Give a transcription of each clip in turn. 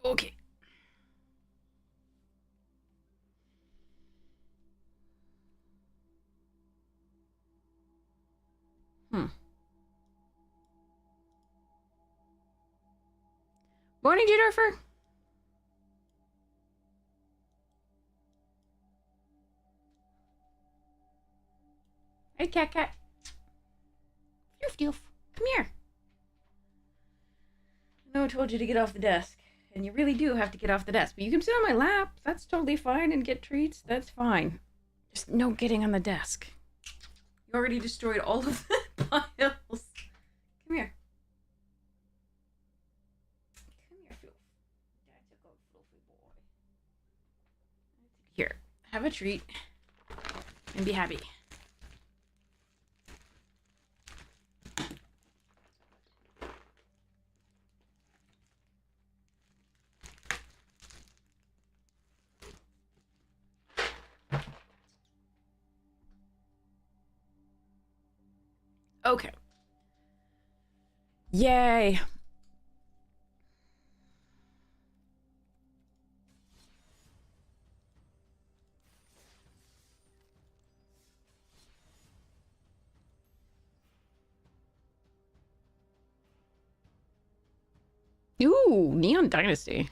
Okay. Hmm. Morning, Jennifer. Hey, cat. Doof doof. Come here. No one told you to get off the desk. And you really do have to get off the desk. But you can sit on my lap. That's totally fine. And get treats. That's fine. Just no getting on the desk. You already destroyed all of the piles. Come here. Come here, Fluff. That's a good fluffy boy. Here. Have a treat. And be happy. Okay. Yay. Ooh, Neon Dynasty.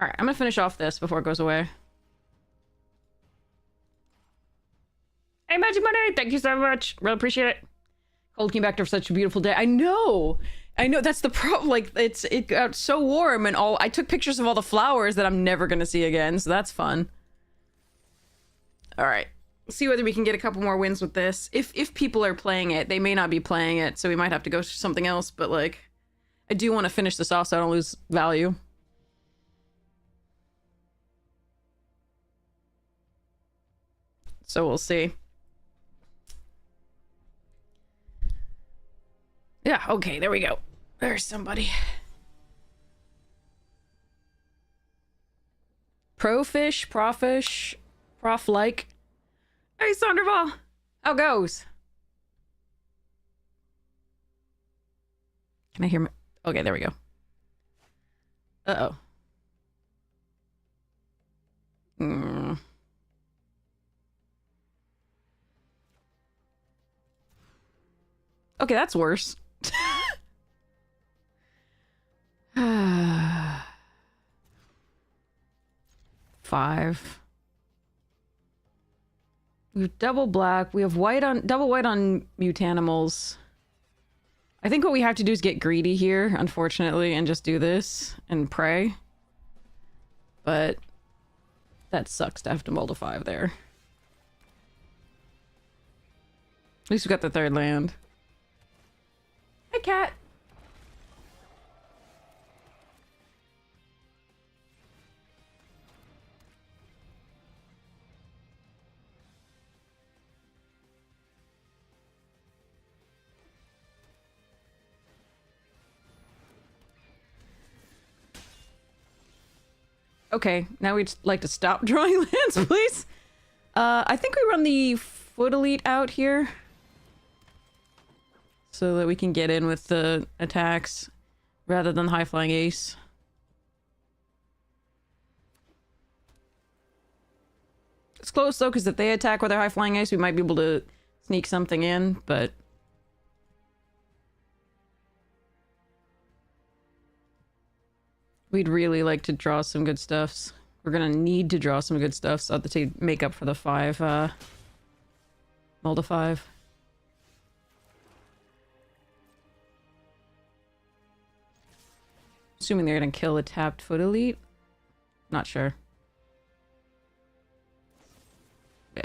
Alright, I'm gonna finish off this before it goes away. Hey, Magic Money! Thank you so much. Really appreciate it. Cold came back after such a beautiful day. I know! That's the problem. Like, it got so warm and I took pictures of all the flowers that I'm never gonna see again, so that's fun. Alright. See whether we can get a couple more wins with this. If people are playing it, they may not be playing it, so we might have to go to something else, but like, I do want to finish this off so I don't lose value. So we'll see. Yeah, okay, there we go. There's somebody. Profish, prof-like. Hey, Sandoval! How goes? Can I hear me? Okay, there we go. Uh-oh. Okay, that's worse. 5. We have double black. We have double white on mutanimals. I think what we have to do is get greedy here, unfortunately, and just do this and pray. But that sucks to have to mold a 5 there. At least we got the 3rd land. Hi, cat. Okay, now we'd like to stop drawing lands, please. I think we run the Foot Elite out here. So that we can get in with the attacks rather than High Flying Ace. It's close though, because if they attack with their High Flying Ace, we might be able to sneak something in, but... We'd really like to draw some good stuffs. We're gonna need to draw some good stuffs to make up for the 5, mold a 5. Assuming they're gonna kill a tapped Foot Elite? Not sure. Yeah.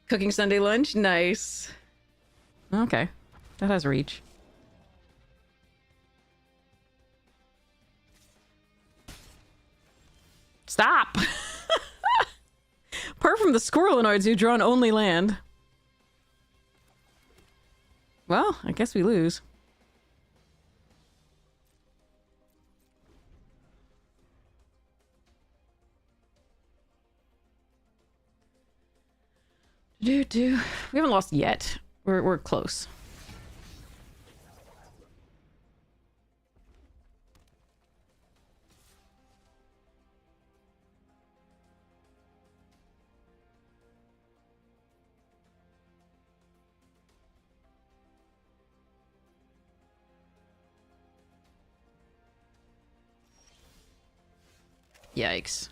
Cooking Sunday lunch? Nice. Okay. That has reach. Stop! Apart from the squirrelinoids who draw on only land. Well, I guess we lose. We haven't lost yet. We're close. Yikes.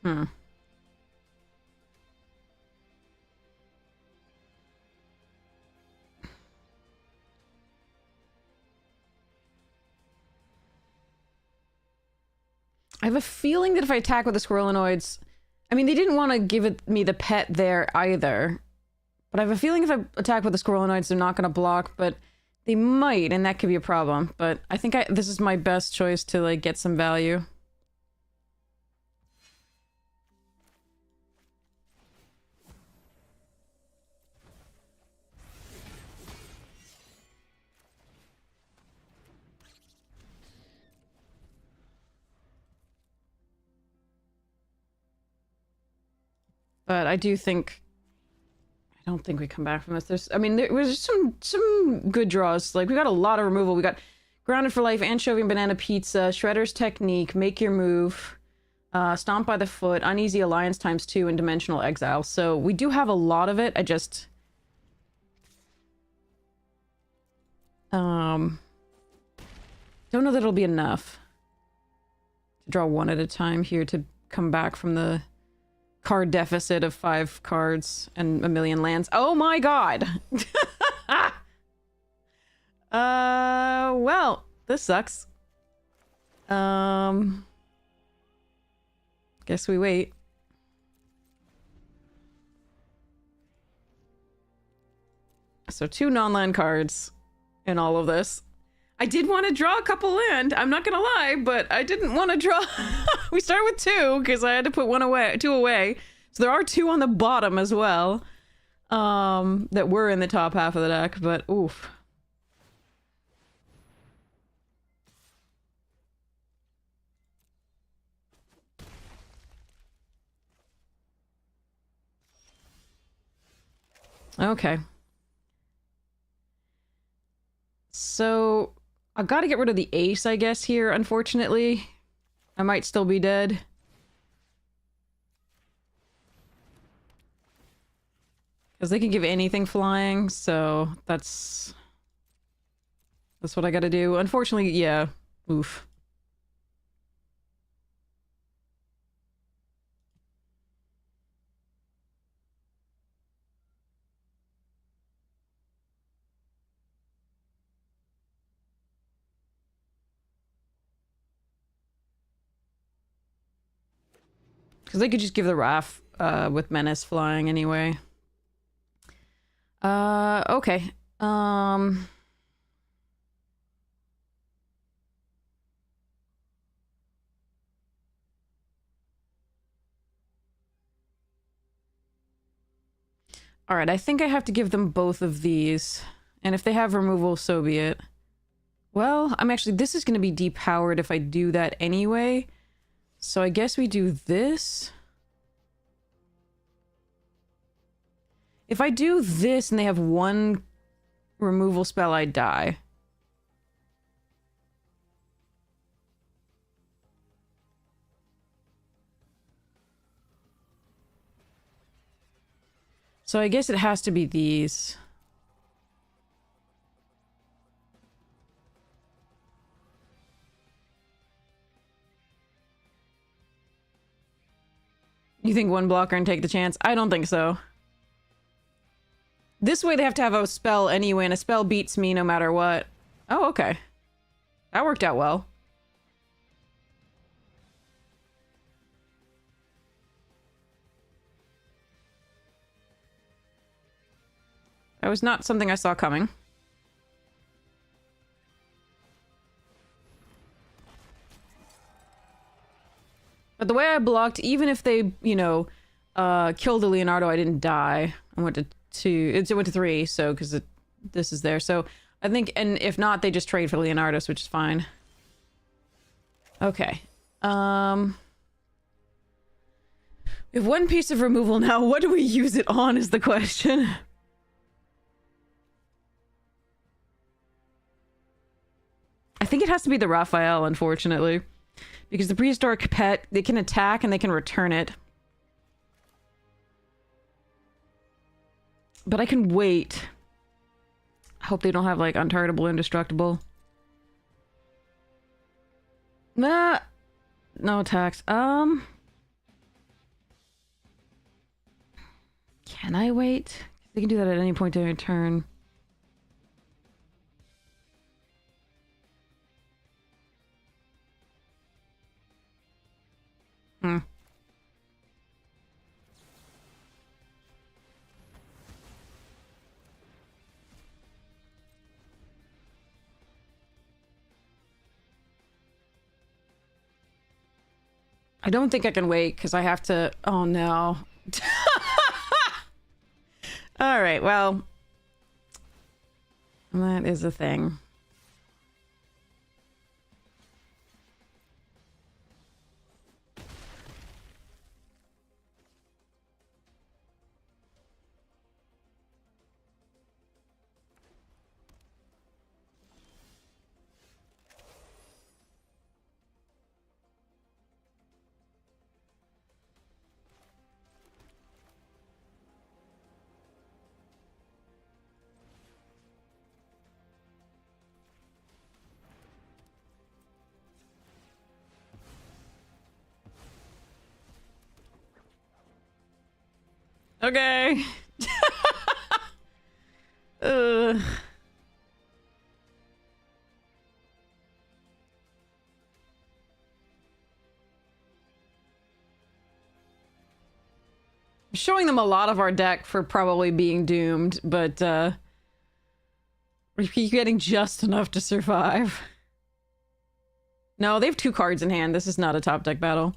Hmm. I have a feeling that if I attack with the squirrelinoids... I mean, they didn't want to give me the pet there either. But I have a feeling if I attack with the squirrelinoids, they're not going to block, but they might, and that could be a problem. But I think this is my best choice to, like, get some value. But I do think... I don't think we come back from this. I mean, there was some good draws. Like, we got a lot of removal. We got Grounded for Life, Anchovy and Banana Pizza, Shredder's Technique, Make Your Move, Stomp by the Foot, Uneasy Alliance ×2, and Dimensional Exile. So we do have a lot of it. I just... don't know that it'll be enough to draw one at a time here to come back from the card deficit of 5 cards and a million lands. Oh my god! Well, this sucks. Guess we wait. So 2 non-land cards in all of this. I did want to draw a couple land, I'm not gonna lie, but I didn't want to draw... We started with 2, because I had to put 2 away. So there are 2 on the bottom as well. That were in the top half of the deck, but oof. Okay. So... I've got to get rid of the ace, I guess, here, unfortunately. I might still be dead. Because they can give anything flying, so that's what I gotta do. Unfortunately, yeah. Oof. Because they could just give the Wrath with Menace flying anyway. Okay. Alright, I think I have to give them both of these. And if they have removal, so be it. Well, this is going to be depowered if I do that anyway. So I guess we do this. If I do this and they have 1 removal spell, I die. So I guess it has to be these. You think 1 blocker and take the chance? I don't think so. This way they have to have a spell anyway, and a spell beats me no matter what. Oh, okay. That worked out well. That was not something I saw coming. way I blocked, even if they, you know, killed the Leonardo, I didn't die. I went to 2. It went to 3, so, because this is there. So, I think, and if not, they just trade for Leonardos, which is fine. Okay. We have 1 piece of removal now. What do we use it on is the question. I think it has to be the Raphael, unfortunately. Because the prehistoric pet, they can attack and they can return it. But I can wait. I hope they don't have, like, untargetable, indestructible. Nah. No attacks. Can I wait? They can do that at any point during a turn. Hmm. I don't think I can wait because I have to... Oh, no. Alright, well... That is a thing. Okay. Showing them a lot of our deck for probably being doomed, but we're getting just enough to survive. No, they have 2 cards in hand. This is not a top deck battle.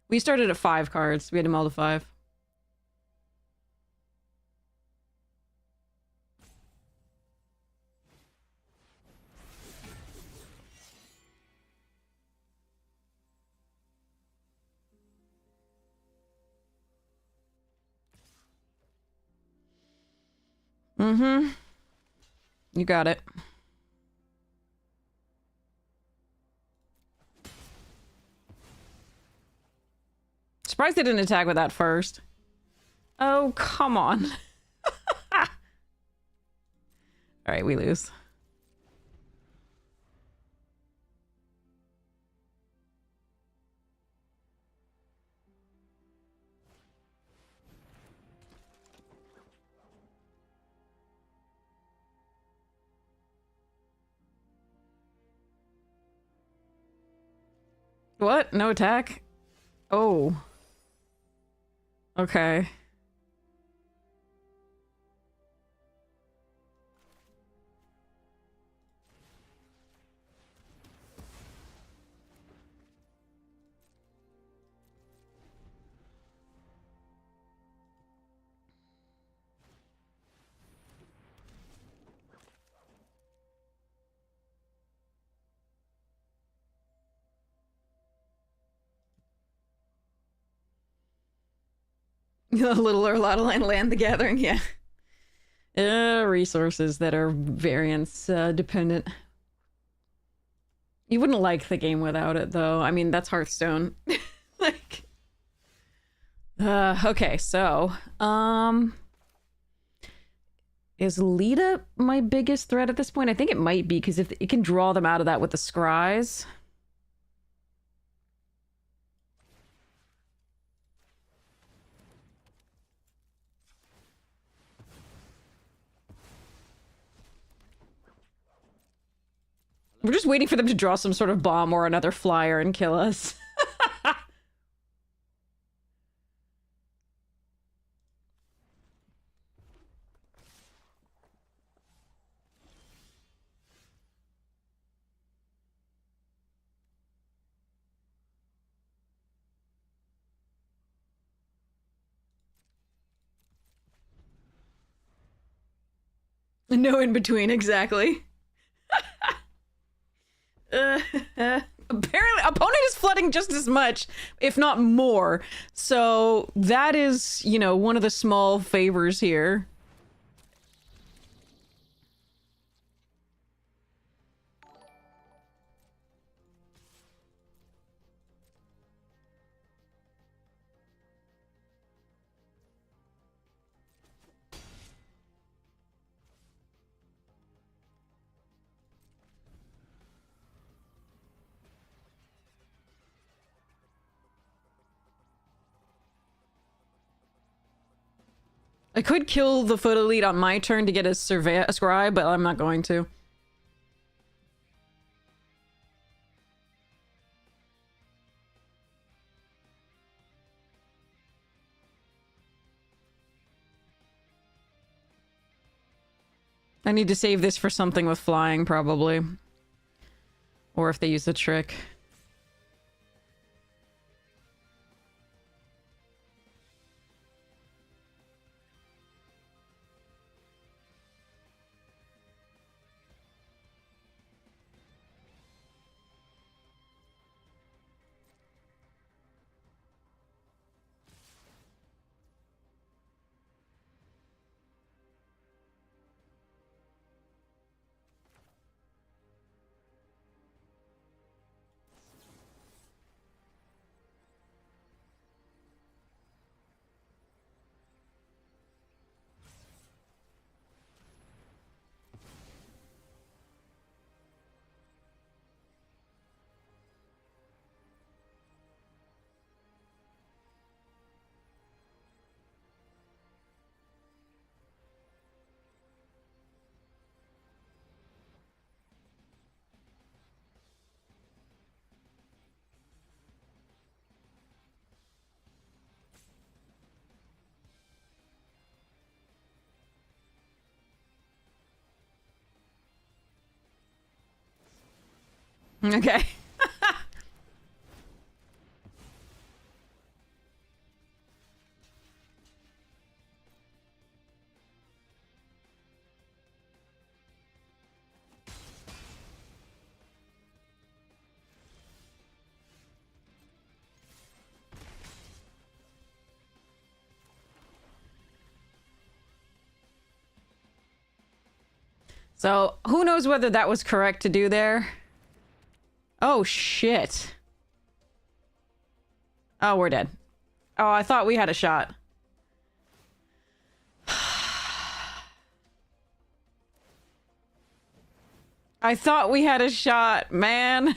We started at 5 cards. We had to mull to 5. Mm-hmm. You got it. Surprised they didn't attack with that first. Oh, come on. Alright, we lose. What? No attack? Oh. Okay. A little or a lot of land the gathering, yeah. Resources that are variance dependent. You wouldn't like the game without it, though. I mean, that's Hearthstone. Like... okay, so... Is Lita my biggest threat at this point? I think it might be, because if it can draw them out of that with the scries... We're just waiting for them to draw some sort of bomb or another flyer and kill us. No in between, exactly. Apparently, opponent is flooding just as much, if not more. So that is, you know, one of the small favors here. I could kill the foot elite on my turn to get a scribe, but I'm not going to. I need to save this for something with flying, probably. Or if they use the trick. Okay. So, who knows whether that was correct to do there? Oh, shit. Oh, we're dead. Oh, I thought we had a shot. I thought we had a shot, man.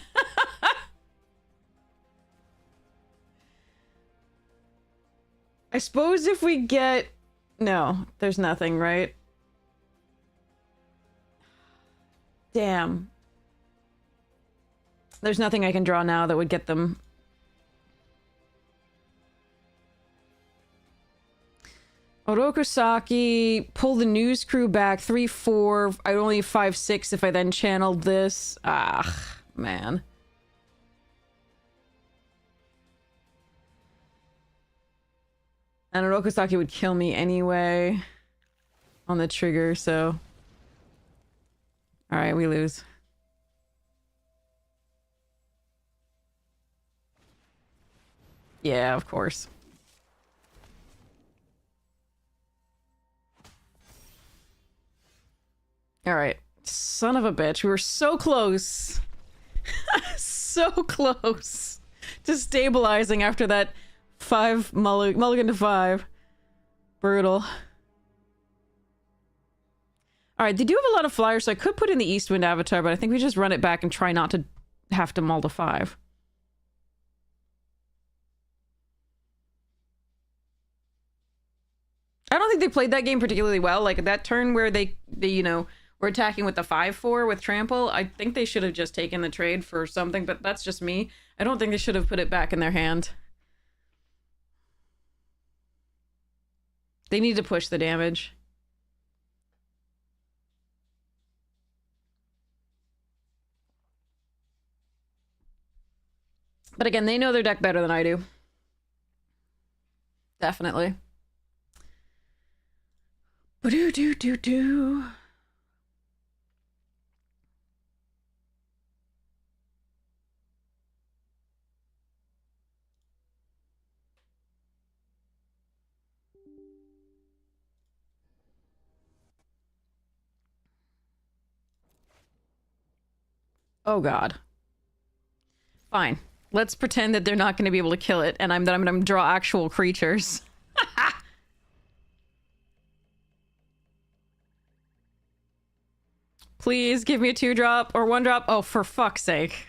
I suppose if we get... No, there's nothing, right? Damn. There's nothing I can draw now that would get them. Orokusaki, pull the news crew back 3-4. I only 5-6 if I then channeled this. Ah, man. And Orokusaki would kill me anyway on the trigger, so... Alright, we lose. Yeah, of course. Alright. Son of a bitch. We were so close. So close to stabilizing after that mulligan to 5. Brutal. Alright, they do have a lot of flyers, so I could put in the Eastwind Avatar, but I think we just run it back and try not to have to mull to 5. I don't think they played that game particularly well. Like, that turn where they you know, were attacking with the 5-4 with Trample, I think they should have just taken the trade for something, but that's just me. I don't think they should have put it back in their hand. They need to push the damage. But again, they know their deck better than I do. Definitely. Ba-do-do-do-do. Oh god. Fine. Let's pretend that they're not going to be able to kill it, and I'm going to draw actual creatures. Please give me a 2-drop or 1-drop. Oh, for fuck's sake.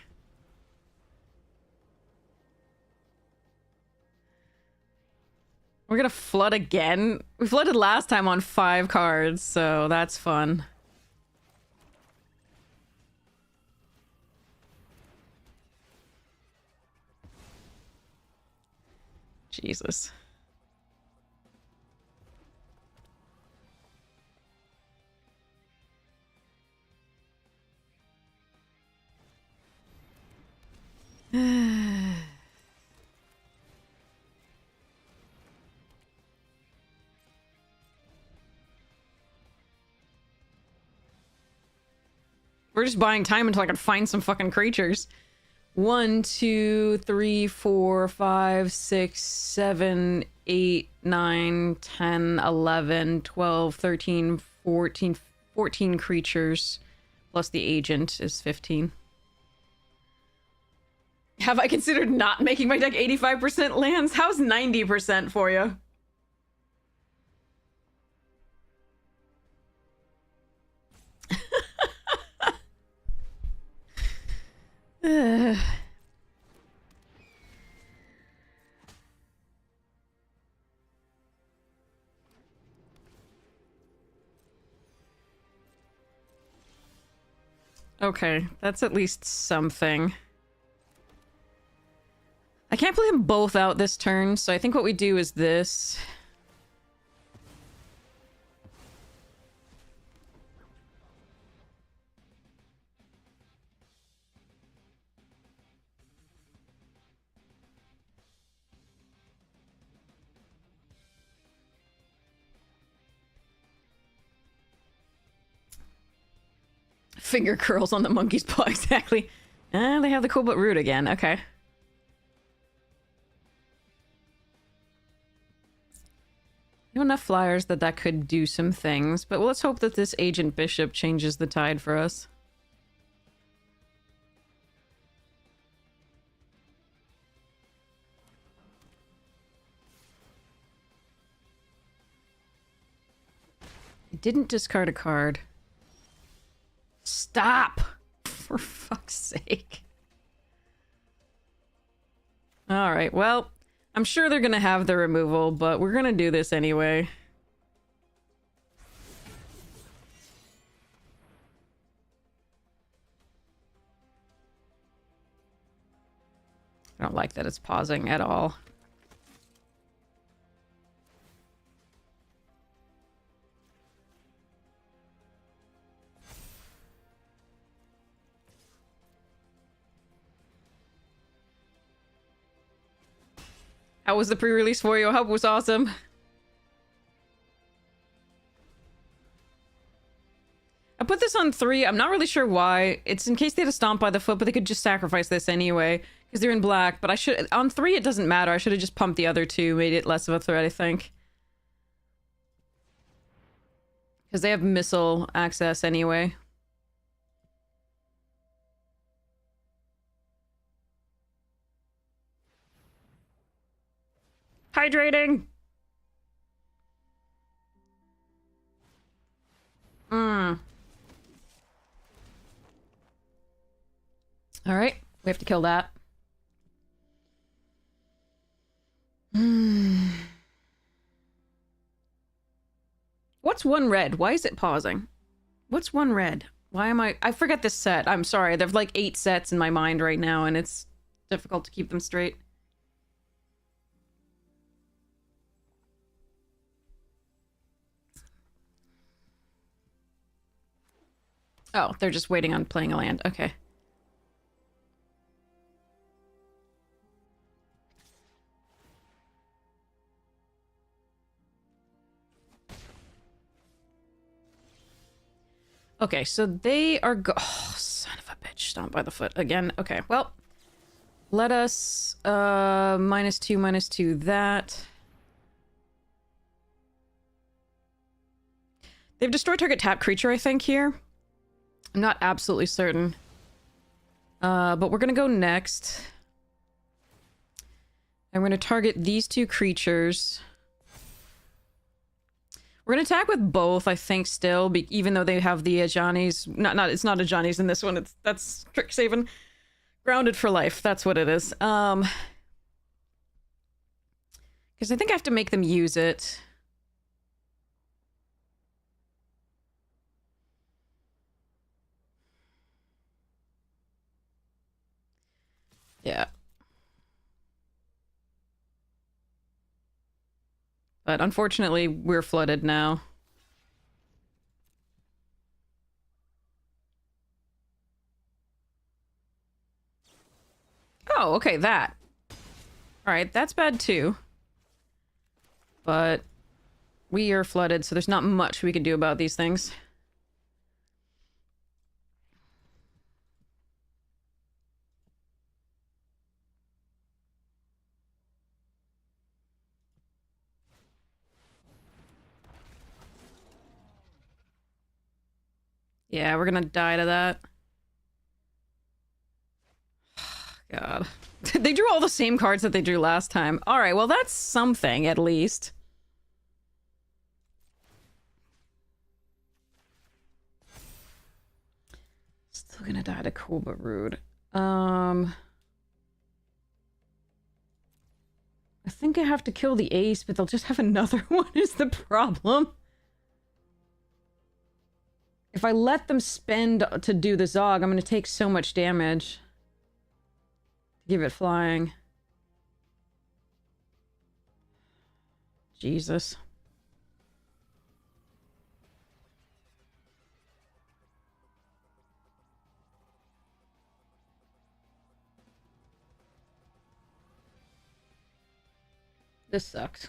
We're gonna flood again? We flooded last time on 5 cards, so that's fun. Jesus. We're just buying time until I can find some fucking creatures. 1, 2, 3, 4, 5, 6, 7, 8, 9, 10, 11, 12, 13, 14, 14 creatures. Plus the agent is 15. Have I considered not making my deck 85% lands? How's 90% for you? Okay, that's at least something. I can't play them both out this turn, so I think what we do is this. Finger curls on the monkey's paw, exactly. They have the cool but rude again, okay. Enough flyers that could do some things, but let's hope that this Agent Bishop changes the tide for us. I didn't discard a card. Stop! For fuck's sake. Alright, well, I'm sure they're gonna have the removal, but we're gonna do this anyway. I don't like that it's pausing at all. How was the pre-release for you? I hope it was awesome. I put this on 3. I'm not really sure why. It's in case they had to stomp by the foot, but they could just sacrifice this anyway, because they're in black. But I should... On 3, it doesn't matter. I should have just pumped the other 2, made it less of a threat, I think. Because they have missile access anyway. Hydrating! Alright, we have to kill that. What's 1 red? Why is it pausing? What's 1 red? Why am I forget this set. I'm sorry. There's like 8 sets in my mind right now, and it's difficult to keep them straight. Oh, they're just waiting on playing a land. Okay. Okay, so they are oh, son of a bitch. Stomp by the foot again. Okay, well. Let us, -2/-2 that. They've destroyed target tap creature, I think, here. I'm not absolutely certain. But we're gonna go next. And we're gonna target these two creatures. We're gonna attack with both, I think, still, even though they have the Ajani's. It's not Ajani's in this one. That's Strixhaven. Grounded for life. That's what it is. Because I think I have to make them use it. Yeah. But unfortunately, we're flooded now. Oh, okay, that. Alright, that's bad too. But we are flooded, so there's not much we can do about these things. Yeah, we're gonna die to that. God. They drew all the same cards that they drew last time. Alright, well that's something, at least. Still gonna die to Koba Rude. I think I have to kill the ace, but they'll just have another one is the problem. If I let them spend to do the Zog, I'm gonna take so much damage. Give it flying. Jesus. This sucks.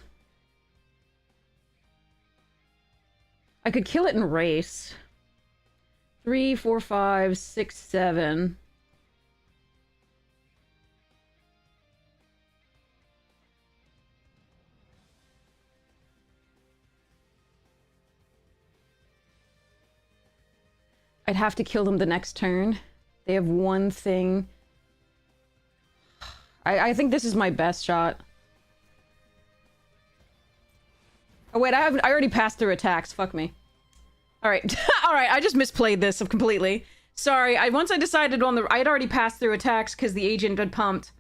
I could kill it in race. 3, 4, 5, 6, 7. I'd have to kill them the next turn. They have one thing. I think this is my best shot. Oh wait, I already passed through attacks. Fuck me. Alright. Alright, I just misplayed this completely. Sorry, once I decided on I'd already passed through attacks because the agent had pumped.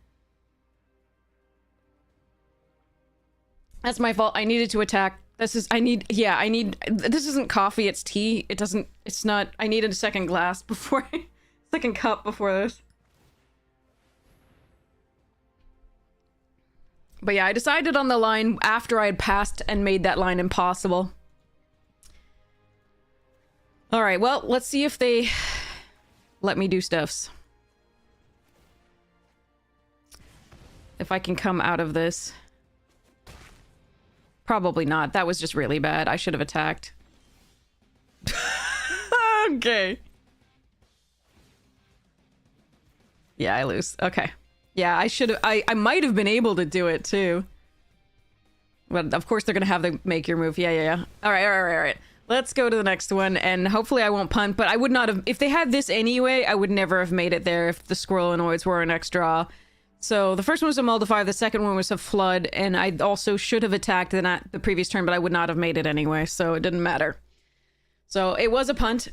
That's my fault. I needed to attack. This isn't coffee, it's tea. It's not, I needed a second glass before, second cup before this. But yeah, I decided on the line after I had passed and made that line impossible. Alright, well, let's see if they let me do stuffs. If I can come out of this. Probably not. That was just really bad. I should have attacked. Okay. Yeah, I lose. Okay. Yeah, I should have... I might have been able to do it, too. But of course they're gonna have to make your move. Yeah. Alright. Let's go to the next one, and hopefully I won't punt, but I would not have... If they had this anyway, I would never have made it there if the Squirrelinoids were an extra. So the first one was a Muldifier, the second one was a Flood, and I also should have attacked the previous turn, but I would not have made it anyway, so it didn't matter. So it was a punt,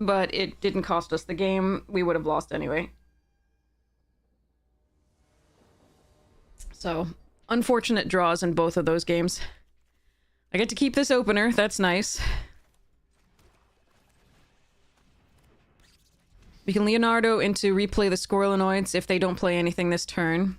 but it didn't cost us the game. We would have lost anyway. So, unfortunate draws in both of those games. I get to keep this opener, that's nice. We can Leonardo into replay the Squirrelinoids if they don't play anything this turn.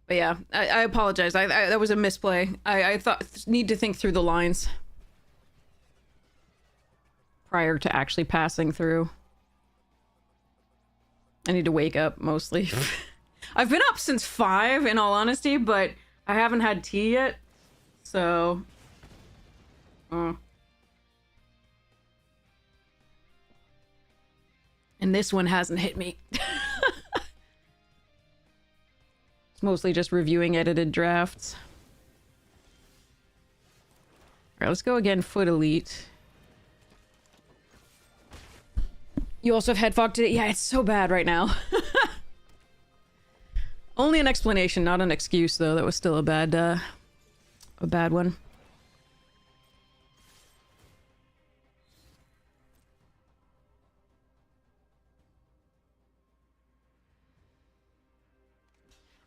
But yeah, I apologize. That was a misplay. I thought need to think through the lines prior to actually passing through. I need to wake up, mostly. I've been up since 5, in all honesty, but I haven't had tea yet, so... And this one hasn't hit me. It's mostly just reviewing edited drafts. Alright, let's go again, Foot Elite. You also have head fog today? Yeah, it's so bad right now. Only an explanation, not an excuse, though. That was still a bad one.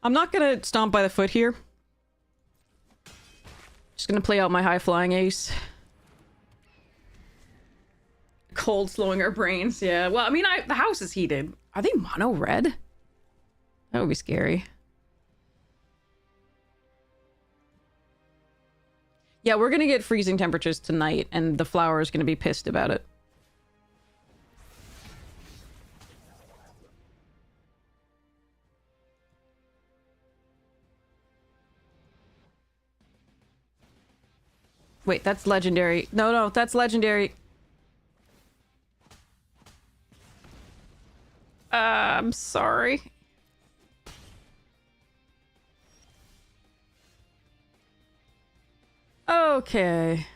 I'm not gonna stomp by the foot here. Just gonna play out my high-flying ace. Cold slowing our brains, yeah. Well, I mean, the house is heated. Are they mono red? That would be scary. Yeah, we're gonna get freezing temperatures tonight, and the flower is gonna be pissed about it. Wait, that's legendary. No, that's legendary. I'm sorry. Okay.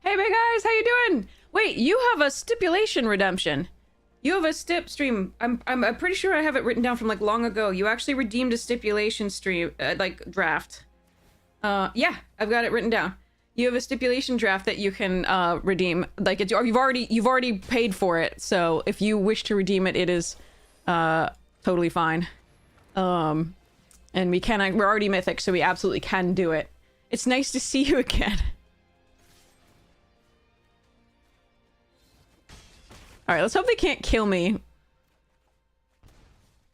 Hey, big guys, how you doing? Wait, you have a stipulation redemption. You have a stip stream. I'm pretty sure I have it written down from like long ago. You actually redeemed a stipulation stream, like draft. Yeah, I've got it written down. You have a stipulation draft that you can redeem. Like you've already paid for it. So if you wish to redeem it, it is totally fine. And we're already mythic, so we absolutely can do it. It's nice to see you again. Alright, let's hope they can't kill me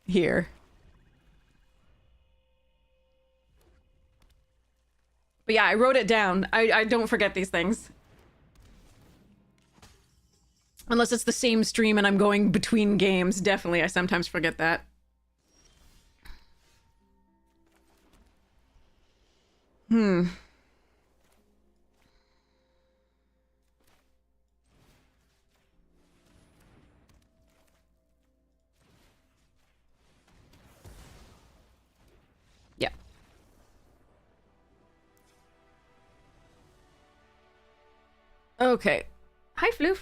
here. But yeah, I wrote it down. I don't forget these things. Unless it's the same stream and I'm going between games. Definitely, I sometimes forget that. Yeah. Okay. Hi, Floof.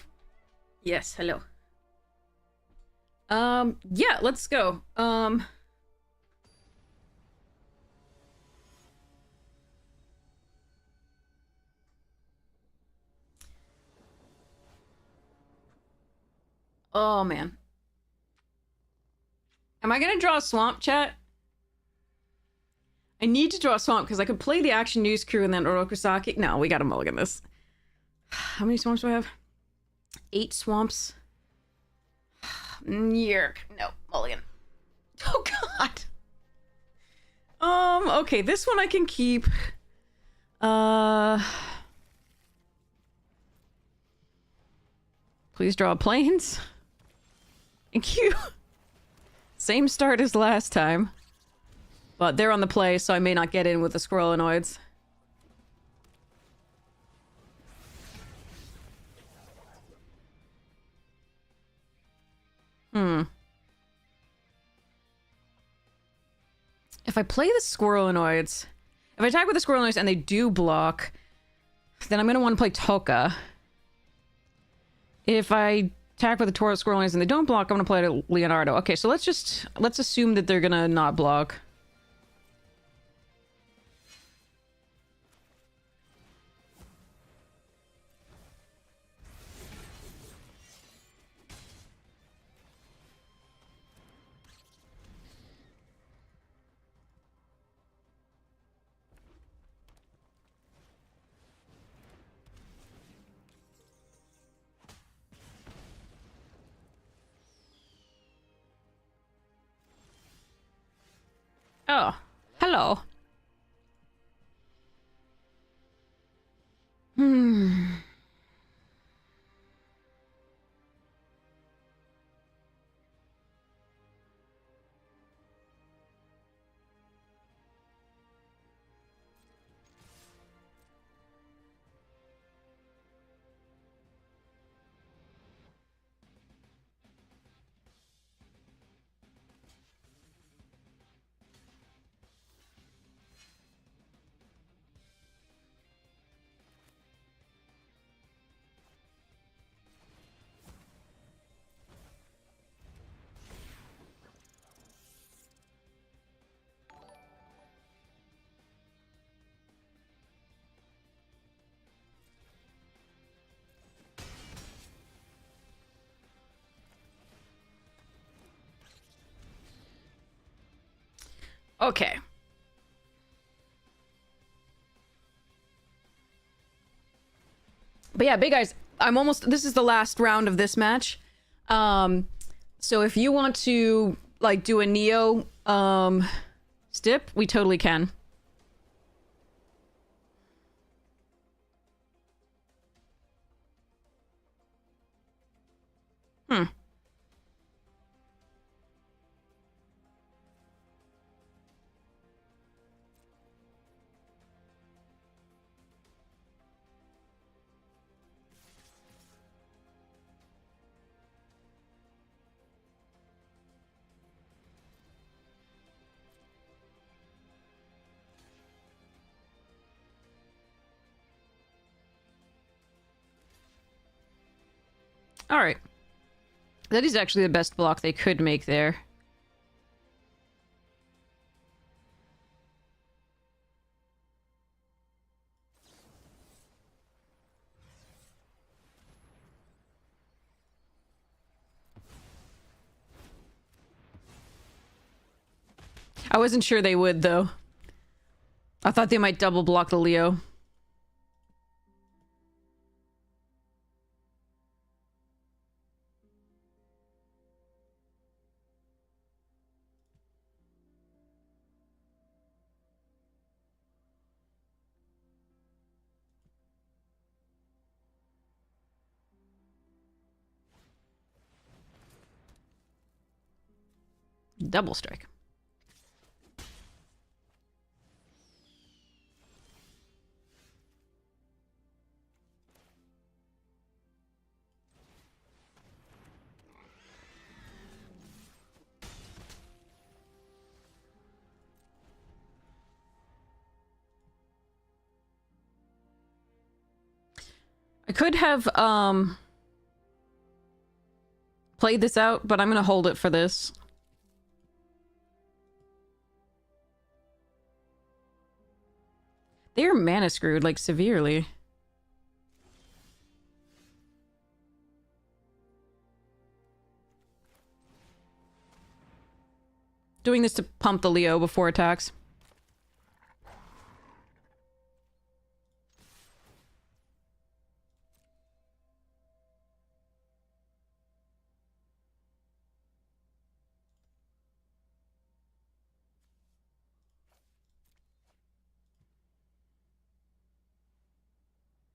Yes, hello. Yeah, let's go. Oh, man. Am I gonna draw a swamp, chat? I need to draw a swamp because I could play the Action News Crew and then Orokusaki. No, we gotta mulligan this. How many swamps do I have? 8 swamps. Yerk. No, mulligan. Oh, God. Okay, this one I can keep. Please draw planes. Thank you. Same start as last time. But they're on the play, so I may not get in with the Squirrelinoids. If I play the Squirrelinoids... If I attack with the Squirrelinoids and they do block, then I'm going to want to play Toka. If I attack with the Toro Squirrelinoids and they don't block, I'm going to play Leonardo. Okay, so let's assume that they're going to not block. Oh, hello. Hmm. Okay. But yeah, big guys, I'm almost, this is the last round of this match. So if you want to like do a Neo stip, we totally can. Hmm. All right. That is actually the best block they could make there. I wasn't sure they would, though. I thought they might double block the Leo. Double strike. I could have played this out, but I'm gonna hold it for this. They are mana screwed, like, severely. Doing this to pump the Leo before attacks.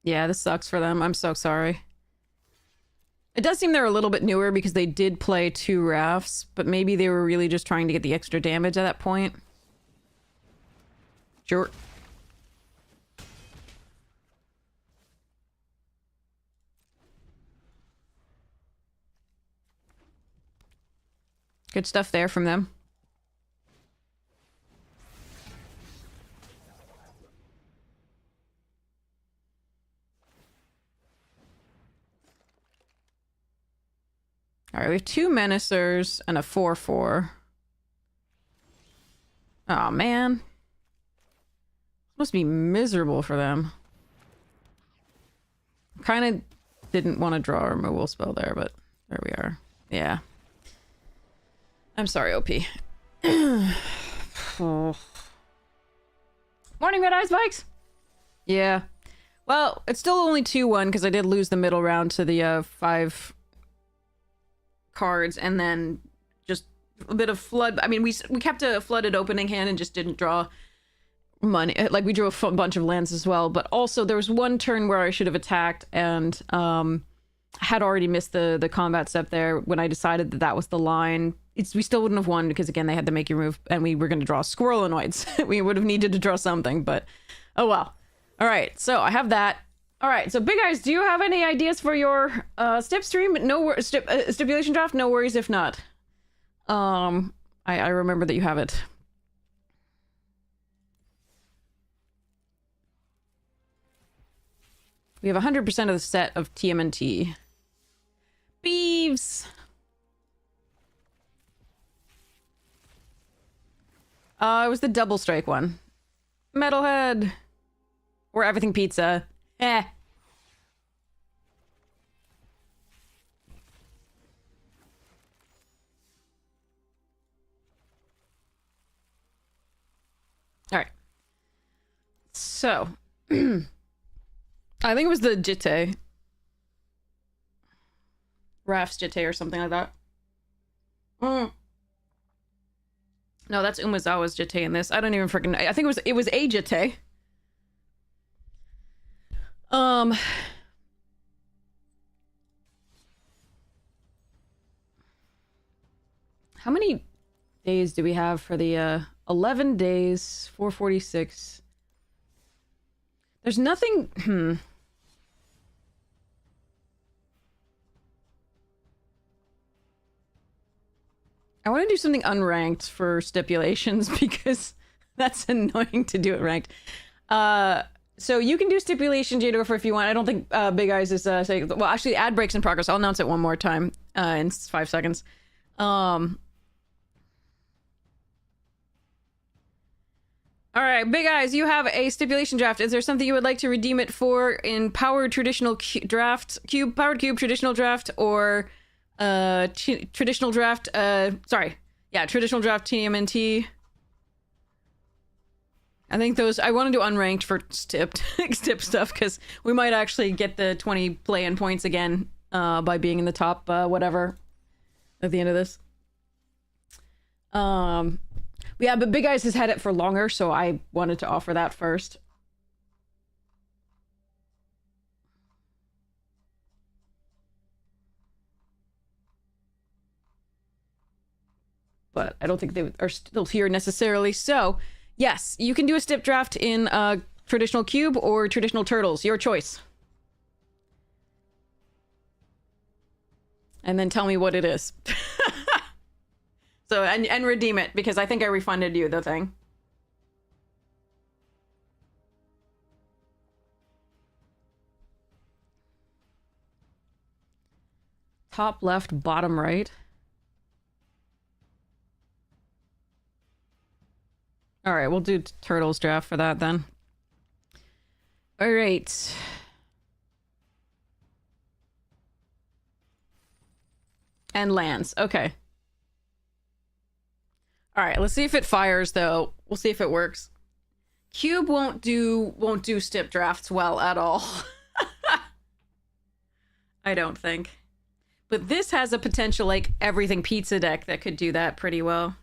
Yeah, this sucks for them. I'm so sorry. It does seem they're a little bit newer because they did play 2 rafts, but maybe they were really just trying to get the extra damage at that point. Sure. Good stuff there from them. Alright, we have 2 Menacers and a 4-4. Oh man. Must be miserable for them. Kind of didn't want to draw a removal spell there, but there we are. Yeah. I'm sorry, OP. Oh. Morning, Red Eyes Bikes! Yeah. Well, it's still only 2-1 because I did lose the middle round to the 5 cards and then just a bit of flood. I mean, we kept a flooded opening hand and just didn't draw money. Like, we drew a bunch of lands as well, but also there was one turn where I should have attacked and had already missed the combat step there when I decided that that was the line. We still wouldn't have won because, again, they had to make your move, and we were going to draw Squirrelanoids. We would have needed to draw something, but oh well. All right, so I have that. All right, so Big Eyes, do you have any ideas for your step stream? No stipulation draft? No worries if not. I remember that you have it. We have 100% of the set of TMNT. Beeves! It was the double strike one. Metalhead! Or everything pizza. Eh. Alright. So. I think it was the Jitte. Raf's Jitte or something like that. No, that's Umezawa's Jitte in this. I don't even freaking know. I think it was a Jitte. How many days do we have for the 11 days, 446? There's nothing. I want to do something unranked for stipulations because that's annoying to do it ranked. So you can do stipulation Jadorfer if you want. I don't think Big Eyes is saying. Well, actually, ad breaks in progress. I'll announce it one more time in 5 seconds. All right, Big Eyes, you have a stipulation draft. Is there something you would like to redeem it for in powered traditional draft, powered cube traditional draft, or traditional draft? Traditional draft TMNT. I think those, I want to do unranked for stip stuff because we might actually get the 20 play-in points again by being in the top whatever at the end of this. Yeah, but Big Eyes has had it for longer, so I wanted to offer that first. But I don't think they are still here necessarily, so yes, you can do a stip draft in traditional cube or traditional turtles, your choice. And then tell me what it is. So, and redeem it, because I think I refunded you the thing. Top left, bottom right. Alright, we'll do Turtles draft for that then. Alright. And lands, okay. Alright, let's see if it fires, though. We'll see if it works. Cube won't do stip drafts well at all. I don't think. But this has a potential, like, everything pizza deck that could do that pretty well.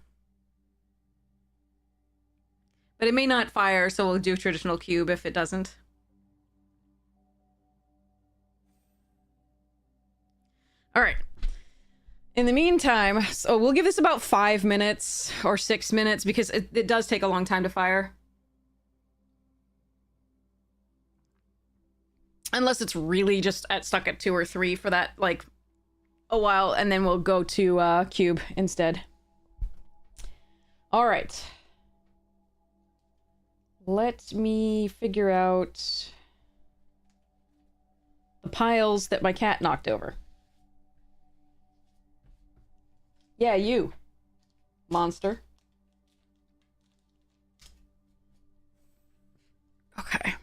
But it may not fire, so we'll do traditional cube if it doesn't. Alright. In the meantime, so we'll give this about 5 minutes or 6 minutes because it does take a long time to fire. Unless it's really just stuck at 2 or 3 for that, like, a while, and then we'll go to cube instead. All right. Let me figure out the piles that my cat knocked over. Yeah, you. Monster. Okay.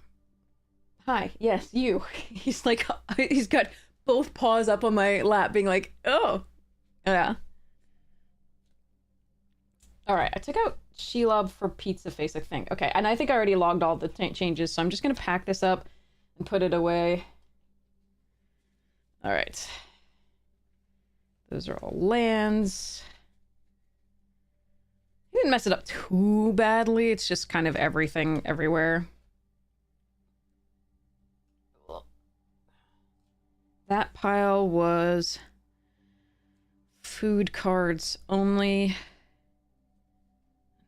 Hi. Yes, you. He's like, he's got both paws up on my lap being like, oh. Yeah. Alright, I took out Shelob for Pizza Face, I think. Okay, and I think I already logged all the changes, so I'm just gonna pack this up and put it away. Alright. Those are all lands. mess it up too badly. It's just kind of everything everywhere. That pile was food cards only.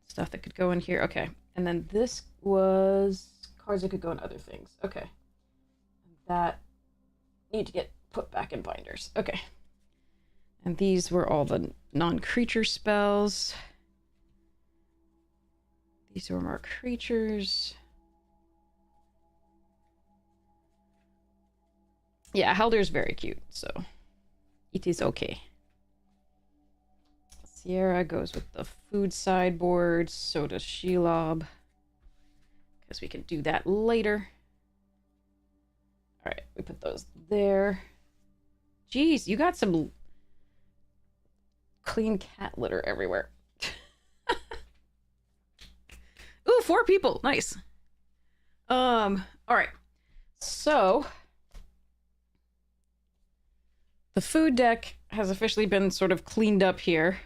Stuff that could go in here. Okay. And then this was cards that could go in other things. Okay. That need to get put back in binders. Okay. And these were all the non-creature spells. These were more creatures. Yeah, Halder's very cute, so it is okay. Sierra goes with the food sideboard, so does Shelob. Because we can do that later. Alright, we put those there. Jeez, you got some clean cat litter everywhere. Ooh, 4 people. Nice. Alright. So the food deck has officially been sort of cleaned up here.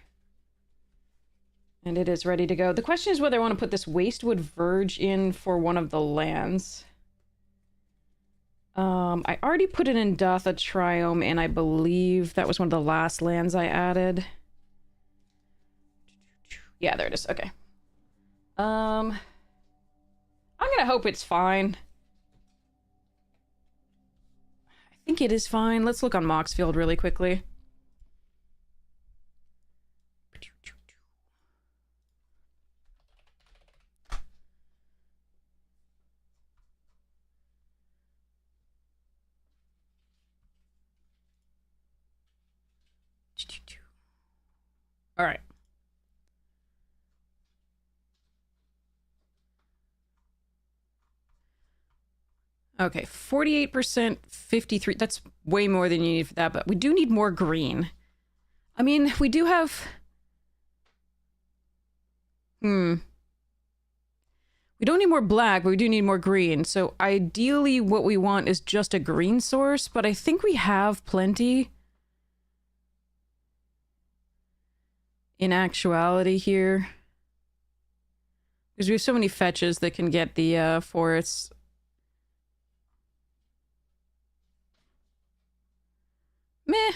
And it is ready to go. The question is whether I want to put this Wastewood Verge in for one of the lands. I already put it in Datha Triome, and I believe that was one of the last lands I added. Yeah, there it is. Okay. I'm gonna hope it's fine. I think it is fine. Let's look on Moxfield really quickly. All right. Okay, 48%, 53. That's way more than you need for that, but we do need more green. I mean, we do have... We don't need more black, but we do need more green. So ideally what we want is just a green source, but I think we have plenty. In actuality here. Because we have so many fetches that can get the forests. Meh.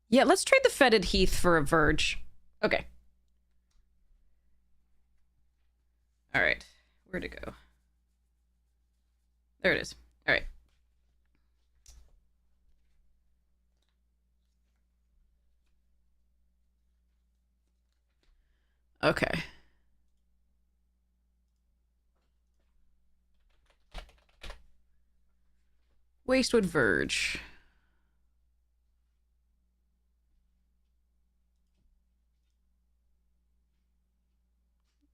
Yeah, let's trade the Fetid Heath for a Verge. Okay. Alright. Where'd it go? There it is. Alright. Okay. Wastewood Verge.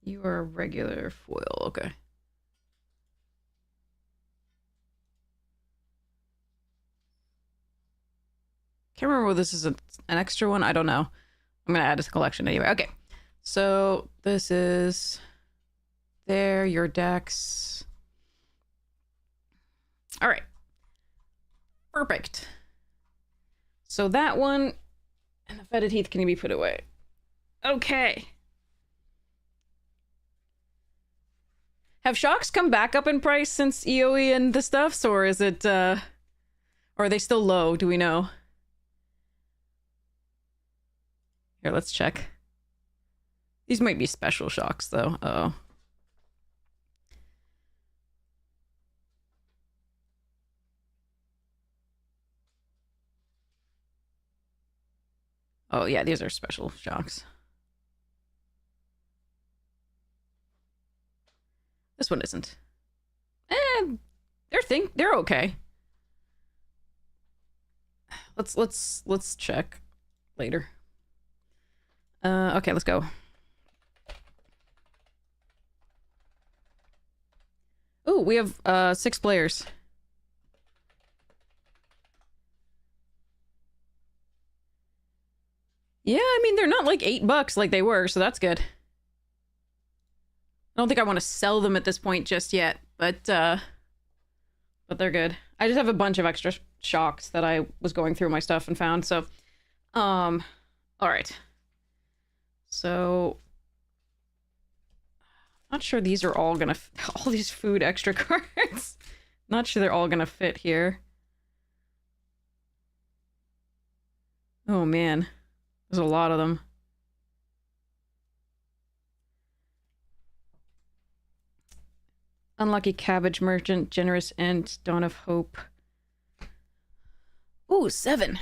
You are a regular foil, okay. Can't remember whether this is an extra one. I don't know. I'm gonna add it to the collection anyway. Okay. So this is there, your decks. All right. Perfect. So that one and the Fetid Heath can be put away. Okay. Have shocks come back up in price since EOE and the stuffs, or is it, or are they still low? Do we know? Here, let's check. These might be special shocks, though. Uh-oh. Oh, yeah, these are special shocks. This one isn't. They're okay. Let's check later. Okay, let's go. Ooh, we have 6 players. Yeah, I mean, they're not like $8 like they were, so that's good. I don't think I want to sell them at this point just yet, but they're good. I just have a bunch of extra shocks that I was going through my stuff and found, so all right. So, not sure these are all gonna all these food extra cards. Not sure they're all gonna fit here. Oh man, there's a lot of them. Unlucky Cabbage Merchant, Generous Ent, Dawn of Hope. Ooh, 7.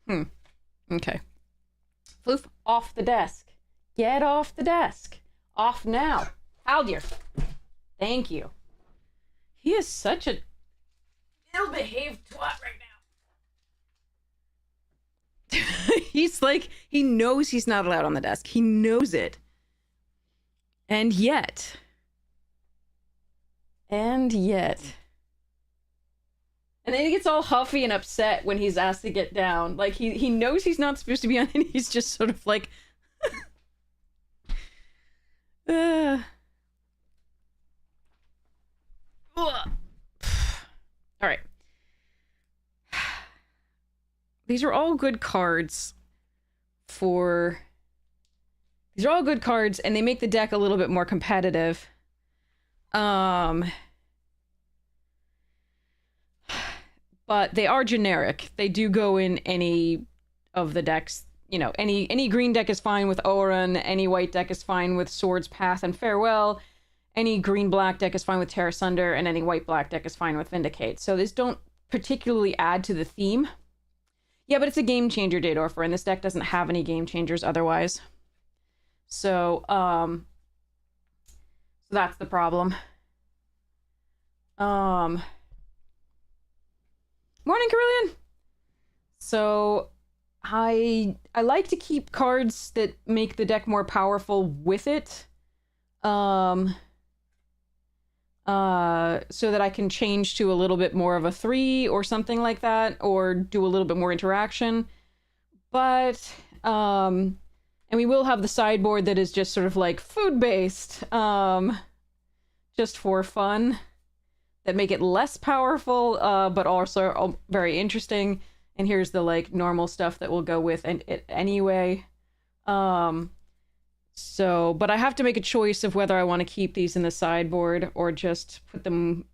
Hmm. Okay. Floof, off the desk. Get off the desk. Off now. Haldir. Thank you. He is such a ill-behaved twat right now. He's like, he knows he's not allowed on the desk. He knows it. And yet. And then he gets all huffy and upset when he's asked to get down. Like, he knows he's not supposed to be on, and he's just sort of like... Alright. These are all good cards for... These are all good cards, and they make the deck a little bit more competitive. But they are generic. They do go in any of the decks. You know, any green deck is fine with Oran, any white deck is fine with Swords, Path, and Farewell, any green-black deck is fine with Terra Sunder, and any white-black deck is fine with Vindicate. So these don't particularly add to the theme. Yeah, but it's a game changer, Daedorfer, and this deck doesn't have any game changers otherwise. So, so that's the problem. Morning, Carillion! So, I like to keep cards that make the deck more powerful with it. So that I can change to a little bit more of a 3 or something like that, or do a little bit more interaction. But, and we will have the sideboard that is just sort of like food-based, just for fun, that make it less powerful, but also very interesting. And here's the, like, normal stuff that will go with it anyway. So, but I have to make a choice of whether I want to keep these in the sideboard or just put them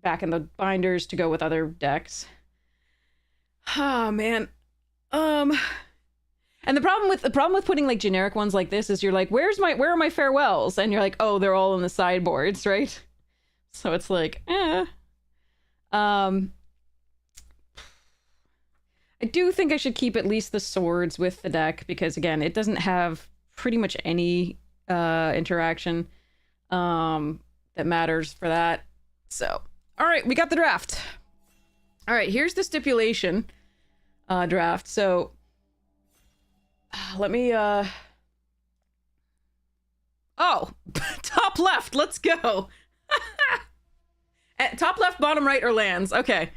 back in the binders to go with other decks. Oh, man. And the problem with putting, like, generic ones like this is you're like, where are my farewells? And you're like, oh, they're all in the sideboards, right? So it's like, I do think I should keep at least the swords with the deck because, again, it doesn't have pretty much any interaction that matters for that. So, all right, we got the draft. All right, here's the stipulation draft. So, let me... Oh, top left, let's go. Top left, bottom right, or lands. Okay.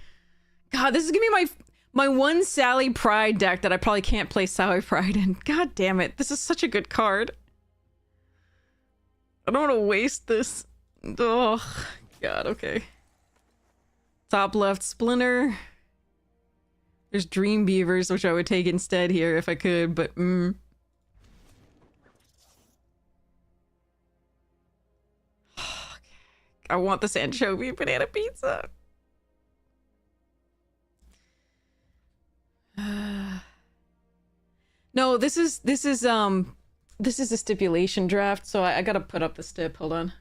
God, this is gonna be my one Sally Pride deck that I probably can't play Sally Pride in. God damn it. This is such a good card. I don't want to waste this. Oh, God, okay. Top left, Splinter. There's Dream Beavers, which I would take instead here if I could, but I want this anchovy banana pizza. No, this is a stipulation draft, so I gotta put up the stip. Hold on.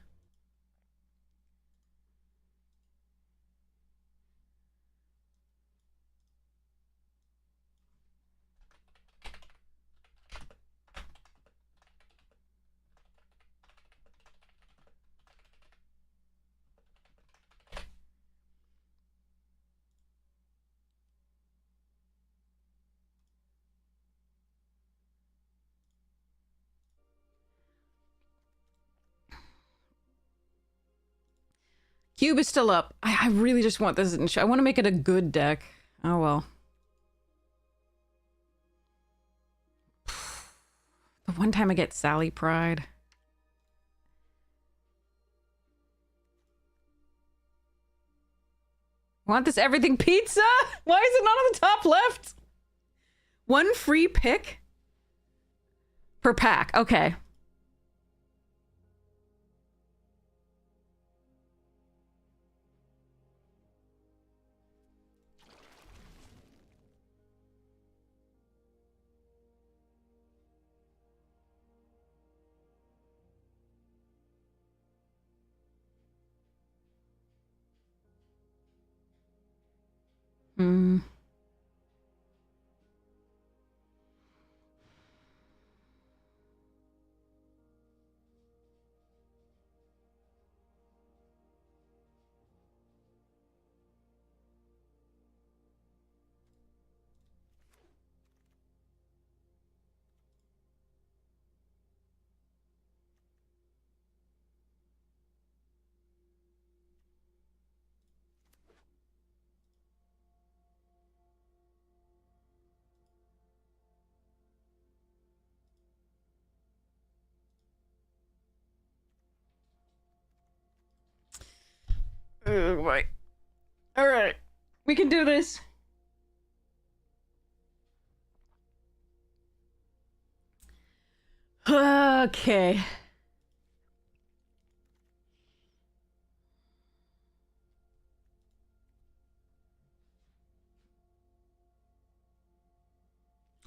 Cube is still up. I really just want this. I want to make it a good deck. Oh, well. The one time I get Sally Pride. Want this everything pizza? Why is it not on the top left? One free pick per pack. Okay. Hmm. Oh, boy. All right. We can do this. Okay.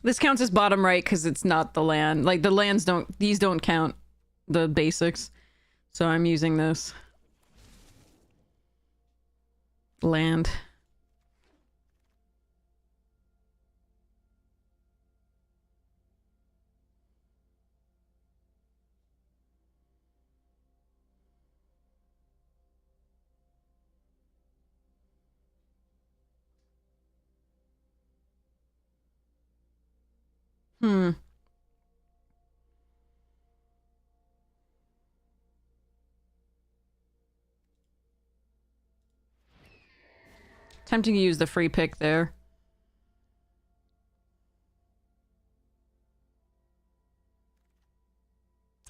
This counts as bottom right because it's not the land. Like, the lands don't... These don't count the basics. So I'm using this. Land. Hmm. Tempting to use the free pick there.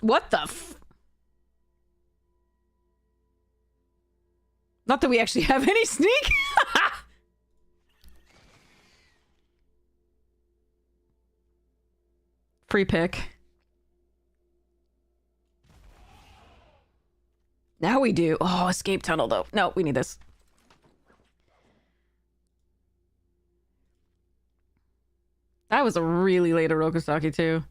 What the f... Not that we actually have any sneak. Free pick. Now we do. Oh, escape tunnel though. No, we need this. That was a really late Orokosaki too.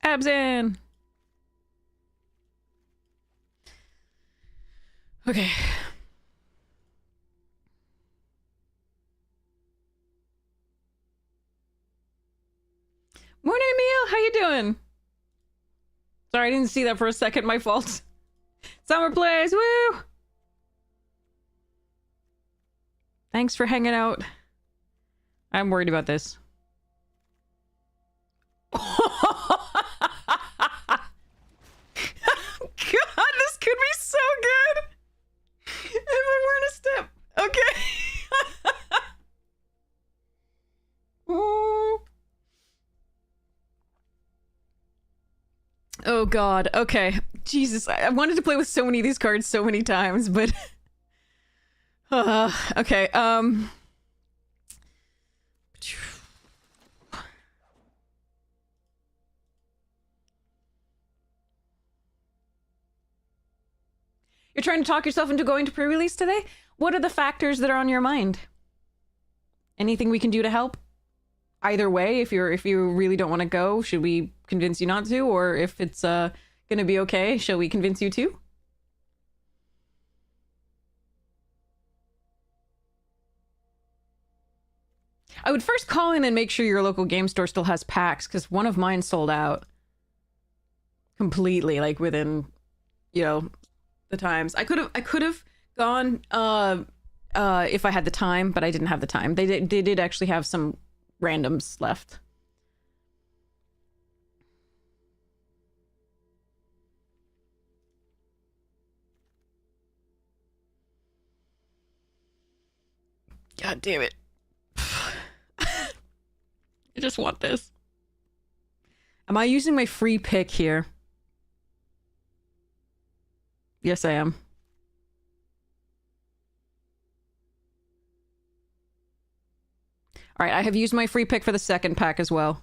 Abzan! Okay. Morning, Emil! How you doing? Sorry, I didn't see that for a second. My fault. Summer plays! Woo! Thanks for hanging out. I'm worried about this. God, this could be so good! If I weren't a step. Okay. Oh god, okay. Jesus, I wanted to play with so many of these cards so many times, but... okay, You're trying to talk yourself into going to pre-release today? What are the factors that are on your mind? Anything we can do to help? Either way, if you really don't want to go, should we convince you not to? Or if it's gonna be okay, shall we convince you to? I would first call in and make sure your local game store still has packs, because one of mine sold out completely, like within, you know, the times. I could have gone if I had the time, but I didn't have the time. They did actually have some randoms left. God damn it. I just want this. Am I using my free pick here? Yes, I am. All right, I have used my free pick for the second pack as well.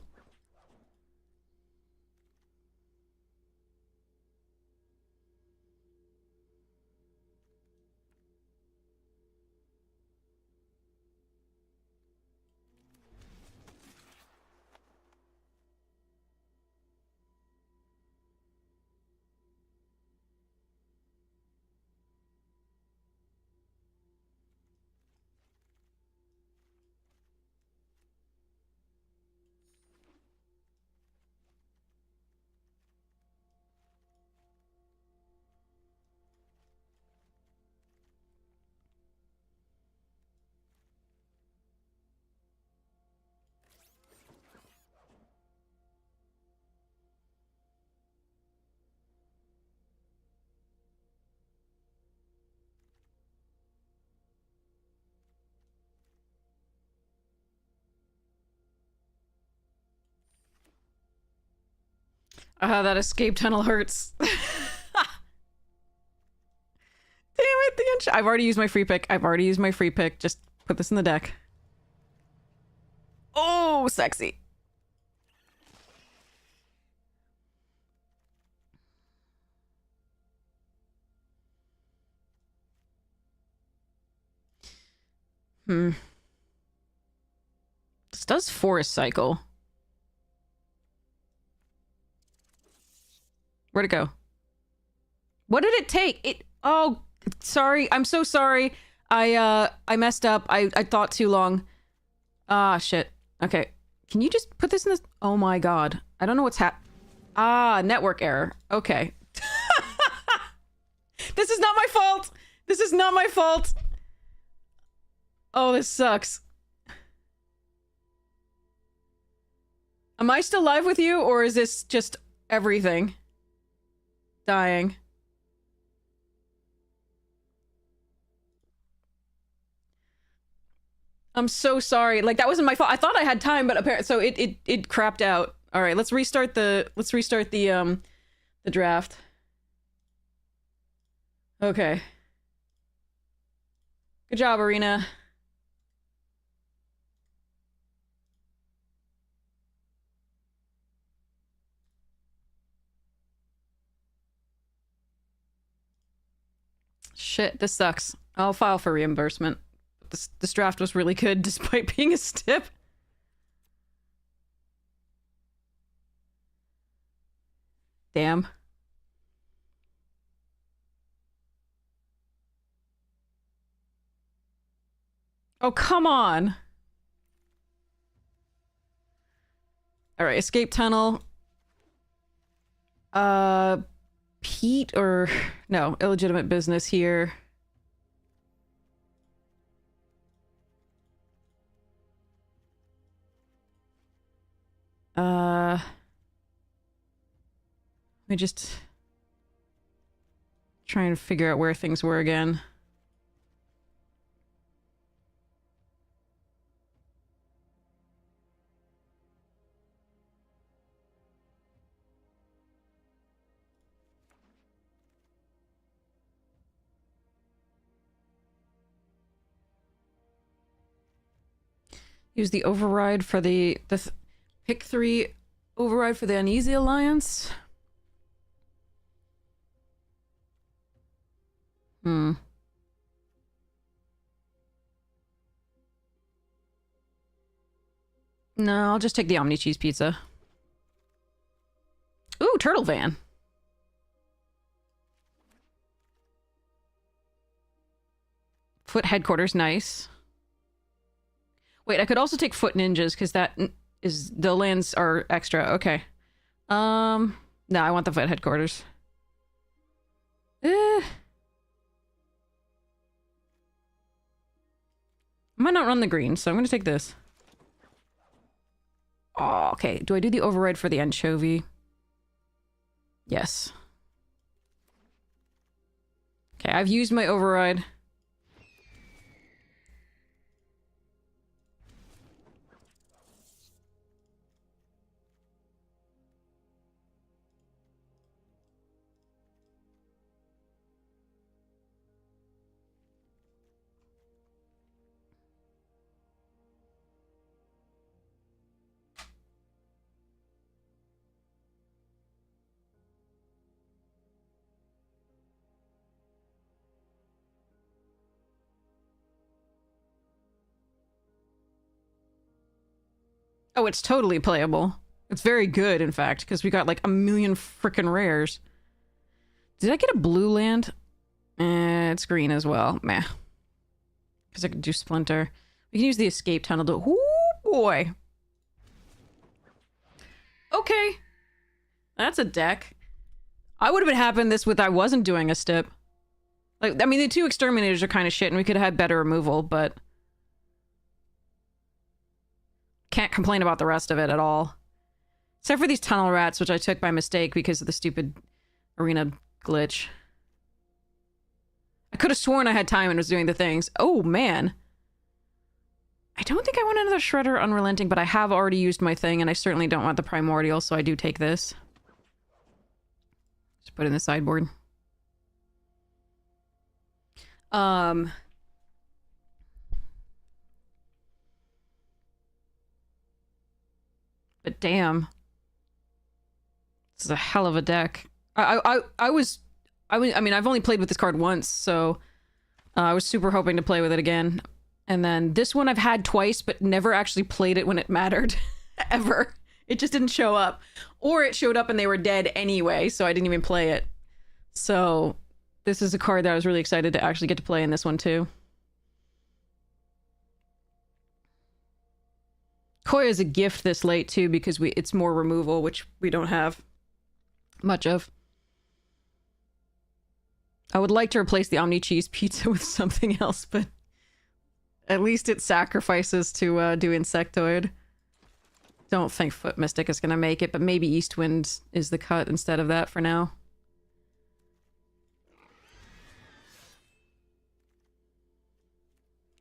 That escape tunnel hurts. Damn it, I've already used my free pick. Just put this in the deck. Oh, sexy. This does forest cycle. Where'd it go? What did it take? Oh, sorry. I'm so sorry. I messed up. I thought too long. Ah, shit. Okay. Can you just put this in this? Oh my god. I don't know what's network error. Okay. This is not my fault. This is not my fault. Oh, this sucks. Am I still live with you, or is this just everything dying? I'm so sorry. Like, that wasn't my fault. I thought I had time, but apparently, so it crapped out. All right, let's restart the draft. Okay. Good job, Arena. Shit, this sucks. I'll file for reimbursement. This draft was really good despite being a stip. Damn. Oh, come on. All right, escape tunnel. Pete or no, illegitimate business here. Let me just try and figure out where things were again. Use the override for the pick 3 override for the Uneasy Alliance. No, I'll just take the Omni Cheese Pizza. Ooh, Turtle Van. Foot headquarters, nice. Wait, I could also take foot ninjas because is the lands are extra. Okay. No, I want the foot headquarters. I might not run the green, so I'm gonna take this. Oh, okay. Do I do the override for the anchovy? Yes. Okay, I've used my override. Oh, it's totally playable. It's very good, in fact, because we got like a million frickin' rares. Did I get a blue land? It's green as well. Meh. Because I could do Splinter. We can use the escape tunnel to... Ooh, boy. Okay. That's a deck. I would have been happy this with I wasn't doing a stip. Like, I mean, the two exterminators are kind of shit, and we could have had better removal, but... Can't complain about the rest of it at all. Except for these tunnel rats, which I took by mistake because of the stupid arena glitch. I could have sworn I had time and was doing the things. Oh, man. I don't think I want another Shredder Unrelenting, but I have already used my thing, and I certainly don't want the Primordial, so I do take this. Just put it in the sideboard. But damn. This is a hell of a deck. I mean, I've only played with this card once, so I was super hoping to play with it again. And then this one I've had twice, but never actually played it when it mattered. Ever. It just didn't show up. Or it showed up and they were dead anyway, so I didn't even play it. So this is a card that I was really excited to actually get to play in this one too. Koya is a gift this late too because it's more removal, which we don't have much of. I would like to replace the Omni Cheese Pizza with something else, but at least it sacrifices to do Insectoid. Don't think Foot Mystic is going to make it, but maybe Eastwind is the cut instead of that for now.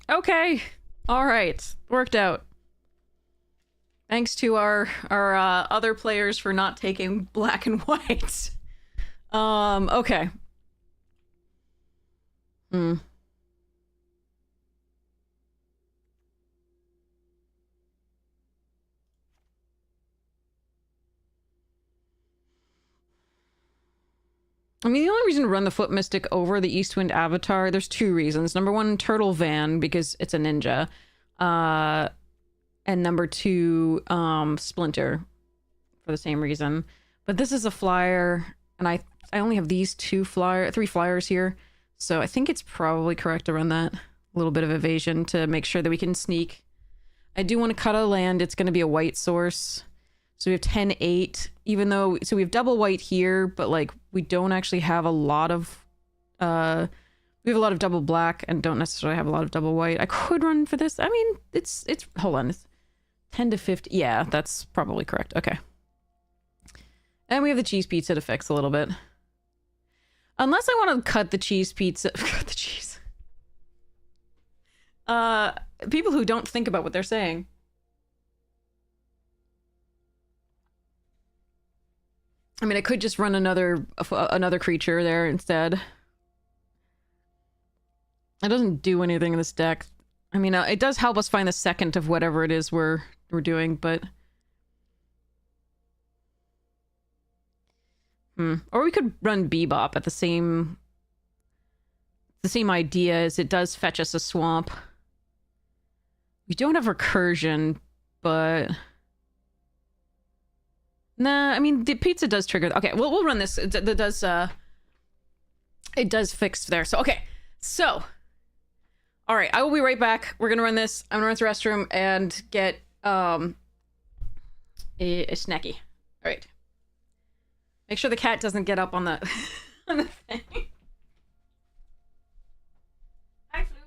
Okay. All right. Worked out. Thanks to our other players for not taking black and white. Okay. I mean, the only reason to run the Foot Mystic over the Eastwind Avatar, there's two reasons. Number one, Turtle Van, because it's a ninja. And number two, Splinter, for the same reason. But this is a flyer, and I only have these three flyers here. So I think it's probably correct to run that. A little bit of evasion to make sure that we can sneak. I do want to cut a land. It's going to be a white source. So we have 10-8, even though... So we have double white here, but, like, we don't actually have a lot of... we have a lot of double black and don't necessarily have a lot of double white. I could run for this. I mean, it's... Hold on. It's 10 to 50. Yeah, that's probably correct. Okay. And we have the cheese pizza to fix a little bit. Unless I want to cut the cheese pizza... Cut the cheese. People who don't think about what they're saying. I mean, I could just run another creature there instead. It doesn't do anything in this deck. I mean, it does help us find the second of whatever it is we're doing, but... Or we could run Bebop at the same idea as it does fetch us a swamp. We don't have Recursion, but... Nah, I mean, the pizza does trigger... Okay, we'll run this. It does fix there. So, okay. So, All right, I will be right back. We're gonna run this. I'm gonna run to the restroom and get a snacky. All right. Make sure the cat doesn't get up on the on the thing. Hi, Flu.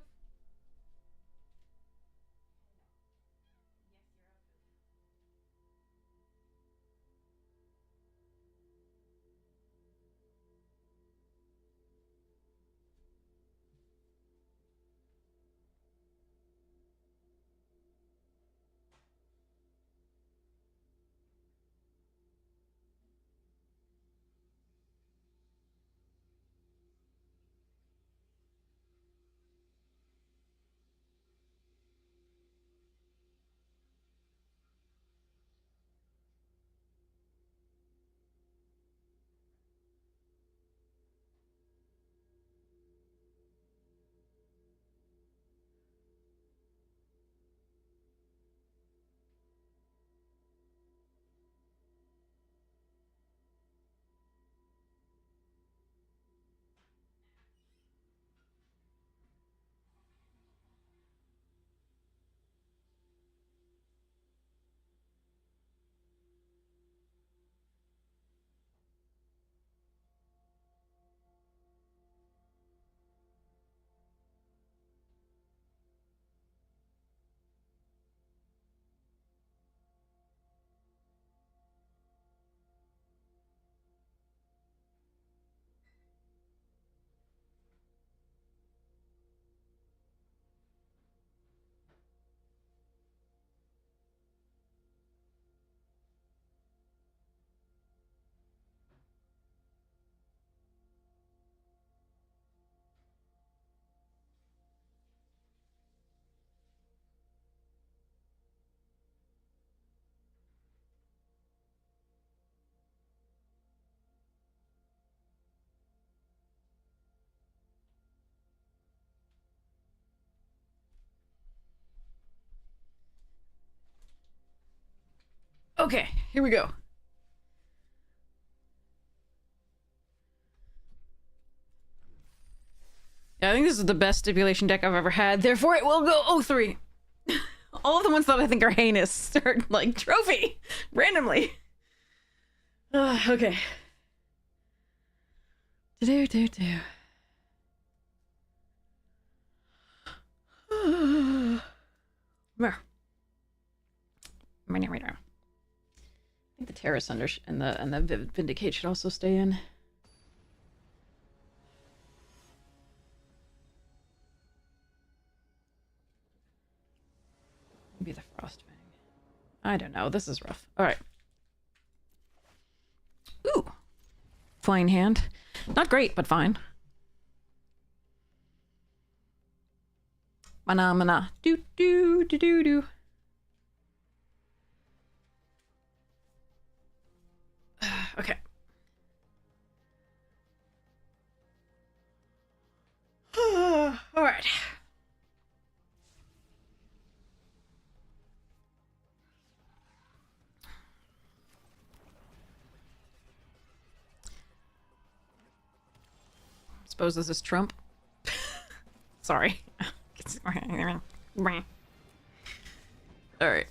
Okay, here we go. Yeah, I think this is the best stipulation deck I've ever had. Therefore, it will go 0-3. All of the ones that I think are heinous start like trophy randomly. Okay. Do. Right now. I think the Terrace Under and the Vindicate should also stay in. Maybe the Frostfang. I don't know. This is rough. All right. Ooh. Fine hand. Not great, but fine. Mana. Do. Okay. All right. Suppose this is Trump. Sorry. All right.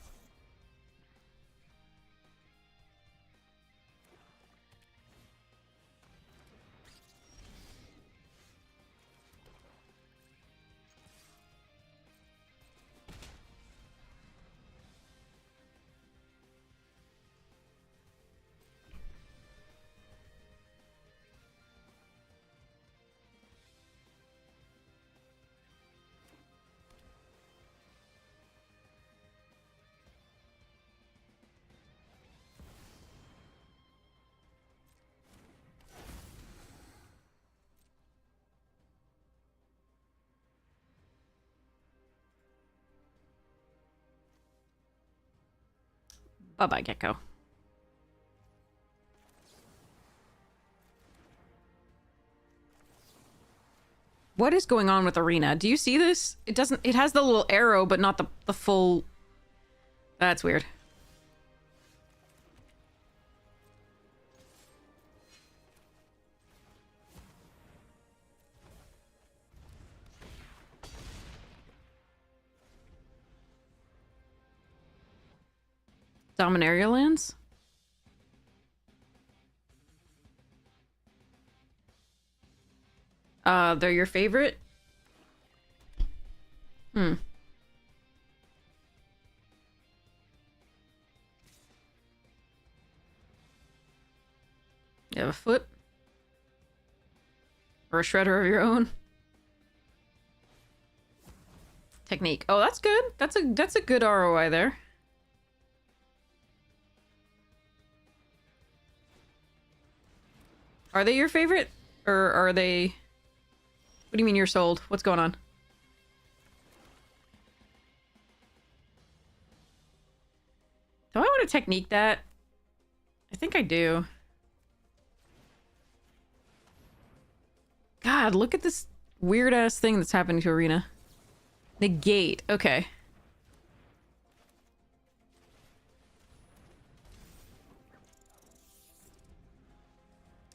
Bye-bye, Gecko. What is going on with Arena? Do you see this? It doesn't... It has the little arrow, but not the full... That's weird. Dominaria lands? They're your favorite? Hmm. You have a foot? Or a shredder of your own? Technique. Oh, that's good. That's a good ROI there. Are they your favorite? Or are they... What do you mean you're sold? What's going on? Do I want to technique that? I think I do. God, look at this weird-ass thing that's happening to Arena. Negate. Okay.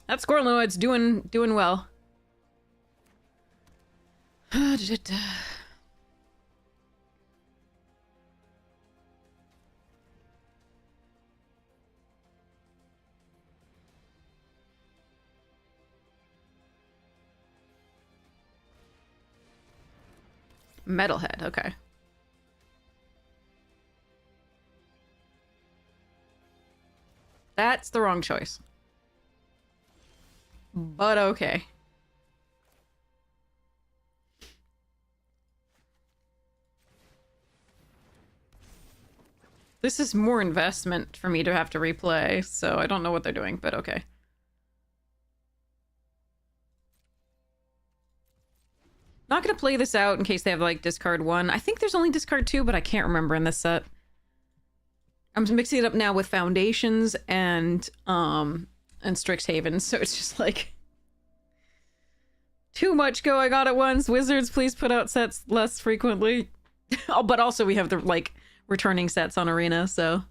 That Squirrelnoid's doing well. Metalhead, okay. That's the wrong choice. But okay. This is more investment for me to have to replay, so I don't know what they're doing, but okay. Not gonna play this out in case they have, like, discard 1. I think there's only discard 2, but I can't remember in this set. I'm mixing it up now with Foundations and Strixhaven, so it's just, like... Too much going on at once. Wizards, please put out sets less frequently. Oh, but also we have the, like, returning sets on Arena, so...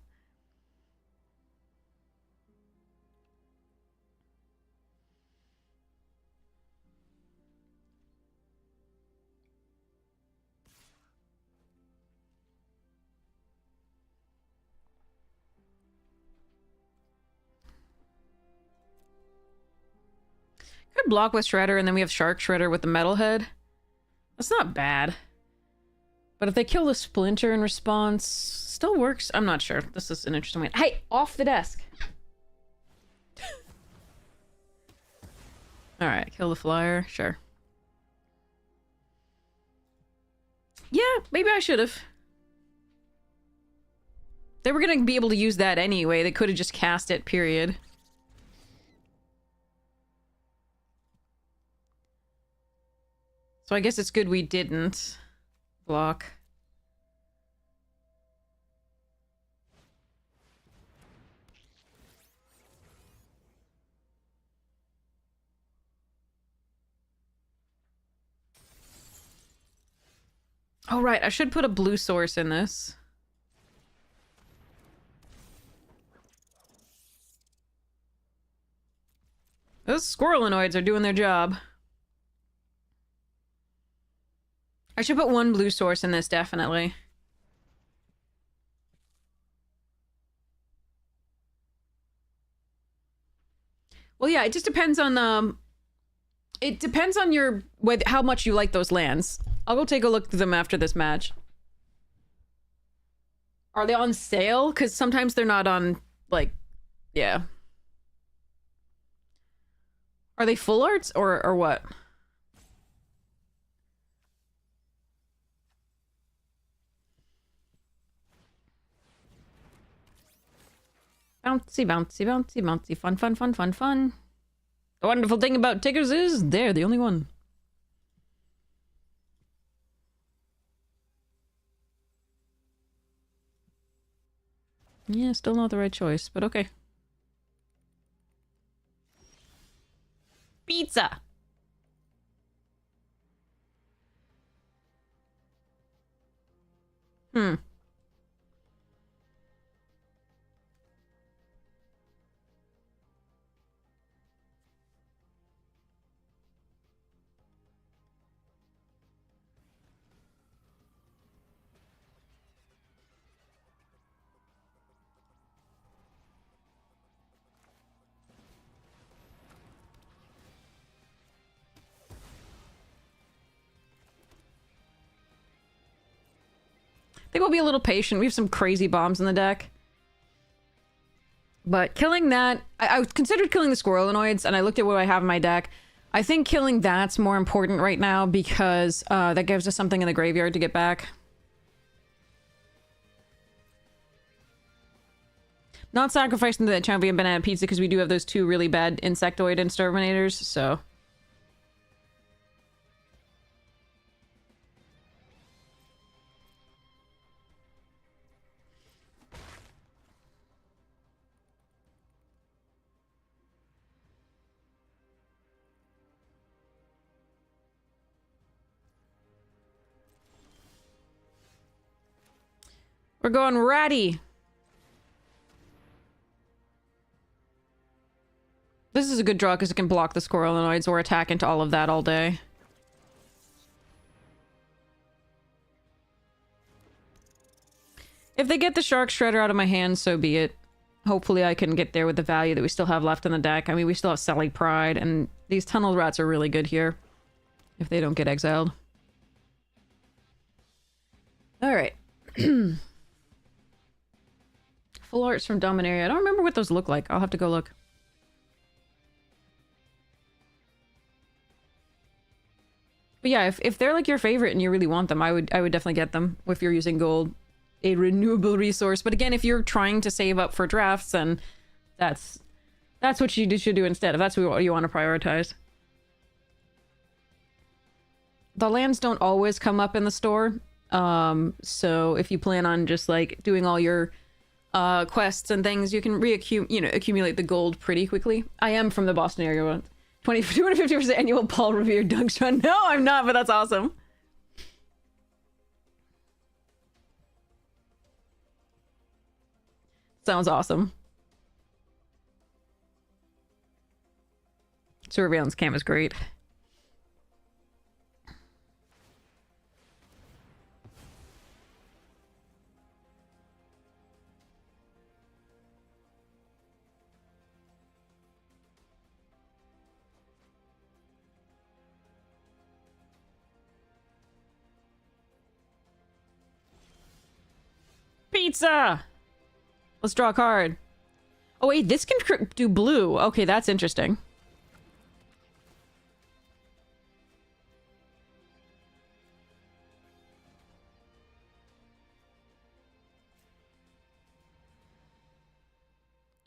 Could block with Shredder, and then we have Shark Shredder with the Metalhead. That's not bad. But if they kill the Splinter in response, still works. I'm not sure. This is an interesting way. Hey, off the desk. All right, kill the Flyer. Sure. Yeah, maybe I should have. They were gonna be able to use that anyway. They could have just cast it, period. So I guess it's good we didn't block. Oh, right. I should put a blue source in this. Those Squirrelinoids are doing their job. I should put one blue source in this, definitely. Well, yeah, it just depends on, it depends on your, how much you like those lands. I'll go take a look through them after this match. Are they on sale? Because sometimes they're not on, like, yeah. Are they full arts or what? Bouncy, bouncy, bouncy, bouncy. Fun, fun, fun, fun, fun. The wonderful thing about tickers is they're the only one. Yeah, still not the right choice, but okay. Pizza! Hmm. think we'll be a little patient. We have some crazy bombs in the deck. But killing that... I considered killing the Squirrelinoids, and I looked at what I have in my deck. I think killing that's more important right now because that gives us something in the graveyard to get back. Not sacrificing the champion banana pizza because we do have those two really bad insectoid exterminators, so... We're going ratty. This is a good draw because it can block the Squirrelinoids or attack into all of that all day. If they get the Shark Shredder out of my hand, so be it. Hopefully I can get there with the value that we still have left in the deck. I mean, we still have Sally Pride, and these Tunnel Rats are really good here. If they don't get exiled. Alright. Full arts from Dominaria. I don't remember what those look like. I'll have to go look. But yeah, if they're like your favorite and you really want them, I would definitely get them if you're using gold. A renewable resource. But again, if you're trying to save up for drafts, then that's what you should do instead, if that's what you want to prioritize. The lands don't always come up in the store. So if you plan on just like doing all your quests and things, you can accumulate the gold pretty quickly. I am from the Boston area. 250% annual Paul Revere Dunks run. No, I'm not, but that's awesome. Sounds awesome. Surveillance cam is great. Pizza! Let's draw a card. Oh wait, this can do blue. Okay, that's interesting.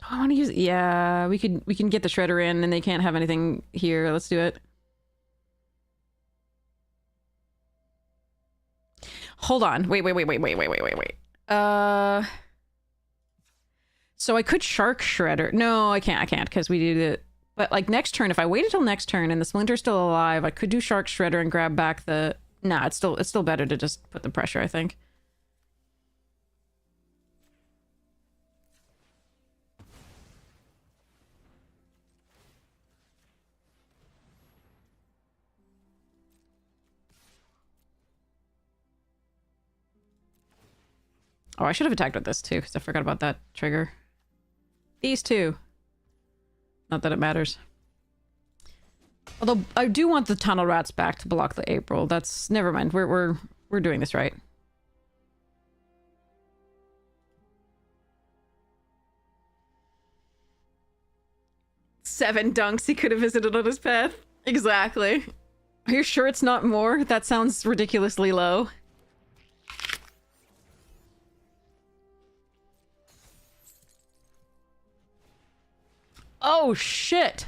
I want to use... Yeah, we can get the Shredder in and they can't have anything here. Let's do it. Hold on. Wait. So I could Shark Shredder. No, I can't because we did it. But like next turn, if I wait until next turn and the Splinter's still alive, I could do Shark Shredder and grab back the... Nah, it's still better to just put the pressure, I think. Oh, I should have attacked with this too, because I forgot about that trigger. These two. Not that it matters. Although I do want the Tunnel Rats back to block the April. That's... Never mind. We're doing this right. Seven dunks he could have visited on his path. Exactly. Are you sure it's not more? That sounds ridiculously low. Oh, shit!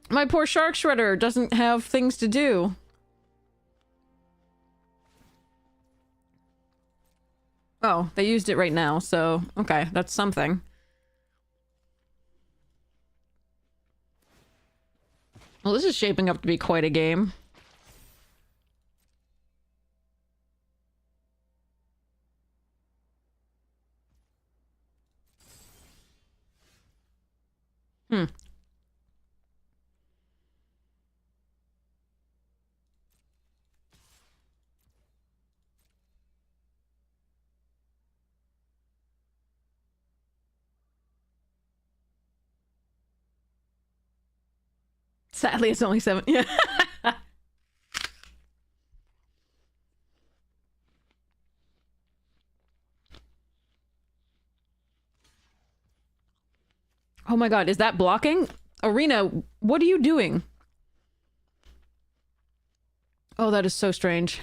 My poor Shark Shredder doesn't have things to do. Oh, they used it right now, so... Okay, that's something. Well, this is shaping up to be quite a game. Hmm. Sadly, it's only 7. Yeah. Oh my god, is that blocking? Arena, what are you doing? Oh, that is so strange.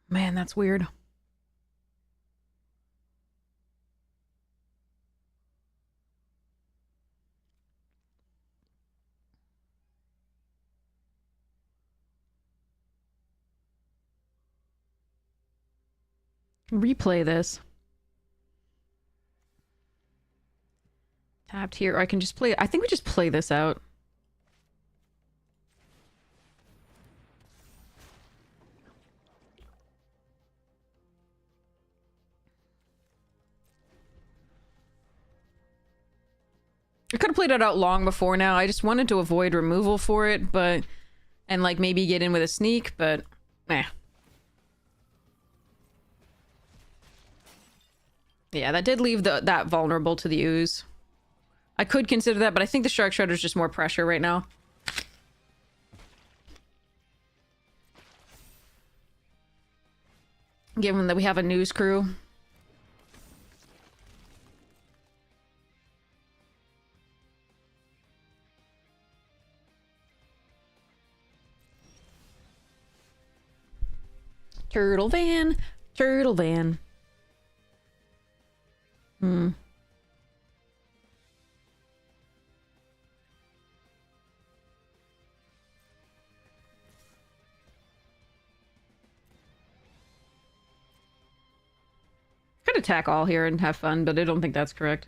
Man, that's weird. Replay this. Tapped here. I can just play. I think we just play this out. I could have played it out long before now. I just wanted to avoid removal for it, but... And, like, maybe get in with a sneak, but... Eh. Yeah, that did leave that vulnerable to the ooze. I could consider that, but I think the Shark Shredder's just more pressure right now. Given that we have a news crew. Turtle van. Turtle van. Hmm. Could attack all here and have fun, but I don't think that's correct.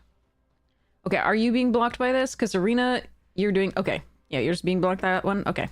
Okay, are you being blocked by this? Because Arena, you're doing... Okay. Yeah, you're just being blocked by that one? Okay.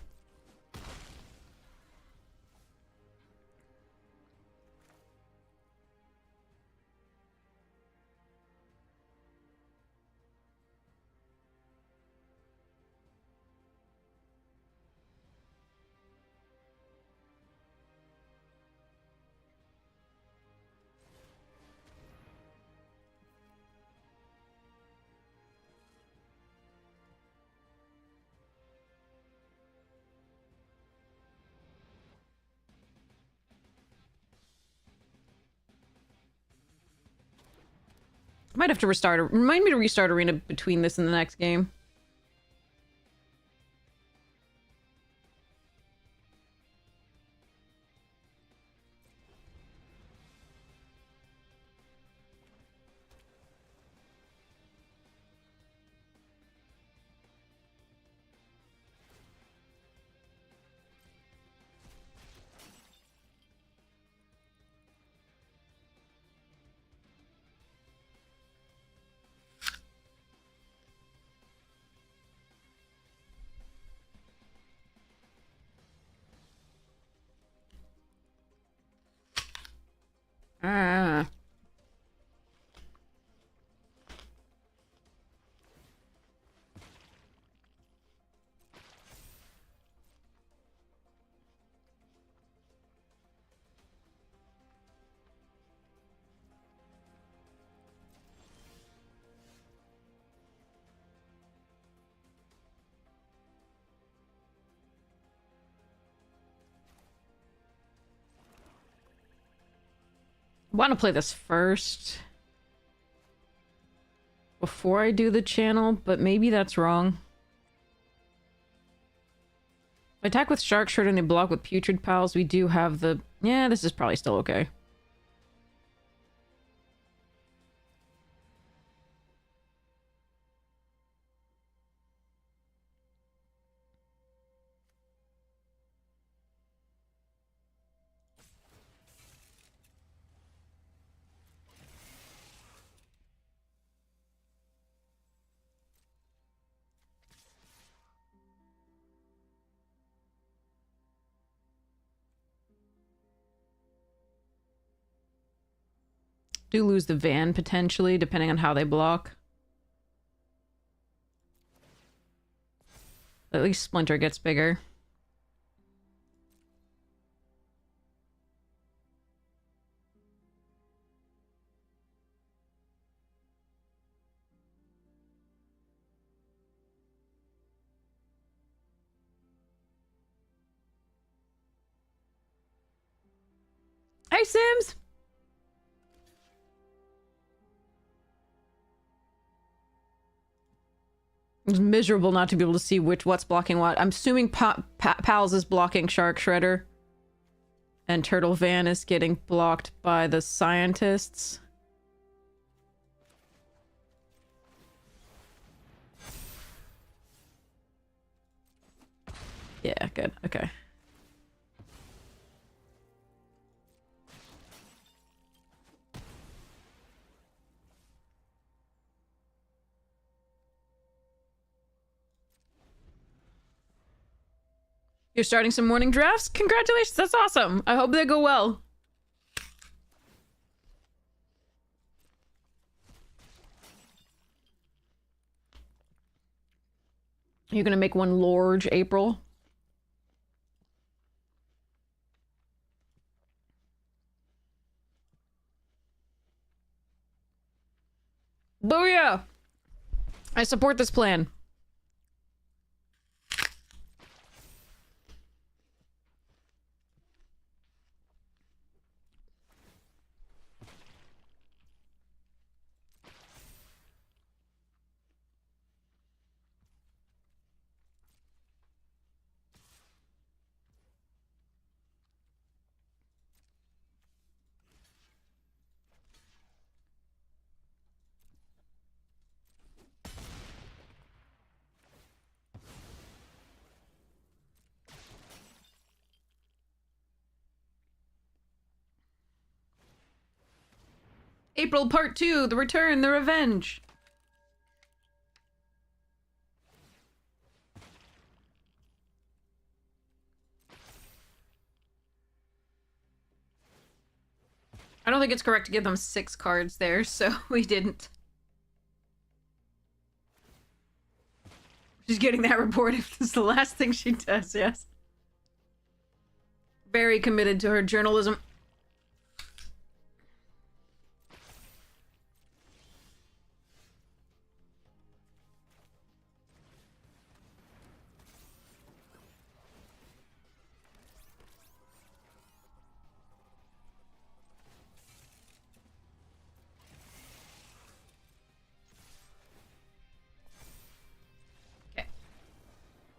I might have to restart... Remind me to restart Arena between this and the next game. Ah. I want to play this first. Before I do the channel, but maybe that's wrong. Attack with Shark Shredder and a block with Putrid Pals. We do have the... Yeah, this is probably still okay. Do lose the van, potentially, depending on how they block. At least Splinter gets bigger. Hey, Sims! It's miserable not to be able to see what's blocking what. I'm assuming Pals is blocking Shark Shredder. And Turtle Van is getting blocked by the scientists. Yeah, good. Okay. You're starting some morning drafts? Congratulations, that's awesome. I hope they go well. You're gonna make one large April? Booyah! I support this plan. April Part 2, The Return, The Revenge. I don't think it's correct to give them 6 cards there, so we didn't. She's getting that report if this is the last thing she does, yes. Very committed to her journalism.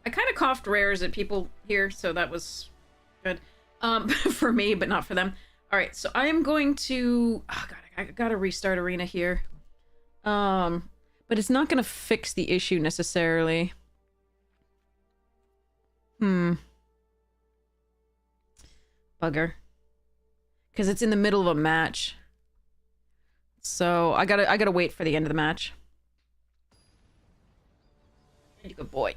I kind of coughed rares at people here, so that was good. For me, but not for them. Alright, so I am going to... Oh god, I gotta restart Arena here. But it's not gonna fix the issue necessarily. Bugger. Because it's in the middle of a match. So I gotta wait for the end of the match. Good boy.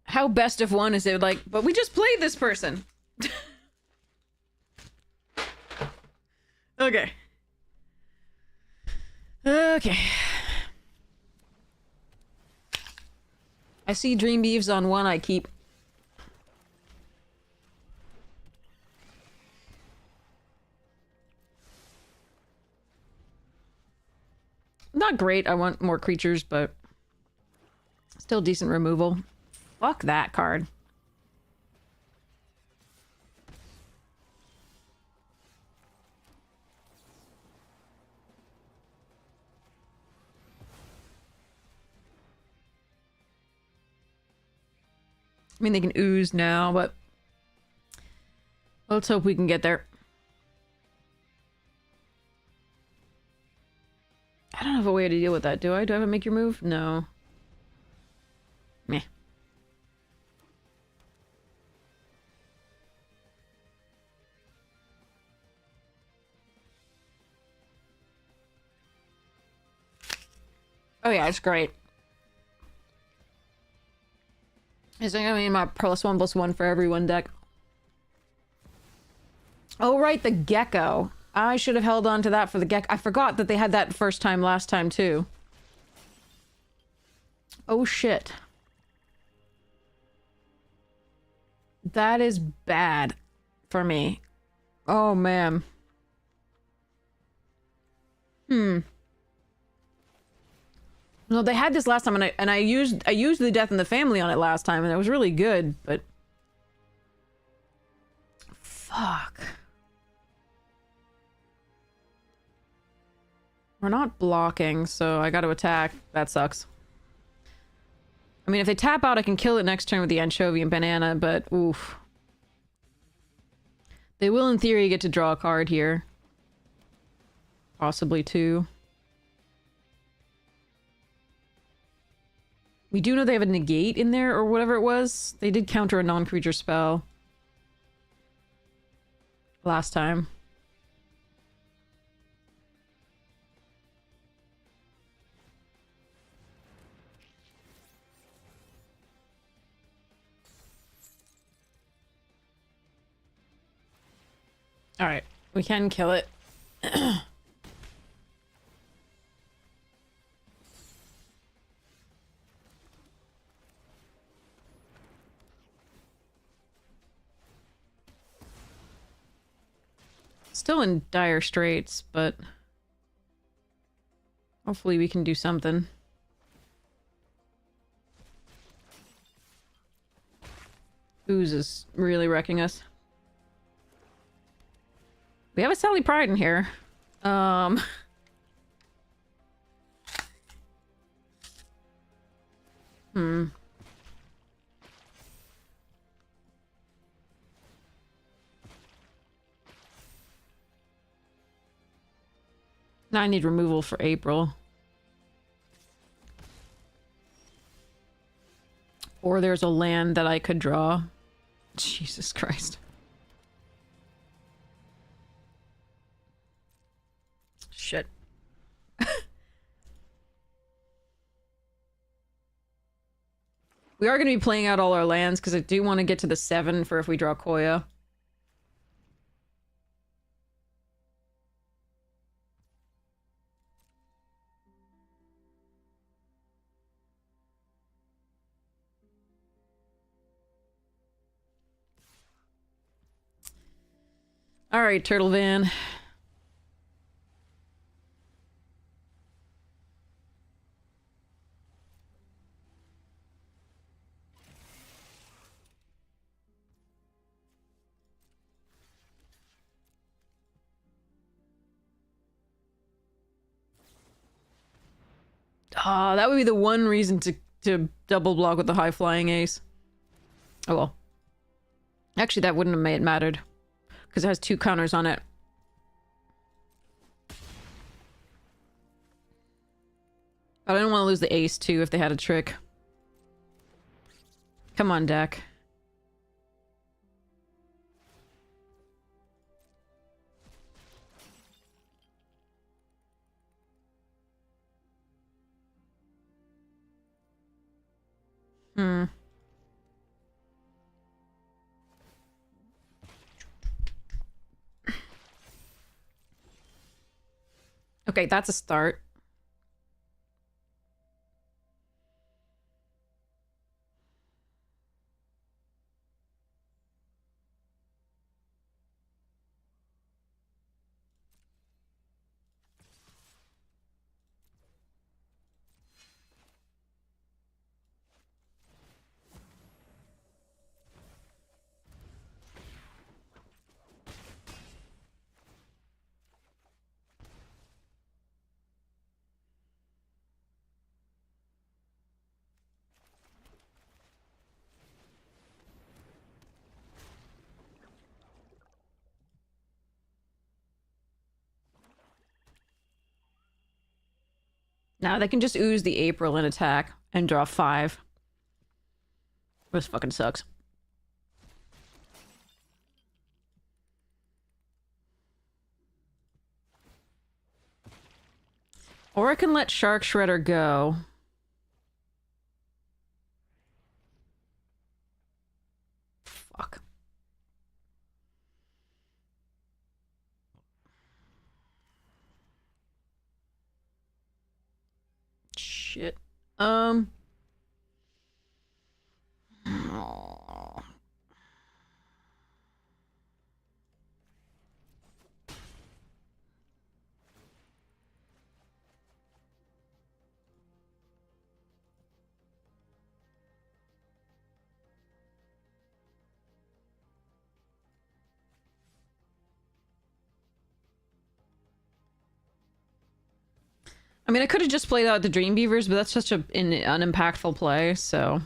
How best of one is it like, but we just played this person. Okay. Okay. I see Dream Beeves on one I keep. Not great, I want more creatures, but still decent removal. Fuck that card. I mean, they can ooze now, but let's hope we can get there. I don't have a way to deal with that, do I? Do I have a make your move? No. Meh. Oh yeah, it's great. Is it gonna be my +1/+1 for everyone deck? Oh right, the gecko. I should have held on to that for the gecko. I forgot that they had that first time last time too. Oh shit. That is bad for me. Oh man. No, they had this last time, and I used the Death in the Family on it last time, and it was really good, but fuck. We're not blocking, so I got to attack. That sucks. I mean, if they tap out, I can kill it next turn with the anchovy and banana, but oof. They will, in theory, get to draw a card here. Possibly two. We do know they have a negate in there, or whatever it was. They did counter a non-creature spell. Last time. Alright, we can kill it. Still in dire straits, but hopefully we can do something. Ooze is really wrecking us. We have a Sally Pride in here. Now I need removal for April. Or there's a land that I could draw. Jesus Christ. Shit. We are going to be playing out all our lands because I do want to get to the 7 for if we draw Koya. Alright, Turtle Van. Ah, that would be the one reason to double block with the high flying ace. Oh well. Actually, that wouldn't have made it mattered. Because it has 2 counters on it. But I didn't want to lose the ace too if they had a trick. Come on, deck. Okay, that's a start. Now they can just ooze the April and attack and draw 5. This fucking sucks. Or I can let Shark Shredder go. Fuck. Shit. Oh. I mean, I could have just played out the Dream Beavers, but that's such an unimpactful play, so...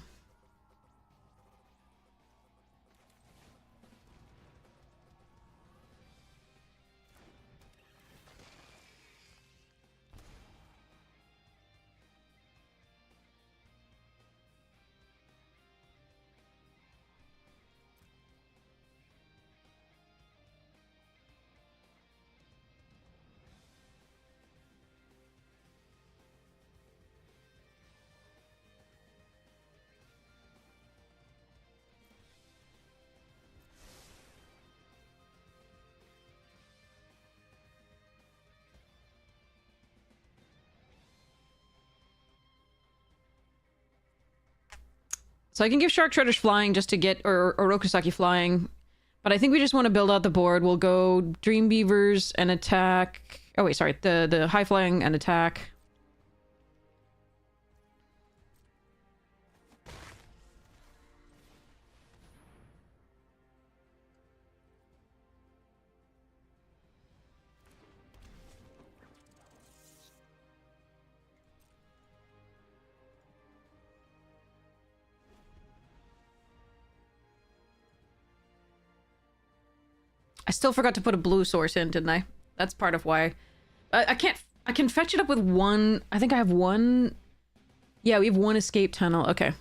So I can give Shark Treaders flying just to get, or Rokusaki flying. But I think we just want to build out the board. We'll go Dream Beavers and attack. Oh wait, sorry. The high flying and attack. I still forgot to put a blue source in, didn't I? That's part of why. I can't... I can fetch it up with one... I think I have one... Yeah, we have one escape tunnel. Okay.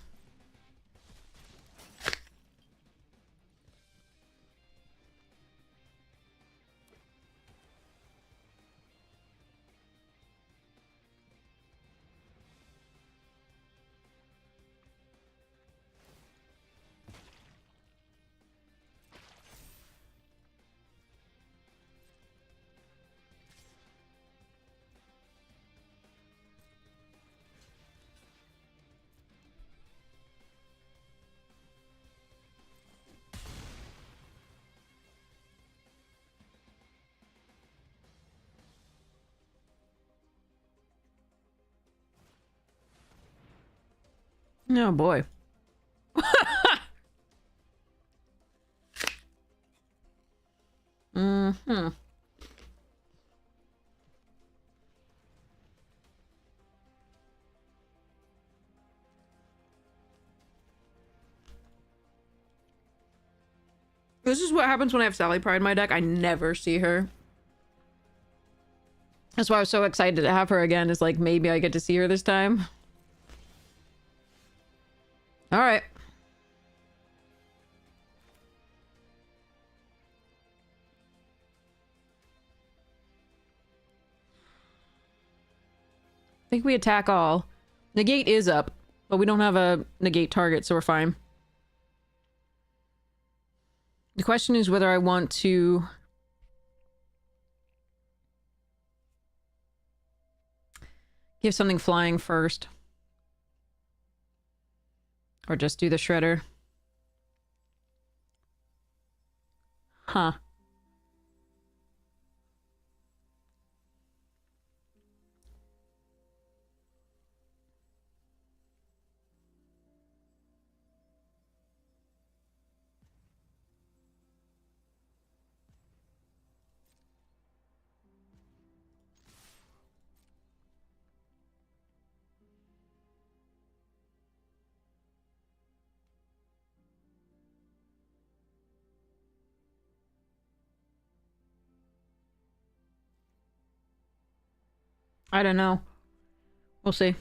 Oh boy. Mm-hmm. This is what happens when I have Sally Pride in my deck. I never see her. That's why I was so excited to have her again, is like, maybe I get to see her this time. Alright. I think we attack all. Negate is up, but we don't have a negate target, so we're fine. The question is whether I want to... give something flying first. Or just do the shredder. Huh. I don't know. We'll see.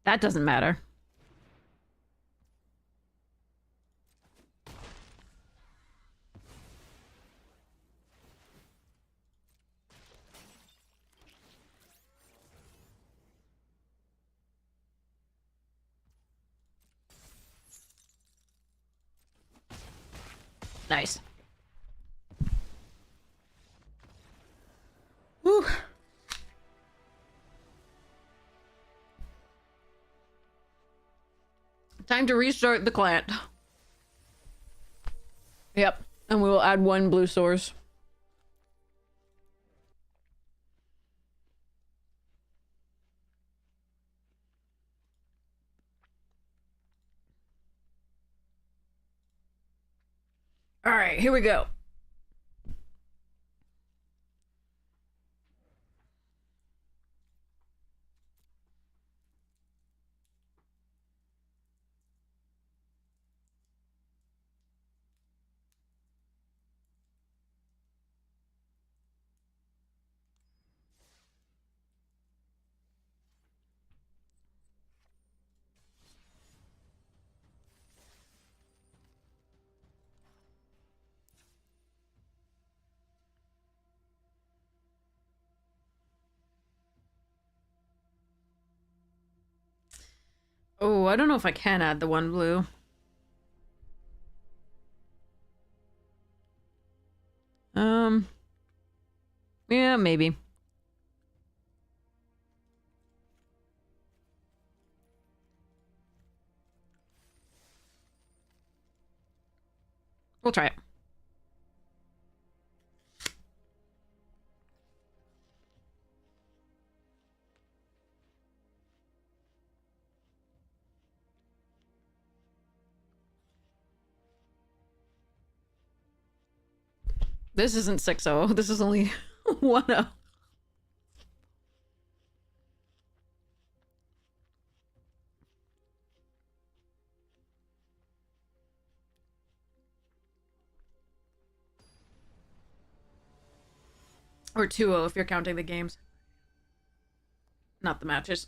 That doesn't matter. Nice. Whew. Time to restart the client. Yep. And we will add 1 blue source. All right, here we go. Oh, I don't know if I can add the 1 blue. Yeah, maybe. We'll try it. This isn't 6-0. This is only 1-0. Or 2-0 if you're counting the games. Not the matches.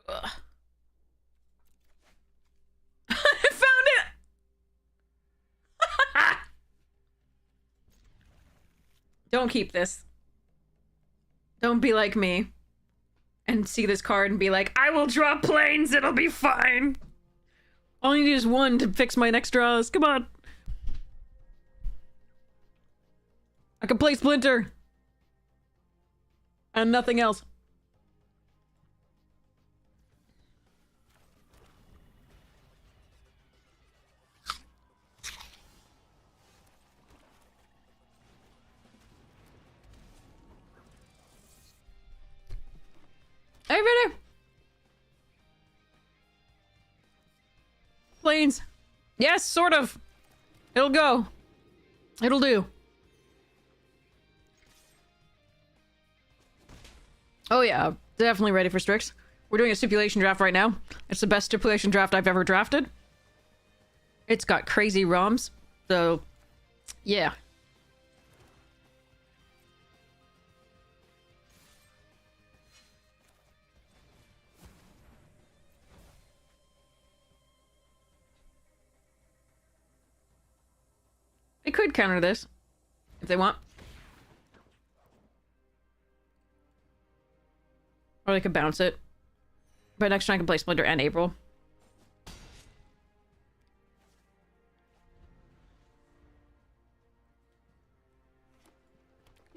Ugh. I found it! Don't keep this. Don't be like me. And see this card and be like, I will draw planes, it'll be fine. All I need is 1 to fix my next draws. Come on. I can play Splinter. And nothing else. Hey, ready? Planes. Yes, sort of. It'll go. It'll do. Oh yeah, definitely ready for Strix. We're doing a stipulation draft right now. It's the best stipulation draft I've ever drafted. It's got crazy ROMs, so yeah. They could counter this if they want. Or they could bounce it. But next turn I can play Splinter and April.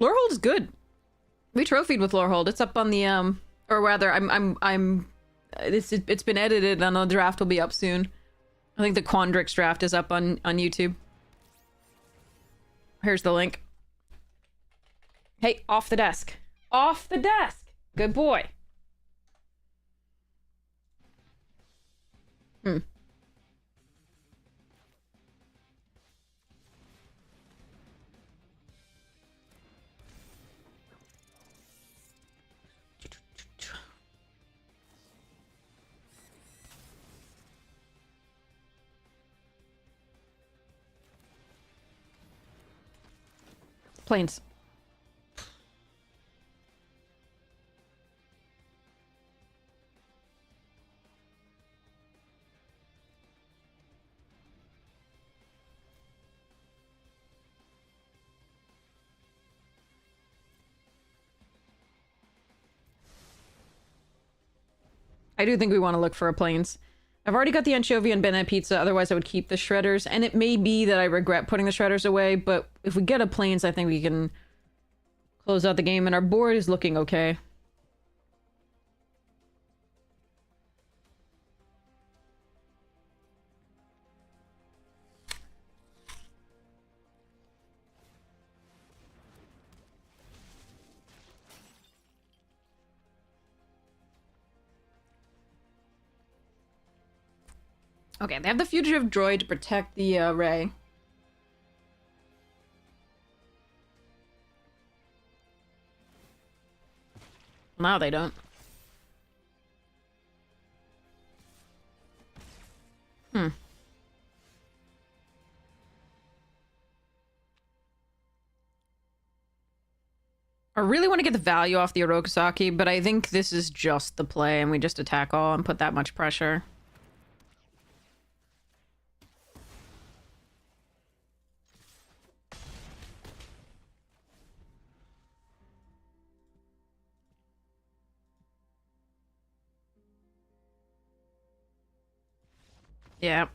Lorehold is good. We trophied with Lorehold. It's up on the or rather it's been edited and the draft will be up soon. I think the Quandrix draft is up on YouTube. Here's the link. Hey, off the desk. Off the desk. Good boy. Hmm. Planes. I do think we want to look for a planes. I've already got the anchovy and banana pizza, otherwise I would keep the shredders. And it may be that I regret putting the shredders away, but if we get a plains, I think we can close out the game, and our board is looking okay. Okay, they have the fugitive droid to protect the Ray. Now they don't. Hmm. I really want to get the value off the Orokosaki, but I think this is just the play, and we just attack all and put that much pressure. Yeah.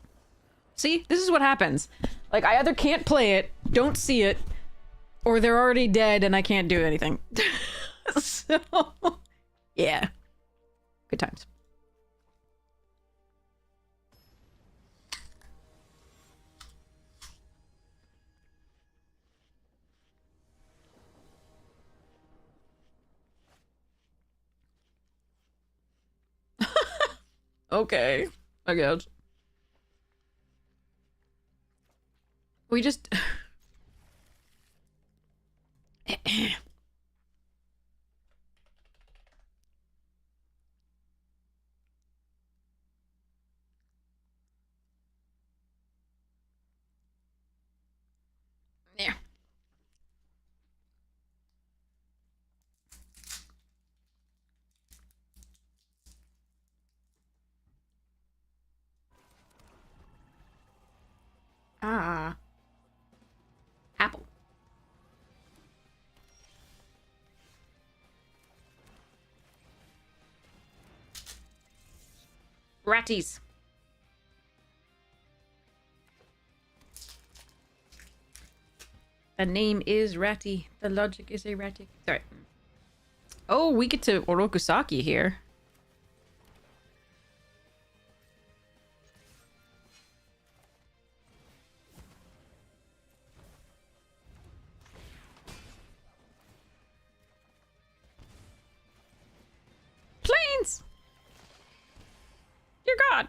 See? This is what happens. Like, I either can't play it, don't see it, or they're already dead and I can't do anything. So, yeah. Good times. Okay, I guess. We just... Yeah. Ah. Apple. Ratties. The name is Ratty. The logic is erratic. Sorry. Oh, we get to Orokusaki here. Planes! Dear God.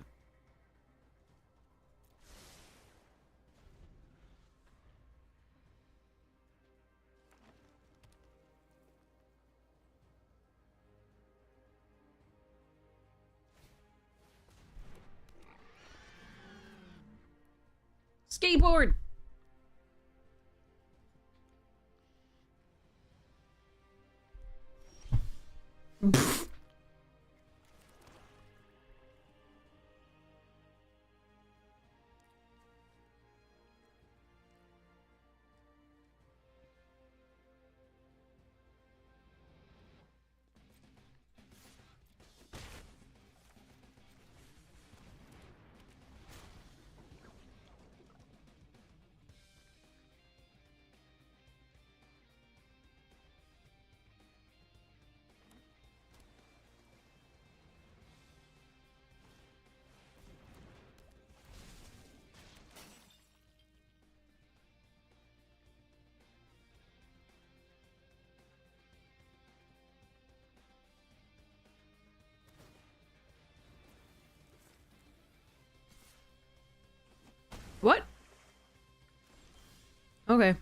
Skateboard! What? Okay.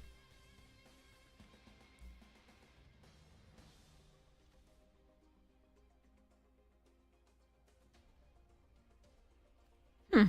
Hmm.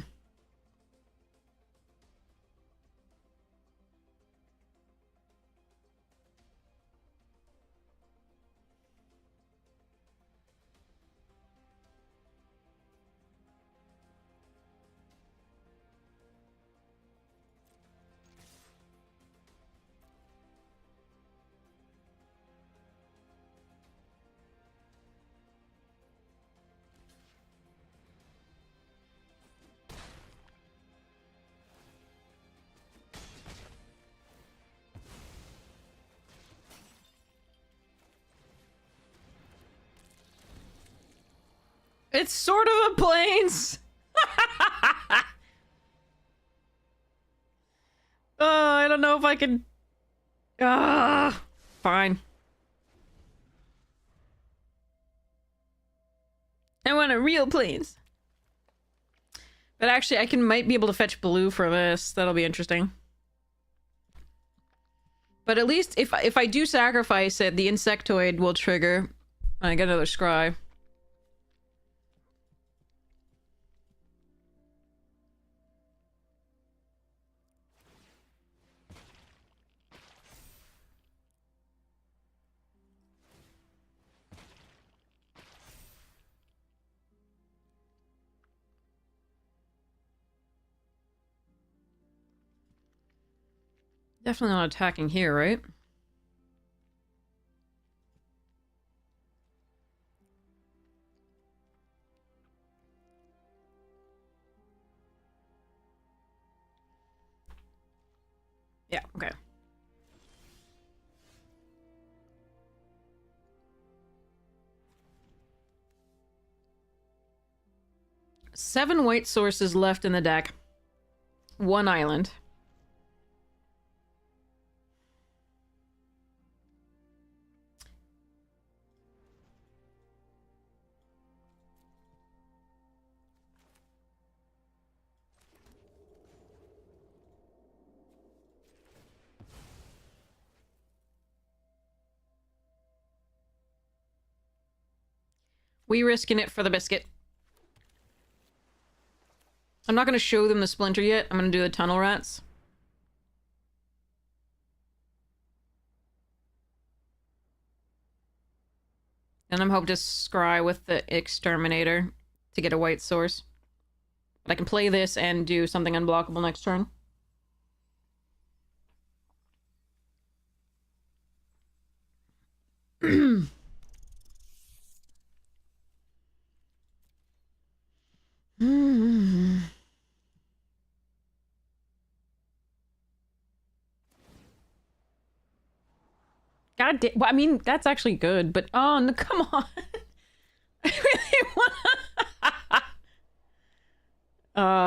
It's sort of a plains. I don't know if I can... fine. I want a real plains. But actually, might be able to fetch blue for this. That'll be interesting. But at least if I do sacrifice it, the insectoid will trigger. I get another scry. Definitely not attacking here, right? Yeah, okay. Seven white sources left in the deck. One island. We risking it for the biscuit. I'm not going to show them the splinter yet. I'm going to do the tunnel rats. And I'm hoping to scry with the exterminator to get a white source. But I can play this and do something unblockable next turn. God damn. Well, I mean, that's actually good, but oh, no, come on. I really want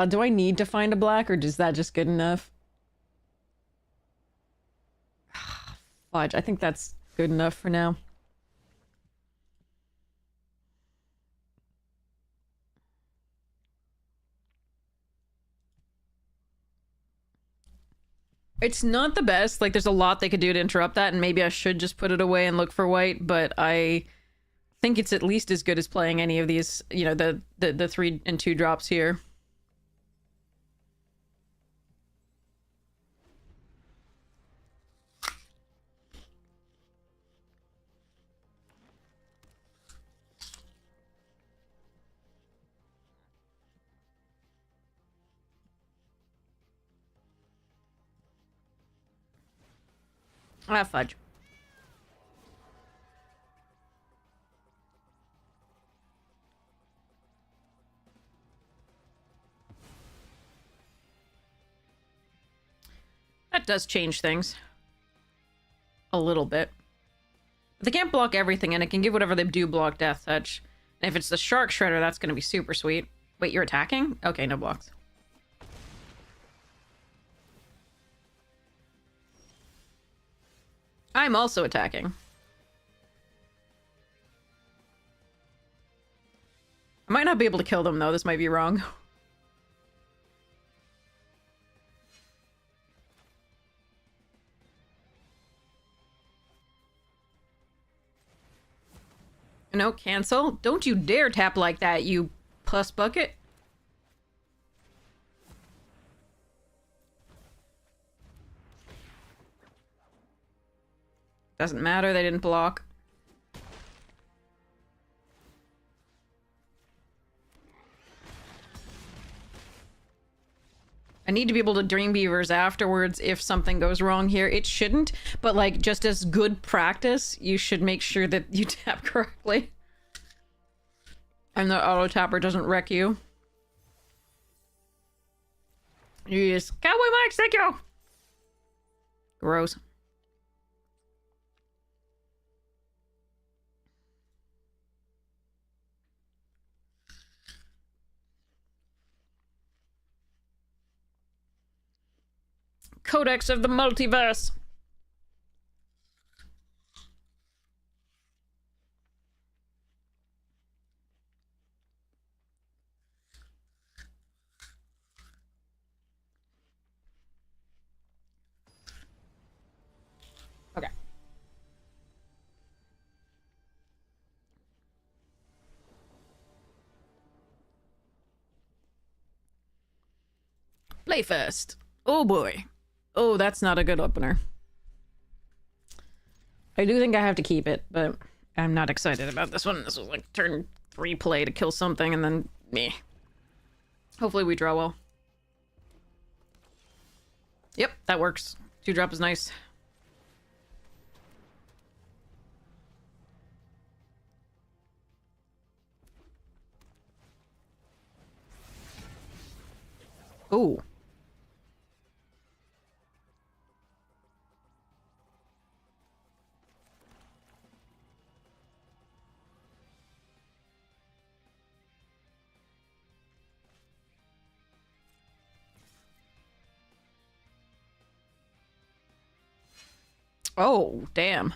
do I need to find a black, or is that just good enough? Fudge, I think that's good enough for now. It's not the best. Like, there's a lot they could do to interrupt that, and maybe I should just put it away and look for white, but I think it's at least as good as playing any of these, you know, the 3 and 2 drops here. Ah, fudge. That does change things. A little bit. But they can't block everything, and it can give whatever they do block death touch. And if it's the shark shredder, that's going to be super sweet. Wait, you're attacking? Okay, no blocks. I'm also attacking. I might not be able to kill them, though. This might be wrong. No, cancel. Don't you dare tap like that, you puss bucket. Doesn't matter, they didn't block. I need to be able to Dream Beavers afterwards if something goes wrong here. It shouldn't, but like, just as good practice, you should make sure that you tap correctly. And the auto tapper doesn't wreck you. Yes. Cowboy Mike, thank you! Gross. Codex of the Multiverse. Okay. Play first. Oh boy. Oh, that's not a good opener. I do think I have to keep it, but I'm not excited about this one. This was like turn 3 play to kill something and then me. Hopefully we draw well. Yep, that works. 2-drop is nice. Oh. Oh, damn.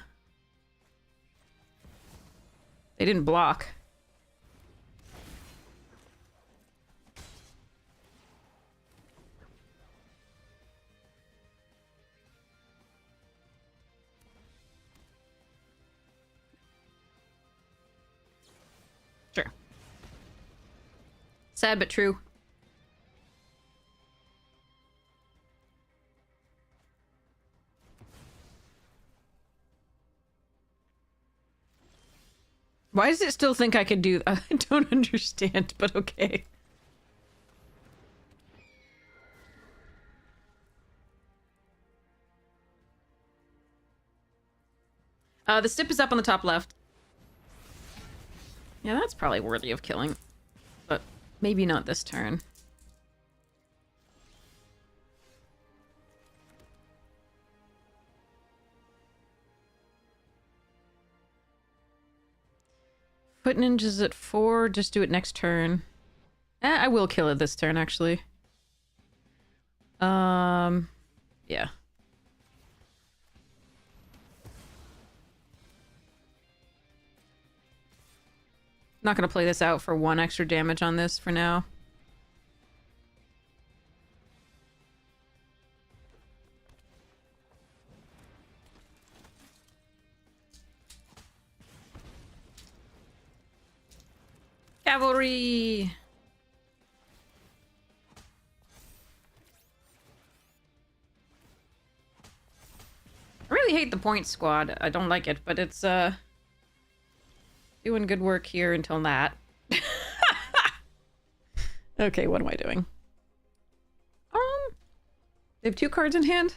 They didn't block. Sure. Sad but true. Why does it still think I could do that? I don't understand, but okay. The stip is up on the top left. Yeah, that's probably worthy of killing. But maybe not this turn. Foot ninjas at 4, just do it next turn. I will kill it this turn, actually. Yeah. Not gonna play this out for 1 extra damage on this for now. Cavalry! I really hate the point squad. I don't like it, but it's, doing good work here until that. Okay, what am I doing? They have 2 cards in hand?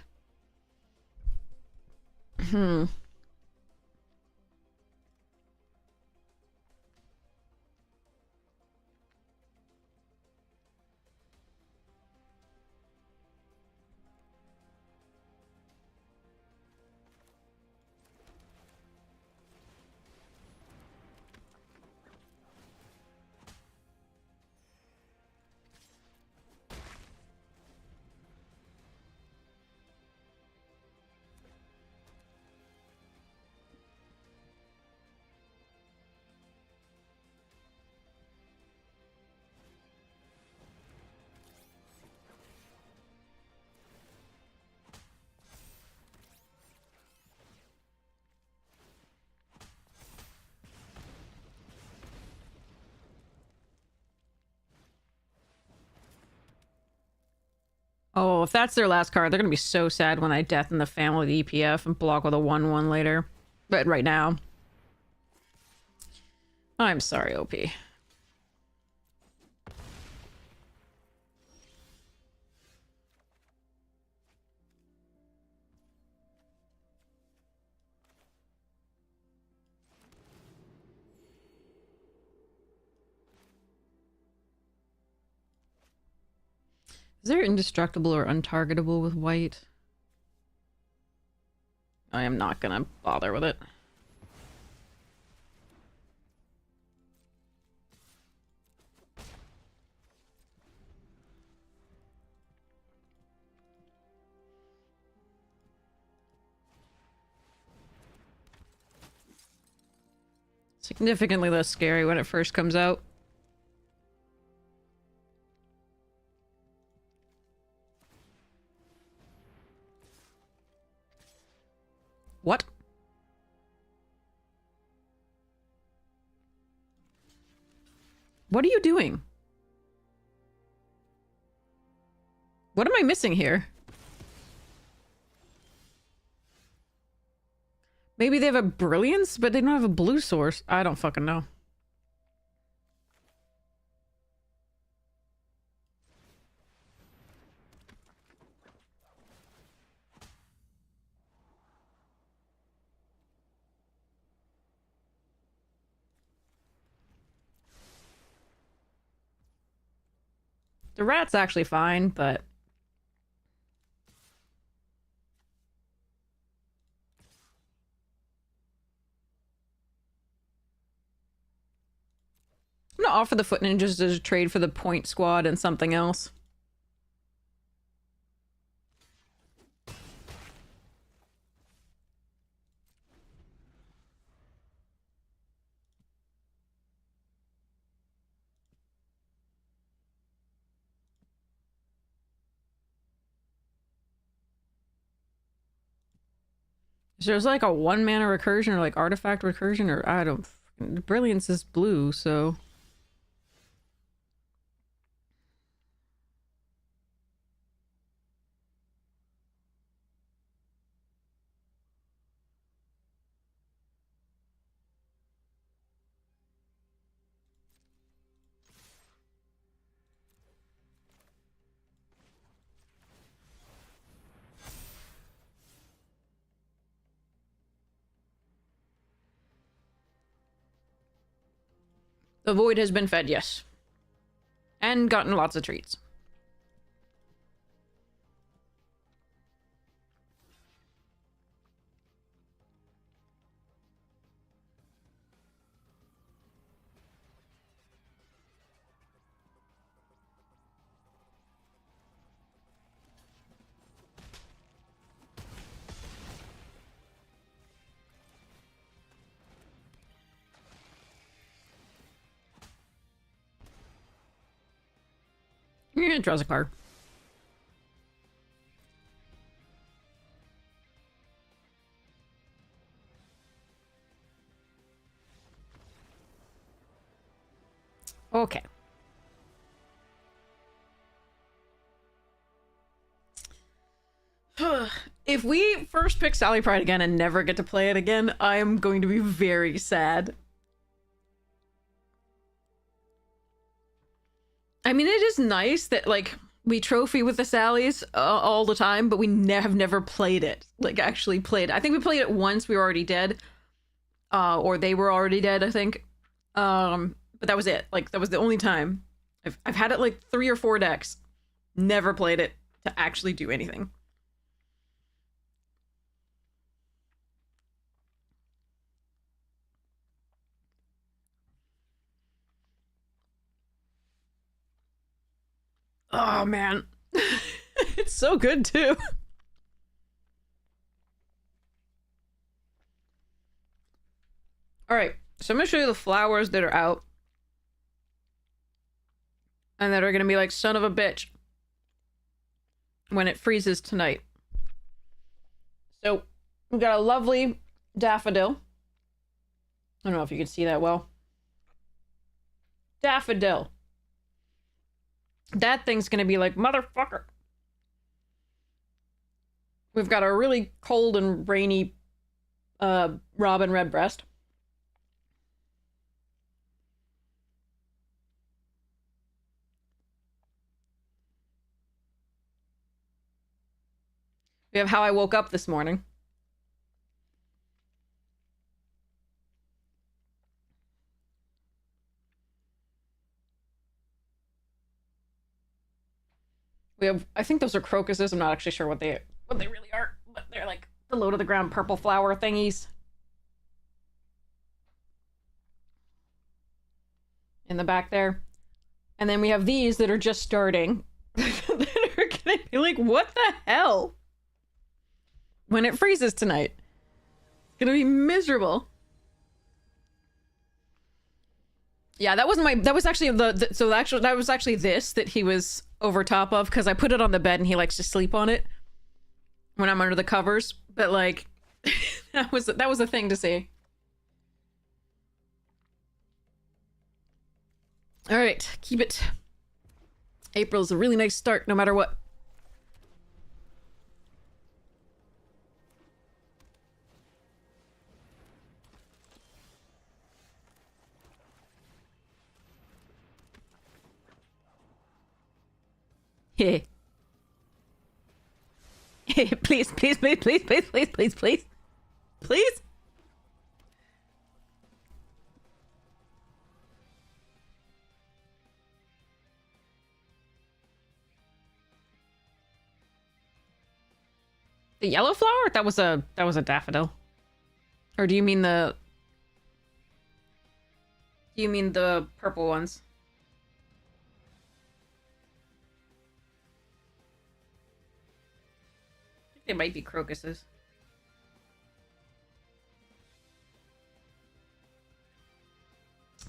Oh, if that's their last card, they're gonna be so sad when I death in the family EPF and block with a 1/1 later. But right now, I'm sorry, OP. Is there indestructible or untargetable with white? I am not gonna bother with it. significantly less scary when it first comes out. What? What are you doing? What am I missing here? Maybe they have a brilliance, but they don't have a blue source. I don't fucking know. The rat's actually fine, but... I'm gonna offer the Foot Ninjas as a trade for the Point Squad and something else. There's like a 1 mana recursion or like artifact recursion or I don't... Brilliance is blue, so... The Void has been fed, yes. And gotten lots of treats. Yeah, draws a card. Okay. If we first pick Sally Pride again and never get to play it again, I am going to be very sad. I mean, it is nice that, like, we trophy with the Sallys all the time, but we have never played it. Like, actually played it. I think we played it once, we were already dead. Or they were already dead, I think. But that was it. Like, that was the only time. I've had it, like, 3 or 4 decks. Never played it to actually do anything. Oh, man. It's so good, too. Alright, so I'm gonna show you the flowers that are out. And that are gonna be like, son of a bitch. When it freezes tonight. So, we've got a lovely daffodil. I don't know if you can see that well. Daffodil. That thing's gonna be like, motherfucker. We've got a really cold and rainy Robin Redbreast. We have How I Woke Up This Morning. We have, I think those are crocuses. I'm not actually sure what they really are, but they're like the low to the ground purple flower thingies. In the back there. And then we have these that are just starting. That are gonna be like, what the hell? When it freezes tonight. It's gonna be miserable. Yeah, that wasn't my. That was actually that was actually this that he was over top of, because I put it on the bed and he likes to sleep on it when I'm under the covers. But like, that was a thing to see. All right, keep it. April's a really nice start, no matter what. Hey. Please, please, please, please, please, please, please, please. Please? The yellow flower? That was a daffodil. Or do you mean the purple ones? I think they might be crocuses.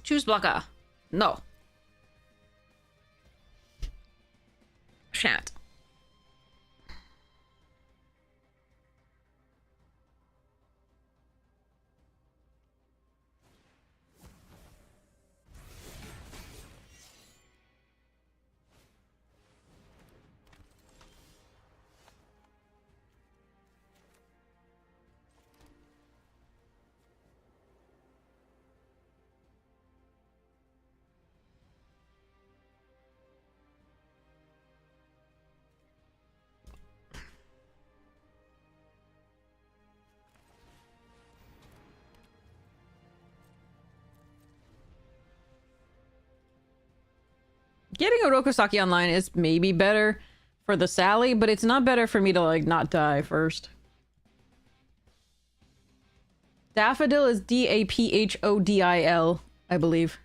Choose blocker. No. Shan't. Getting Orokosaki online is maybe better for the Sally, but it's not better for me to, like, not die first. Daffodil is D-A-P-H-O-D-I-L, I believe.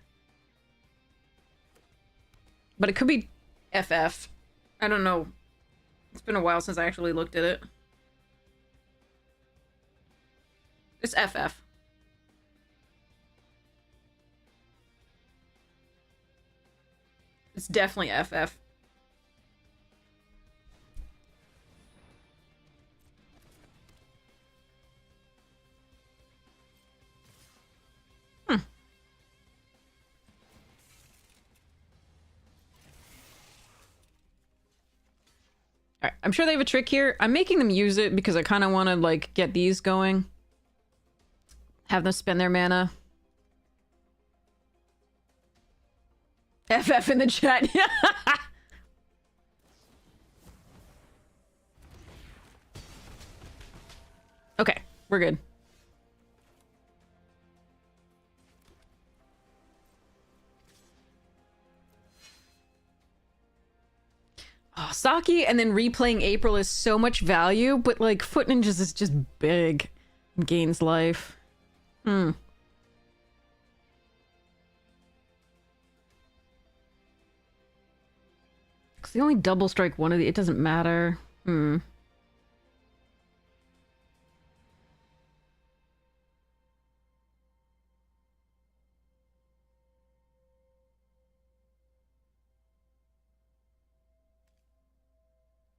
But it could be FF. I don't know. It's been a while since I actually looked at it. It's FF. It's definitely FF. Alright, I'm sure they have a trick here. I'm making them use it because I kind of want to, like, get these going. Have them spend their mana. FF in the chat. Okay, we're good. Oh, Saki and then replaying April is so much value, but like Foot Ninjas is just big. Gains life. Cause they only double strike one of the, it doesn't matter.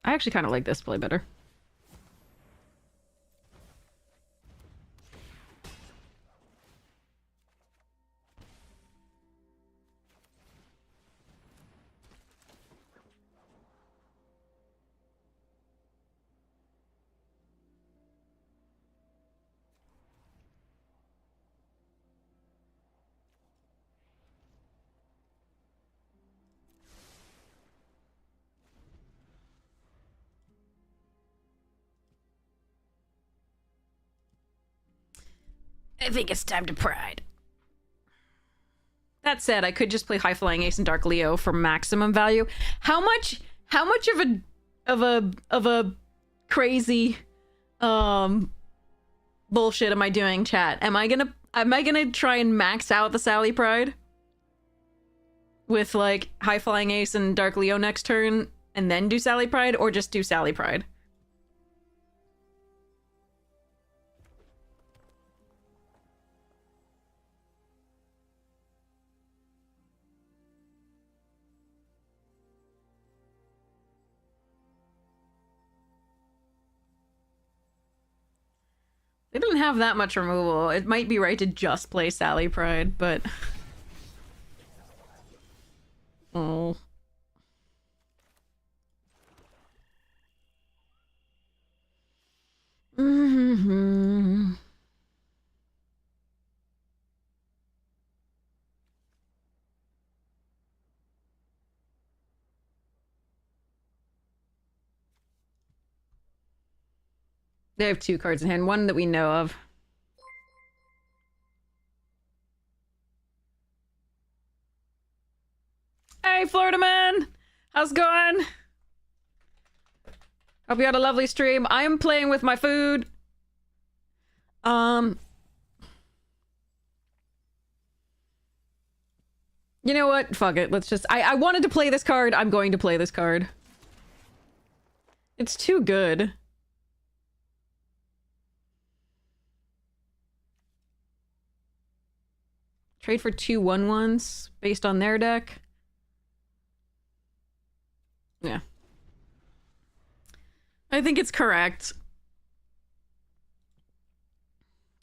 I actually kind of like this play better. I think it's time to pride. That said, I could just play High Flying Ace and Dark Leo for maximum value. How much of a crazy bullshit am I doing, chat? Am I gonna try and max out the Sally Pride with like High Flying Ace and Dark Leo next turn and then do Sally Pride, or just do Sally Pride? They don't have that much removal. It might be right to just play Sally Pride, but... Oh. Mm-hmm. They have 2 cards in hand, one that we know of. Hey, Florida man! How's it going? Hope you had a lovely stream. I am playing with my food. You know what? Fuck it. Let's just... I wanted to play this card. I'm going to play this card. It's too good. Trade for 2 1/1s based on their deck. Yeah. I think it's correct.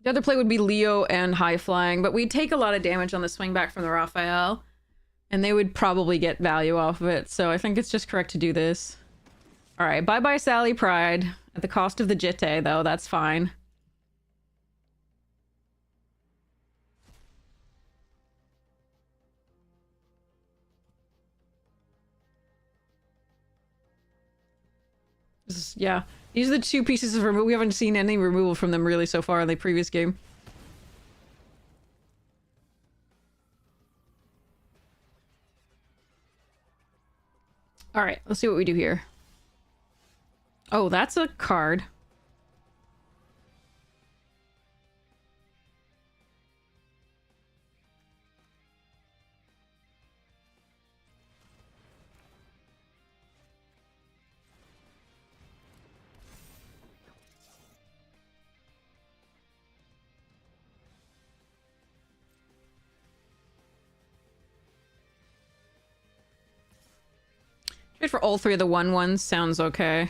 The other play would be Leo and High Flying, but we'd take a lot of damage on the swing back from the Raphael, and they would probably get value off of it, so I think it's just correct to do this. Alright, bye-bye Sally Pride. At the cost of the Jitte, though, that's fine. Yeah. These are the 2 pieces of removal. We haven't seen any removal from them really so far in the previous game. Alright, let's see what we do here. Oh, that's a card. Trade for all 3 of the 1/1s sounds okay.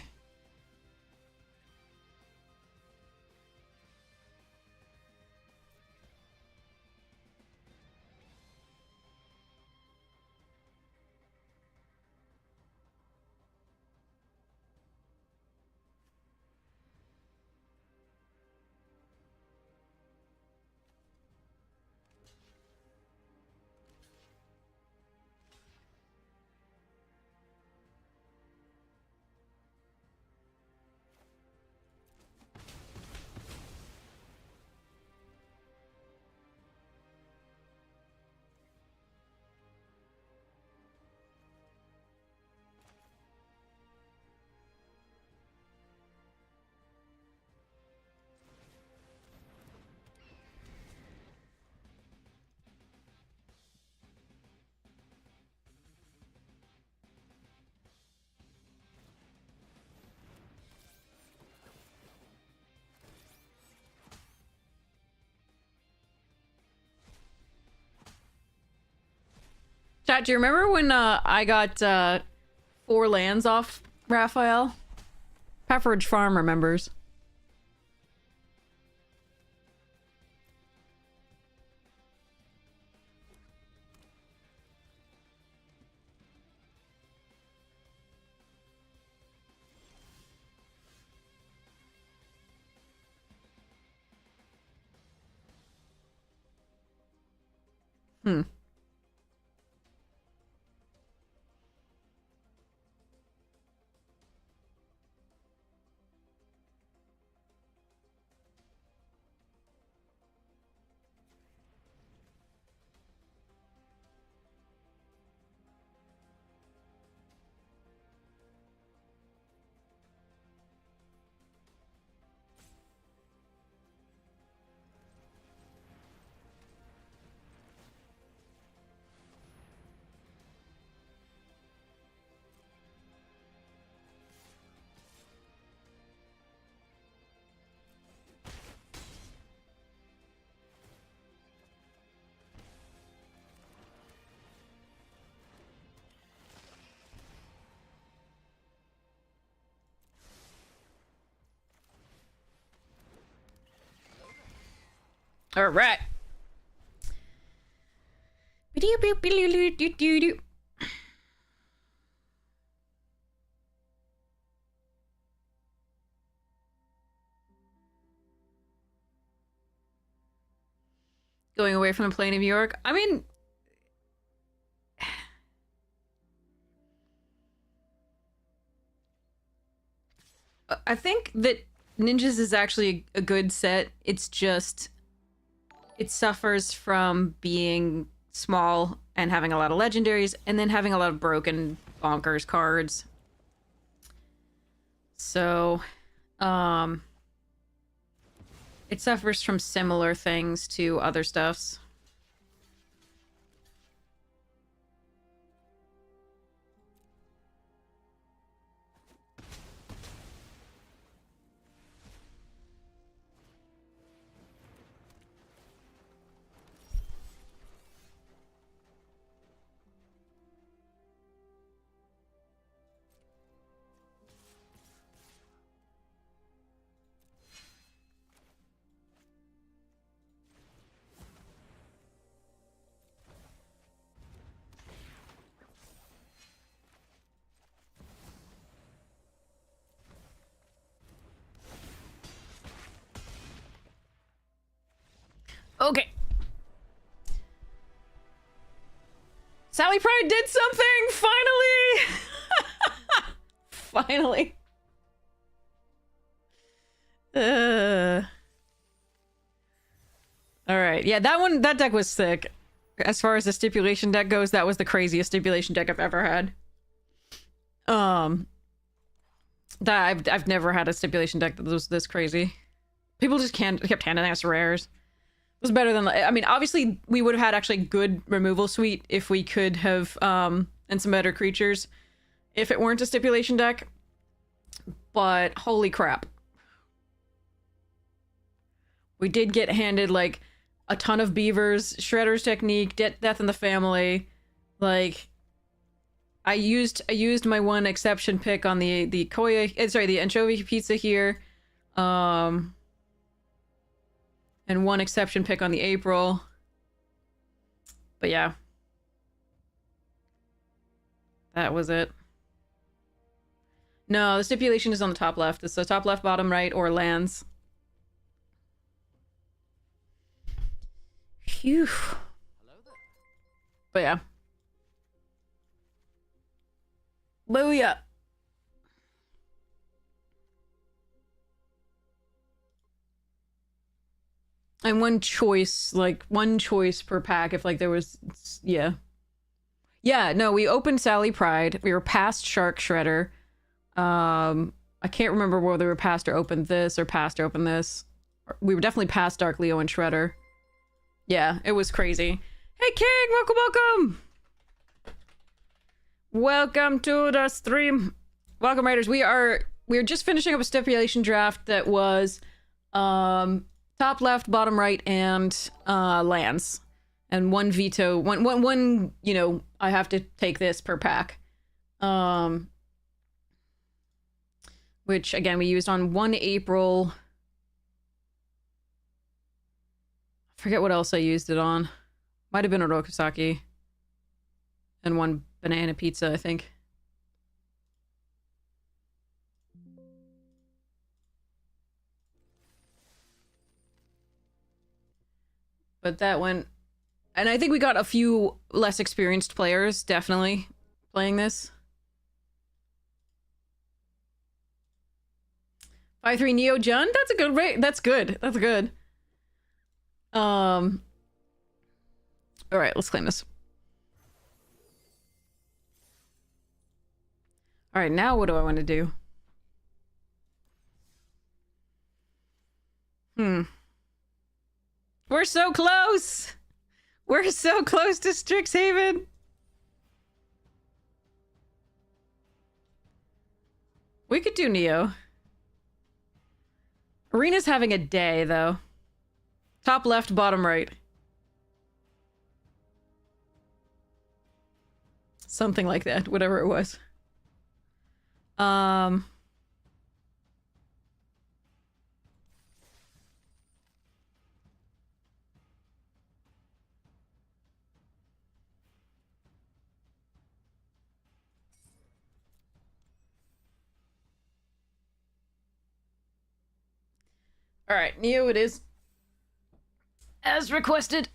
Chat, do you remember when I got 4 lands off Raphael? Pepperidge Farm remembers. Hmm. All right. Going away from the plane of New York. I mean, I think that Ninjas is actually a good set. It's just it suffers from being small and having a lot of legendaries and then having a lot of broken bonkers cards. So, it suffers from similar things to other stuffs. Okay. Sally Pride did something! Finally! Finally. Alright, yeah, that deck was sick. As far as the stipulation deck goes, that was the craziest stipulation deck I've ever had. That I've never had a stipulation deck that was this crazy. People just kept handing us rares. It was better than, I mean, obviously we would have had actually good removal suite if we could have, and some better creatures if it weren't a stipulation deck. But holy crap. We did get handed like a ton of beavers, Shredder's Technique, Death in the Family. Like, I used my one exception pick on the the anchovy pizza here. And one exception pick on the April. But yeah. That was it. No, the stipulation is on the top left. It's the top left, bottom right, or lands. Phew. But yeah. Booyah. And one choice per pack if like there was, yeah. Yeah, no, we opened Sally Pride. We were past Shark Shredder. I can't remember whether we were past or opened this or past or opened this. We were definitely past Dark Leo and Shredder. Yeah, it was crazy. Hey King, welcome! Welcome to the stream. Welcome, Raiders. We're just finishing up a stipulation draft that was top left, bottom right, and lands. And one veto, one, you know, I have to take this per pack. Which again we used on 1 April. I forget what else I used it on. Might have been a Rokisaki. And one banana pizza, I think. But that went... And I think we got a few less experienced players, definitely, playing this. 5-3 Neo Jun? That's a good rate. That's good. That's good. Alright, let's claim this. Alright, now what do I want to do? We're so close! We're so close to Strixhaven! We could do Neo. Arena's having a day, though. Top left, bottom right. Something like that, whatever it was. All right, Neo it is. As requested.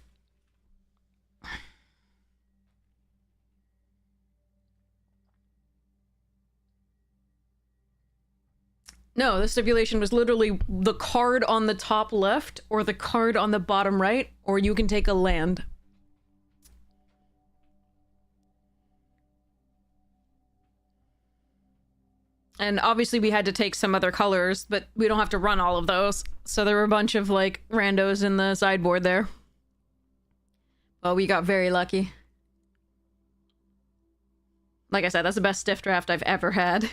No, the stipulation was literally the card on the top left or the card on the bottom right, or you can take a land. And obviously we had to take some other colors, but we don't have to run all of those. So there were a bunch of, like, randos in the sideboard there. Well, we got very lucky. Like I said, that's the best stiff draft I've ever had.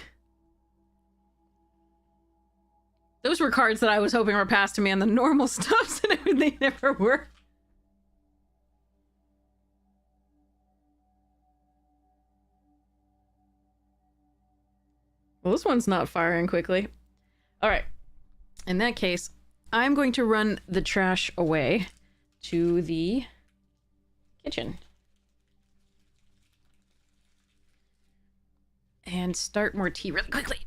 Those were cards that I was hoping were passed to me on the normal stuffs, and they never were. Well, this one's not firing quickly. All right. In that case, I'm going to run the trash away to the kitchen. And start more tea really quickly.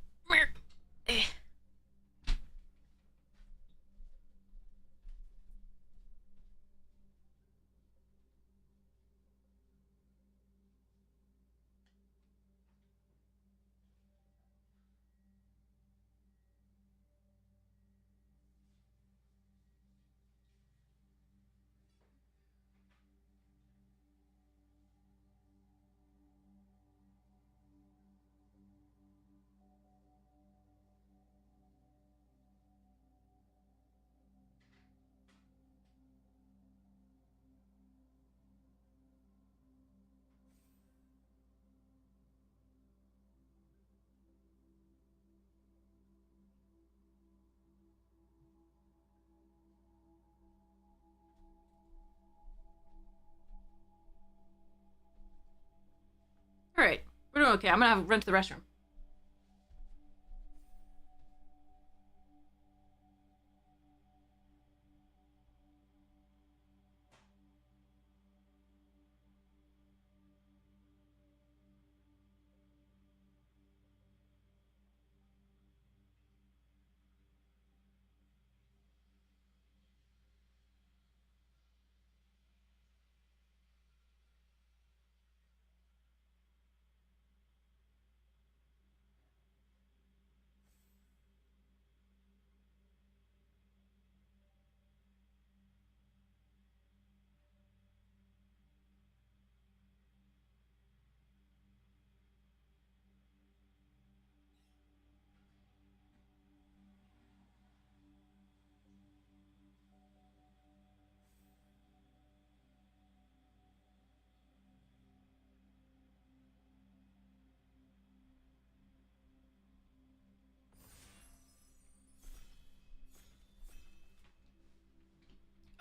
All right, we're doing okay. I'm gonna have to run to the restroom.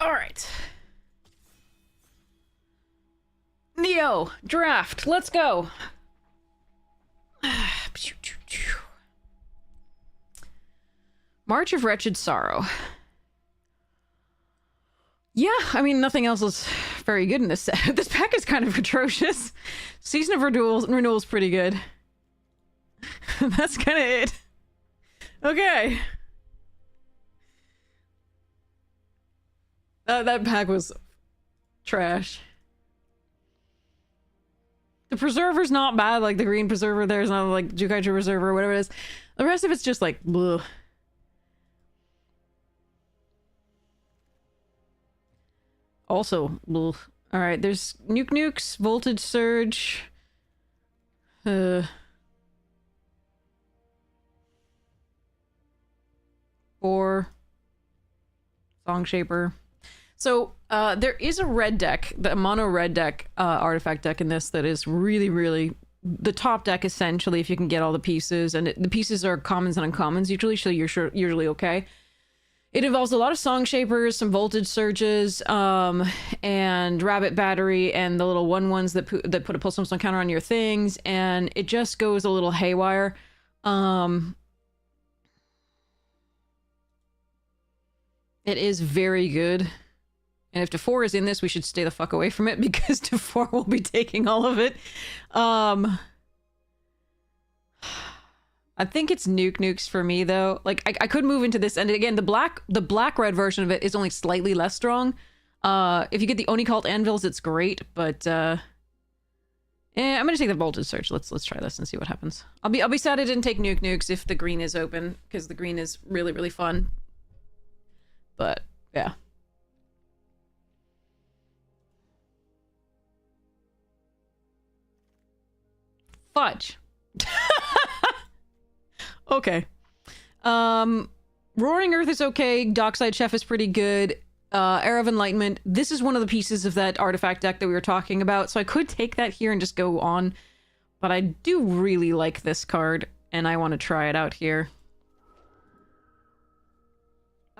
All right. Neo, draft, let's go. March of Wretched Sorrow. Yeah, I mean, nothing else is very good in this set. This pack is kind of atrocious. Season of Renewal's pretty good. That's kind of it. Okay. That pack was trash. The Preserver's not bad, like the green Preserver there's not like Jukai Preserver or whatever it is. The rest of it's just like, bleh. Also, bleh. Alright, there's Nukes, Voltage Surge. Or Song Shaper. So, there is a red deck, the mono red deck, artifact deck in this that is really, really the top deck essentially if you can get all the pieces, and the pieces are commons and uncommons usually, so you're usually okay. It involves a lot of Song Shapers, some Voltage Surges, and Rabbit Battery, and the little 1/1s that put a Pulse Stone counter on your things, and it just goes a little haywire. It is very good. And if DeFore is in this, we should stay the fuck away from it because DeFore will be taking all of it. I think it's nukes for me though. Like I could move into this, and again, the black red version of it is only slightly less strong. If you get the Oni Cult Anvils, it's great, but I'm gonna take the Voltage Surge. Let's try this and see what happens. I'll be sad I didn't take nukes if the green is open, because the green is really fun. But yeah. Fudge. Okay. Roaring Earth is okay. Dockside Chef is pretty good. Era of Enlightenment. This is one of the pieces of that artifact deck that we were talking about, so I could take that here and just go on. But I do really like this card, and I want to try it out here.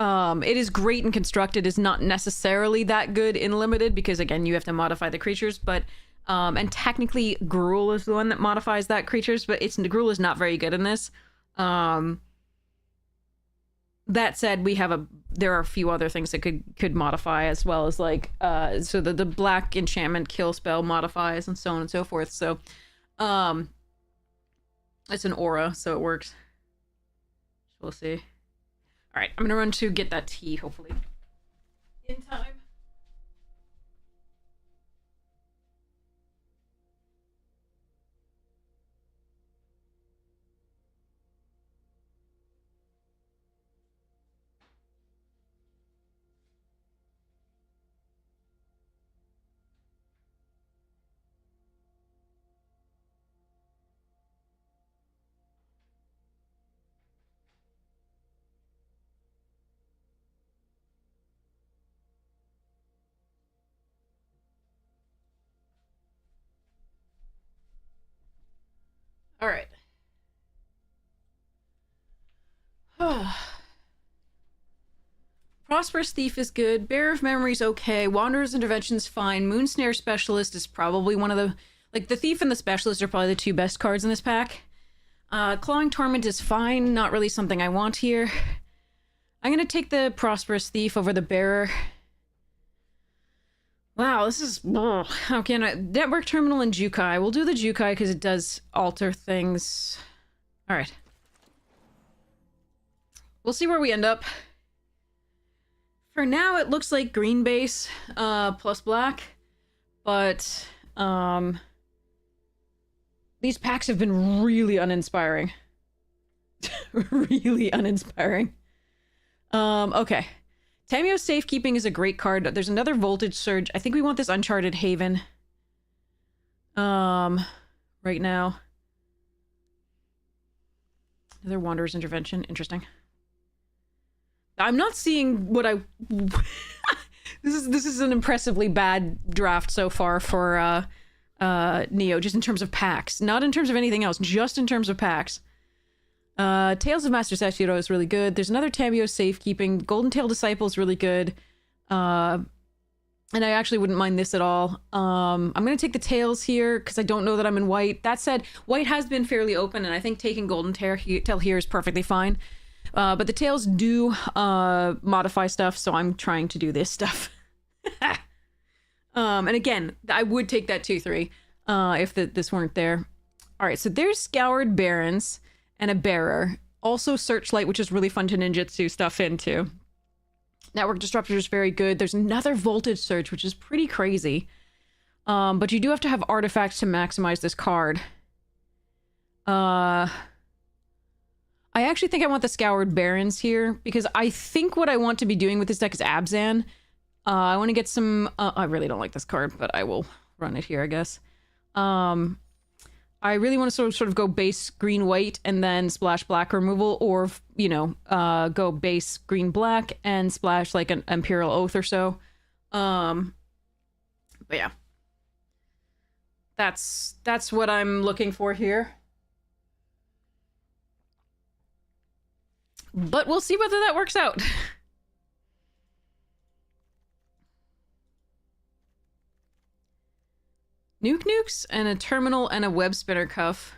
It is great in Constructed. It's not necessarily that good in Limited, because again, you have to modify the creatures, but and technically Gruul is the one that modifies that creatures, but Gruul is not very good in this. That said, there are a few other things that could modify, as well as like so the black enchantment kill spell modifies and so on and so forth. So it's an aura, so it works. We'll see. All right, I'm gonna run to get that tea, hopefully in time. All right. Prosperous Thief is good. Bearer of Memory's okay. Wanderer's Intervention's fine. Moonsnare Specialist is probably one of the... Like, the Thief and the Specialist are probably the two best cards in this pack. Clawing Torment is fine. Not really something I want here. I'm gonna take the Prosperous Thief over the Bearer. Wow, this is... How can I... Network Terminal and Jukai. We'll do the Jukai because it does alter things. Alright. We'll see where we end up. For now, it looks like green base plus black. But, these packs have been really uninspiring. Really uninspiring. Okay. Tamio's Safekeeping is a great card. There's another Voltage Surge. I think we want this Uncharted Haven. Right now. Another Wanderer's Intervention. Interesting. I'm not seeing what I... This is an impressively bad draft so far for Neo, just in terms of packs. Not in terms of anything else, just in terms of packs. Tales of Master Sashiro is really good. There's another Tamio Safekeeping. Golden Tail Disciple is really good. And I actually wouldn't mind this at all. I'm going to take the Tails here because I don't know that I'm in white. That said, white has been fairly open, and I think taking Golden Tail here is perfectly fine. But the Tails do modify stuff, so I'm trying to do this stuff. And again, I would take that 2-3 if this weren't there. All right, so there's Scoured Barrens and a Bearer. Also Searchlight, which is really fun to ninjutsu stuff into. Network Disruptor is very good. There's another Voltage Surge, which is pretty crazy. But you do have to have artifacts to maximize this card. I actually think I want the Scoured Barrens here, because I think what I want to be doing with this deck is Abzan. I want to get some... I really don't like this card, but I will run it here, I guess. I really want to sort of go base green-white and then splash black removal, or, you know, go base green-black and splash, like, an Imperial Oath or so. But yeah. That's what I'm looking for here. But we'll see whether that works out. Nukes and a Terminal and a Web Spinner Cuff.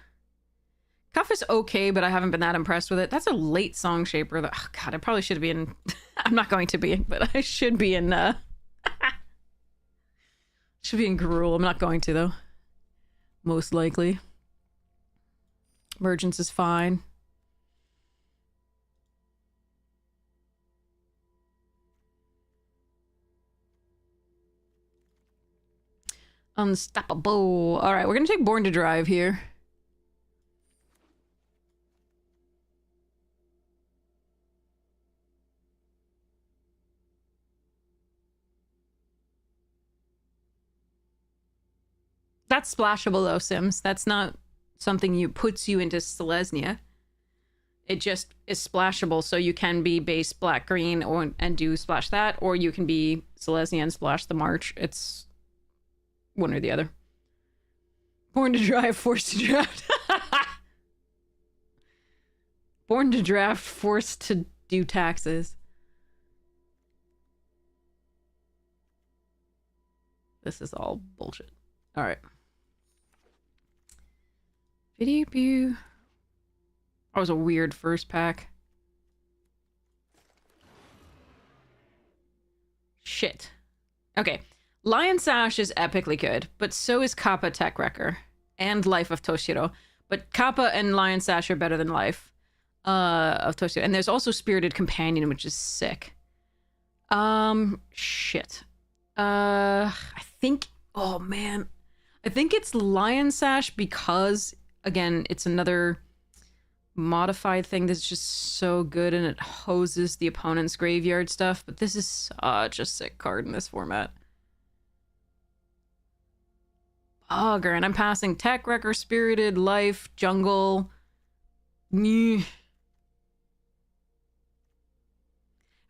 Cuff is okay, but I haven't been that impressed with it. That's a late Song Shaper. Oh god, I probably should be in... I'm not going to be, but I should be in... should be in Gruul. I'm not going to, though. Most likely. Emergence is fine. Unstoppable. All right, we're gonna take Born to Drive here. That's splashable though, Sims. That's not something you puts you into Selesnya. It just is splashable, so you can be base black green or and do splash that, or you can be Selesnya and splash the March. It's one or the other. Born to Drive, forced to draft. Born to draft, forced to do taxes. This is all bullshit. All right. Video. That was a weird first pack. Shit. Okay. Lion Sash is epically good, but so is Kappa Tech Wrecker and Life of Toshiro. But Kappa and Lion Sash are better than Life of Toshiro. And there's also Spirited Companion, which is sick. Shit. I think, oh man. I think it's Lion Sash because, again, it's another modified thing that's just so good and it hoses the opponent's graveyard stuff. But this is such a sick card in this format. Bugger, and I'm passing Tech Wrecker, Spirited, Life, Jungle. If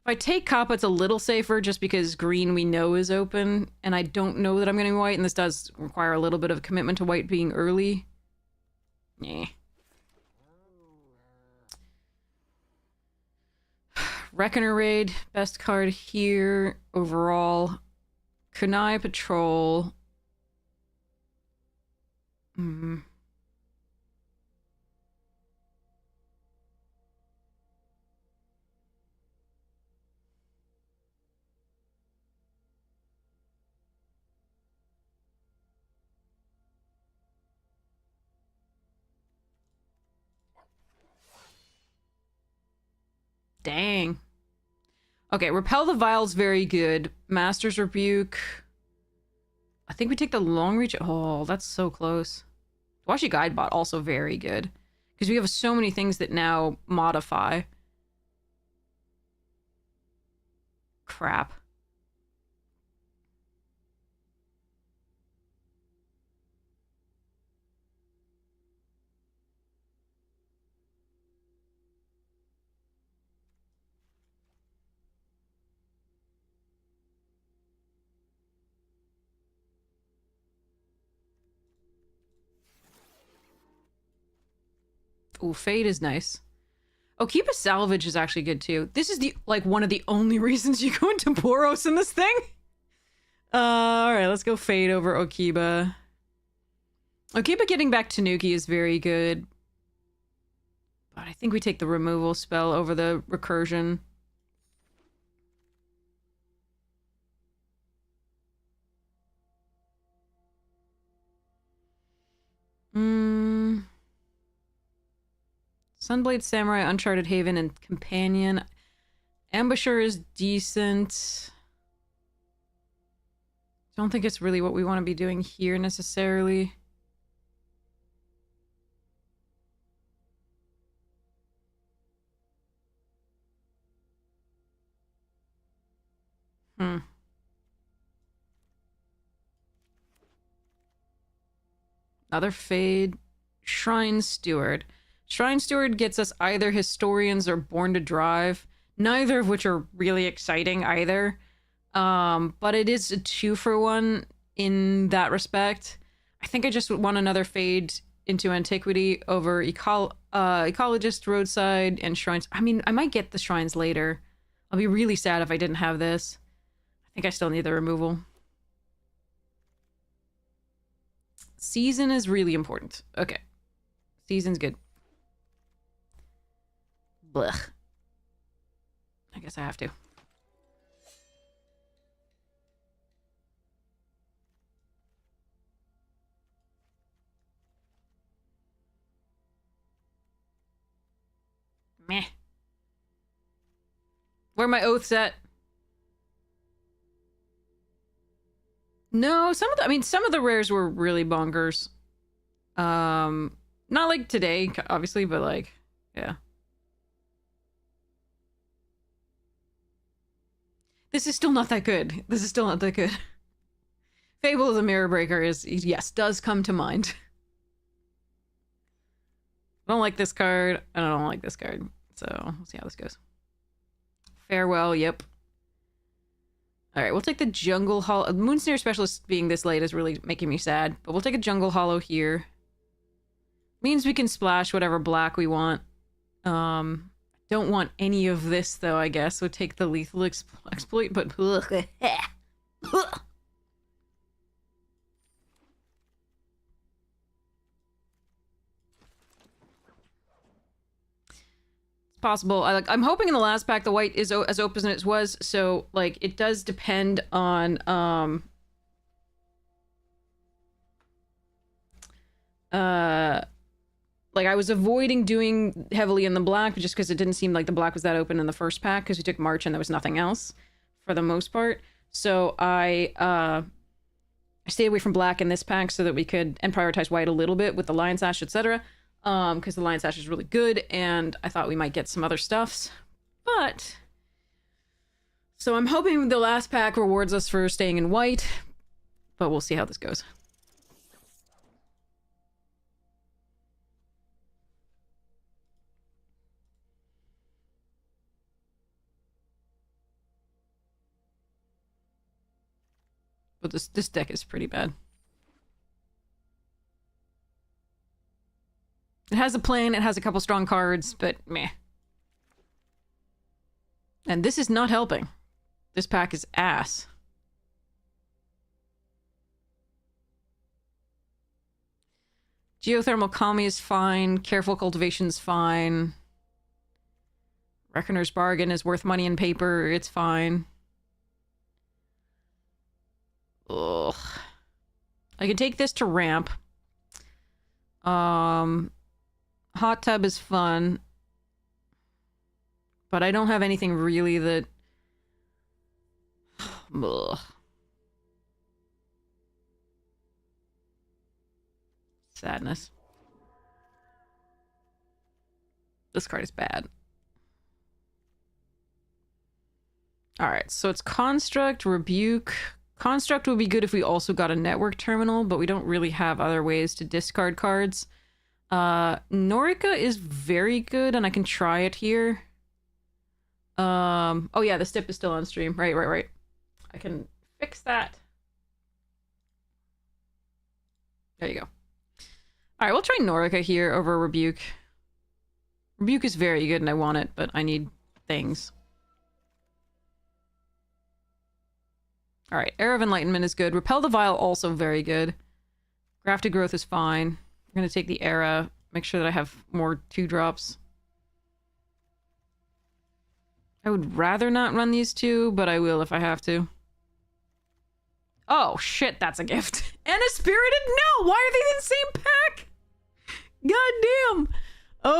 I take Kappa, it's a little safer just because green we know is open, and I don't know that I'm getting white, and this does require a little bit of commitment to white being early. Yeah. Reckoner Raid, best card here overall. Kunai Patrol. Dang. Okay, Repel the Vile's very good. Master's Rebuke. I think we take the Long Reach. Oh, that's so close. Washi Guidebot also very good. Because we have so many things that now modify. Crap. Ooh, Fade is nice. Oh, Keep a Salvage is actually good too. This is the one of the only reasons you go into Boros in this thing. All right, let's go Fade over Okiba. Okiba getting back Tanuki is very good. But I think we take the removal spell over the recursion. Sunblade Samurai, Uncharted Haven, and Companion. Ambusher is decent. Don't think it's really what we want to be doing here necessarily. Another Fade. Shrine Steward. Shrine Steward gets us either Historians or Born to Drive, neither of which are really exciting either. But it is a 2-for-1 in that respect. I think I just want another Fade into Antiquity over Ecologist, Roadside, and Shrines. I mean, I might get the Shrines later. I'll be really sad if I didn't have this. I think I still need the removal. Season is really important. Okay. Season's good. Blech. I guess I have to. Meh. Where are my oaths at? No, some of the, I mean, some of the rares were really bonkers. Not like today, obviously, but like, yeah. This is still not that good. This is still not that good. Fable of the Mirror Breaker is, yes, does come to mind. I don't like this card. I don't like this card. So, we'll see how this goes. Farewell, yep. Alright, we'll take the Jungle Hollow. Moonsnare Specialist being this late is really making me sad. But we'll take a Jungle Hollow here. Means we can splash whatever black we want. Don't want any of this, though, I guess. So take the Lethal Exploit, but... possible. I'm hoping in the last pack the white is as open as it was, so like it does depend on like I was avoiding doing heavily in the black just because it didn't seem like the black was that open in the first pack because we took March and there was nothing else for the most part. So I stayed away from black in this pack so that we could and prioritize white a little bit with the Lion Sash, etc. Because the Lion Sash is really good, and I thought we might get some other stuffs. But... so I'm hoping the last pack rewards us for staying in white, but we'll see how this goes. But this deck is pretty bad. It has a plan, it has a couple strong cards, but meh. And this is not helping. This pack is ass. Geothermal Kami is fine. Careful Cultivation is fine. Reckoner's Bargain is worth money in paper. It's fine. Ugh. I can take this to ramp. Hot Tub is fun. But I don't have anything really that... ugh. Sadness. This card is bad. Alright, so it's Construct, Rebuke. Construct would be good if we also got a Network Terminal, but we don't really have other ways to discard cards. Norica is very good, and I can try it here. Oh yeah, the stip is still on stream. Right. I can fix that. There you go. Alright, we'll try Norica here over Rebuke. Rebuke is very good and I want it, but I need things. Alright, Era of Enlightenment is good. Repel the Vile also very good. Grafted Growth is fine. I'm gonna take the Era, make sure that I have more 2-drops. I would rather not run these two, but I will if I have to. Oh, shit, that's a gift. And a Spirited? No! Why are they in the same pack? God damn!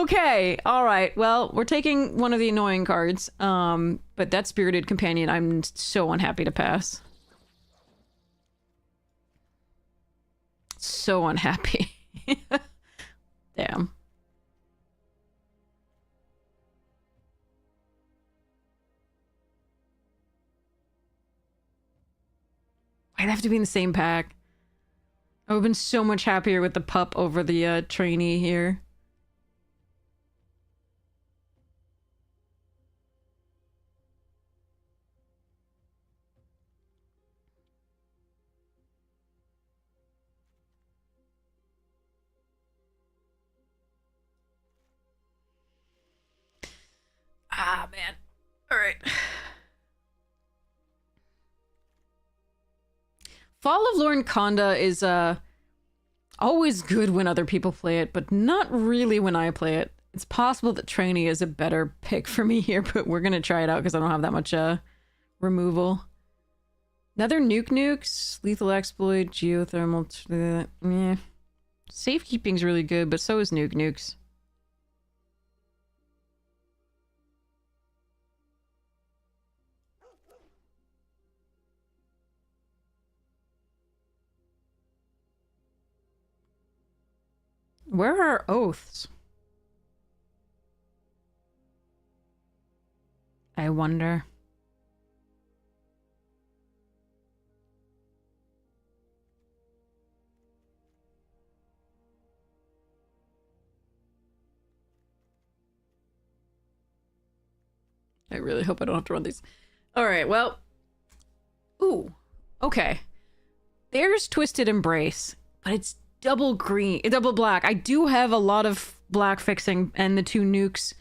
Okay, alright. Well, we're taking one of the annoying cards. But that Spirited Companion, I'm so unhappy to pass. So unhappy. Damn. I'd have to be in the same pack. I would have been so much happier with the pup over the trainee here. Ah, man. Alright. Fall of Lorne Conda is always good when other people play it, but not really when I play it. It's possible that Trainee is a better pick for me here, but we're gonna try it out because I don't have that much removal. Another Nukes, Lethal Exploit, Geothermal. Yeah. Safekeeping's really good, but so is Nukes. Where are oaths? I wonder. I really hope I don't have to run these. All right, well. Ooh, okay. There's Twisted Embrace, but it's double green, double black. I do have a lot of black fixing and the 2 nukes,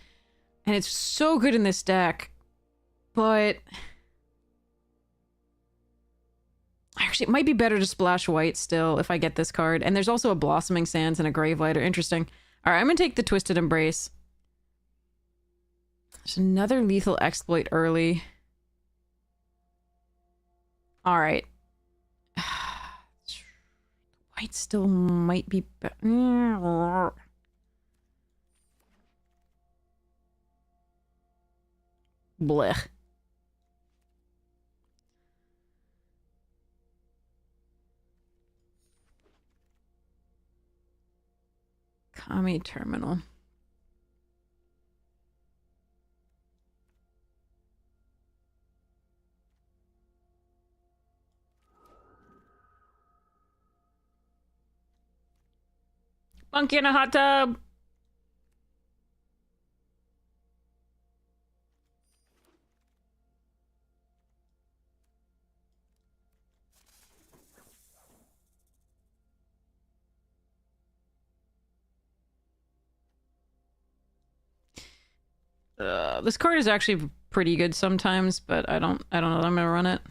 and it's so good in this deck. But actually, it might be better to splash white still if I get this card. And there's also a Blossoming Sands and a Gravelighter. Interesting. All right, I'm gonna take the Twisted Embrace. There's another Lethal Exploit early. All right. White still might be better. Blech. Kami Terminal. Monkey in a hot tub. This card is actually pretty good sometimes, but I don't know that I'm gonna run it.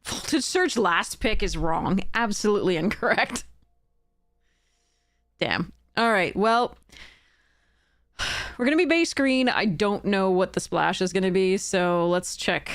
Voltage Surge last pick is wrong. Absolutely incorrect. Damn. Alright, well. We're gonna be base green. I don't know what the splash is gonna be, so let's check.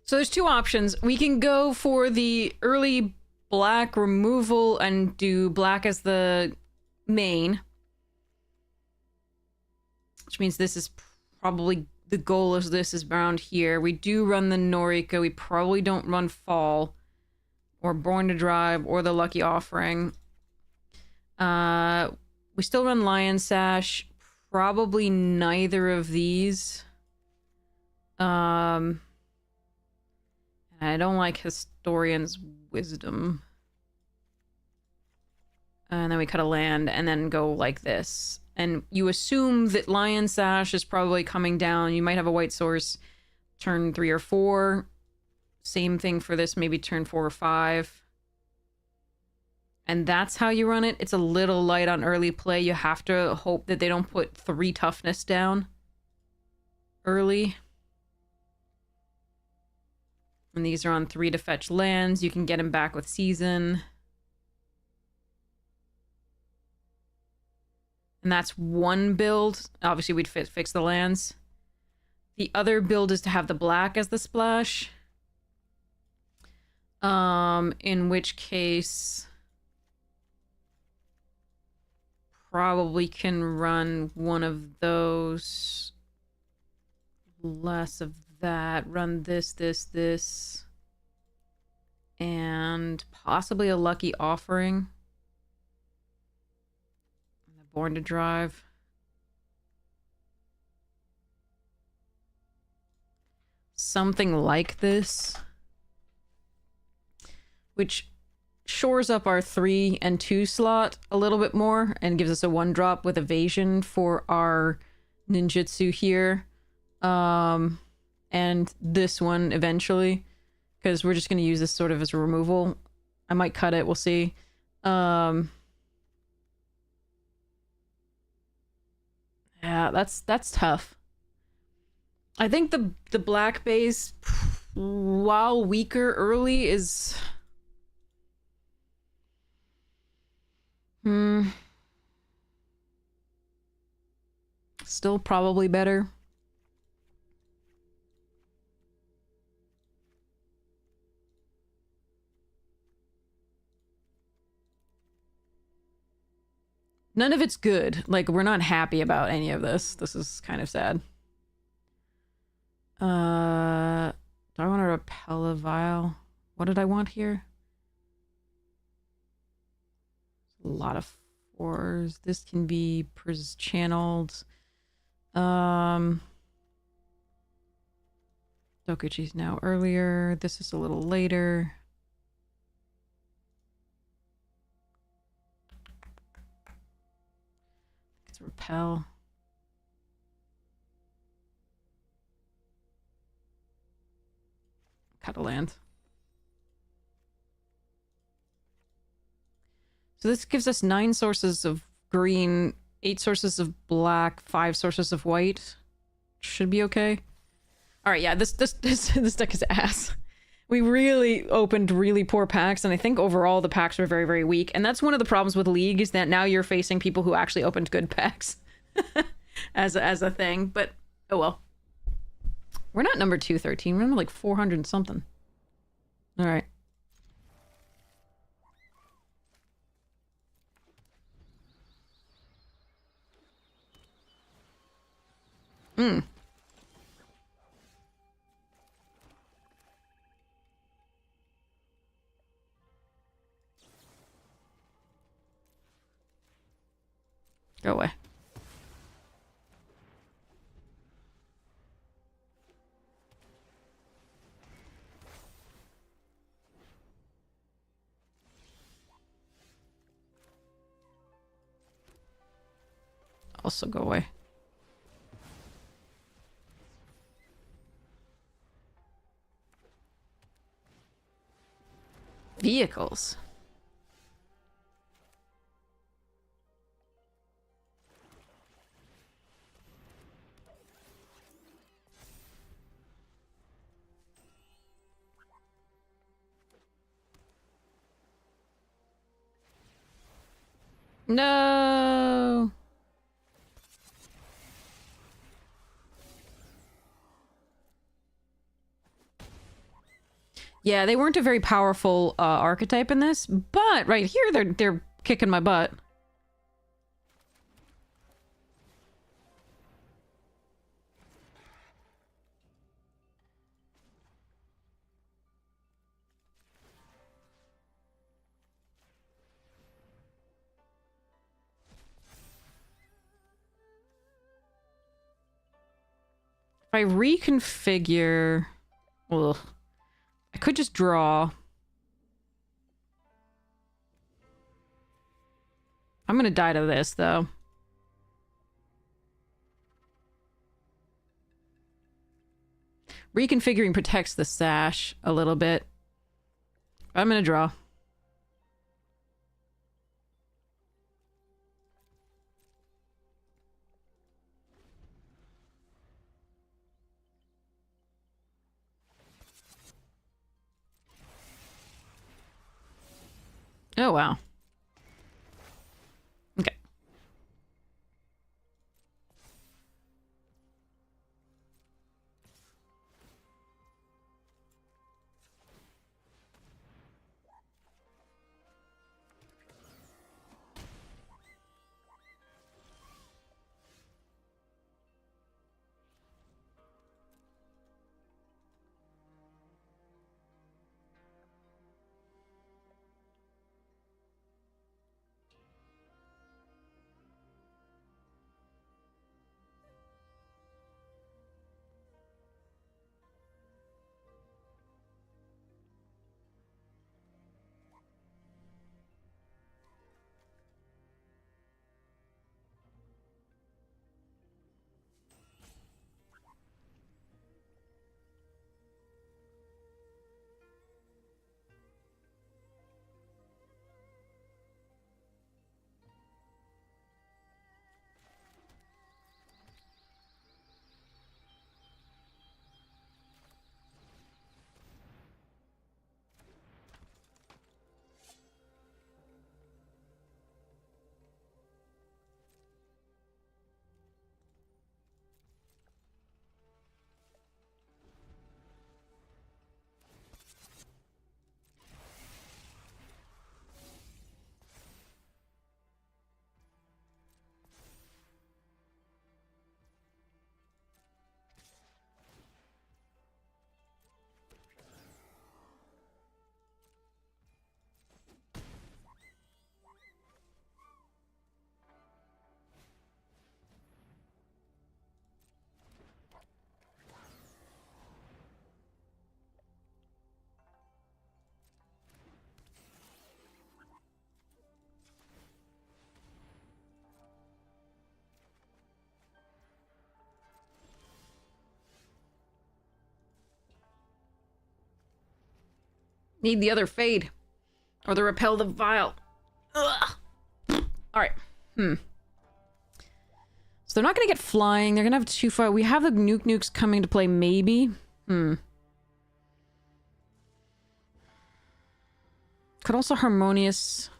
So there's 2 options. We can go for the early black removal and do black as the main. Which means this is probably the goal of this is around here. We do run the Noriko. We probably don't run Fall or Born to Drive or the Lucky Offering. We still run Lion Sash. Probably neither of these. I don't like Historian's Wisdom. And then we cut a land and then go like this. And you assume that Lion Sash is probably coming down. You might have a white source turn 3 or 4. Same thing for this, maybe turn 4 or 5. And that's how you run it. It's a little light on early play. You have to hope that they don't put 3 toughness down early. And these are on 3 to fetch lands. You can get them back with Season. And that's one build. Obviously, we'd fix the lands. The other build is to have the black as the splash. In which case... probably can run one of those. Less of that. Run this. And possibly a Lucky Offering. Born to Drive. Something like this. Which shores up our 3 and 2 slot a little bit more and gives us a 1-drop with evasion for our ninjutsu here. And this one eventually, because we're just going to use this sort of as a removal. I might cut it. We'll see. Yeah, that's tough. I think the black base, while weaker early, is still probably better. None of it's good. Like, we're not happy about any of this. This is kind of sad. Do I want to repel a vial? What did I want here? A lot of 4s. This can be channeled. Dokuchi's now earlier. This is a little later. Let's repel. Cut a land. So this gives us 9 sources of green, 8 sources of black, 5 sources of white. Should be okay. All right, yeah, this deck is ass. We really opened really poor packs, and I think overall the packs were very, very weak. And that's one of the problems with League, is that now you're facing people who actually opened good packs as a thing. But oh well. We're not number 213. We're number like 400 and something. All right. Go away. Also go away. Vehicles. No. Yeah, they weren't a very powerful archetype in this, but right here they're kicking my butt. If I reconfigure, ugh, I could just draw. I'm gonna die to this though. Reconfiguring protects the sash a little bit. I'm gonna draw. Oh, wow. Okay. Need the other fade. Or the repel the vile. Ugh. Alright. So they're not gonna get flying. They're gonna have 2-5. We have the nukes coming to play, maybe. Could also harmonious.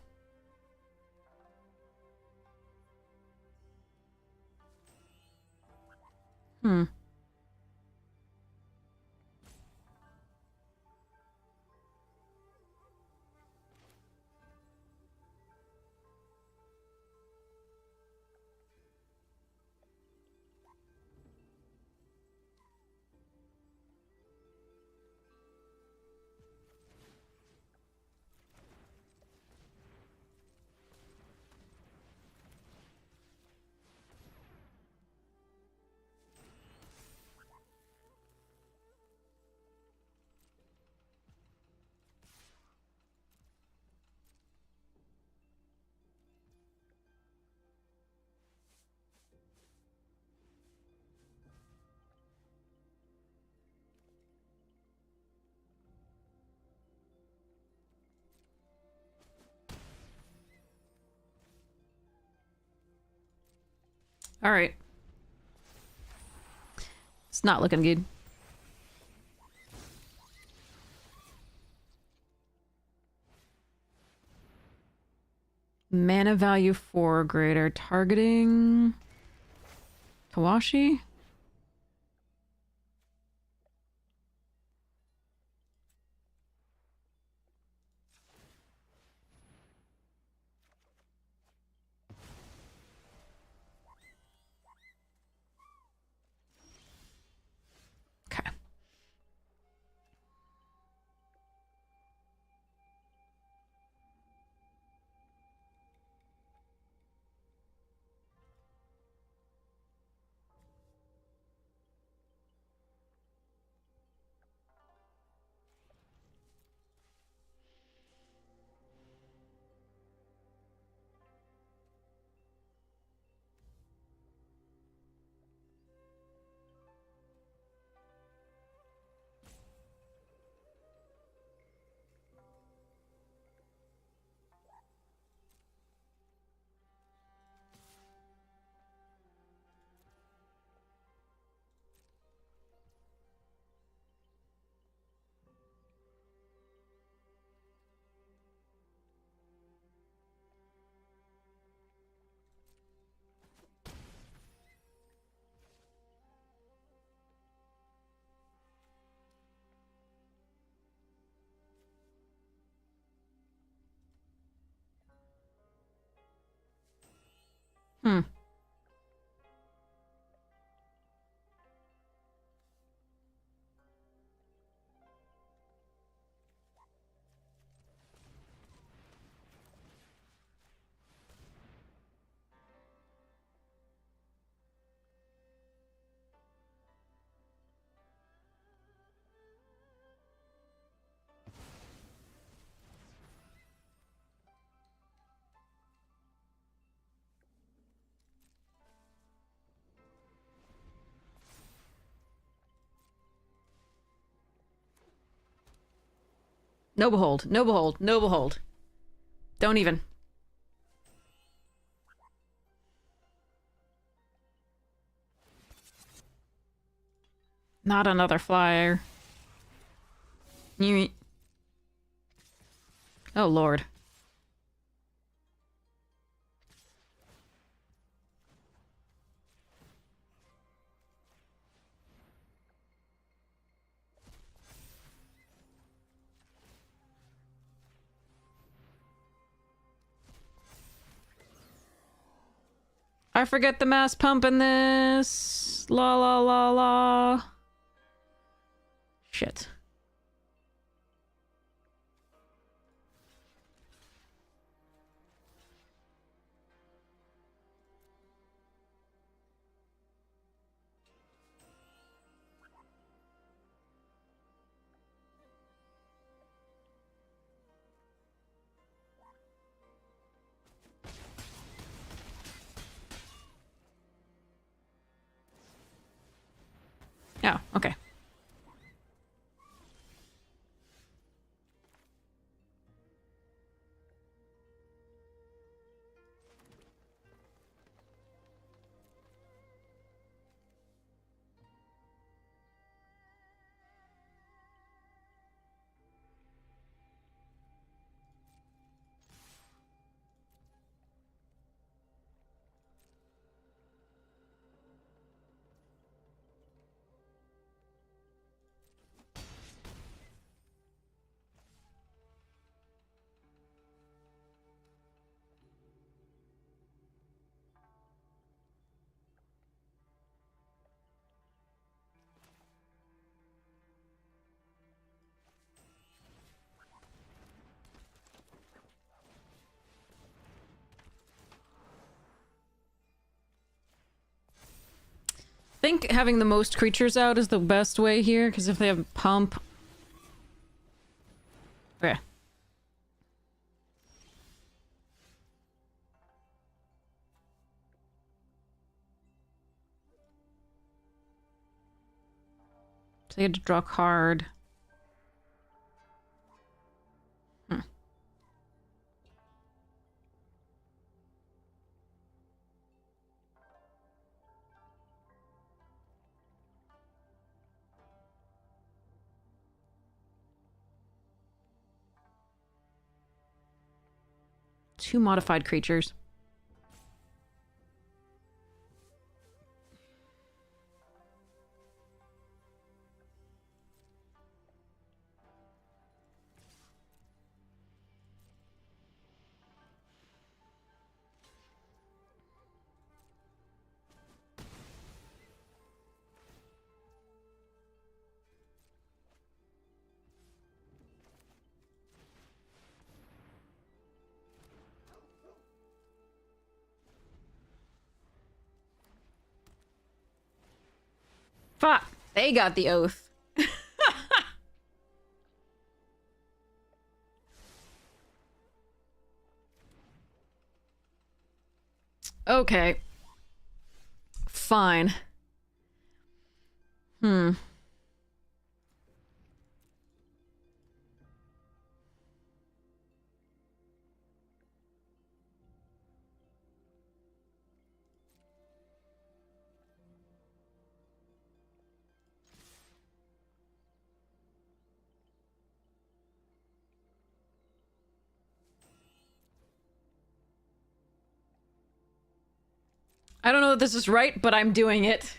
Alright. It's not looking good. Mana value 4 greater. Targeting... Tawashi? Okay. No behold. No behold. No behold. Don't even. Not another flyer. Oh, Lord. I forget the mass pump in this. La la la la. Shit. Oh, okay. think having the most creatures out is the best way here, because if they have pump... Okay. So you had to draw a card. Hmm. Two modified creatures. Fuck! They got the oath. Okay. Fine. Hmm. I don't know if this is right, but I'm doing it.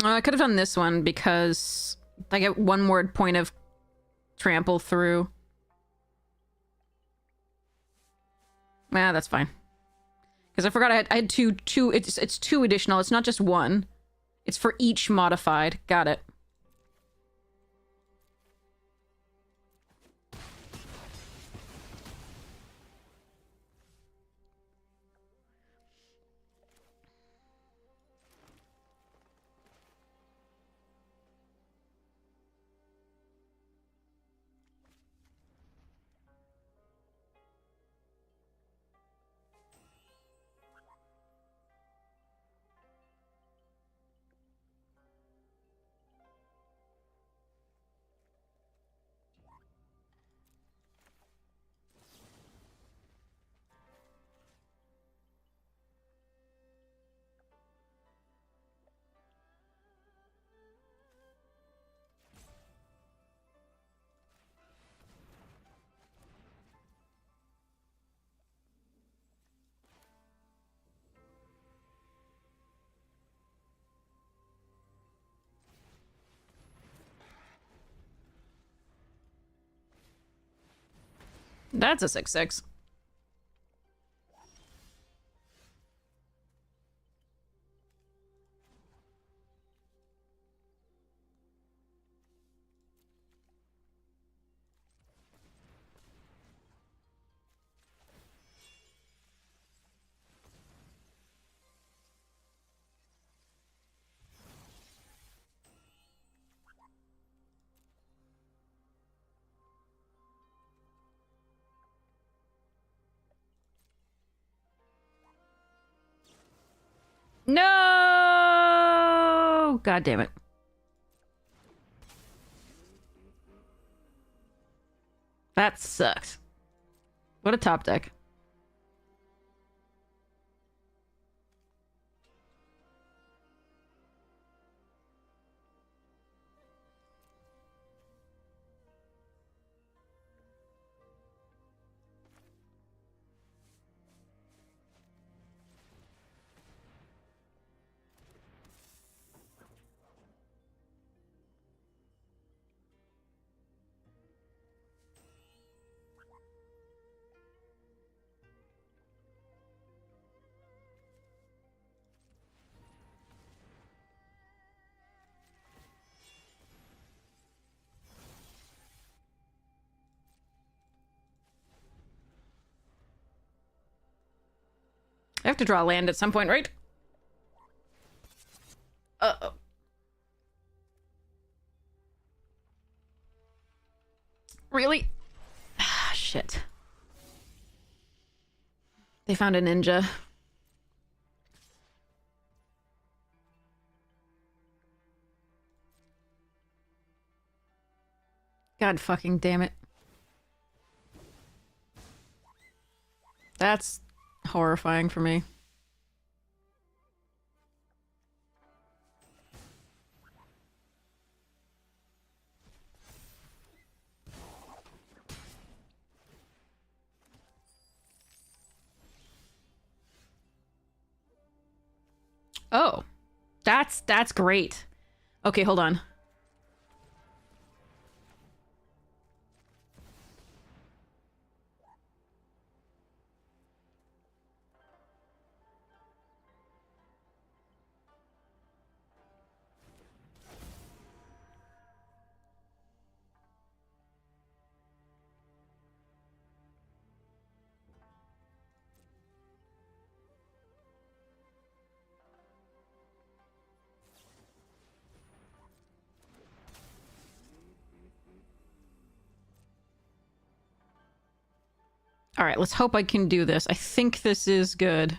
I could have done this one because I get one more point of trample through. Yeah, that's fine. Because I forgot I had two. It's two additional. It's not just one. It's for each modified. Got it. That's a 6/6. No! God damn it. That sucks. What a top deck. I have to draw land at some point, right? Uh-oh. Really? Ah, shit. They found a ninja. God fucking damn it. That's horrifying for me. Oh. That's great. Okay, hold on. All right, let's hope I can do this. I think this is good.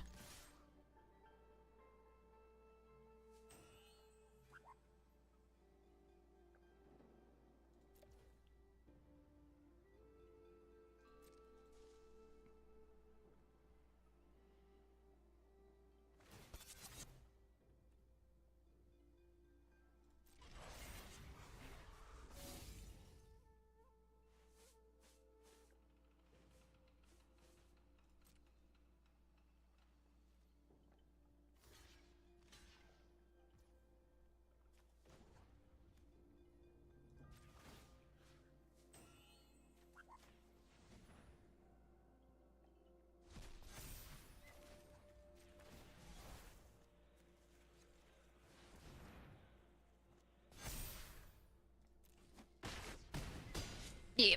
Yeah.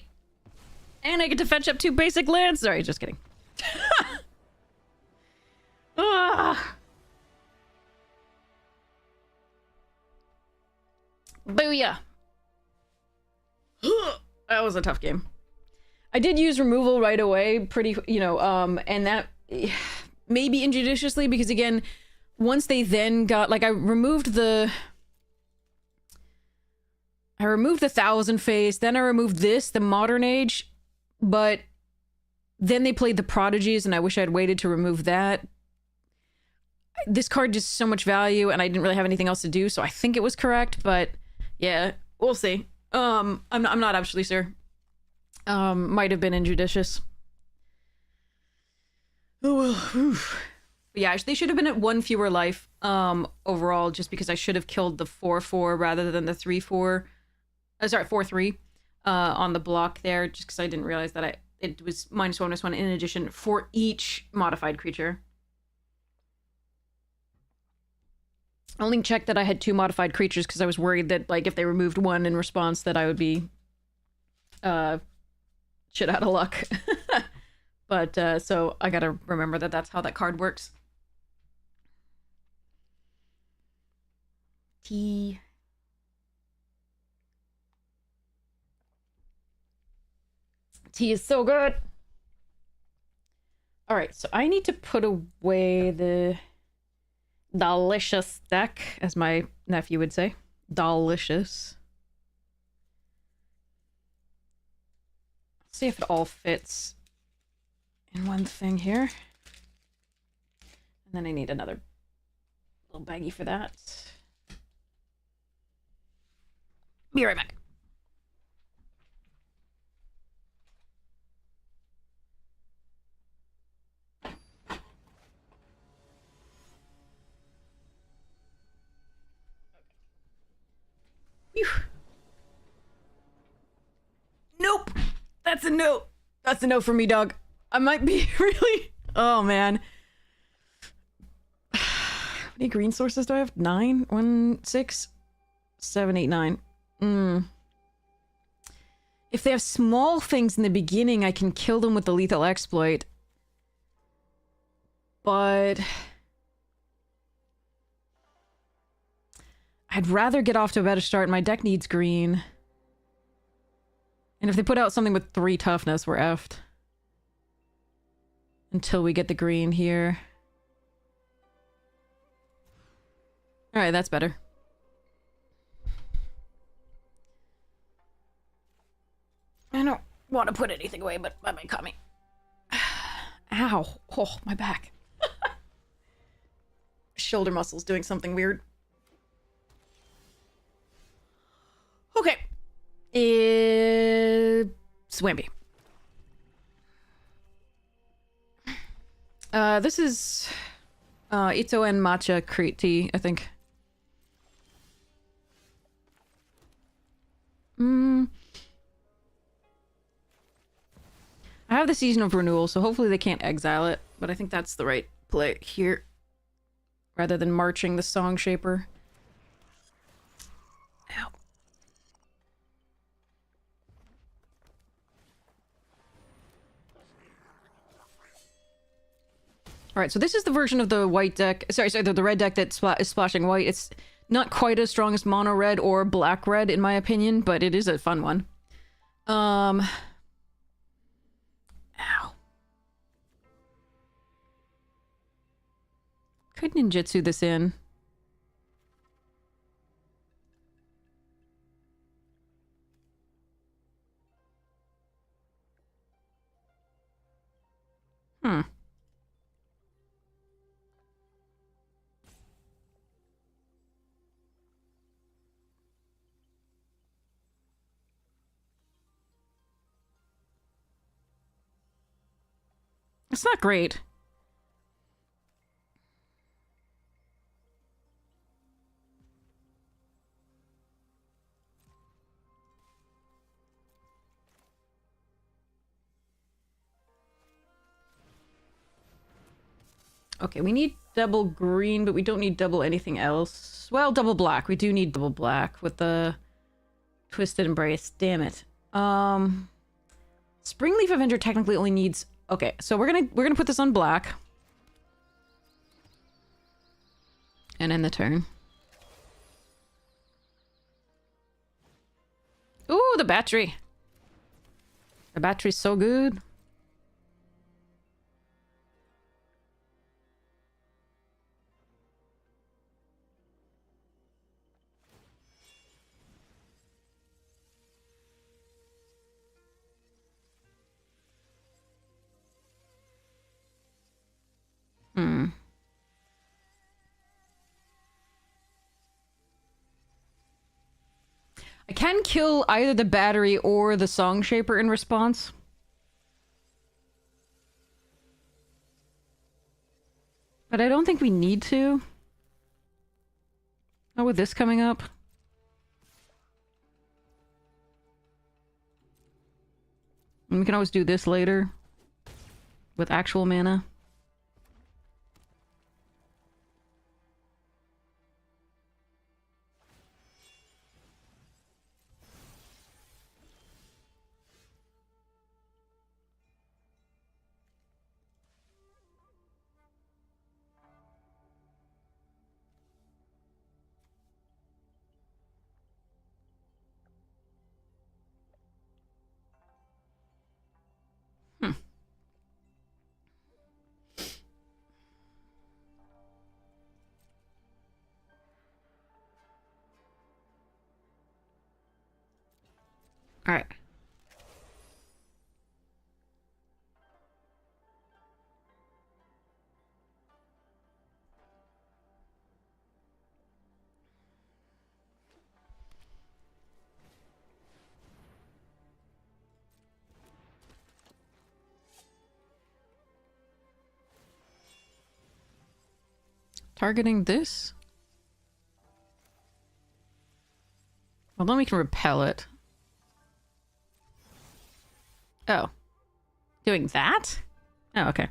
And I get to fetch up 2 basic lands. Sorry, just kidding. Ah. Booyah. That was a tough game. I did use removal right away, pretty, and that maybe injudiciously, because again, once they then got, like, I removed the Thousand Face, then I removed the Modern Age, but then they played the Prodigies, and I wish I'd waited to remove that. This card just so much value, and I didn't really have anything else to do, so I think it was correct, but yeah, we'll see. I'm not actually sure. Might have been injudicious. Oh well. Oof. Yeah, they should have been at 1 fewer life overall, just because I should have killed the 4/4 rather than the 3/4. Sorry, 4/3 on the block there, just because I didn't realize that it was -1/-1 in addition for each modified creature. I only checked that I had 2 modified creatures because I was worried that, like, if they removed 1 in response, that I would be shit out of luck. But so I gotta remember that that's how that card works. Tea is so good. All right, so I need to put away the delicious deck, as my nephew would say. Delicious. See if it all fits. in one thing here. And then I need another little baggie for that. Be right back. Whew. Nope. That's a no. That's a no for me, dog. I might be really... Oh, man. How many green sources do I have? 9? 1, 6, 7, 8, 9. If they have small things in the beginning, I can kill them with the lethal exploit. But... I'd rather get off to a better start. My deck needs green. And if they put out something with 3 toughness, we're effed. Until we get the green here. Alright, that's better. I don't want to put anything away, but that might cut me. Ow. Oh, my back. Shoulder muscles doing something weird. Okay. Swampy. This is Ito and matcha Crete tea, I think. I have the Season of Renewal, so hopefully they can't exile it, but I think that's the right play here. Rather than marching the Song Shaper. Ow. Alright, so this is the version of the white deck... Sorry, the red deck that is splashing white. It's not quite as strong as mono red or black red, in my opinion, but it is a fun one. Ow. Could ninjutsu this in. It's not great. Okay, we need double green, but we don't need double anything else. Well, double black. We do need double black with the Twisted Embrace. Damn it. Springleaf Avenger technically only needs... Okay, so we're gonna put this on black. And end the turn. Ooh, the battery. The battery's so good. I can kill either the battery or the Song Shaper in response. But I don't think we need to. Not with this coming up. And we can always do this later. With actual mana. Alright. Targeting this? Well, then we can repel it. Oh. Doing that? Oh, okay.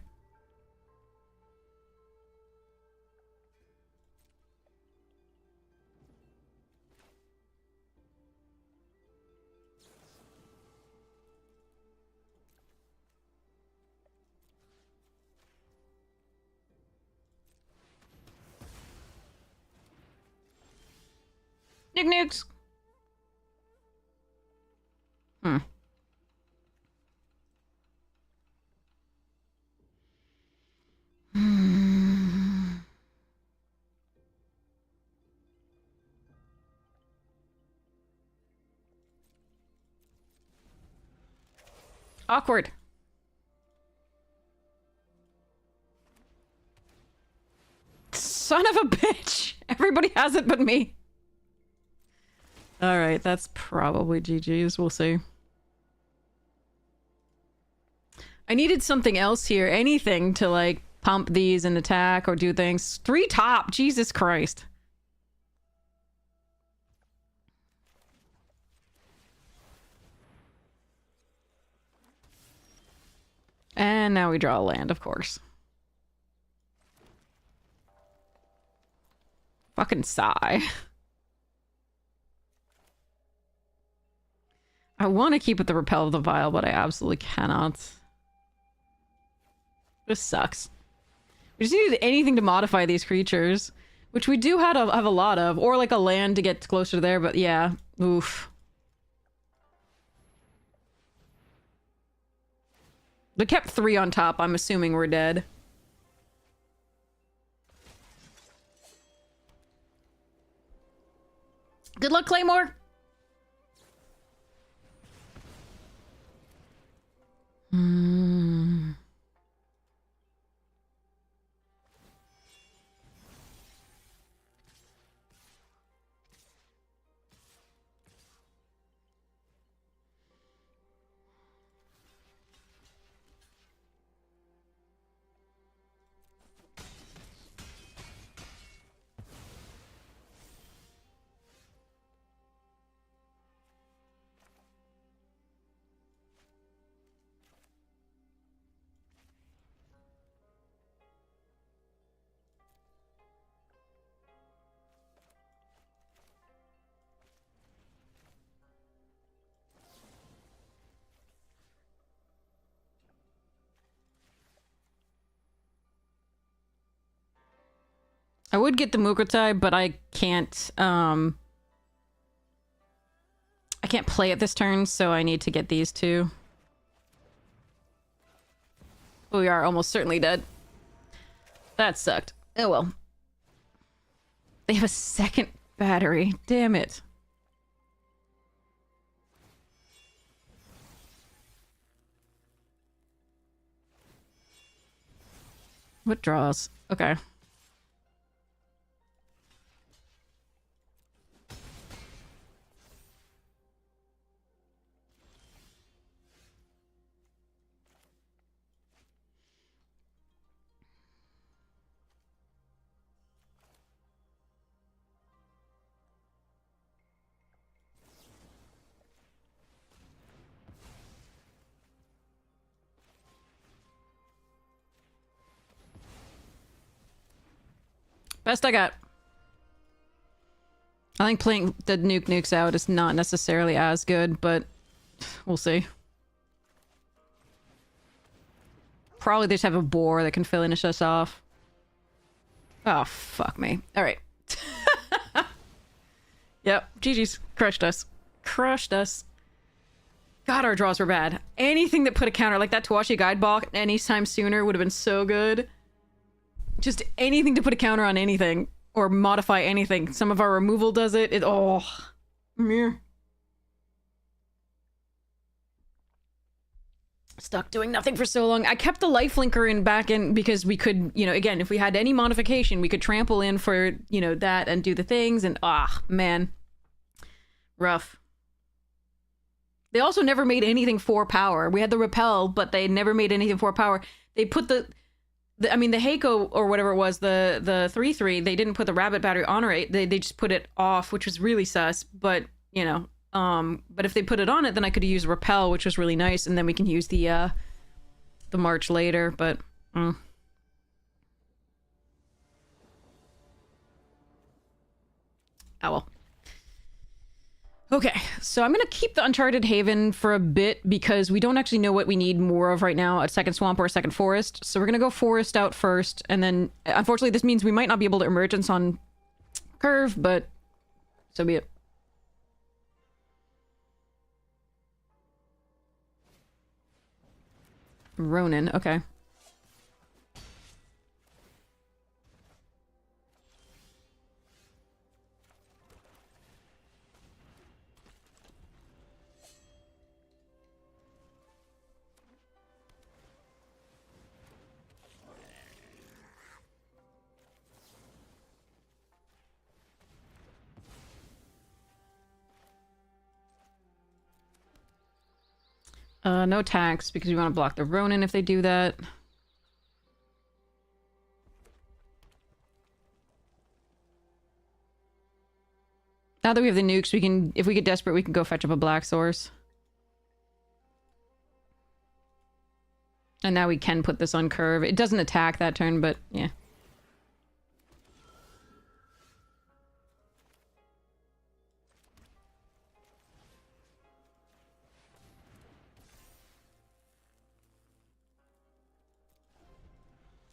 Nuke nukes! Hmm. Awkward. Son of a bitch! Everybody has it but me. Alright, that's probably GG's. We'll see. I needed something else here. Anything to, like, pump these and attack or do things. 3 top! Jesus Christ. And now we draw a land, of course. Fucking sigh. I want to keep it the Repel of the Vile, but I absolutely cannot. This sucks. We just needed anything to modify these creatures, which we do have a lot of, or like a land to get closer to there, but yeah. Oof. They kept 3 on top. I'm assuming we're dead. Good luck, Claymore! I would get the Mukherjai, but I can't play it this turn, so I need to get these 2. We are almost certainly dead. That sucked. Oh well. They have a second battery. Damn it. What draws? Okay. Best I got. I think playing the nukes out is not necessarily as good, but we'll see. Probably they just have a boar that can finish us off. Oh, fuck me. Alright. Yep, GG's. Crushed us. Crushed us. God, our draws were bad. Anything that put a counter, like that Tawashi Guideball anytime sooner would have been so good. Just anything to put a counter on anything. Or modify anything. Some of our removal does it. Oh. Meh. Stuck doing nothing for so long. I kept the lifelinker in back in because we could, you know, again, if we had any modification, we could trample in for, you know, that and do the things. And man. Rough. They also never made anything for power. We had the repel, but they never made anything for power. They put the I mean, the Heiko or whatever it was, the 3/3, they didn't put the rabbit battery on or they just put it off, which was really sus. But you know, but if they put it on it, then I could use repel, which was really nice, and then we can use the march later. But oh well. Okay, so I'm going to keep the Uncharted Haven for a bit because we don't actually know what we need more of right now, a second swamp or a second forest. So we're going to go forest out first, and then unfortunately this means we might not be able to emergence on curve, but so be it. Ronin, okay. No tax, because we want to block the Ronin if they do that. Now that we have the nukes, we can, if we get desperate, we can go fetch up a black source. And now we can put this on curve. It doesn't attack that turn, but yeah.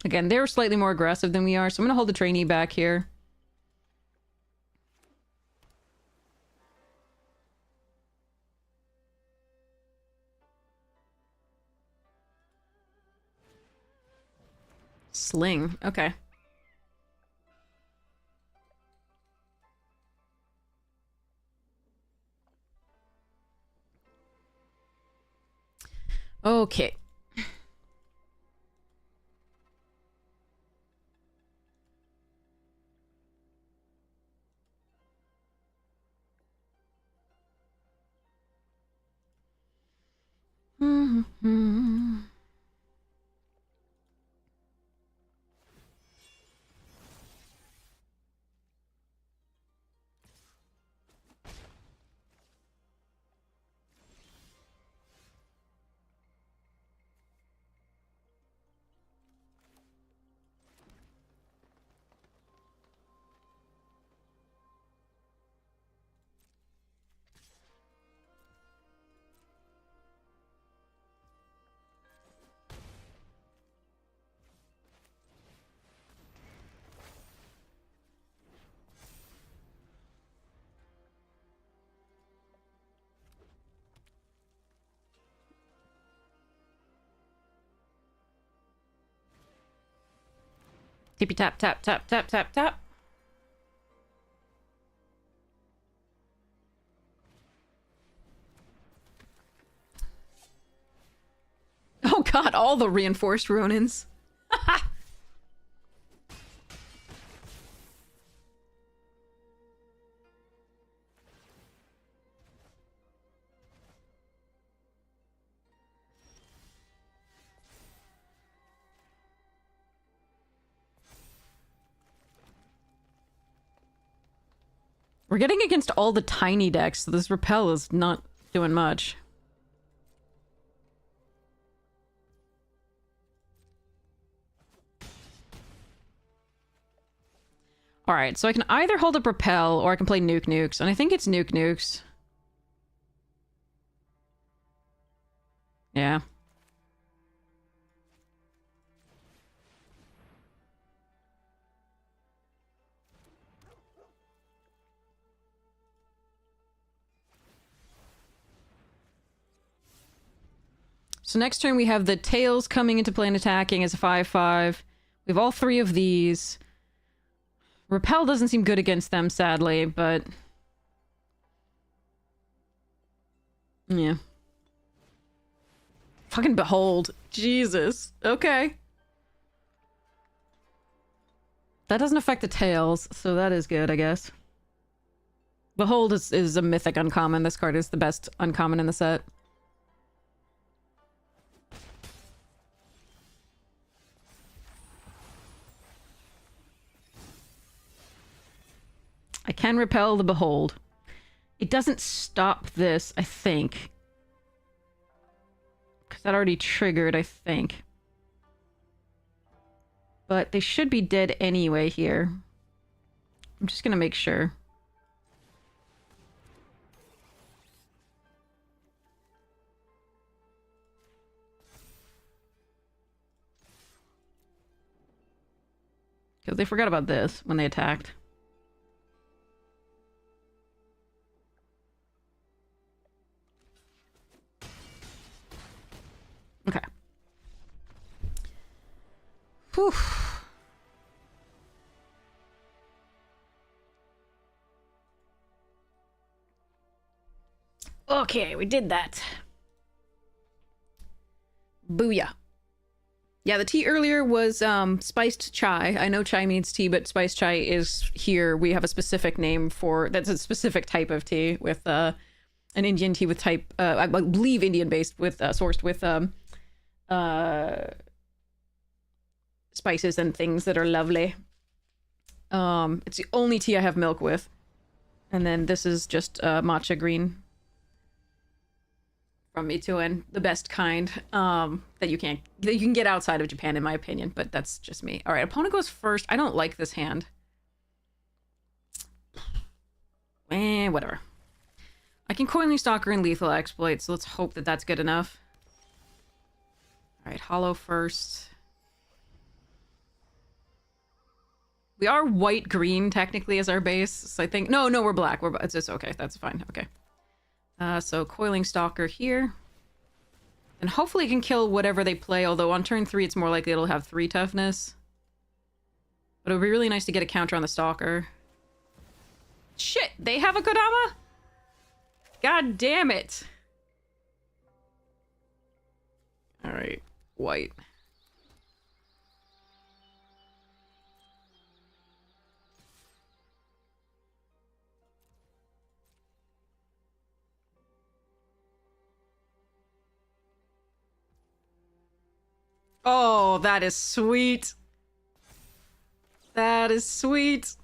Again, they're slightly more aggressive than we are, so I'm going to hold the trainee back here. Sling, okay. Okay. Tippy tap, tap, tap, tap, tap, tap. Oh god, all the reinforced Ronins. We're getting against all the tiny decks, so this repel is not doing much. Alright, so I can either hold up repel or I can play nuke nukes, and I think it's nuke nukes. Yeah. So next turn we have the tails coming into play and attacking as a 5/5. We have all three of these. Repel doesn't seem good against them, sadly, but... yeah. Fucking behold. Jesus. Okay. That doesn't affect the tails, so that is good, I guess. Behold is a mythic uncommon. This card is the best uncommon in the set. can repel the behold. It doesn't stop this, I think. Because that already triggered, I think. But they should be dead anyway here. I'm just gonna make sure. Because they forgot about this when they attacked. Okay. Whew. Okay, we did that. Booyah. Yeah, the tea earlier was spiced chai. I know chai means tea, but spiced chai is here. We have a specific name for... That's a specific type of tea with an Indian tea with type... I believe Indian-based with... sourced with spices and things that are lovely. It's the only tea I have milk with. And then this is just matcha green. From Mituan, the best kind that you can get outside of Japan, in my opinion, but that's just me. All right, opponent goes first. I don't like this hand. Whatever. I can Coiling Stalker and Lethal Exploit, so let's hope that that's good enough. All right, Hollow first. We are white-green, technically, as our base, so I think... No, we're black. It's just okay. That's fine. Okay. So Coiling Stalker here. And hopefully it can kill whatever they play, although on turn 3 it's more likely it'll have 3 toughness. But it would be really nice to get a counter on the Stalker. Shit! They have a Kodama? God damn it! Alright, white. Oh, that is sweet. That is sweet.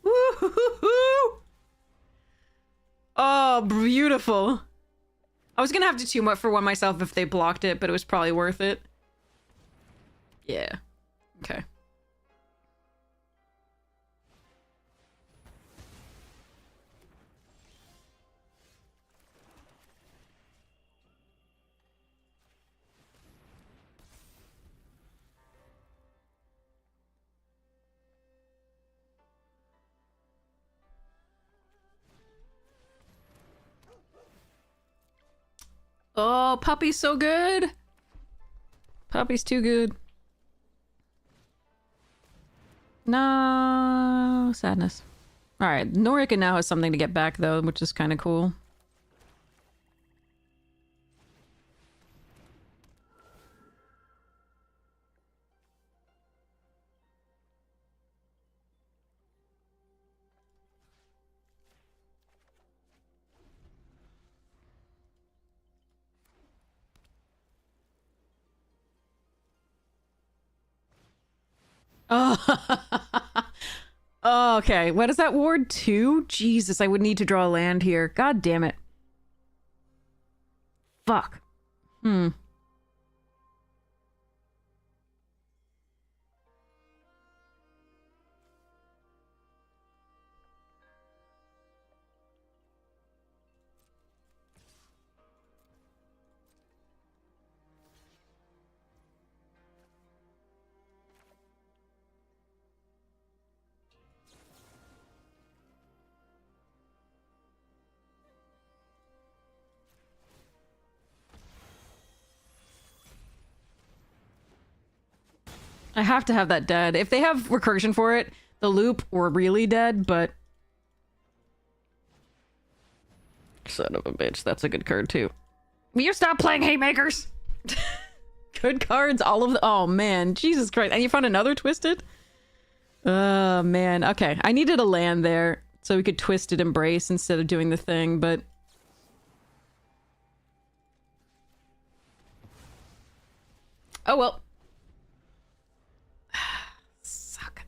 Woo-hoo-hoo-hoo. Oh, beautiful. I was gonna have to tune up for one myself if they blocked it, but it was probably worth it. Yeah. Okay. Oh, Puppy's so good. Puppy's too good. No, sadness. All right, Norika now has something to get back though, which is kind of cool. Oh, oh, okay. What is that ward? 2? Jesus, I would need to draw a land here. God damn it. Fuck. I have to have that dead. If they have recursion for it, the loop were really dead, but... Son of a bitch, that's a good card too. Will you stop playing Haymakers? Good cards, all of the... Oh man, Jesus Christ. And you found another Twisted? Oh man, okay. I needed a land there so we could Twisted Embrace instead of doing the thing, but... Oh well. Suck.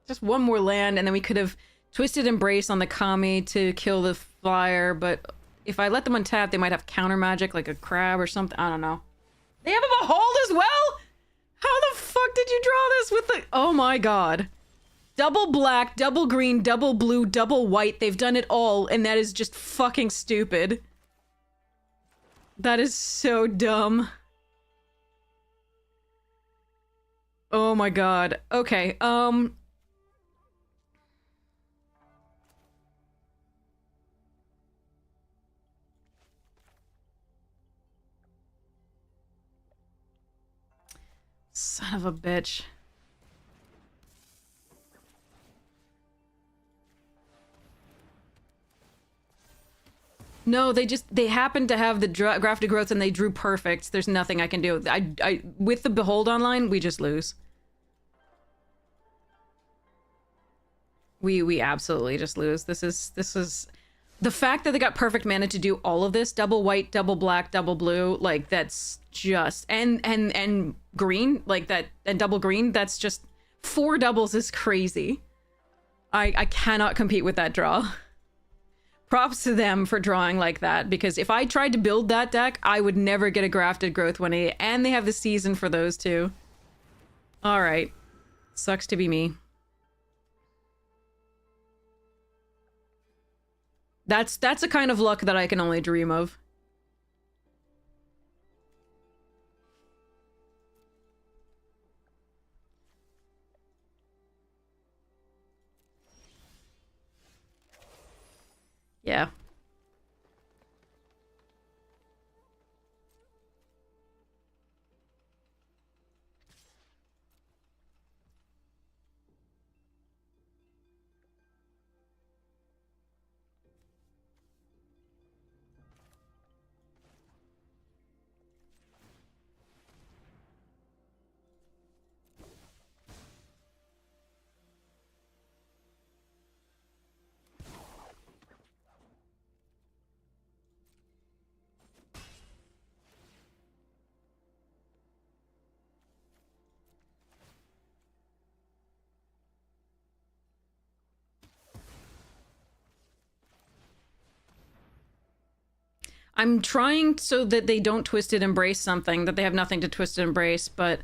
Just one more land, and then we could have Twisted Embrace on the Kami to kill the flyer, but if I let them untap, they might have counter magic like a crab or something. I don't know. They have a Behold as well? How the fuck did you draw this with the... Oh my god. Double black, double green, double blue, double white. They've done it all, and that is just fucking stupid. That is so dumb. Oh my god. Okay, son of a bitch. No, they happened to have the grafted growths and they drew perfect. There's nothing I can do. With the Behold online, we just lose. We absolutely just lose. This is the fact that they got perfect mana to do all of this, double white, double black, double blue, like that's just and green, like that, and double green, that's just 4 doubles is crazy. I cannot compete with that draw. Props to them for drawing like that, because if I tried to build that deck, I would never get a grafted growth 180, and they have the season for those two. All right. Sucks to be me. That's a kind of luck that I can only dream of. Yeah. I'm trying so that they don't Twisted Embrace something, that they have nothing to Twisted Embrace, but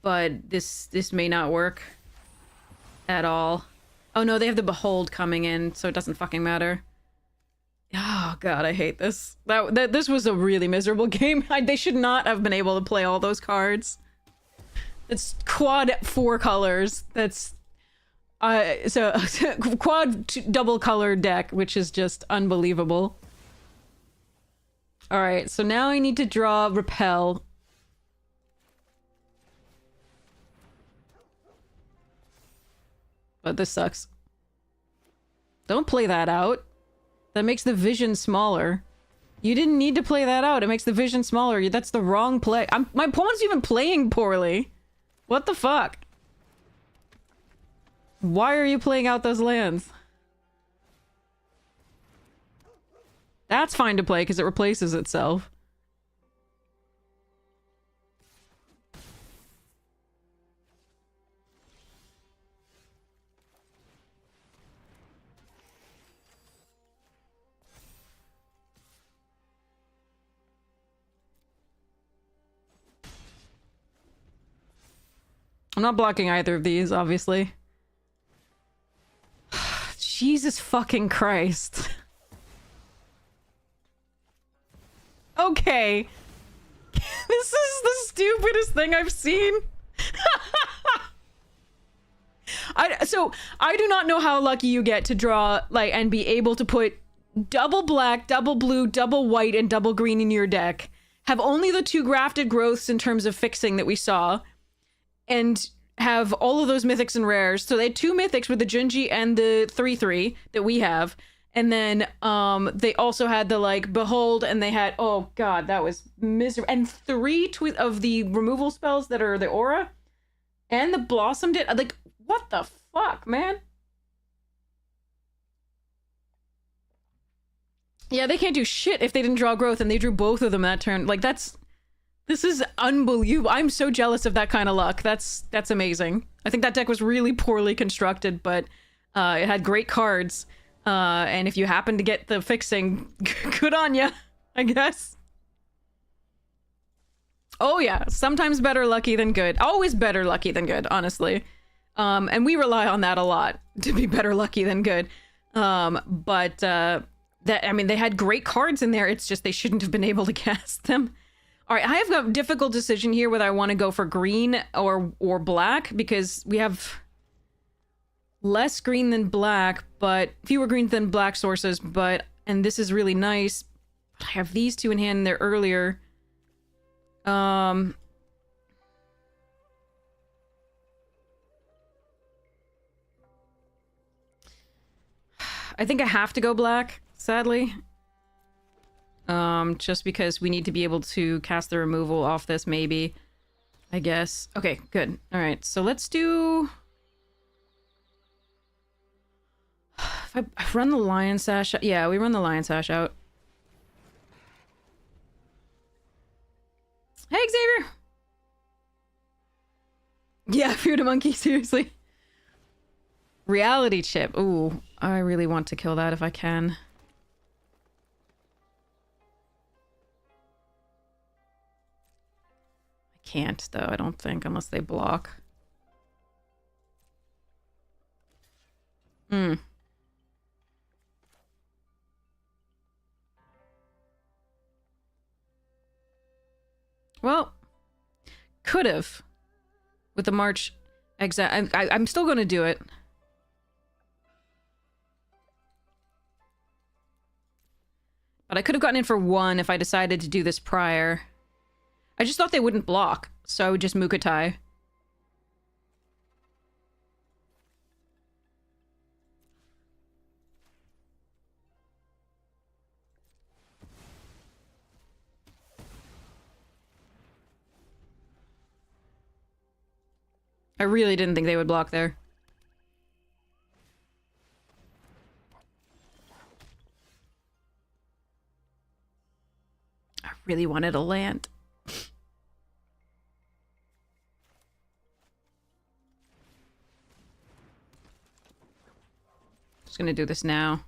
this may not work at all. Oh no, they have the Behold coming in, so it doesn't fucking matter. Oh god, I hate this. This was a really miserable game. They should not have been able to play all those cards. It's quad 4 colors. That's so quad double color deck, which is just unbelievable. All right, so now I need to draw Repel. But this sucks. Don't play that out. That makes the vision smaller. You didn't need to play that out. It makes the vision smaller. That's the wrong play. My opponent's even playing poorly. What the fuck? Why are you playing out those lands? That's fine to play because it replaces itself. I'm not blocking either of these, obviously. Jesus fucking Christ. Okay. This is the stupidest thing I've seen. So, I do not know how lucky you get to draw, like, and be able to put double black, double blue, double white, and double green in your deck. Have only the 2 grafted growths in terms of fixing that we saw. And have all of those mythics and rares. So they had 2 mythics with the Junji and the 3/3 that we have. And then they also had the like Behold, and they had, oh god, that was miserable. And 3 of the removal spells that are the aura. And the Blossom did, like, what the fuck, man? Yeah, they can't do shit if they didn't draw growth, and they drew both of them that turn. Like, that's This is unbelievable. I'm so jealous of that kind of luck. That's amazing. I think that deck was really poorly constructed, but it had great cards. And if you happen to get the fixing, good on ya, I guess. Oh yeah, sometimes better lucky than good. Always better lucky than good, honestly. And we rely on that a lot to be better lucky than good. That, I mean, they had great cards in there. It's just they shouldn't have been able to cast them. All right, I have a difficult decision here whether I want to go for green or black, because we have less green than black, but fewer green than black sources, and this is really nice. But I have these two in hand there earlier. I think I have to go black, sadly. Just because we need to be able to cast the removal off this, maybe. I guess. Okay, good. Alright, so let's do... If I run the Lion Sash... Yeah, we run the Lion Sash out. Hey, Xavier! Yeah, Food a Monkey, seriously. Reality Chip. Ooh, I really want to kill that if I can. I can't, though, I don't think, unless they block. Hmm. Well, could have. With the March exile. I'm still going to do it. But I could have gotten in for one if I decided to do this prior. I just thought they wouldn't block, so I would just Mukotai. I really didn't think they would block there. I really wanted a land. Just gonna do this now.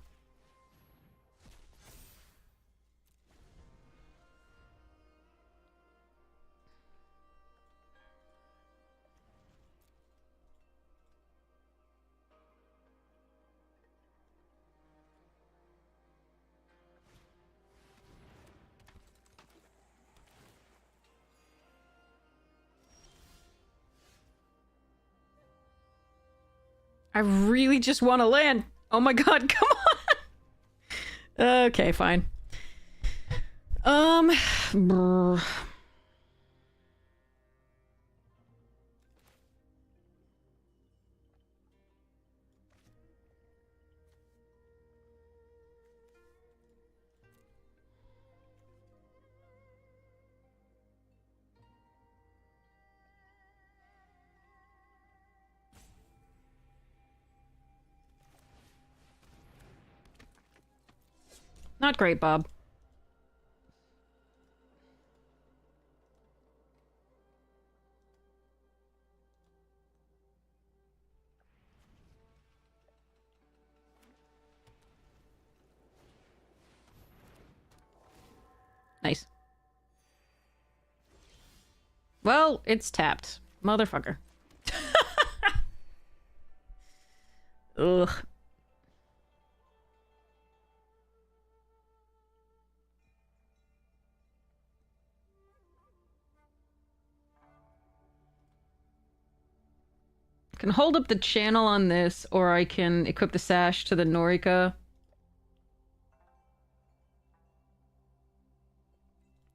I really just want to land. Oh my god, come on. Okay, fine. Brr. Not great, Bob. Nice. Well, it's tapped. Motherfucker. Ugh. I can hold up the channel on this, or I can equip the sash to the Norika.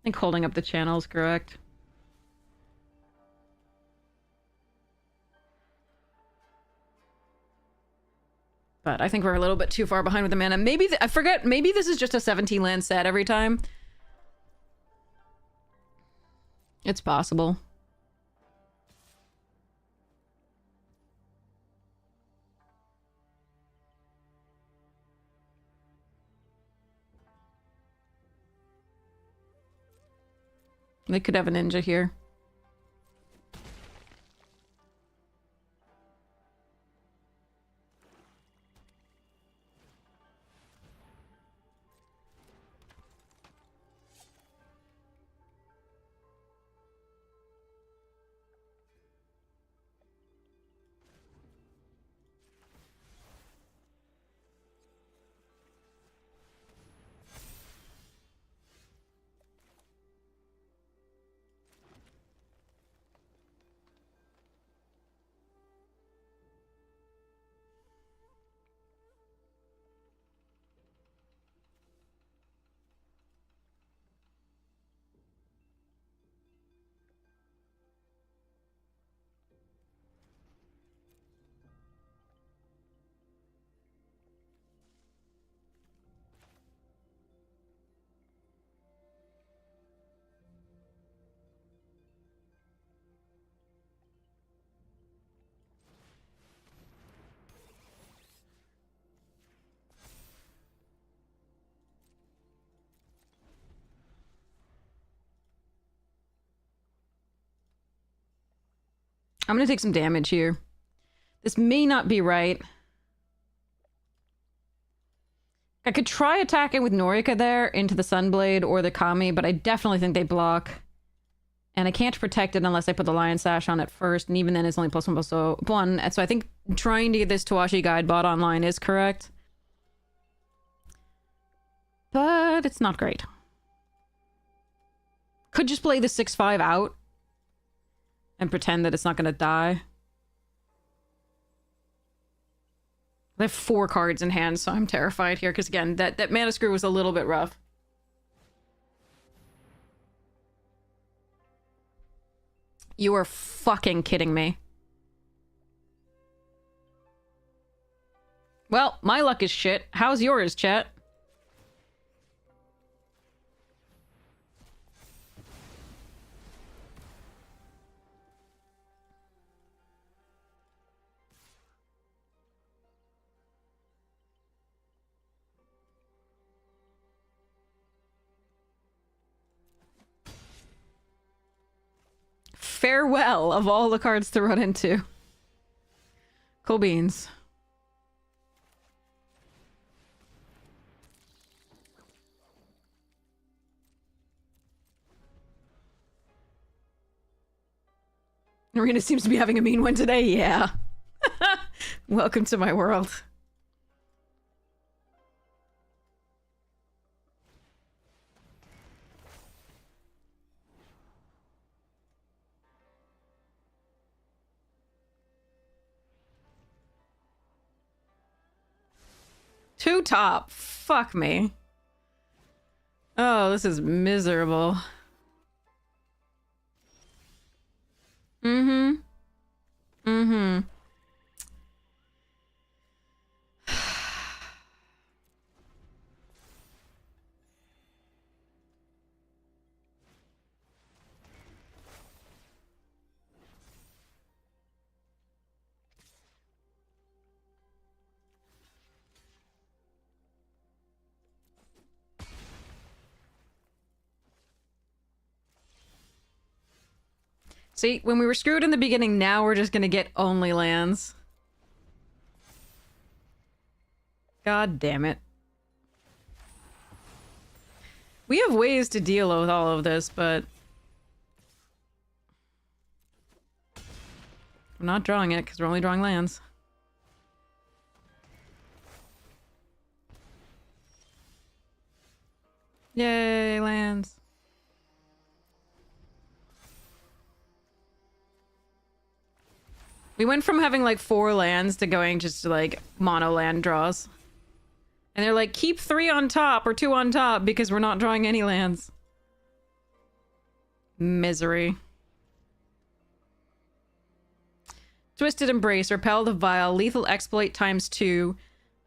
I think holding up the channel is correct. But I think we're a little bit too far behind with the mana. Maybe, I forget, maybe this is just a 17 land set every time. It's possible. They could have a ninja here. I'm gonna take some damage here. This may not be right. I could try attacking with Norika there into the Sunblade or the Kami, but I definitely think they block. And I can't protect it unless I put the Lion Sash on it first, and even then it's only +1/+1. And so I think trying to get this Tawashi Guide bot online is correct. But it's not great. Could just play the 6/5 out and pretend that it's not gonna die. I have 4 cards in hand, so I'm terrified here, because again, that mana screw was a little bit rough. You are fucking kidding me. Well, my luck is shit. How's yours, chat? Farewell of all the cards to run into. Cool beans. Arena seems to be having a mean one today, yeah. Welcome to my world. Two top. Fuck me. Oh, this is miserable. Mm-hmm. Mm-hmm. See, when we were screwed in the beginning, now we're just gonna get only lands. God damn it. We have ways to deal with all of this, but... I'm not drawing it, because we're only drawing lands. Yay, lands. We went from having like 4 lands to going just to like mono land draws. And they're like, keep 3 on top or 2 on top because we're not drawing any lands. Misery. Twisted Embrace, Repel the Vile, Lethal Exploit ×2,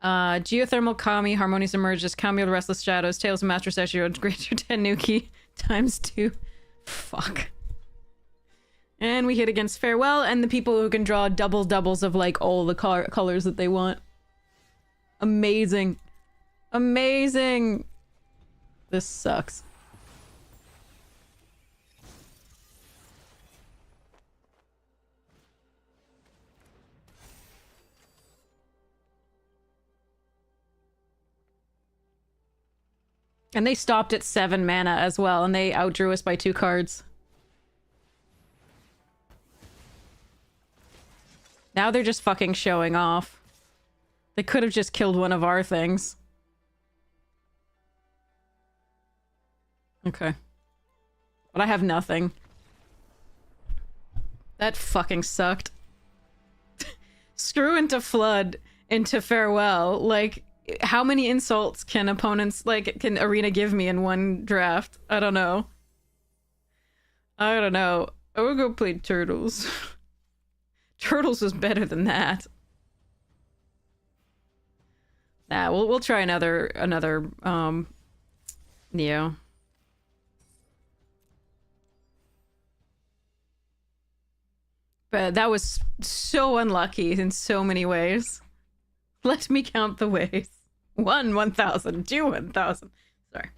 Geothermal Kami, Harmonious Emerges, Kami of the Restless Shadows, Tales of Master Seshiro, Greater Tenuki ×2. Fuck. And we hit against Farewell and the people who can draw doubles of like all the colors that they want. Amazing. Amazing. This sucks. And they stopped at 7 mana as well, and they outdrew us by 2 cards. Now they're just fucking showing off. They could have just killed one of our things. Okay. But I have nothing. That fucking sucked. Screw into Flood, into Farewell. Like, how many insults can opponents, like, can Arena give me in one draft? I don't know. I don't know. I would go play Turtles. Turtles was better than that. Nah, we'll try another Neo. But that was so unlucky in so many ways. Let me count the ways. 1, 1,000. 2, 1,000. Sorry.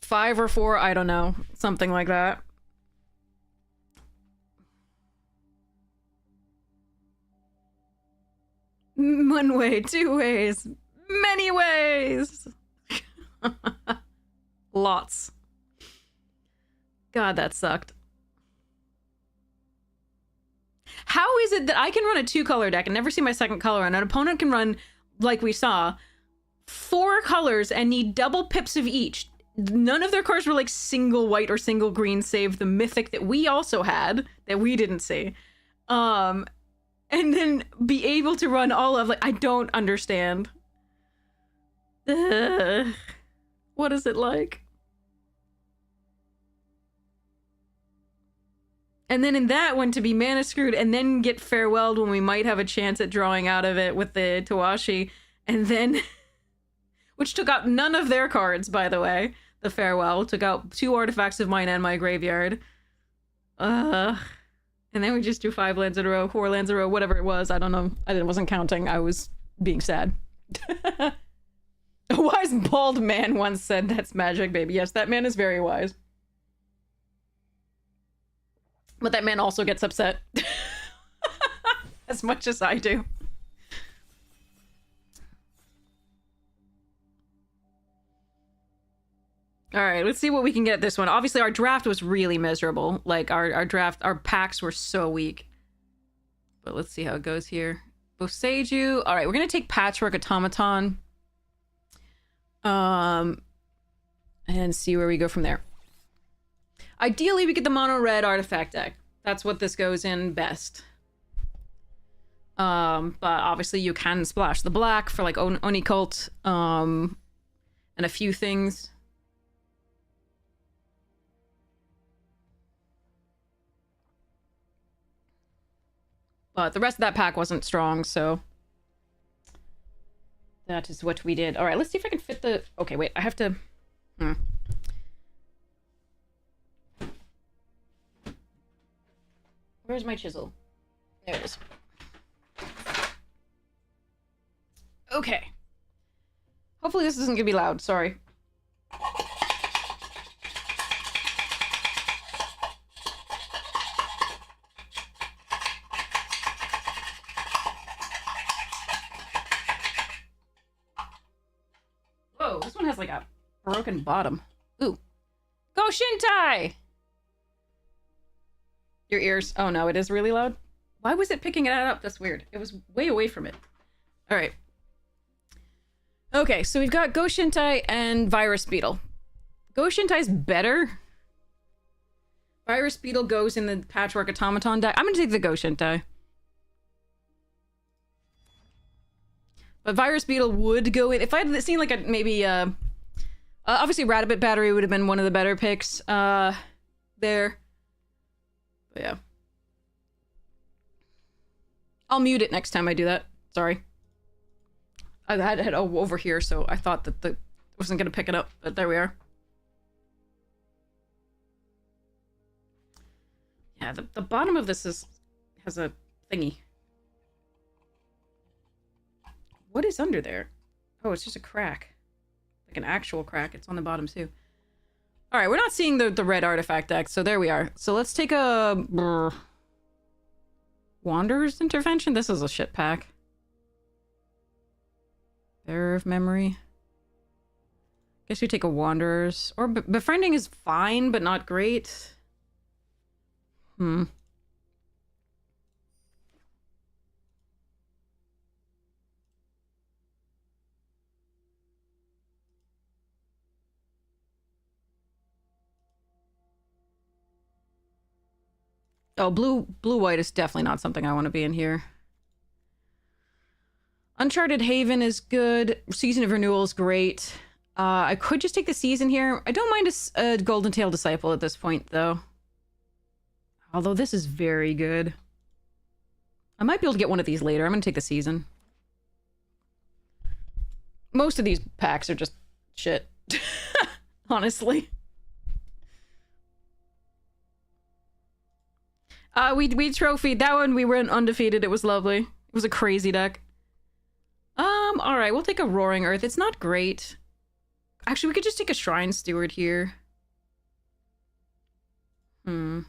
Five or 4, I don't know. Something like that. One way, 2 ways, many ways. Lots. God, that sucked. How is it that I can run a 2-color deck and never see my second color, and an opponent can run, like we saw, 4 colors and need double pips of each? None of their cards were like single white or single green, save the mythic that we also had, that we didn't see. And then be able to run all of, like, I don't understand. What is it like? And then in that one to be mana screwed and then get farewelled when we might have a chance at drawing out of it with the Tawashi, and then which took out none of their cards, by the way. The farewell took out 2 artifacts of mine and my graveyard. And then we just do 5 lands in a row, 4 lands in a row, whatever it was. I don't know. I wasn't counting. I was being sad. A wise bald man once said, "That's magic, baby." Yes, that man is very wise. But that man also gets upset. As much as I do. All right, let's see what we can get this one. Obviously, our draft was really miserable. Like, our packs were so weak. But let's see how it goes here. Boseiju. All right, we're going to take Patchwork Automaton. And see where we go from there. Ideally, we get the mono red artifact deck. That's what this goes in best. But obviously you can splash the black for like Oni Cult, and a few things. But the rest of that pack wasn't strong, so that is what we did. All right, let's see if I can fit the... Okay, wait, I have to... Where's my chisel? There it is. Okay. Hopefully this isn't gonna be loud, sorry. Whoa, this one has like a broken bottom. Ooh. Go Shintai! Your ears. Oh no, it is really loud. Why was it picking it up? That's weird. It was way away from it. All right. Okay, so we've got Go Shintai and Virus Beetle. Go Shintai's better. Virus Beetle goes in the Patchwork Automaton deck. I'm gonna take the Go Shintai. But Virus Beetle would go in. If I had seen like a maybe obviously Rattbit Battery would have been one of the better picks there. But yeah. I'll mute it next time I do that. Sorry. I had it over here, so I thought that I wasn't gonna pick it up, but there we are. Yeah, the bottom of this has a thingy. What is under there? Oh, it's just a crack. Like an actual crack. It's on the bottom too. Alright, we're not seeing the red artifact deck, so there we are. So let's take a... Wanderer's Intervention? This is a shit pack. Bearer of Memory. Guess we take a Wanderers. Or Befriending is fine, but not great. Hmm. Oh, blue-white is definitely not something I want to be in here. Uncharted Haven is good. Season of Renewal is great. I could just take the season here. I don't mind a Golden Tail Disciple at this point, though. Although this is very good. I might be able to get one of these later. I'm going to take the season. Most of these packs are just shit. Honestly. We trophied that one. We went undefeated. It was lovely. It was a crazy deck. All right, we'll take a Roaring Earth. It's not great. Actually, we could just take a Shrine Steward here. Not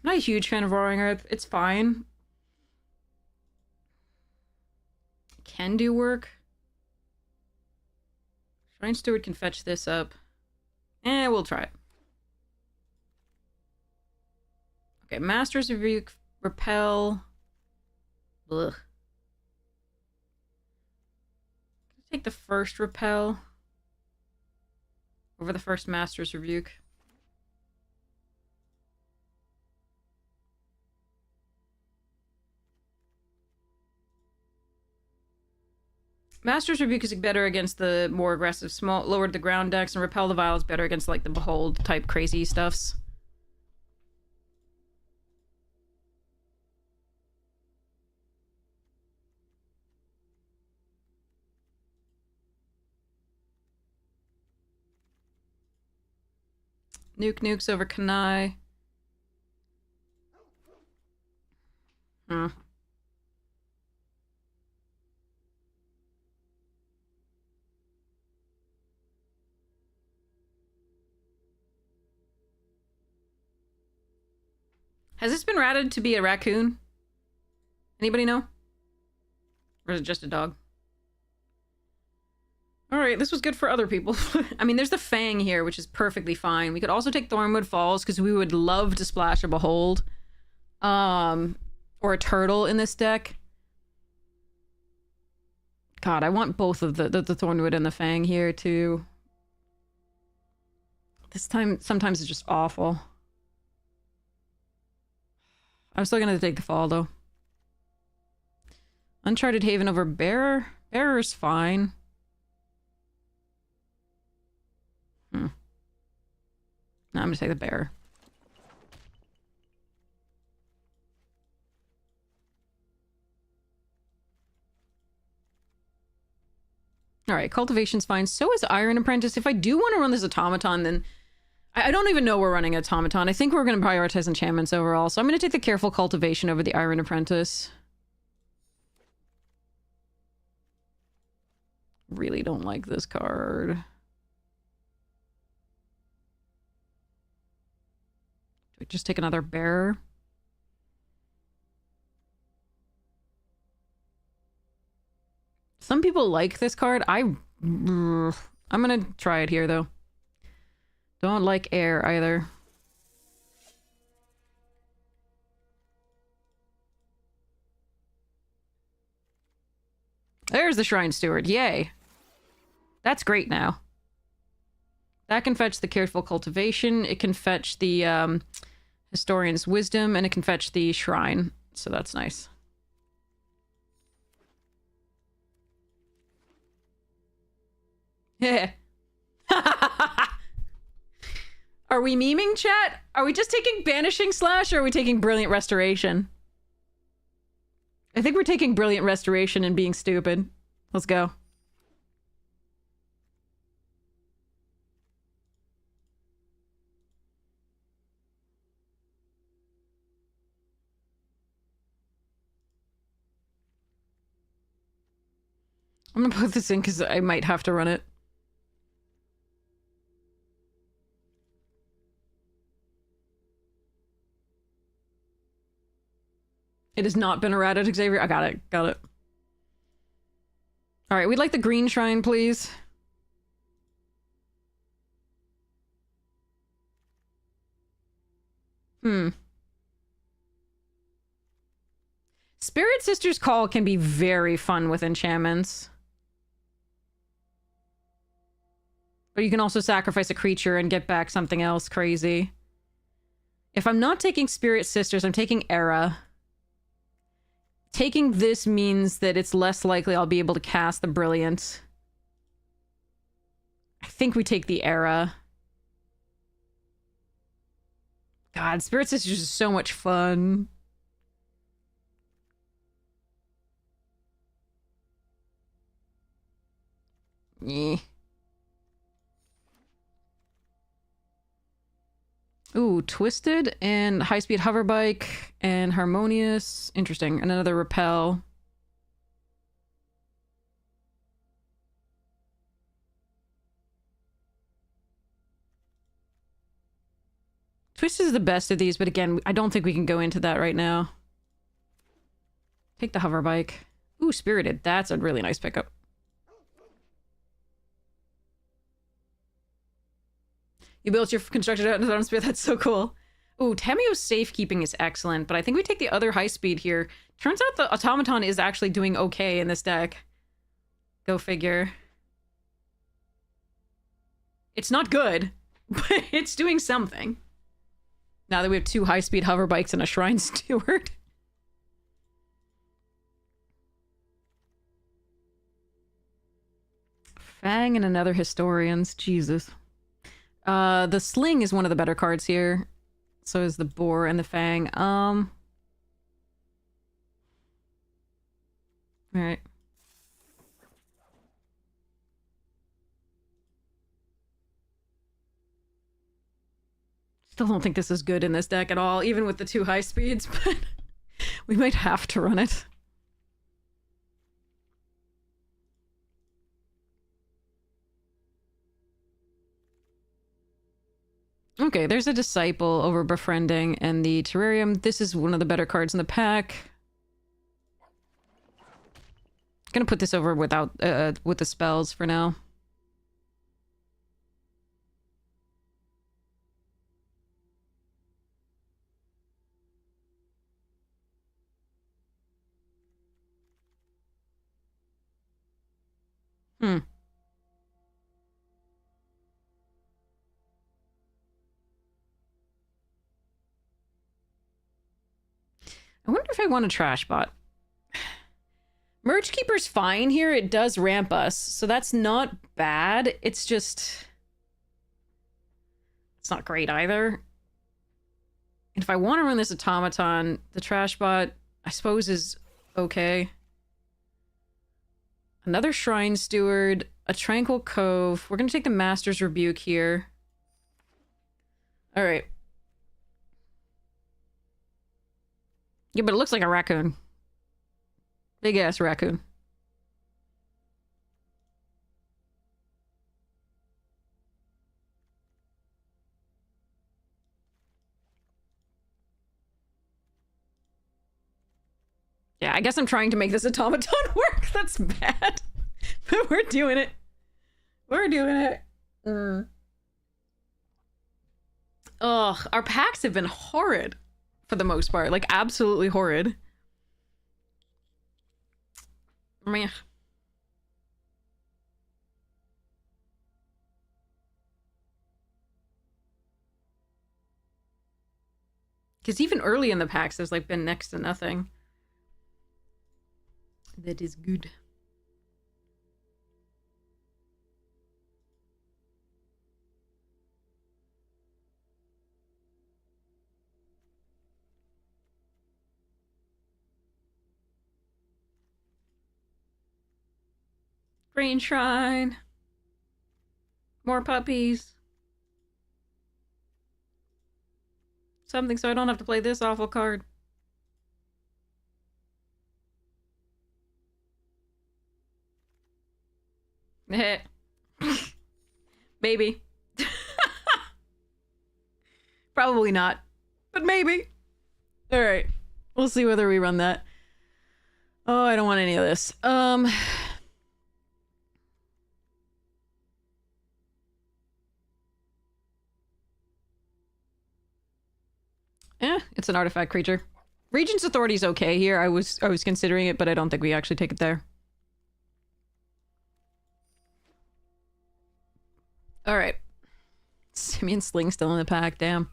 a huge fan of Roaring Earth. It's fine. Can do work. Shrine Steward can fetch this up. We'll try it. Okay, Master's Rebuke, Repel. Ugh. Take the first Repel over the first Master's Rebuke. Master's Rebuke is better against the more aggressive small lower to the ground decks, and Repel the Vile is better against like the Behold type crazy stuffs. Nukes over Kanai. Has this been ratted to be a raccoon? Anybody know? Or is it just a dog? Alright, this was good for other people. I mean, there's the Fang here, which is perfectly fine. We could also take Thornwood Falls, because we would love to splash a Behold. Or a Turtle in this deck. God, I want both of the Thornwood and the Fang here, too. This time, sometimes it's just awful. I'm still gonna take the Fall, though. Uncharted Haven over Bearer? Bearer's fine. No, I'm gonna take the Bearer. Alright, Cultivation's fine. So is Iron Apprentice. If I do want to run this Automaton, then... I don't even know we're running Automaton. I think we're going to prioritize enchantments overall, so I'm going to take the Careful Cultivation over the Iron Apprentice. Really don't like this card. Do we just take another Bearer? Some people like this card. I'm gonna try it here, though. Don't like air, either. There's the Shrine Steward. Yay. That's great now. That can fetch the Careful Cultivation. It can fetch the Historian's Wisdom, and it can fetch the Shrine. So that's nice. Yeah. Are we memeing, chat? Are we just taking Banishing Slash, or are we taking Brilliant Restoration? I think we're taking Brilliant Restoration and being stupid. Let's go. I'm gonna put this in because I might have to run it. It has not been errated, Xavier. I got it. Got it. All right, we'd like the green shrine, please. Spirit Sister's Call can be very fun with enchantments. But you can also sacrifice a creature and get back something else crazy. If I'm not taking Spirit Sisters, I'm taking Era. Taking this means that it's less likely I'll be able to cast the Brilliant. I think we take the Era. God, Spirit Sisters is so much fun. Yeah. Ooh, Twisted and High-Speed Hoverbike and Harmonious. Interesting. And another Repel. Twisted is the best of these, but again, I don't think we can go into that right now. Take the Hoverbike. Ooh, Spirited. That's a really nice pickup. You built your constructed out on Spirit. That's so cool. Ooh, Tamio's safekeeping is excellent, but I think we take the other high speed here. Turns out the Automaton is actually doing okay in this deck. Go figure. It's not good, but it's doing something. Now that we have 2 high-speed hover bikes and a Shrine Steward. Fang and another Historians. Jesus. The Sling is one of the better cards here. So is the Boar and the Fang. Alright. Still don't think this is good in this deck at all, even with the 2 high speeds, but we might have to run it. Okay, there's a Disciple over Befriending and the Terrarium. This is one of the better cards in the pack. Gonna put this over without with the spells for now. I wonder if I want a Trash Bot. Merge Keeper's fine here. It does ramp us, so that's not bad. It's just... it's not great either. And if I want to run this Automaton, the Trash Bot, I suppose, is okay. Another Shrine Steward, a Tranquil Cove. We're going to take the Master's Rebuke here. Alright. Yeah, but it looks like a raccoon. Big ass raccoon. Yeah, I guess I'm trying to make this Automaton work. That's bad. But we're doing it. We're doing it. Ugh, our packs have been horrid. For the most part. Like, absolutely horrid. Meh. Because even early in the packs, there's, like, been next to nothing. That is good. Green Shrine. More puppies. Something so I don't have to play this awful card. Maybe. Probably not. But maybe. Alright. We'll see whether we run that. Oh, I don't want any of this. It's an artifact creature. Regent's Authority is okay here. I was considering it, but I don't think we actually take it there. All right. Simeon Sling still in the pack. Damn.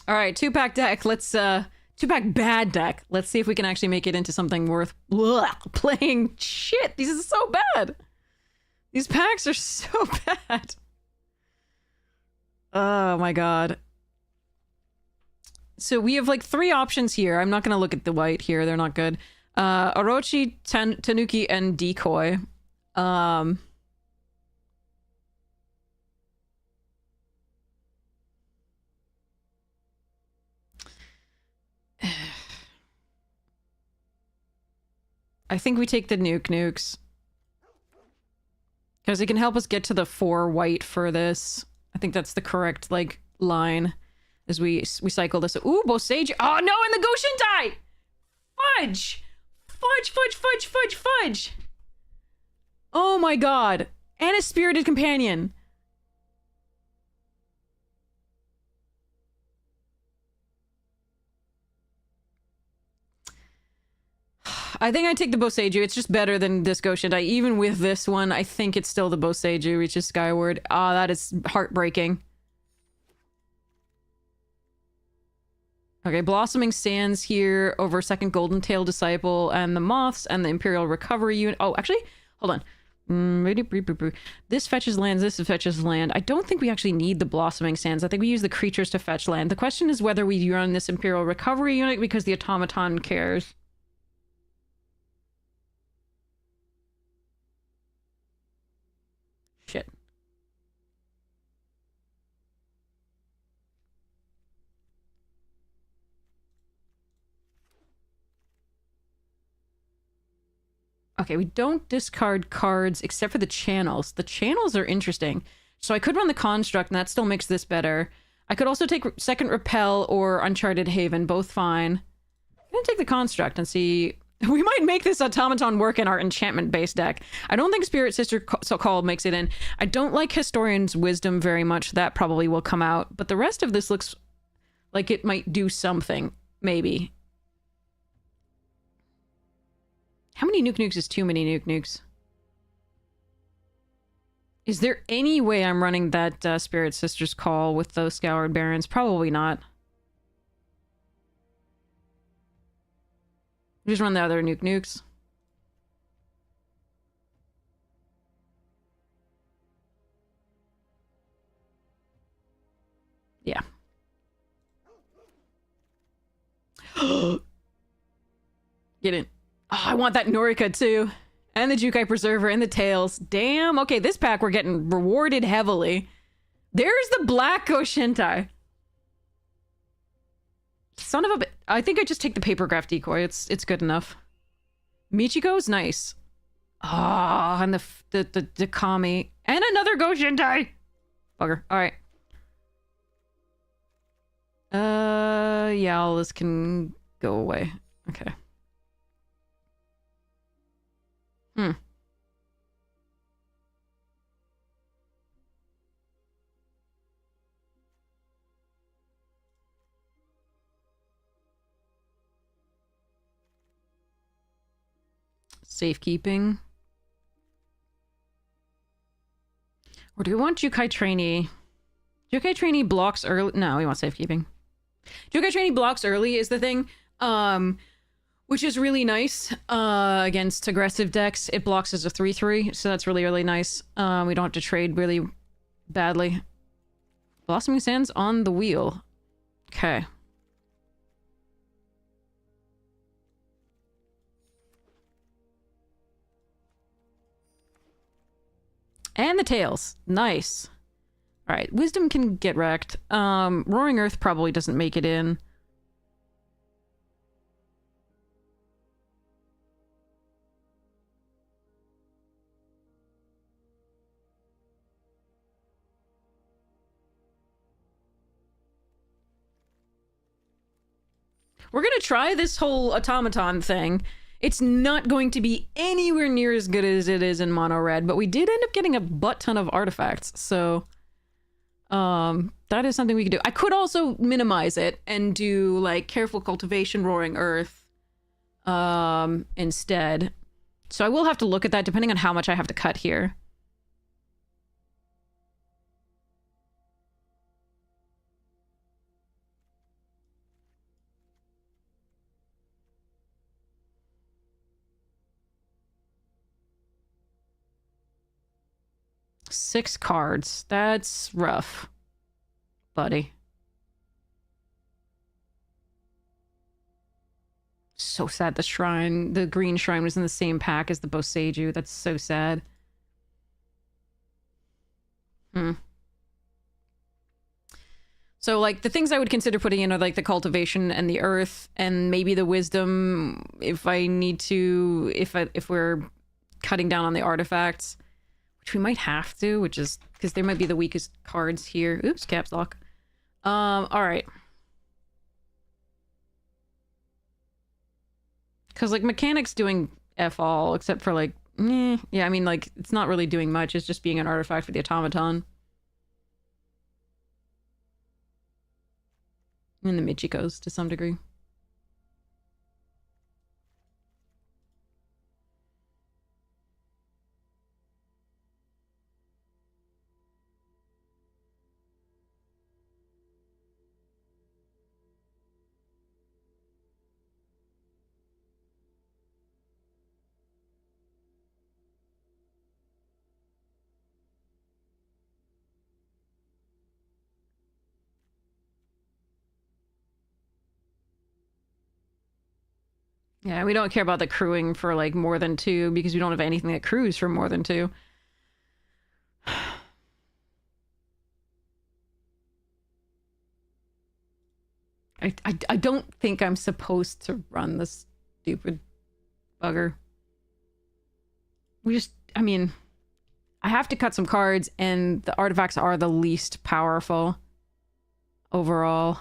All right, 2-pack deck. Let's 2-pack bad deck. Let's see if we can actually make it into something worth playing. Shit, these are so bad. These packs are so bad. Oh my god. So we have like 3 options here. I'm not gonna look at the white here. They're not good. Orochi, Tanuki, and Decoy. I think we take the nukes. Because it can help us get to the 4 white for this. I think that's the correct, like, line. As we cycle this. Ooh, Bosage. Oh, no, and the Goshintai! Fudge! Fudge, fudge, fudge, fudge, fudge! Oh my god. And a Spirited Companion. I think I take the Boseiju. It's just better than this Goshintai. Even with this one, I think it's still the Boseiju reaches skyward. Ah, that is heartbreaking. Okay, Blossoming Sands here over second Golden Tail Disciple and the Moths and the Imperial Recovery Unit. Oh, actually, hold on. This fetches lands, this fetches land. I don't think we actually need the Blossoming Sands. I think we use the creatures to fetch land. The question is whether we run this Imperial Recovery Unit because the Automaton cares. Shit. Okay, we don't discard cards except for the channels. The channels are interesting. So I could run the Construct, and that still makes this better. I could also take Second Repel or Uncharted Haven, both fine. I'm gonna take the Construct and see... We might make this Automaton work in our enchantment-based deck. I don't think Spirit Sister Call makes it in. I don't like Historian's Wisdom very much. That probably will come out. But the rest of this looks like it might do something. Maybe. How many nukes is too many nukes? Is there any way I'm running that Spirit Sister's Call with those Scoured Barons? Probably not. Just run the other nukes. Yeah. Get in. Oh, I want that Norika too. And the Jukai Preserver and the Tails. Damn. Okay, this pack we're getting rewarded heavily. There's the Black Goshintai. Son of a bit. I think I just take the Papergraph Decoy. It's good enough. Michiko's nice. Ah, and the Kami. And another Goshintai. Bugger. Alright. Yeah, all this can go away. Okay. Safekeeping. Or do we want Jukai Trainee? Jukai Trainee blocks early. No, we want safekeeping. Jukai Trainee blocks early is the thing. Which is really nice against aggressive decks. It blocks as a 3/3, so that's really, really nice. We don't have to trade really badly. Blossoming Sands on the wheel. Okay. And the Tails. Nice. Alright, Wisdom can get wrecked. Roaring Earth probably doesn't make it in. We're gonna try this whole automaton thing. It's not going to be anywhere near as good as it is in mono red, but we did end up getting a butt ton of artifacts, so That is something we could do. I could also minimize it and do like careful cultivation, roaring earth, instead. So I will have to look at that depending on how much I have to cut here. Six cards. That's rough, buddy. So sad the shrine, the green shrine was in the same pack as the Boseiju. That's so sad. So, like, the things I would consider putting in are, like, the cultivation and the earth and maybe the wisdom if I need to, if we're cutting down on the artifacts, which we might have to, which is, because they might be the weakest cards here. Oops, caps lock. All right. Because, like, mechanics doing F all, except for, like, yeah, I mean, like, it's not really doing much. It's just being an artifact for the automaton. And the Michikos, to some degree. Yeah, we don't care about the crewing for, like, more than 2, because we don't have anything that crews for more than 2. I don't think I'm supposed to run this stupid bugger. I mean, I have to cut some cards, and the artifacts are the least powerful overall.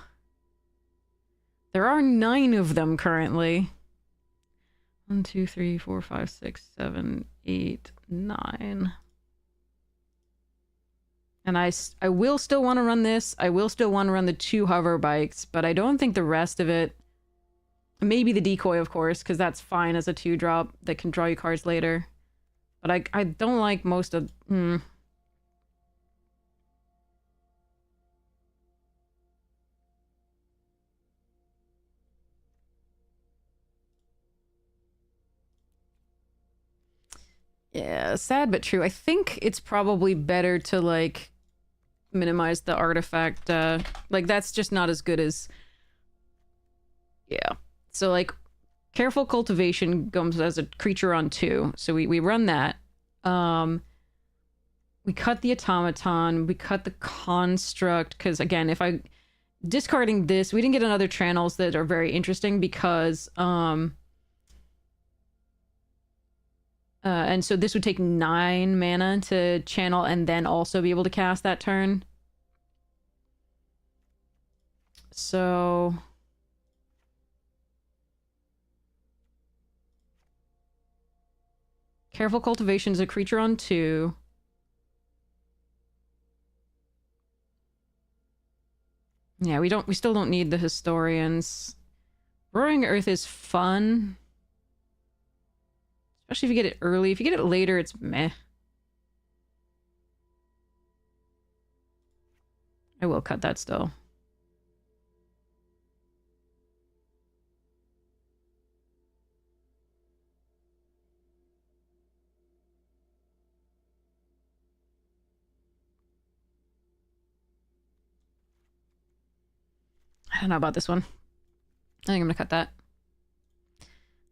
There are 9 of them currently. 1, 2, 3, 4, 5, 6, 7, 8, 9. And I will still want to run this. I will still want to run the 2 hover bikes, but I don't think the rest of it... Maybe the decoy, of course, because that's fine as a 2-drop that can draw you cards later. But I don't like most of... Yeah, sad but true. I think it's probably better to, like, minimize the artifact. Like, that's just not as good as... Yeah. So, like, careful cultivation comes as a creature on 2. So we run that. We cut the automaton. We cut the construct. Because, again, if I... Discarding this, we didn't get another channels that are very interesting because... and so this would take 9 mana to channel and then also be able to cast that turn. So... Careful cultivation is a creature on 2. Yeah, we still don't need the historians. Roaring Earth is fun. Especially if you get it early. If you get it later, it's meh. I will cut that still. I don't know about this one. I think I'm gonna cut that.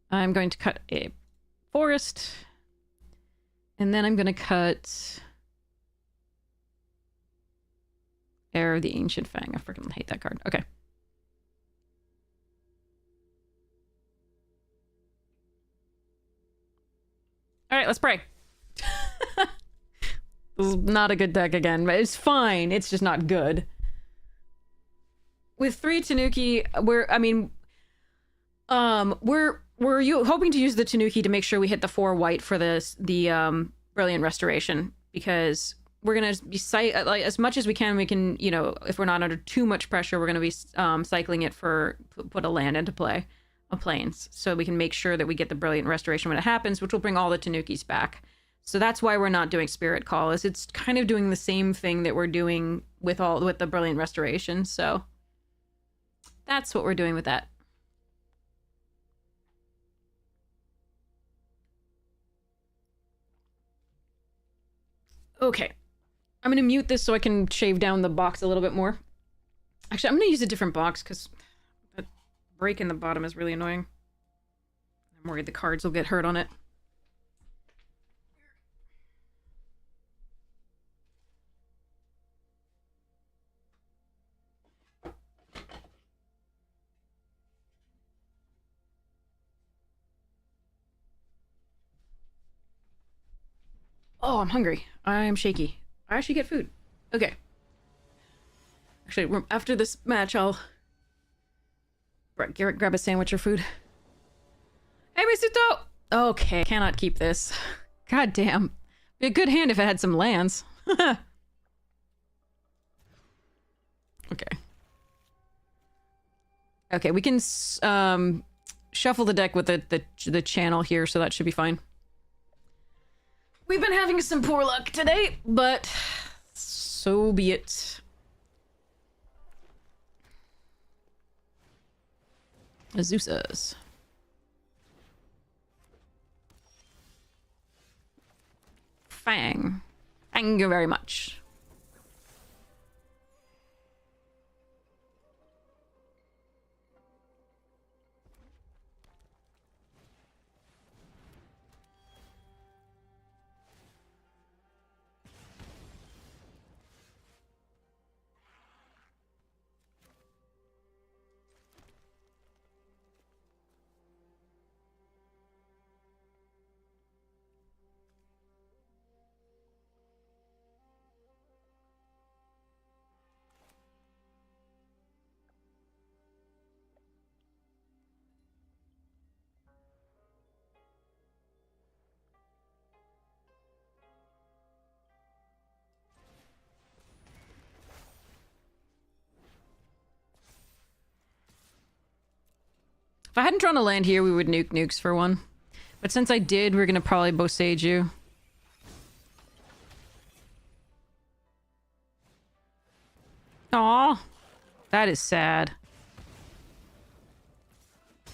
I'm going to cut a forest. And then I'm gonna cut Heir of the Ancient Fang. I freaking hate that card. Okay. Alright, let's pray. This is not a good deck again, but it's fine. It's just not good. With 3 Tanuki, we're hoping to use the Tanuki to make sure we hit the 4 white for the Brilliant Restoration, because we're gonna be like as much as we can. We can, you know, if we're not under too much pressure, we're gonna be cycling it for put a land into play, a plains, so we can make sure that we get the brilliant restoration when it happens, which will bring all the Tanukis back. So that's why we're not doing Spirit Call. Is it's kind of doing the same thing that we're doing with the brilliant restoration. So that's what we're doing with that. Okay. I'm going to mute this so I can shave down the box a little bit more. Actually, I'm going to use a different box because that break in the bottom is really annoying. I'm worried the cards will get hurt on it. Oh, I'm hungry. I'm shaky. I should get food. Okay. Actually, after this match, I'll grab a sandwich or food. Hey, Misuto! Okay, cannot keep this. God damn. Be a good hand if it had some lands. Okay. Okay, we can shuffle the deck with the channel here, so that should be fine. We've been having some poor luck today, but so be it. Azusas. Fang. Thank you very much. If I hadn't drawn a land here, we would nuke nukes for one. But since I did, we're gonna probably Bosage you. Aw, that is sad.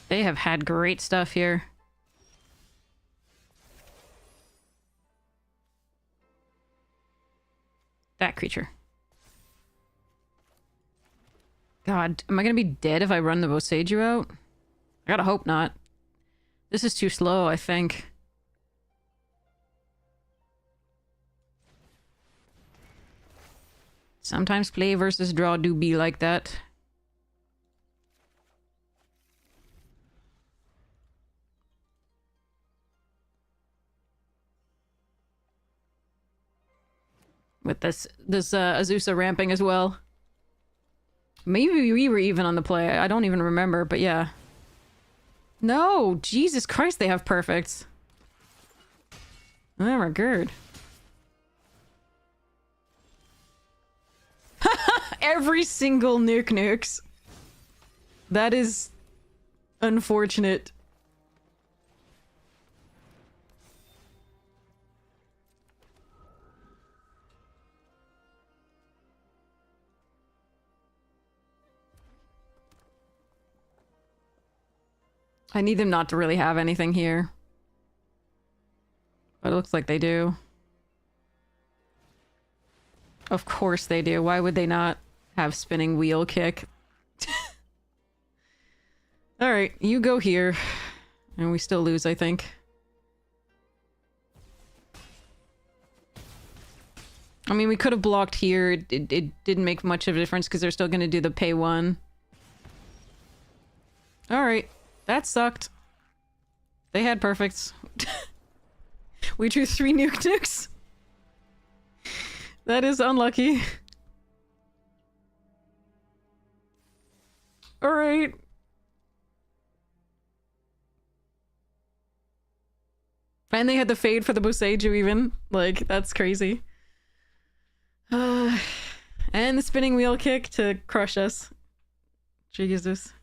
They have had great stuff here. That creature. God, am I gonna be dead if I run the Boseiju out? I gotta hope not. This is too slow, I think. Sometimes play versus draw do be like that. With this Azusa ramping as well. Maybe we were even on the play. I don't even remember, but yeah. No! Jesus Christ, they have perfects. Oh my god. Every single nukes. That is unfortunate. I need them not to really have anything here. But it looks like they do. Of course they do. Why would they not have spinning wheel kick? Alright, you go here. And we still lose, I think. I mean, we could have blocked here. It didn't make much of a difference because they're still going to do the pay one. Alright. That sucked. They had perfects. We drew 3 nukes. That is unlucky. Alright. And they had the fade for the Boseiju even. Like, that's crazy. And the spinning wheel kick to crush us. Jesus.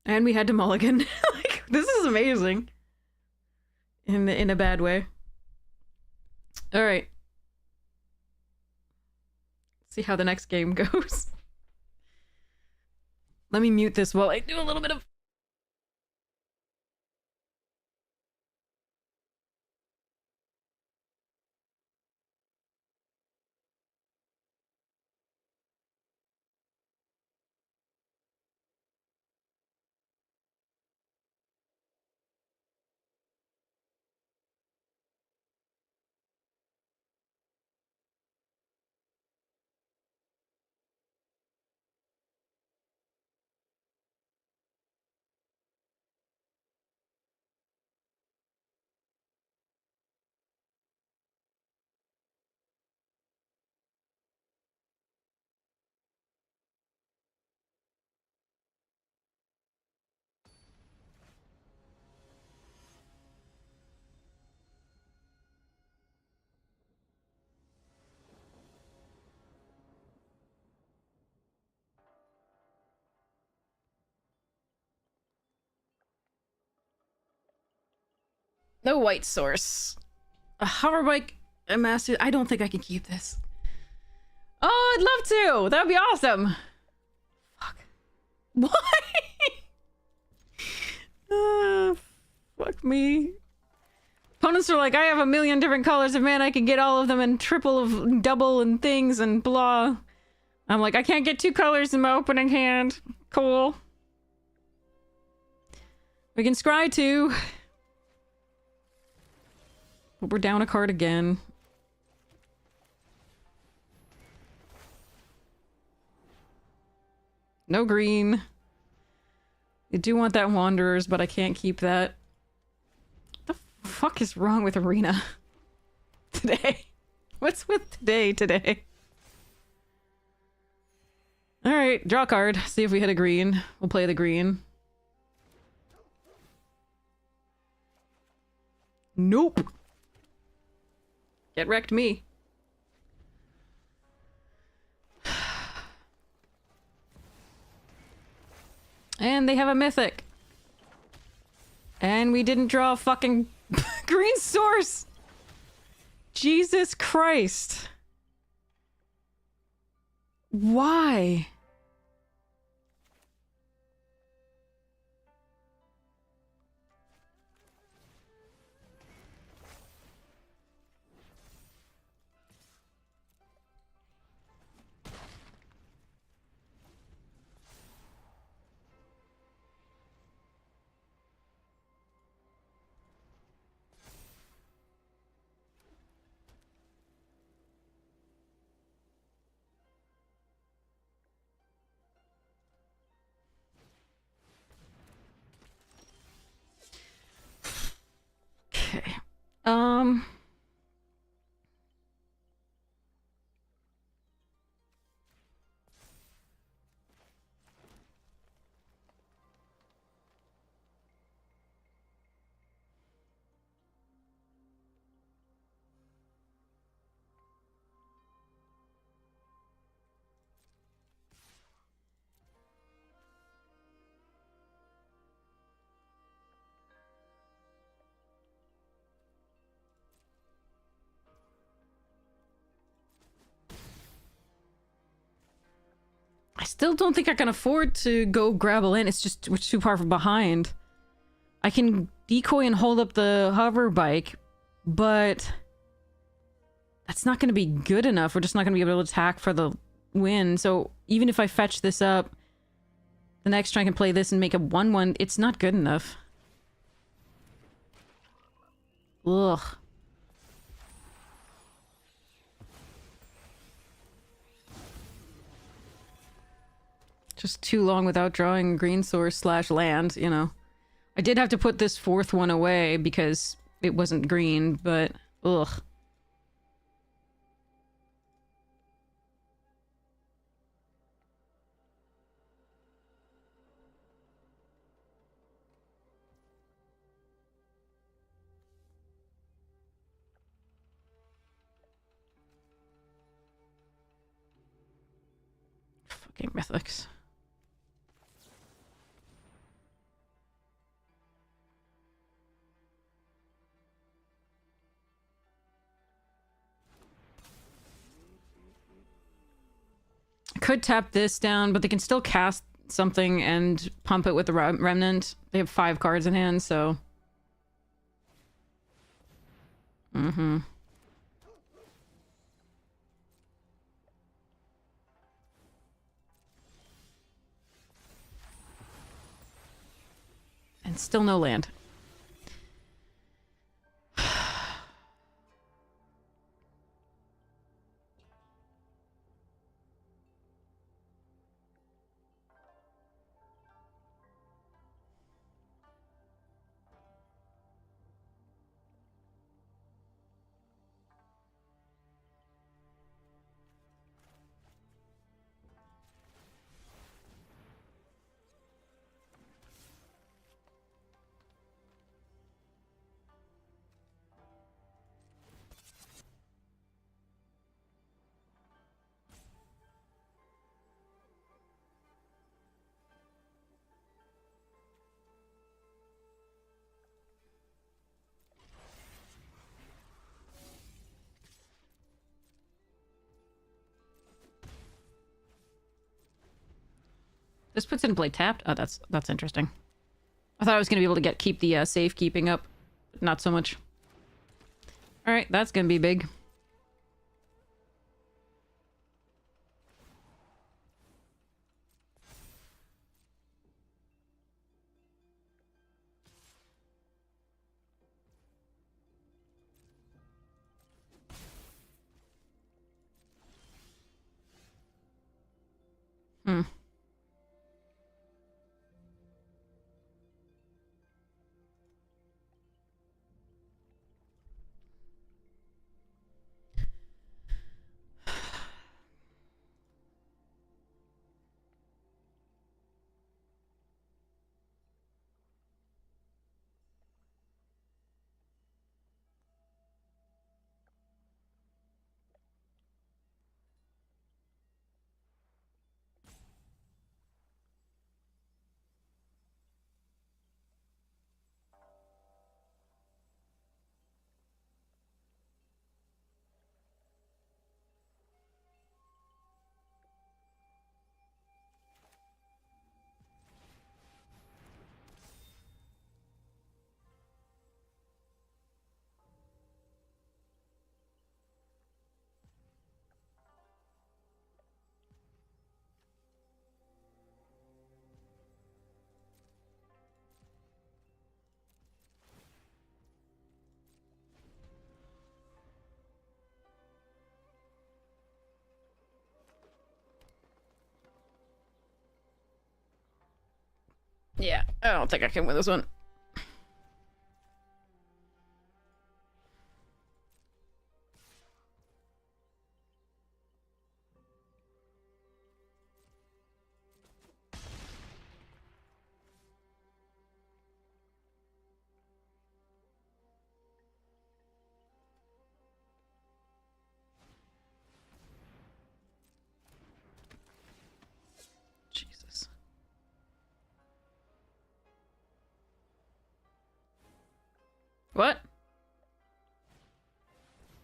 And we had to mulligan. Like, this is amazing. In a bad way. Alright. See how the next game goes. Let me mute this while I do a little bit of... No white source. A hover bike, a massive... I don't think I can keep this. Oh, I'd love to! That would be awesome! Fuck. Why? Fuck me. Opponents are like, I have a million different colors of mana, I can get all of them and triple of double and things and blah. I'm like, I can't get 2 colors in my opening hand. Cool. We can scry 2. But we're down a card again. No green. I do want that Wanderers, but I can't keep that. What the fuck is wrong with Arena today? What's with today? Alright, draw a card. See if we hit a green. We'll play the green. Nope. Get wrecked me. And they have a mythic. And we didn't draw a fucking green source. Jesus Christ. Why? Okay. I still don't think I can afford to go grab a land. It's just we're too far from behind. I can decoy and hold up the hover bike, but that's not going to be good enough. We're just not going to be able to attack for the win. So even if I fetch this up, the next turn I can play this and make a 1/1. It's not good enough. Ugh. Just too long without drawing green source / land, you know. I did have to put this 4th one away because it wasn't green, but ugh. Fucking mythics. I could tap this down, but they can still cast something and pump it with the remnant. They have 5 cards in hand, so... Mm-hmm. And still no land. This puts in play tapped. Oh, that's interesting. I thought I was gonna be able to keep the safekeeping up. Not so much. All right, that's gonna be big. Hmm. Yeah, I don't think I can win this one. Jesus. What?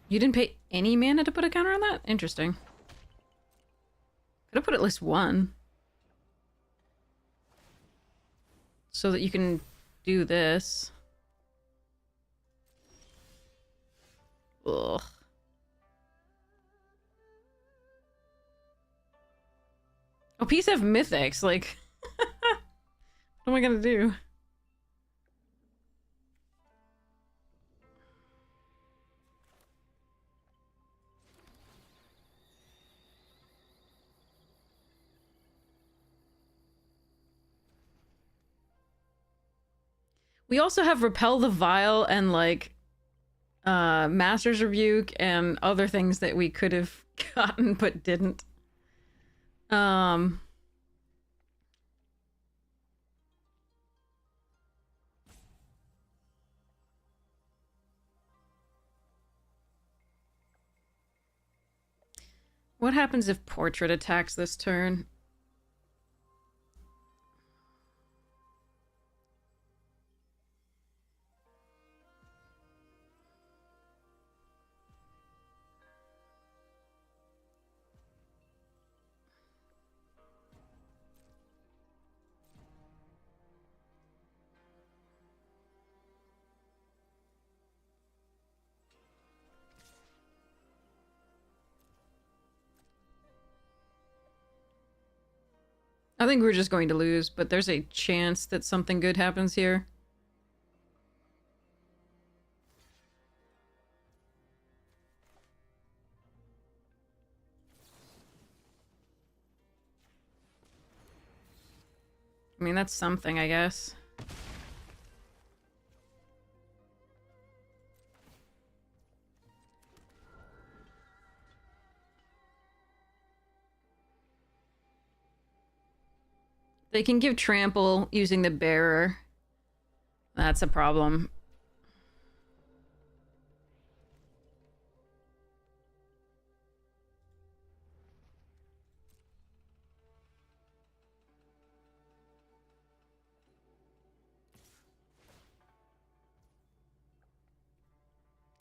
You didn't pay any mana to put a counter on that? Interesting. Could have put at least one. So that you can do this. Ugh. Oh, piece of mythics, like... what am I gonna do? We also have Repel the Vile and, like, Master's Rebuke and other things that we could have gotten but didn't. What happens if Portrait attacks this turn? I think we're just going to lose, but there's a chance that something good happens here. I mean, that's something, I guess. They can give trample using the bearer. That's a problem.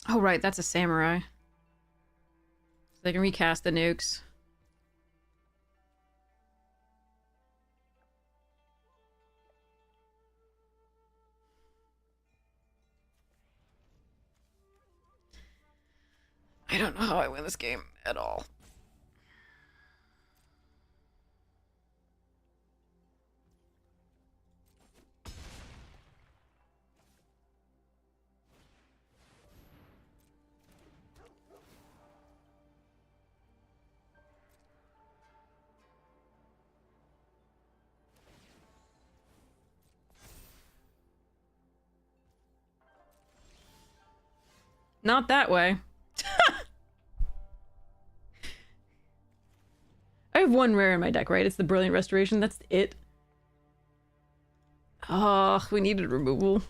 Oh, right, that's a samurai. So they can recast the nukes. I don't know how I win this game at all. Not that way. I have one rare in my deck, right? It's the Brilliant Restoration. That's it. Oh, we needed removal.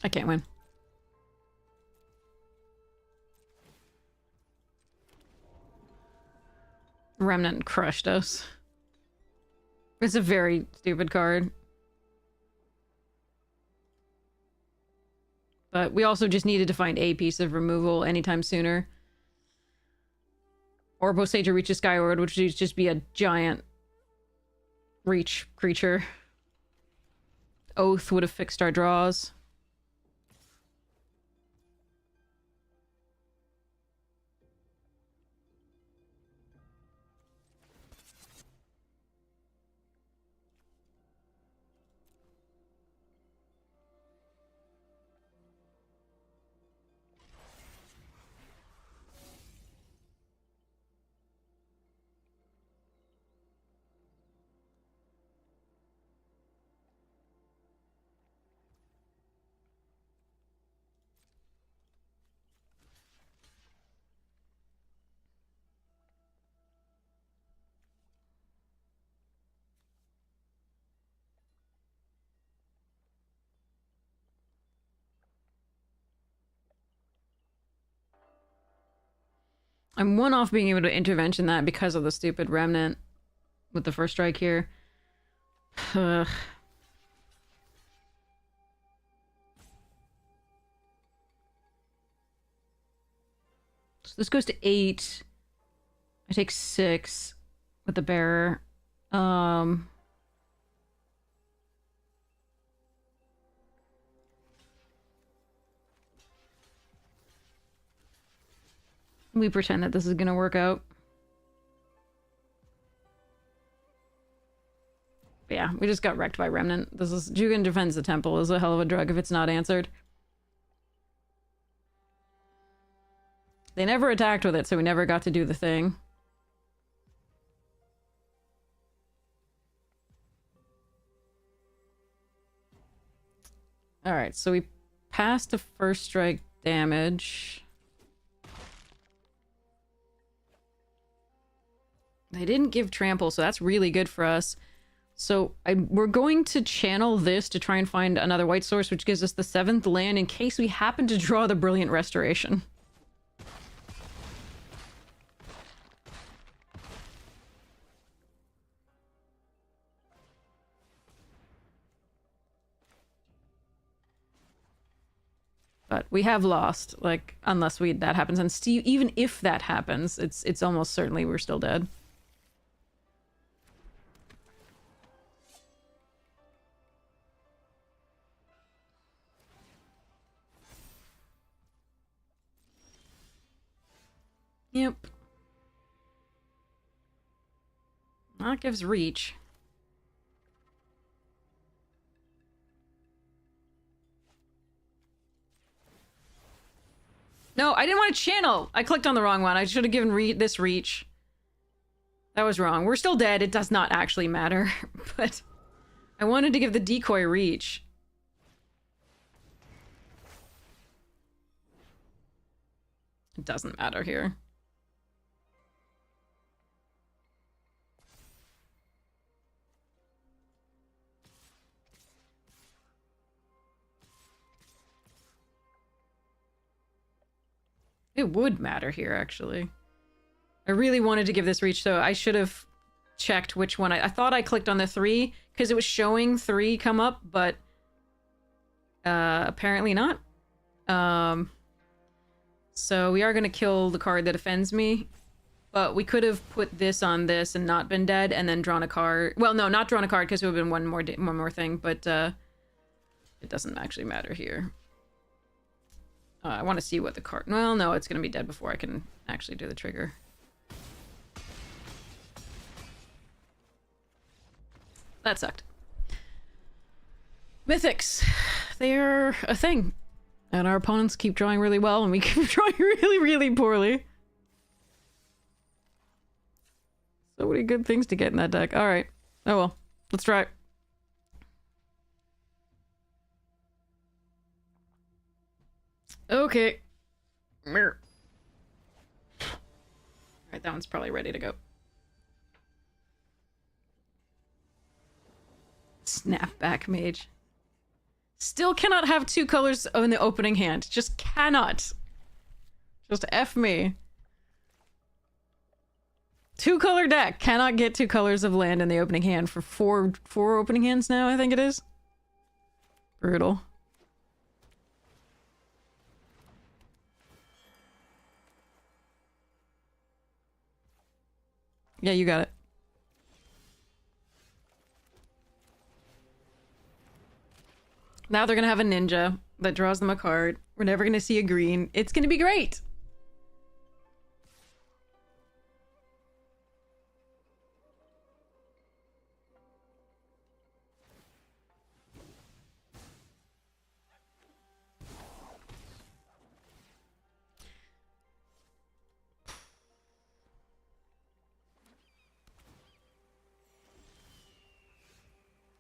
I can't win. Remnant crushed us. It's a very stupid card. But we also just needed to find a piece of removal anytime sooner. Or Bosager reaches Skyward, which would just be a giant reach creature. Oath would have fixed our draws. I'm one off being able to intervention that because of the stupid remnant with the first strike here. Ugh. So this goes to 8. I take 6 with the bearer. We pretend that this is gonna work out. But yeah, we just got wrecked by Remnant. This is Jugan defends the temple is a hell of a drug if it's not answered. They never attacked with it, so we never got to do the thing. Alright, so we passed the first strike damage. They didn't give trample, so that's really good for us. So we're going to channel this to try and find another white source, which gives us the 7th land in case we happen to draw the Brilliant Restoration. But we have lost, like, unless that happens. And Steve, even if that happens, it's almost certainly we're still dead. Yep. That gives reach. No, I didn't want to channel. I clicked on the wrong one. I should have given this reach. That was wrong. We're still dead. It does not actually matter. But I wanted to give the decoy reach. It doesn't matter here. It would matter here, actually. I really wanted to give this reach, so I should have checked which one. I thought I clicked on the 3, because it was showing 3 come up, but apparently not. So we are going to kill the card that offends me, but we could have put this on this and not been dead, and then drawn a card. Well, no, not drawn a card, because it would have been one more thing, but it doesn't actually matter here. I want to see what the card... Well, no, it's going to be dead before I can actually do the trigger. That sucked. Mythics. They're a thing. And our opponents keep drawing really well, and we keep drawing really, really poorly. So many good things to get in that deck. Alright. Oh well. Let's try it. Okay. Alright, that one's probably ready to go. Snapback mage. Still cannot have 2 colors in the opening hand. Just cannot. Just F me. 2-color deck. Cannot get 2 colors of land in the opening hand for four opening hands now, I think it is. Brutal. Yeah, you got it. Now they're gonna have a ninja that draws them a card. We're never gonna see a green. It's gonna be great!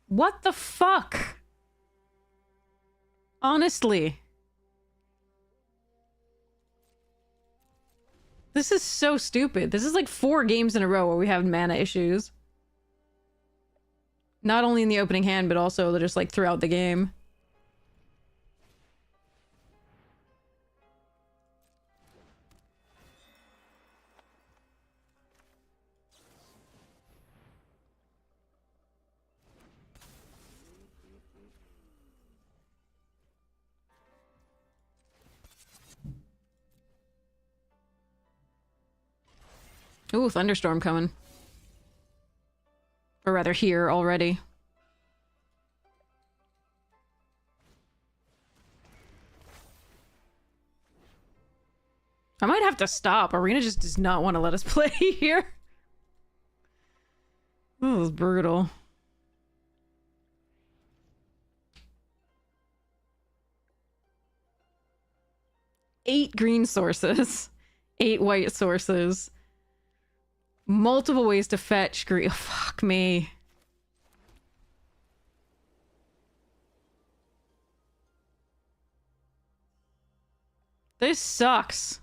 What the fuck? Honestly. This is so stupid. This is like 4 games in a row where we have mana issues. Not only in the opening hand, but also just like throughout the game. Ooh, thunderstorm coming. Or rather, here already. I might have to stop. Arena just does not want to let us play here. This is brutal. Eight green sources. 8 white sources. Multiple ways to fetch green. Oh, fuck me. This sucks.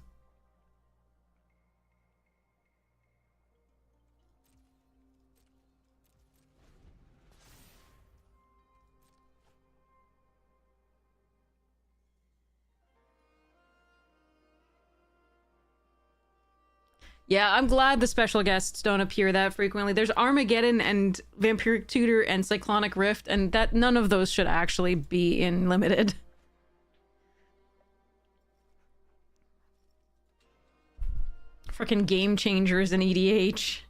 Yeah, I'm glad the special guests don't appear that frequently. There's Armageddon and Vampiric Tutor and Cyclonic Rift, and that none of those should actually be in Limited. Freaking game changers in EDH.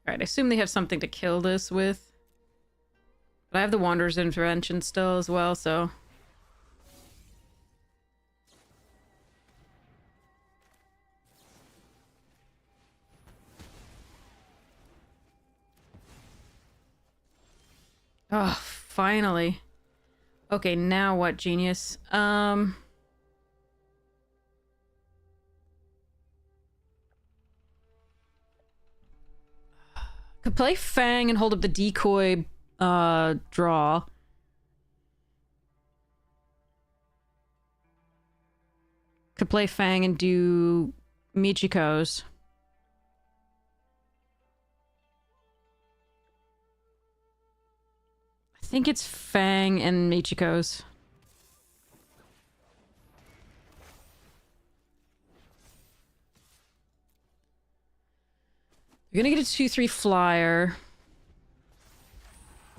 Alright, I assume they have something to kill this with. But I have the Wanderer's Intervention still as well, so... Oh, finally. Okay, now what, genius? Could play Fang and hold up the decoy, draw. Could play Fang and do Michiko's. I think it's Fang and Michiko's. You're gonna get a 2/3 flyer.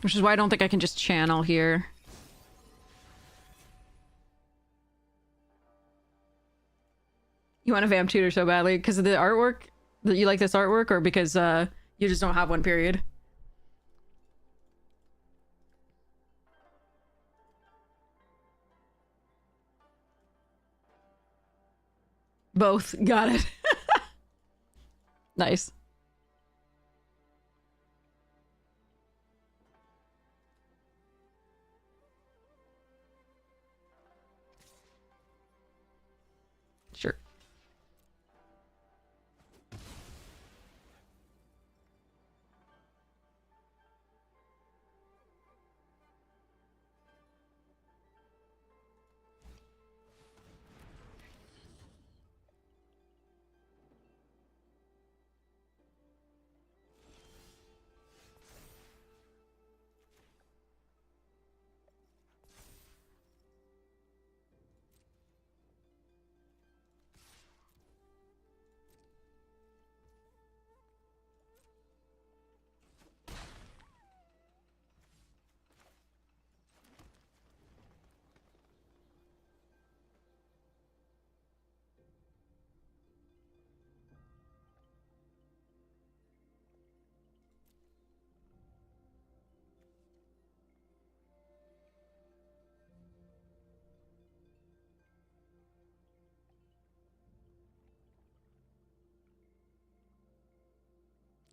Which is why I don't think I can just channel here. You want a vamp tutor so badly? Because of the artwork? That you like this artwork? Or because you just don't have one, period? Both. Got it. Nice. Sure.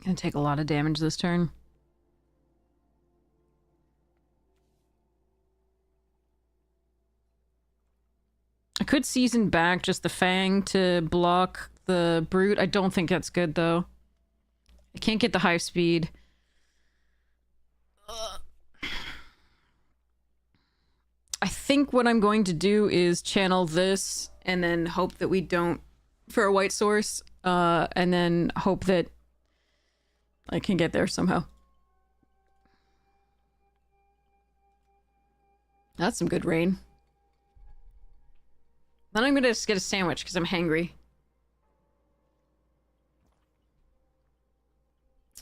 Gonna take a lot of damage this turn. I could season back just the Fang to block the Brute. I don't think that's good, though. I can't get the high speed. I think what I'm going to do is channel this and then hope that we don't... for a white source. And then hope that I can get there somehow. That's some good rain. Then I'm gonna just get a sandwich because I'm hangry.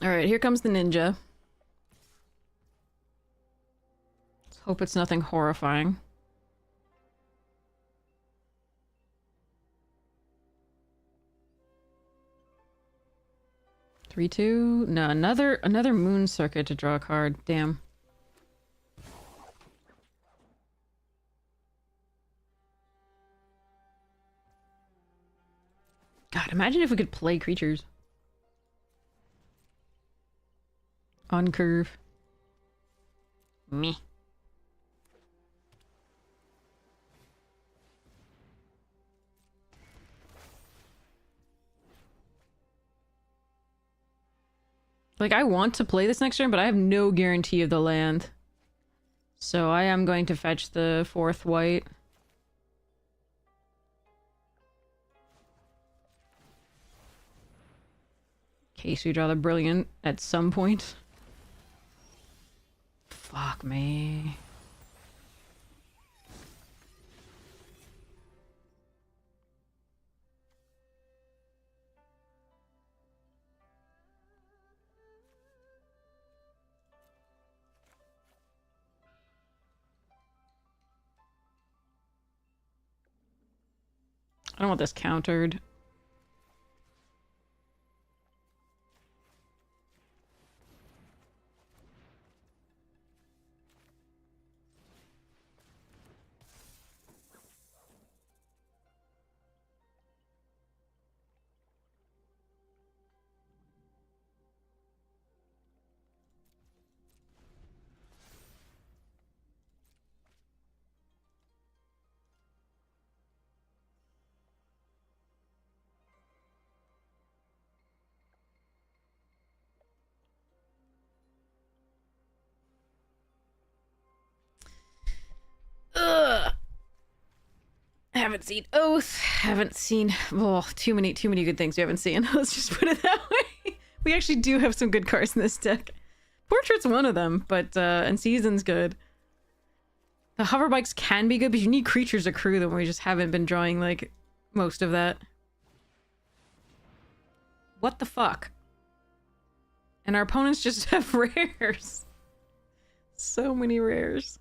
Alright, here comes the ninja. Let's hope it's nothing horrifying. Three, two. No, another moon circuit to draw a card. Damn. God, imagine if we could play creatures. On curve. Meh. Like, I want to play this next turn, but I have no guarantee of the land. So I am going to fetch the 4th white. In case we draw the brilliant at some point. Fuck me. I don't want this countered. Haven't seen Oath. Haven't seen... Oh, too many good things we haven't seen. Let's just put it that way. We actually do have some good cards in this deck. Portrait's one of them, but... and Season's good. The hover bikes can be good, but you need creatures to crew them. We just haven't been drawing, like, most of that. What the fuck? And our opponents just have rares. So many rares.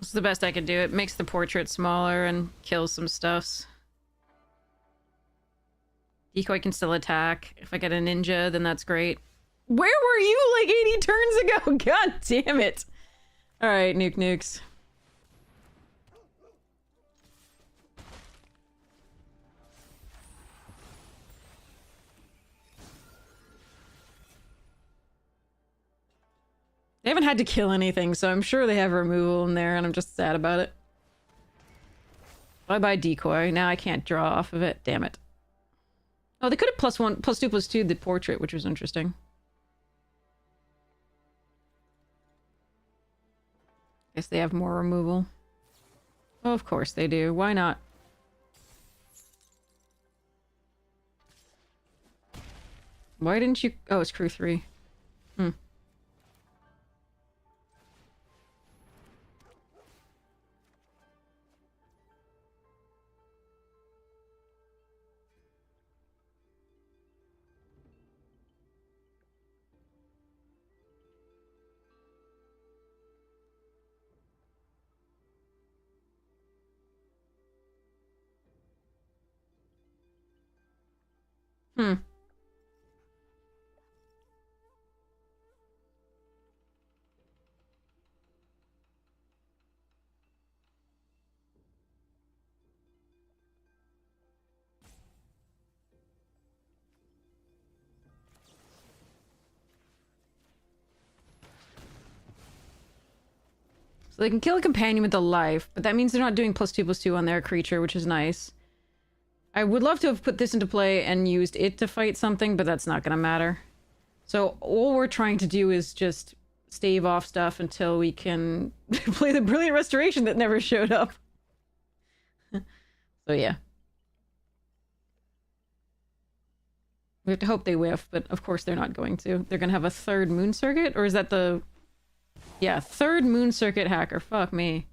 It's the best I can do. It makes the portrait smaller and kills some stuffs. Decoy can still attack. If I get a ninja, then that's great. Where were you like 80 turns ago? God damn it. Alright, nukes. They haven't had to kill anything, so I'm sure they have removal in there, and I'm just sad about it. Bye-bye decoy. Now I can't draw off of it. Damn it. Oh, they could have +2/+2 the portrait, which was interesting. Guess they have more removal. Oh, of course they do. Why not? Why didn't you... Oh, it's crew 3. Hmm. Hmm. So they can kill a companion with a life, but that means they're not doing +2/+2 on their creature, which is nice. I would love to have put this into play and used it to fight something, but that's not gonna matter. So all we're trying to do is just stave off stuff until we can play the Brilliant Restoration that never showed up. So yeah. We have to hope they whiff, but of course they're not going to. They're gonna have a third Moon Circuit? Or is that the... Yeah, third Moon Circuit hacker. Fuck me.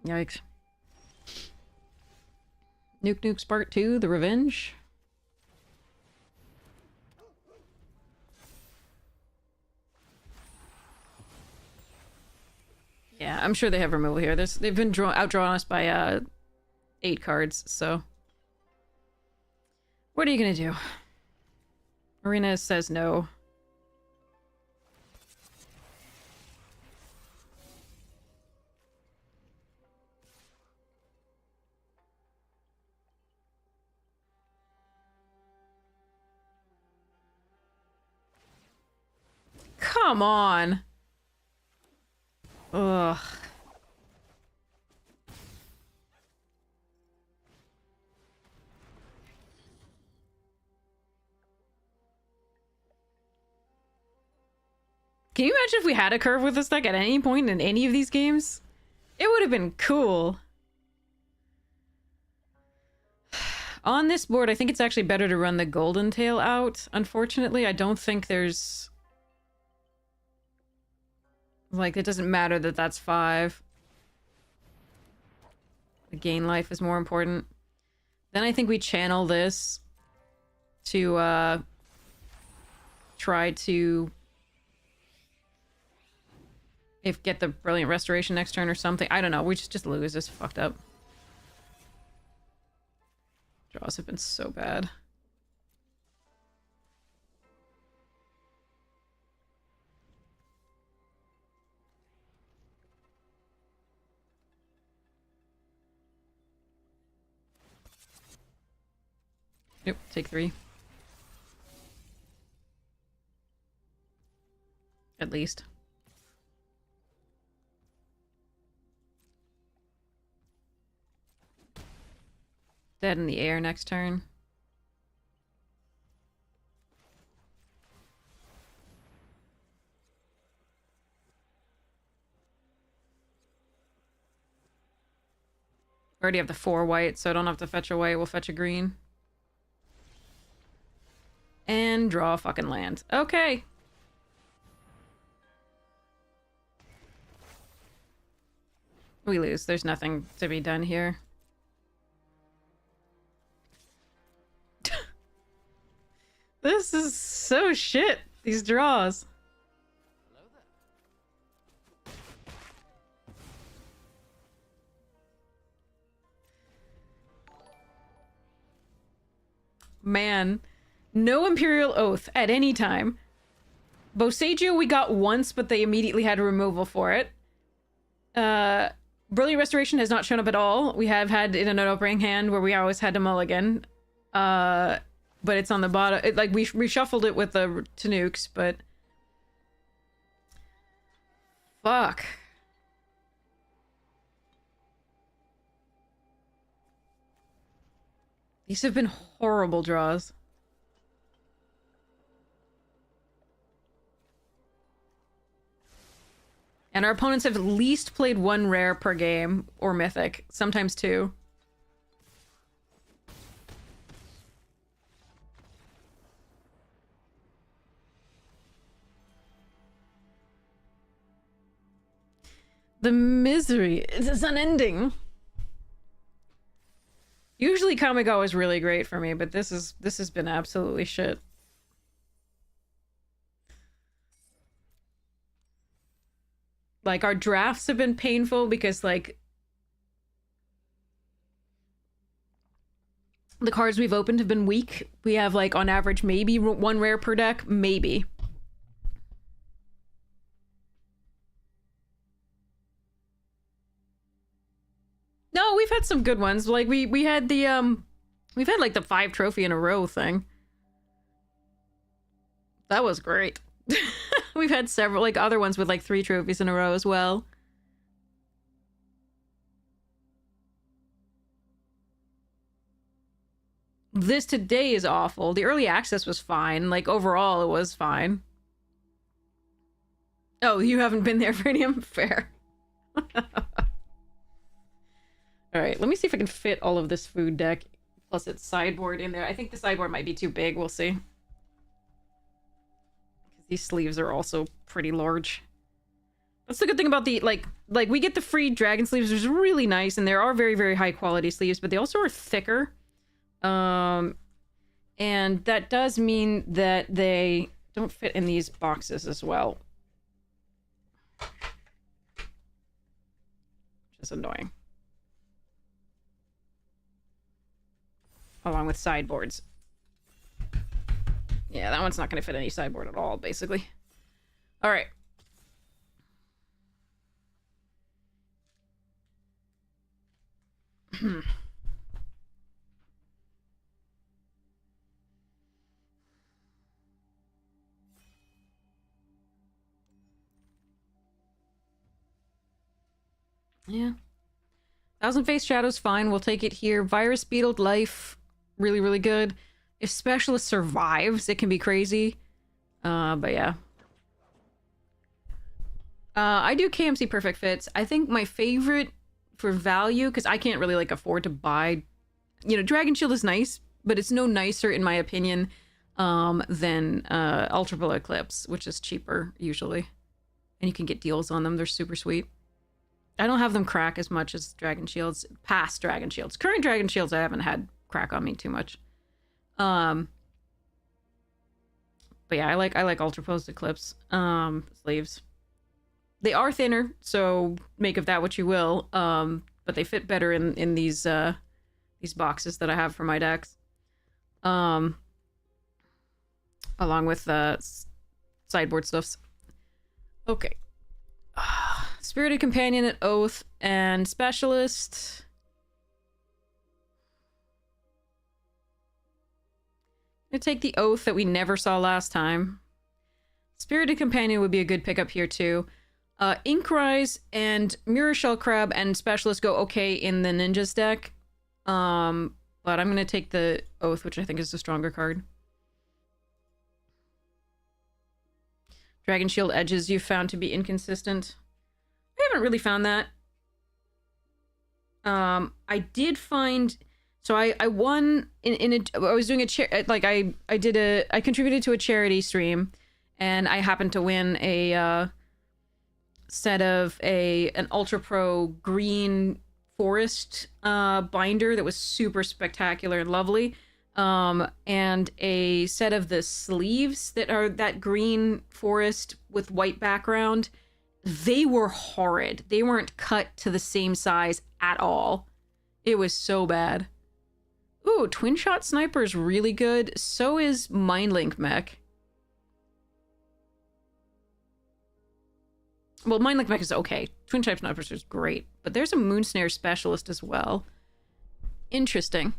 Yikes. Nukes Part 2, The Revenge. Yeah, I'm sure they have removal here. They've been outdrawn us by 8 cards, so... What are you gonna do? Marina says no. Come on! Ugh. Can you imagine if we had a curve with this deck at any point in any of these games? It would have been cool. On this board, I think it's actually better to run the Golden Tail out. Unfortunately, I don't think there's... Like, it doesn't matter that that's 5. The gain life is more important. Then I think we channel this to, try to... get the Brilliant Restoration next turn or something. I don't know. We just lose. It's fucked up. Draws have been so bad. Yep, take 3. At least. Dead in the air next turn. Already have the 4 white, so I don't have to fetch a white. We'll fetch a green. And draw a fucking land. Okay. We lose. There's nothing to be done here. This is so shit, these draws. Man, no Imperial Oath at any time. Boseiju we got once, but they immediately had a removal for it. Brilliant Restoration has not shown up at all. We have had it in an opening hand where we always had to mulligan. But it's on the bottom. Like, we reshuffled it with the Tanukes, but... Fuck. These have been horrible draws. And our opponents have at least played 1 rare per game, or mythic, sometimes 2. The misery is unending. Usually Kamigawa is really great for me, but this has been absolutely shit. Like, our drafts have been painful because, like, the cards we've opened have been weak. We have, like, on average, maybe 1 rare per deck. Maybe. No, we've had some good ones. Like, we had the, we've had, like, the 5 trophy in a row thing. That was great. We've had several, like, other ones with, like, 3 trophies in a row as well. This today is awful. The early access was fine. Like, overall, it was fine. Oh, you haven't been there, Franium? Fair. Alright, let me see if I can fit all of this food deck, plus its sideboard in there. I think the sideboard might be too big, we'll see. Because these sleeves are also pretty large. That's the good thing about the, like, we get the free dragon sleeves, which is really nice, and there are very, very high quality sleeves, but they also are thicker. And that does mean that they don't fit in these boxes as well. Which is annoying. Along with sideboards. Yeah, that one's not going to fit any sideboard at all, basically. Alright. Yeah. Thousand Face Shadow's fine. We'll take it here. Virus Beetled Life. Really, really good. If Specialist survives, it can be crazy. But yeah. I do KMC Perfect Fits. I think my favorite for value, because I can't really like afford to buy, you know, Dragon Shield is nice, but it's no nicer in my opinion than Ultra Bow Eclipse, which is cheaper usually, and you can get deals on them. They're super sweet. I don't have them crack as much as Dragon Shields, past Dragon Shields. Current Dragon Shields I haven't had crack on me too much. But yeah, I like Ultra Post Eclipse sleeves. They are thinner, so make of that what you will. But they fit better in these boxes that I have for my decks. Along with sideboard stuffs. Okay. Spirited Companion at Oath and Specialist. I'm gonna take the Oath that we never saw last time. Spirited Companion would be a good pickup here too. Inkrise and Mirror Shell Crab and Specialist go okay in the Ninjas deck. But I'm gonna take the Oath, which I think is the stronger card. Dragon Shield edges you've found to be inconsistent. I haven't really found that. I did find, so I won I was doing I contributed to a charity stream, and I happened to win a set of an Ultra Pro green forest binder that was super spectacular and lovely. And a set of the sleeves that are that green forest with white background. They were horrid. They weren't cut to the same size at all. It was so bad. Ooh, Twin Shot Sniper is really good. So is Mindlink Mech. Well, Mindlink Mech is okay. Twin Shot Sniper is great. But there's a Moonsnare Specialist as well. Interesting.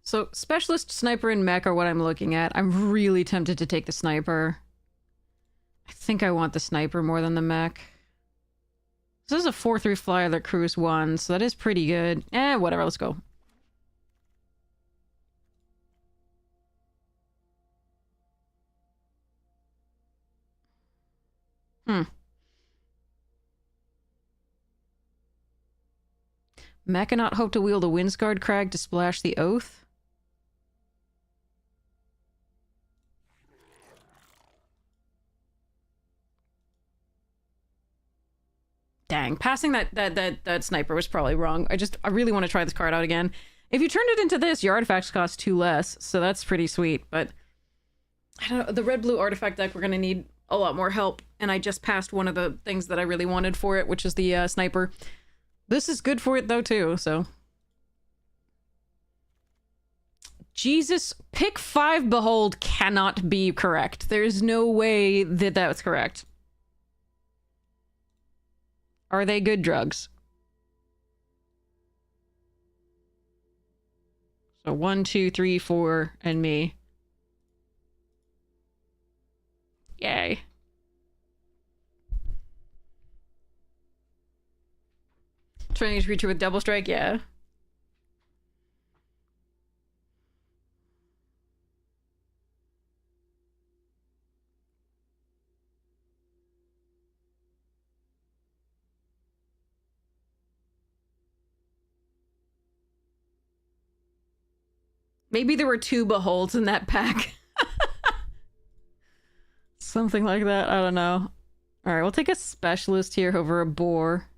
So, Specialist, Sniper, and Mech are what I'm looking at. I'm really tempted to take the Sniper. I think I want the Sniper more than the Mech. This is a 4/3 flyer that crews 1, so that is pretty good. Whatever, let's go. Mech cannot hope to wield a Windsguard Crag to splash the Oath. Dang, passing that Sniper was probably wrong. I really want to try this card out again. If you turned it into this, your artifacts cost 2 less, so that's pretty sweet, but I don't know, the red-blue artifact deck, we're gonna need a lot more help, and I just passed one of the things that I really wanted for it, which is the Sniper. This is good for it, though, too, so... Jesus, pick 5 Behold cannot be correct. There's no way that that's correct. Are they good drugs? So 1, 2, 3, 4, and me. Yay. Trying to reach her with double strike, yeah. Maybe there were 2 Beholds in that pack. Something like that, I don't know. Alright, we'll take a Specialist here over a Boar.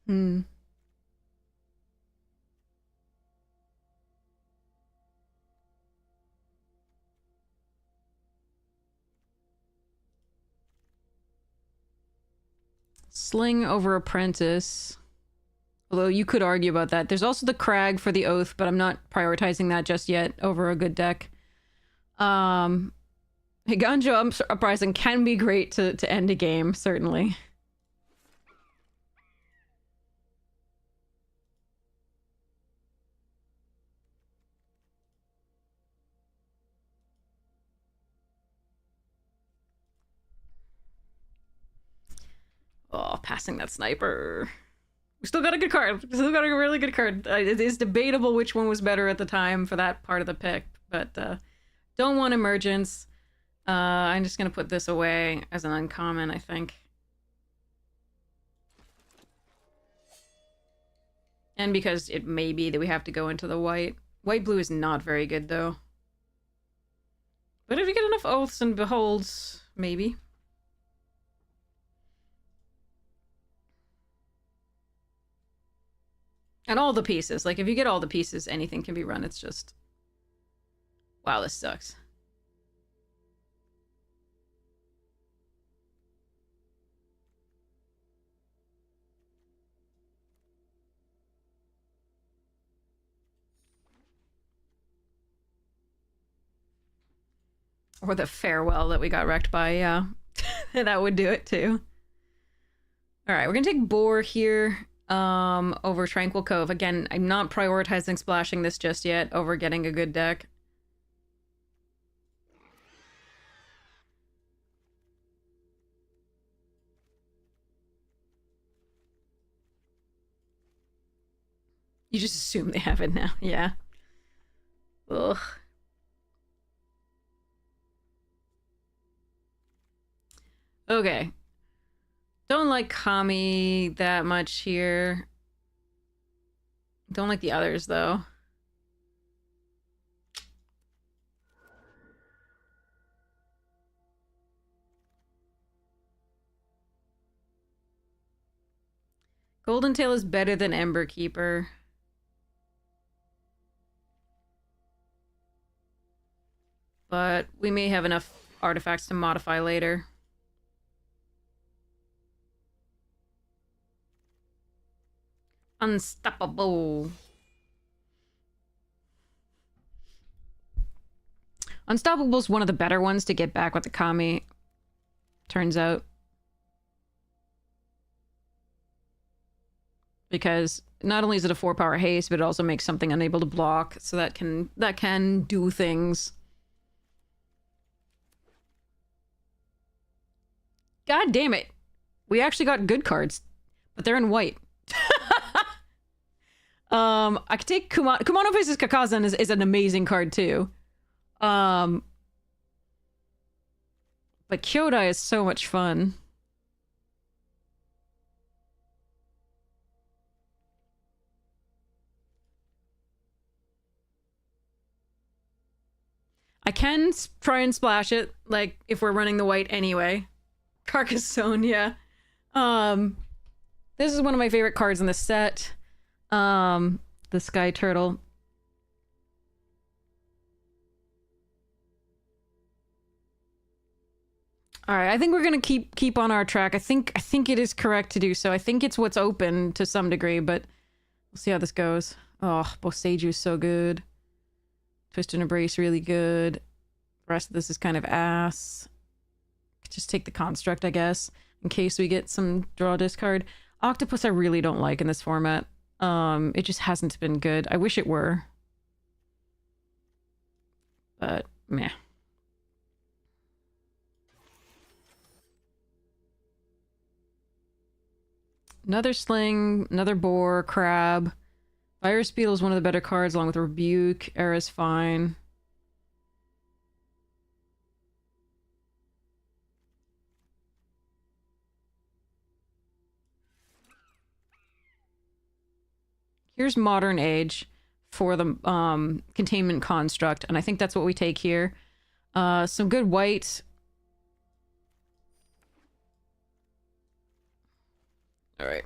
Hmm. Sling over Apprentice. Although you could argue about that. There's also the Crag for the Oath, but I'm not prioritizing that just yet over a good deck. Higanjo, Uprising can be great to end a game, certainly. Oh, passing that sniper. We still got a good card. We still got a really good card. It is debatable which one was better at the time for that part of the pick, but don't want Emergence. I'm just gonna put this away as an uncommon, I think. And because it may be that we have to go into the white. White-blue is not very good, though. But if you get enough Oaths and Beholds, maybe. And all the pieces. Like, if you get all the pieces, anything can be run. It's just... Wow, this sucks. Or the Farewell that we got wrecked by, yeah. That would do it, too. Alright, we're gonna take Boar here. Over Tranquil Cove. Again, I'm not prioritizing splashing this just yet over getting a good deck. You just assume they have it now, yeah. Ugh. Okay. Don't like Kami that much here. Don't like the others, though. Golden Tail is better than Ember Keeper. But we may have enough artifacts to modify later. Unstoppable. Unstoppable is one of the better ones to get back with the Kami, turns out. Because not only is it a 4-power haste, but it also makes something unable to block, so that can do things. God damn it. We actually got good cards, but they're in white. I could take Kumano Faces Kakazan is an amazing card too. But Kyodai is so much fun. I can try and splash it, like, if we're running the white anyway. Carcassonne, yeah. This is one of my favorite cards in the set. The Sky Turtle. Alright, I think we're gonna keep on our track. I think it is correct to do so. I think it's what's open to some degree, but we'll see how this goes. Oh, Boseiju is so good. Twist and Embrace, really good. The rest of this is kind of ass. Just take the Construct, I guess, in case we get some draw discard. Octopus I really don't like in this format. It just hasn't been good. I wish it were. But, meh. Another Sling, another Boar, Crab. Virus Beetle is one of the better cards, along with Rebuke. Era's fine. Here's Modern Age for the Containment Construct, and I think that's what we take here. Some good white. All right.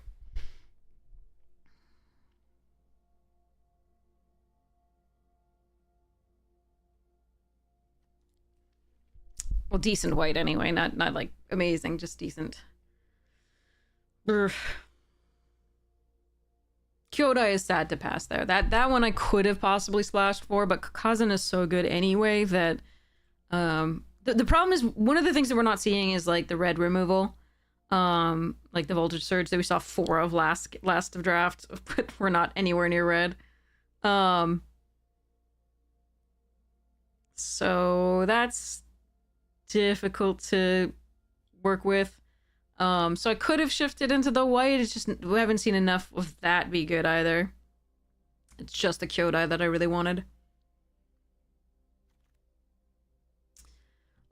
Well, decent white anyway, not like amazing, just decent. Urgh. Kyodai is sad to pass there. That one I could have possibly splashed for, but Kazan is so good anyway that the problem is one of the things that we're not seeing is like the red removal. Like the voltage surge that we saw 4 of last of draft, but we're not anywhere near red. So that's difficult to work with. So I could have shifted into the white. It's just we haven't seen enough of that be good either. It's just the Kyodai that I really wanted.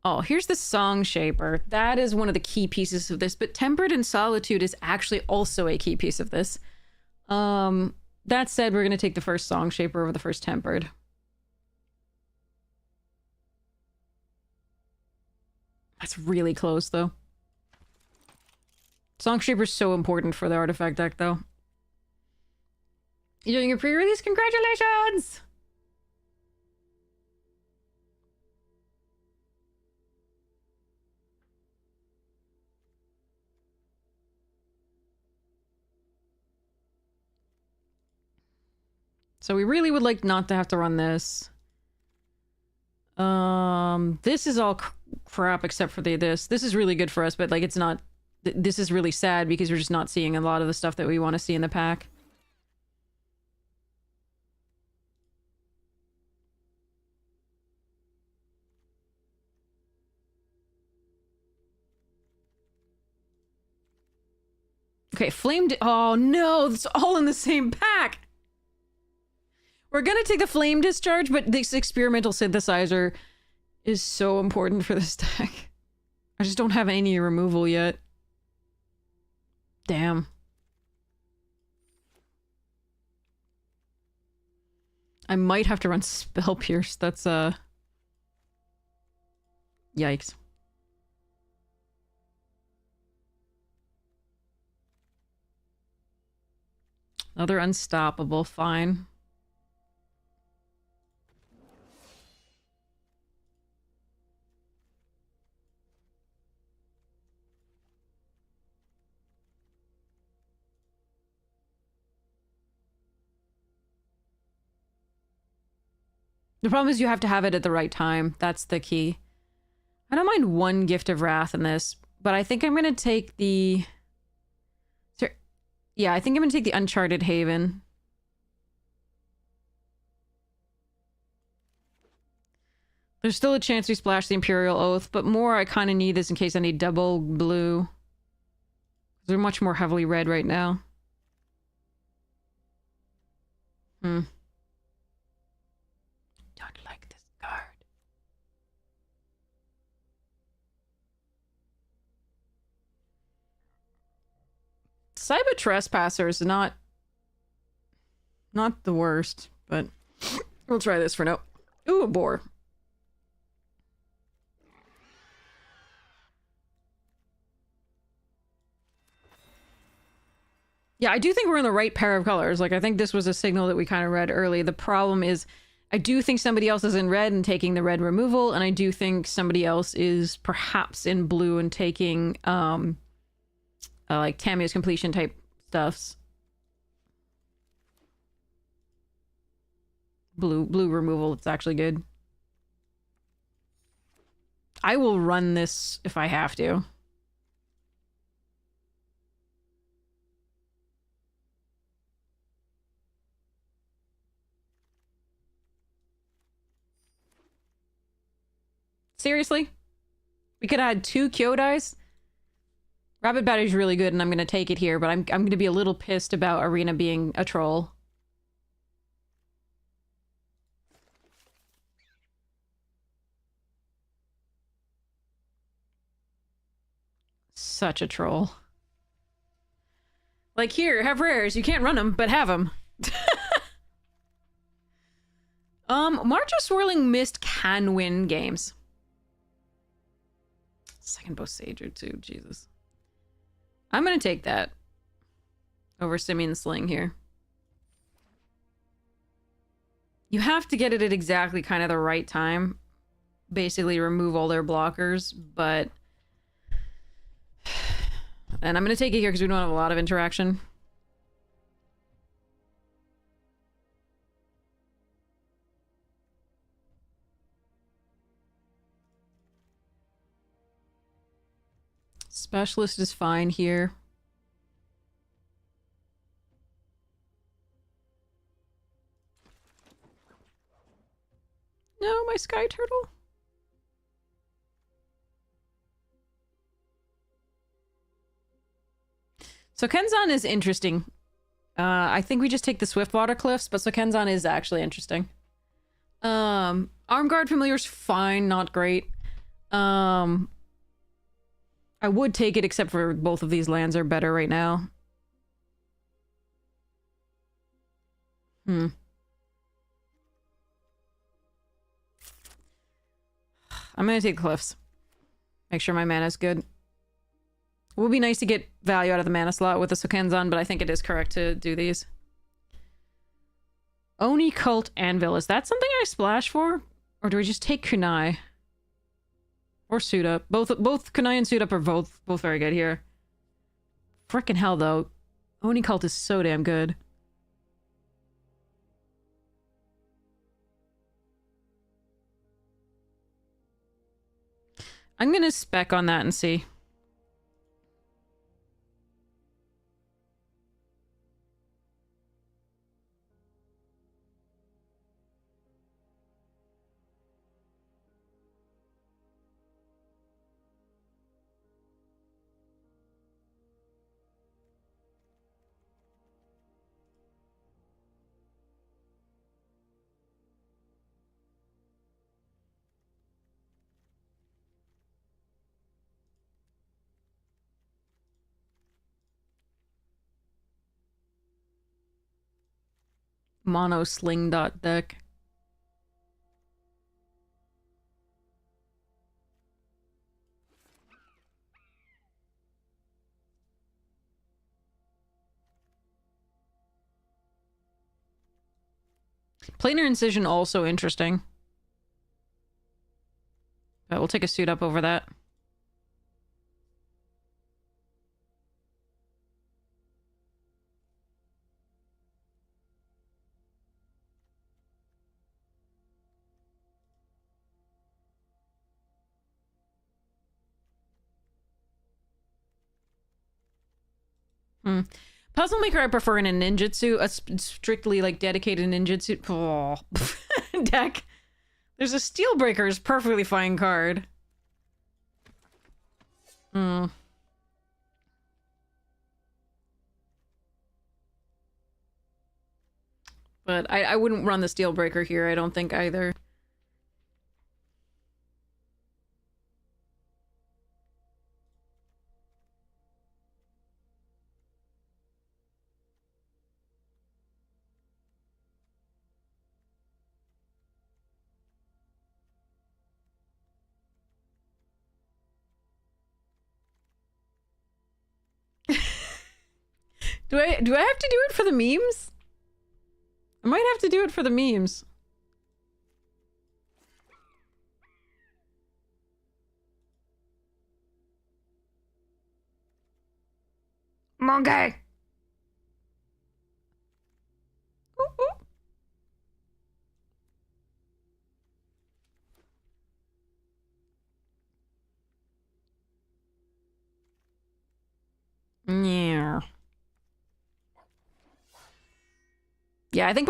Oh, here's the Song Shaper. That is one of the key pieces of this, but Tempered in Solitude is actually also a key piece of this. That said, we're going to take the first Song Shaper over the first Tempered. That's really close, though. Song Shaper's so important for the artifact deck, though. You're doing a pre-release? Congratulations! So we really would like not to have to run this. This is all crap except for this. This is really good for us, but like it's not... This is really sad because we're just not seeing a lot of the stuff that we want to see in the pack. Okay, Flamed... Oh no, it's all in the same pack! We're gonna take the Flame Discharge, but this Experimental Synthesizer is so important for this deck. I just don't have any removal yet. Damn. I might have to run Spell Pierce. That's, yikes. Another Unstoppable, fine. The problem is you have to have it at the right time. That's the key. I don't mind 1 Gift of Wrath in this, but I think I'm going to take the... Yeah, I think I'm going to take the Uncharted Haven. There's still a chance we splash the Imperial Oath, but more I kind of need this in case I need double blue. They're much more heavily red right now. Don't like this card. Cyber Trespasser is not the worst, but we'll try this for now. Ooh, a boar. Yeah, I do think we're in the right pair of colors. Like, I think this was a signal that we kind of read early. The problem is, I do think somebody else is in red and taking the red removal, and I do think somebody else is perhaps in blue and taking, like, Tamiya's completion type stuffs. Blue removal, it's actually good. I will run this if I have to. Seriously? We could add 2 Kyodais? Rapid Battery is really good, and I'm going to take it here, but I'm going to be a little pissed about Arena being a troll. Such a troll. Like, here, have rares. You can't run them, but have them. March of Swirling Mist can win games. Second Bosager, too. Jesus. I'm gonna take that over Simeon Sling here. You have to get it at exactly kind of the right time. Basically remove all their blockers, but... And I'm going to take it here because we don't have a lot of interaction. Specialist is fine here. No, my sky turtle. So Kenzan is interesting. I think we just take the Swiftwater Cliffs, but so Kenzan is actually interesting. Armguard Familiar's fine, not great. I would take it, except for both of these lands are better right now. I'm gonna take Cliffs. Make sure my mana's good. It would be nice to get value out of the mana slot with the Sokenzan, but I think it is correct to do these. Oni Cult Anvil. Is that something I splash for? Or do we just take Kunai? Or Suit Up. Both Kunai and Suit Up are both very good here. Frickin' hell, though. Oni Cult is so damn good. I'm gonna spec on that and see. Mono Sling dot deck. Planar Incision also interesting. But we'll take a Suit Up over that. Puzzle Maker I prefer in a ninjutsu, a strictly like dedicated ninjutsu deck. There's a Steelbreaker's perfectly fine card. But I wouldn't run the Steelbreaker here, I don't think either. Do I have to do it for the memes? I might have to do it for the memes. Monkey! Ooh, ooh. Yeah. Yeah, I think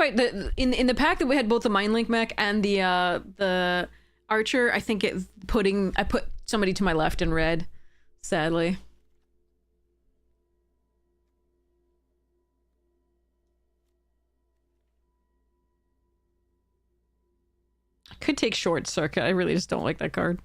in the pack that we had both the Mind Link mech and the Archer, I think I put somebody to my left in red, sadly. I could take Short Circuit. I really just don't like that card.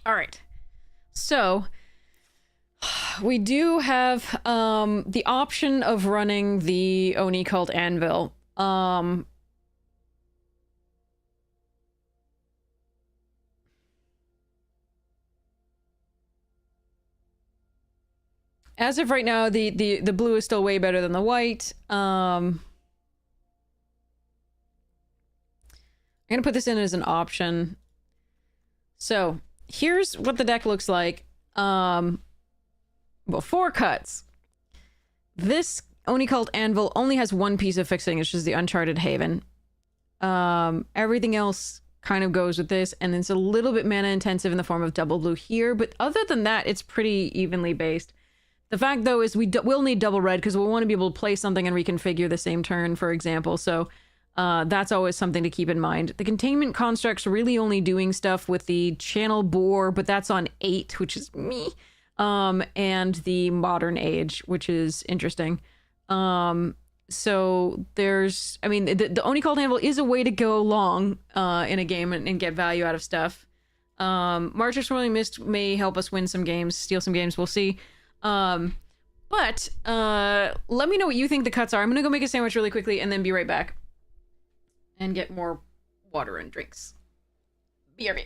All right. So we do have the option of running the Oni Cult Anvil. As of right now, the blue is still way better than the white. I'm gonna put this in as an option. So here's what the deck looks like. Well, 4 cuts. This Oni Cult Anvil only has one piece of fixing, it's just the Uncharted Haven. Everything else kind of goes with this, and it's a little bit mana intensive in the form of double blue here, but other than that, it's pretty evenly based. The fact, though, is we'll need double red because we'll want to be able to play something and reconfigure the same turn, for example, so that's always something to keep in mind. The containment construct's really only doing stuff with the channel bore, but that's on 8, which is me, and the modern age, which is interesting. So there's, I mean, the Oni Called Anvil is a way to go long in a game and get value out of stuff. March of Swirling Mist may help us win some games, steal some games, we'll see. But let me know what you think the cuts are. I'm gonna go make a sandwich really quickly and then be right back. And get more water and drinks. BRB.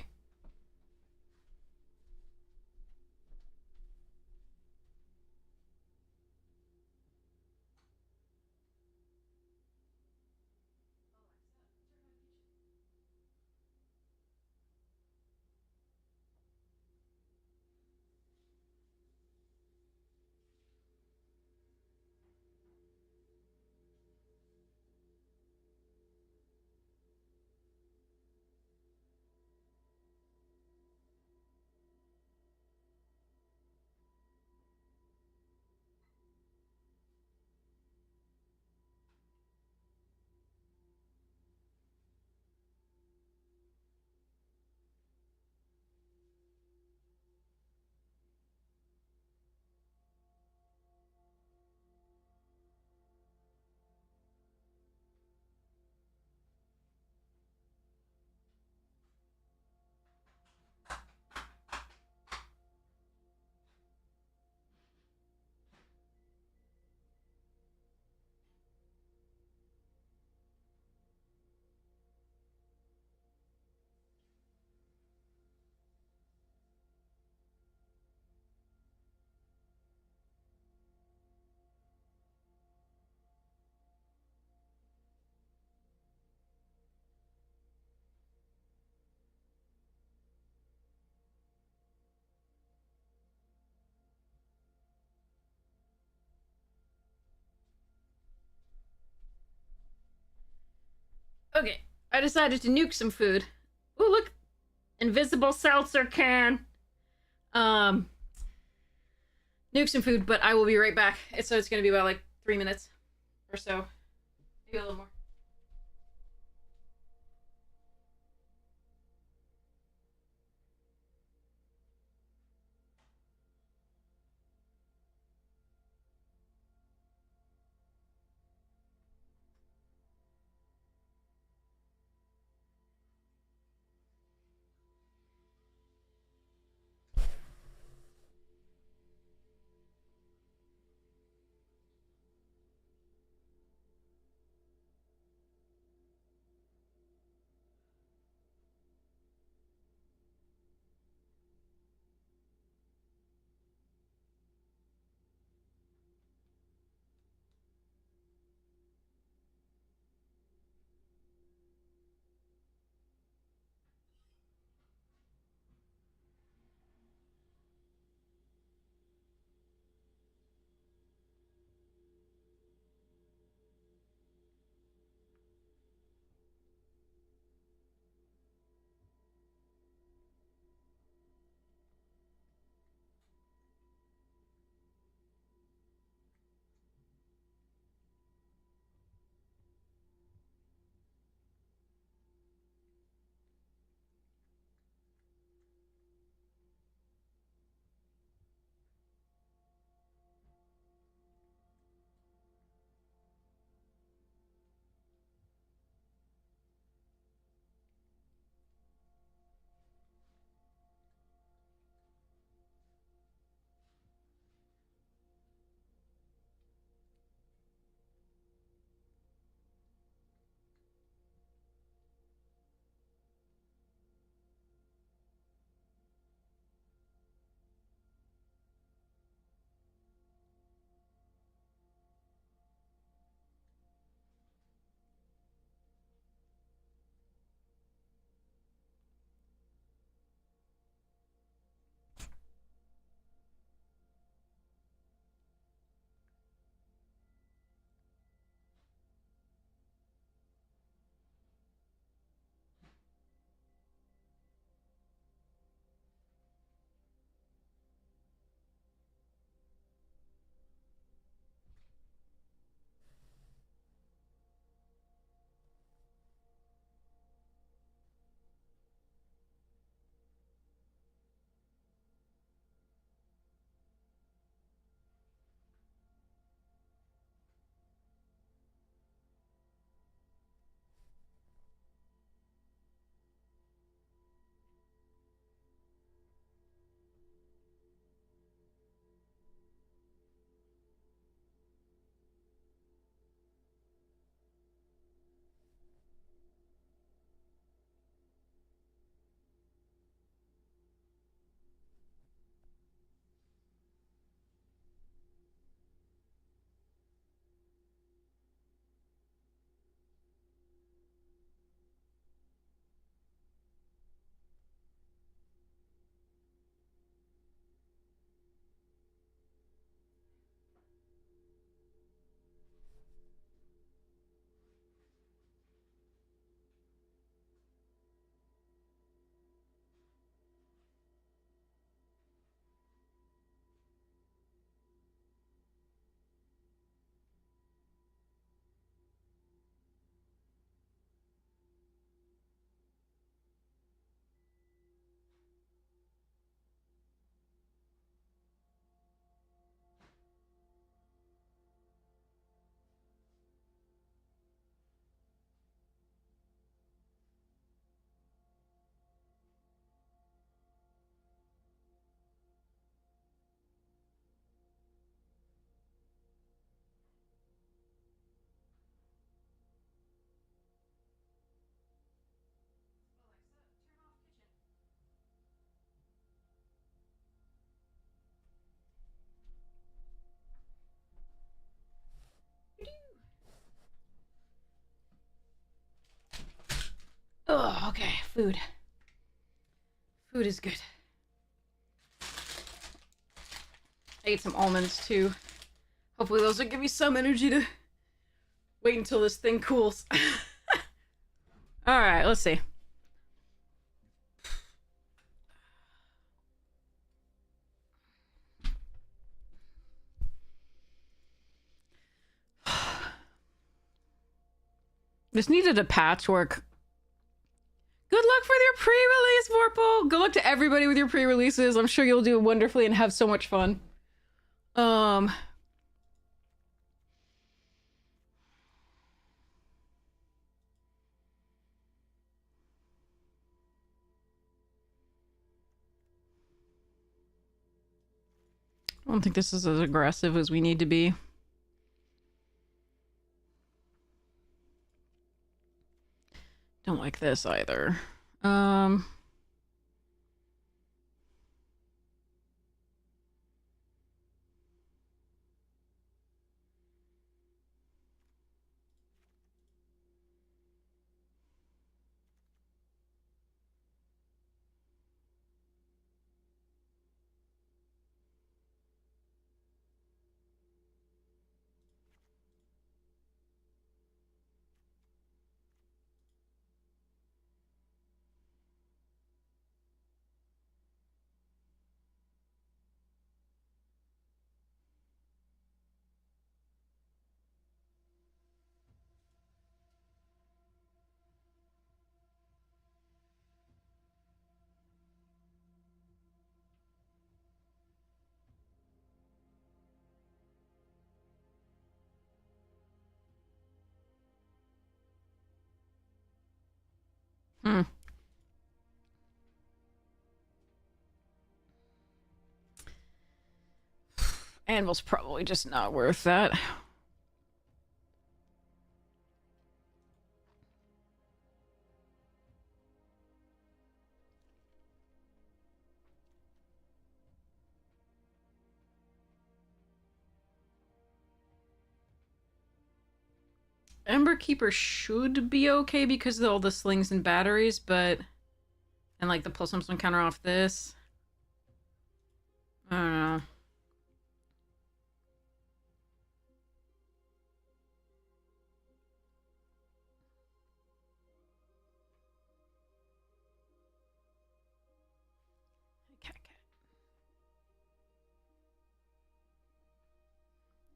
Okay, I decided to nuke some food. Oh, look! Invisible seltzer can! Nuke some food, but I will be right back. So it's gonna be about like 3 minutes or so. Maybe a little more. Okay, food. Food is good. I ate some almonds too. Hopefully those will give me some energy to wait until this thing cools. Alright, let's see. This needed a patchwork. Good luck with your pre-release, Vorpal! Good luck to everybody with your pre-releases. I'm sure you'll do wonderfully and have so much fun. I don't think this is as aggressive as we need to be. Don't like this either. Anvil's probably just not worth that. Ember Keeper should be okay because of all the slings and batteries, but... And, like, the plus one counter off this. I don't know. Cat.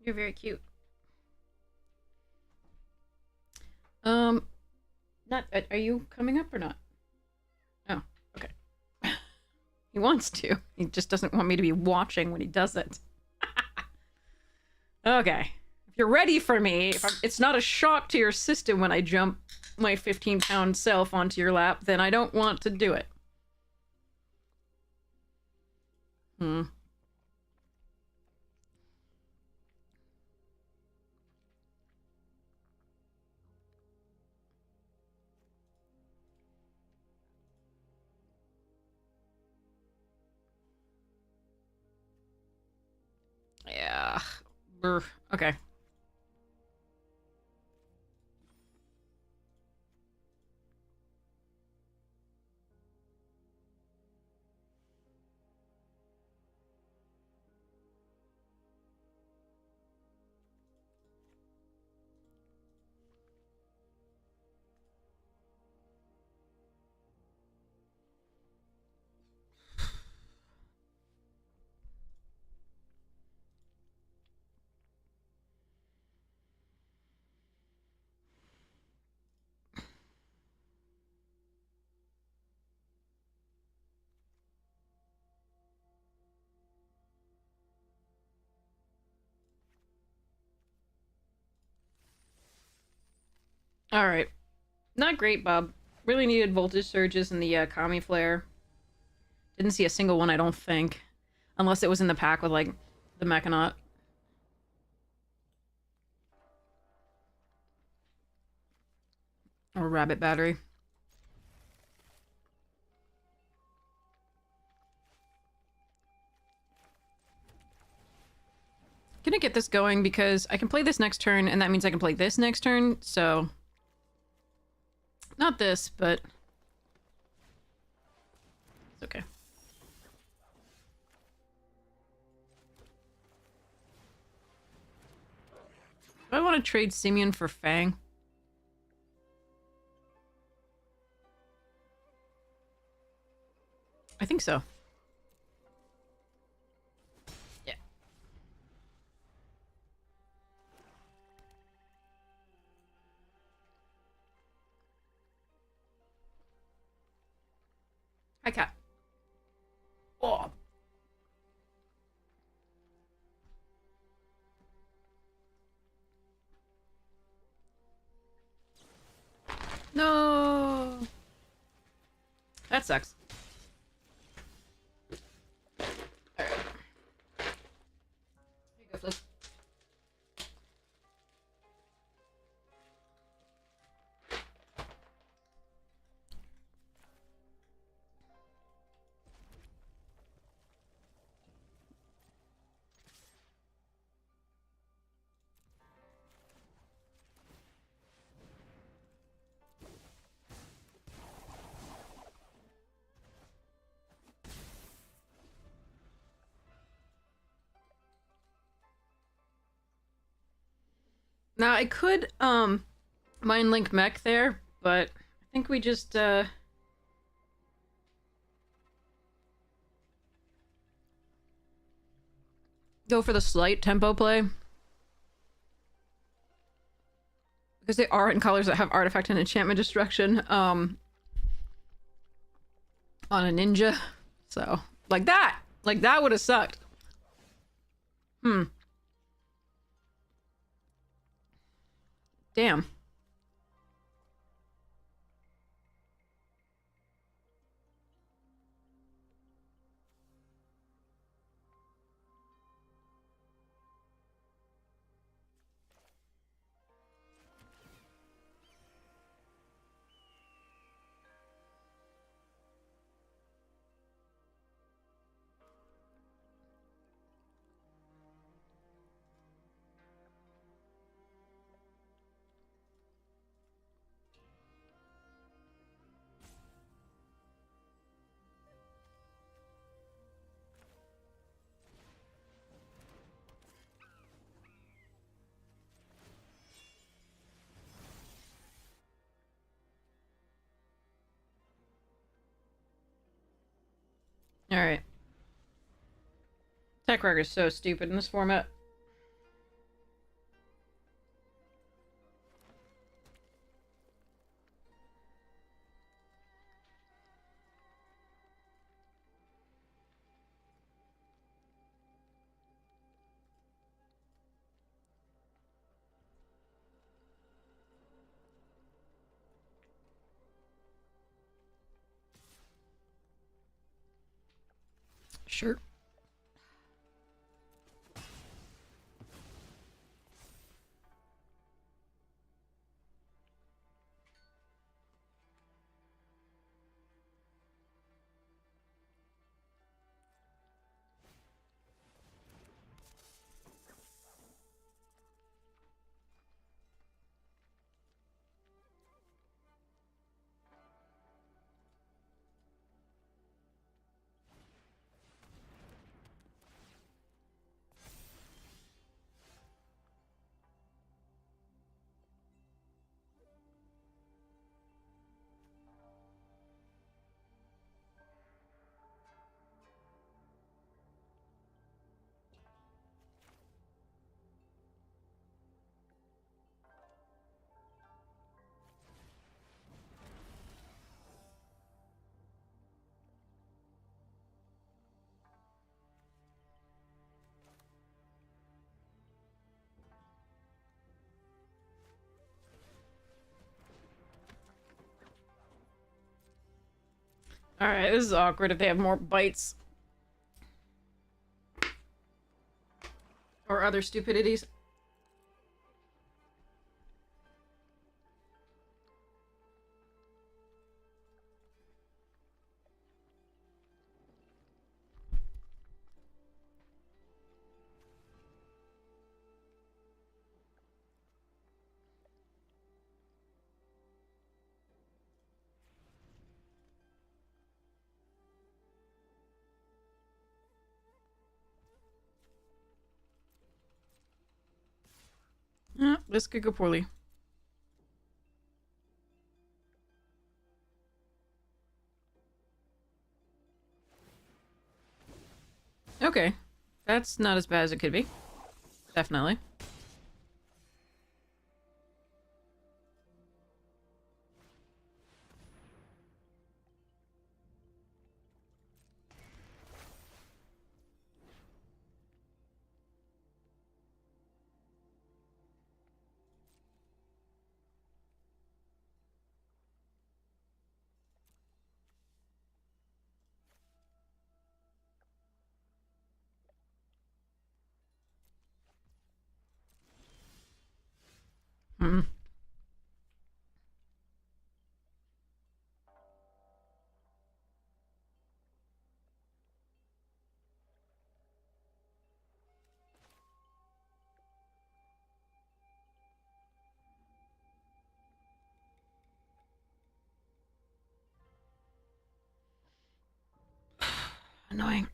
You're very cute. Not... Are you coming up or not? Oh, okay. He wants to. He just doesn't want me to be watching when he does it. Okay. If you're ready for me, it's not a shock to your system when I jump my 15-pound self onto your lap, then I don't want to do it. Yeah. Okay. Alright. Not great, Bob. Really needed voltage surges in the Kami Flare. Didn't see a single one, I don't think. Unless it was in the pack with, like, the Mechanaut. Or Rabbit Battery. Gonna get this going because I can play this next turn, and that means I can play this next turn, so... Not this, but Okay. Do I want to trade Simeon for Fang? I think so. Yeah. Hi, cat. Oh. No. That sucks. All right. Here you go, Flip. Now I could mind link mech there, but I think we just go for the slight tempo play. Because they are in colors that have artifact and enchantment destruction on a ninja. So, like that would have sucked. Damn. Alright. Tech Rock is so stupid in this format. Sure. Alright, this is awkward if they have more bites. Or other stupidities. This could go poorly. Okay. That's not as bad as it could be. Definitely. Hmm. Annoying.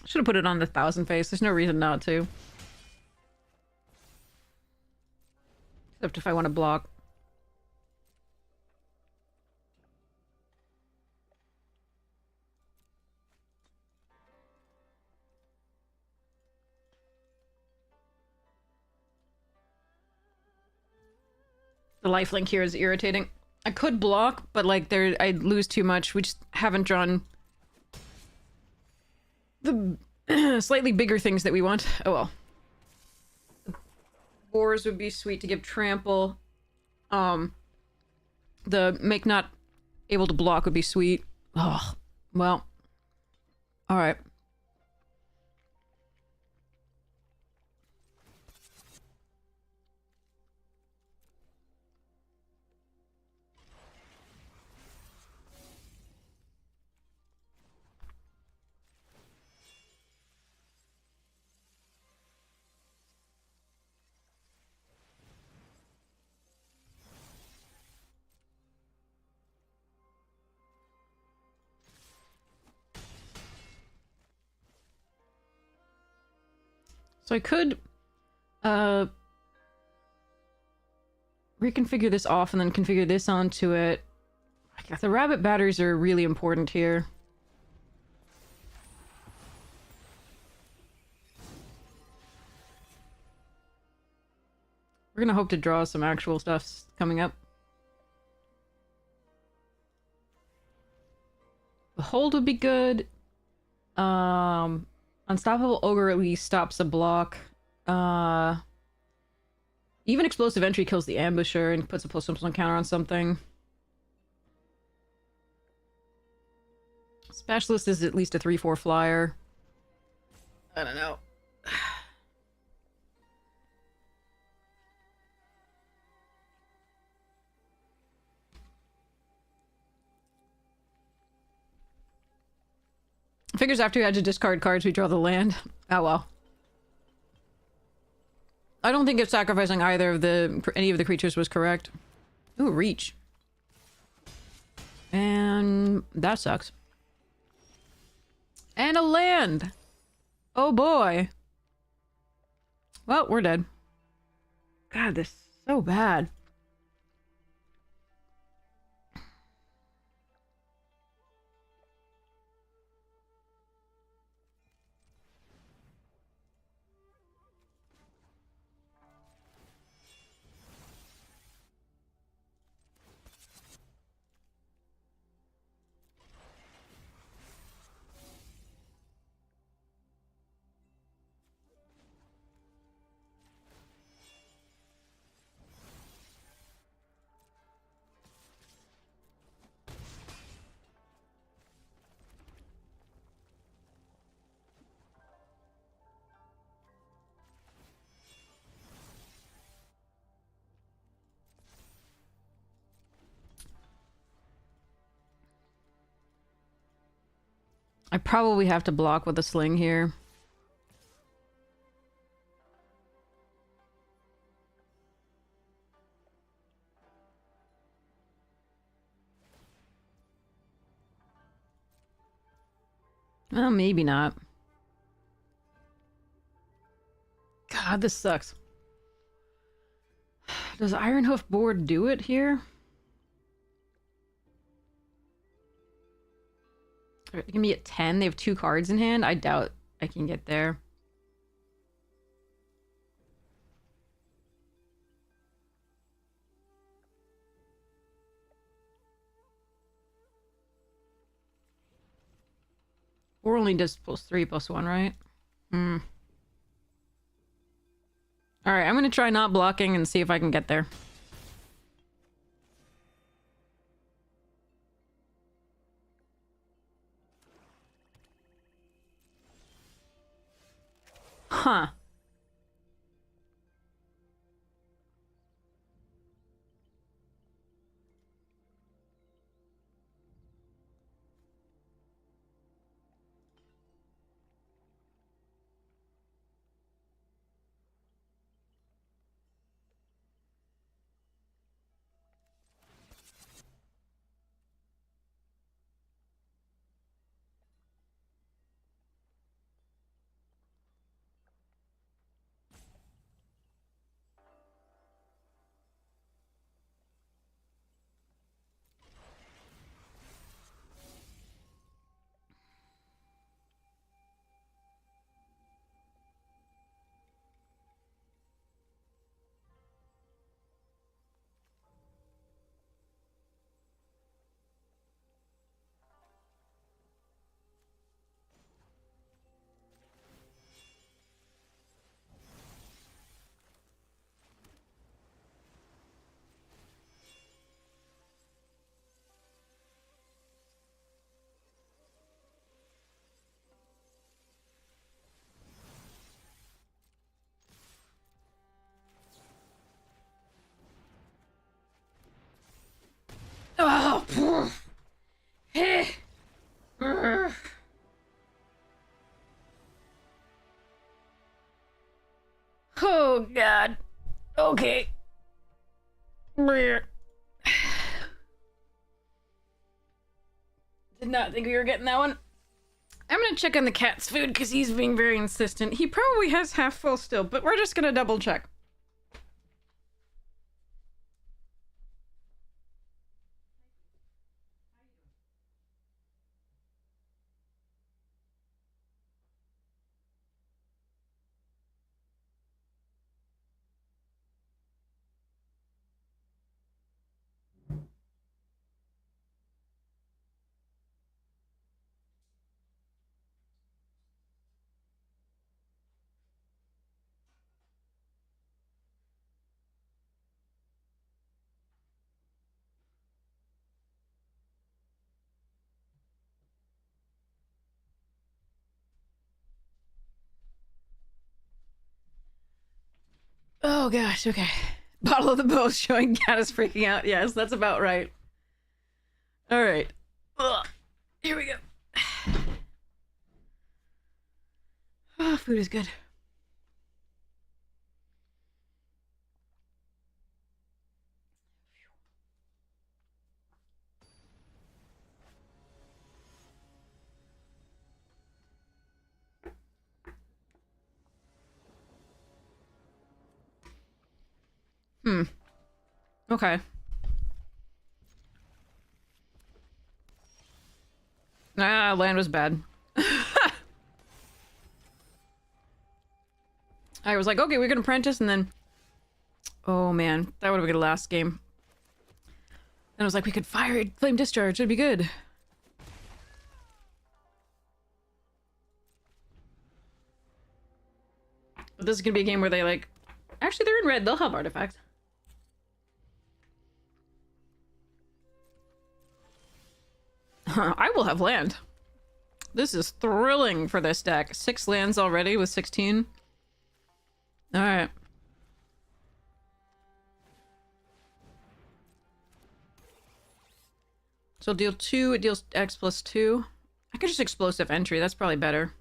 Should have put it on the 1,000 face. There's no reason not to. Except if I want to block. The lifelink here is irritating. I could block, but like there I'd lose too much. We just haven't drawn the slightly bigger things that we want. Oh well. Boars would be sweet to give trample. The make not able to block would be sweet. Oh, well. Alright. So I could, reconfigure this off and then configure this onto it. The rabbit batteries are really important here. We're gonna hope to draw some actual stuff coming up. Behold would be good. Unstoppable Ogre at least stops a block. Even Explosive Entry kills the Ambusher and puts a +1/+1 counter on something. Specialist is at least a 3/4 flyer. I don't know. Figures after you had to discard cards, we draw the land. Oh well. I don't think if sacrificing either of any of the creatures was correct. Ooh, reach. And that sucks. And a land! Oh boy. Well, we're dead. God, this is so bad. I probably have to block with a sling here. Well, maybe not. God, this sucks. Does Ironhoof board do it here? It can be at 10. They have 2 cards in hand. I doubt I can get there. Or only does +3/+1, right? Hmm. Alright, I'm gonna try not blocking and see if I can get there. Huh. Oh, oh God. Okay. Did not think we were getting that one. I'm gonna check on the cat's food because he's being very insistent. He probably has half full still, but we're just gonna double check. Oh gosh, okay. Bottle of the Bow showing cat is freaking out. Yes, that's about right. Alright. Here we go. Oh, food is good. Okay. Ah, land was bad. I was like, okay, we're gonna apprentice, and then... Oh man, that would have been the last game. Then I was like, we could fire it, flame discharge, it'd be good. But this is gonna be a game where they like... Actually, they're in red, they'll have artifacts. I will have land. This is thrilling for this deck. 6 lands already with 16. Alright. So deal 2, it deals X+2. I could just explosive entry. That's probably better.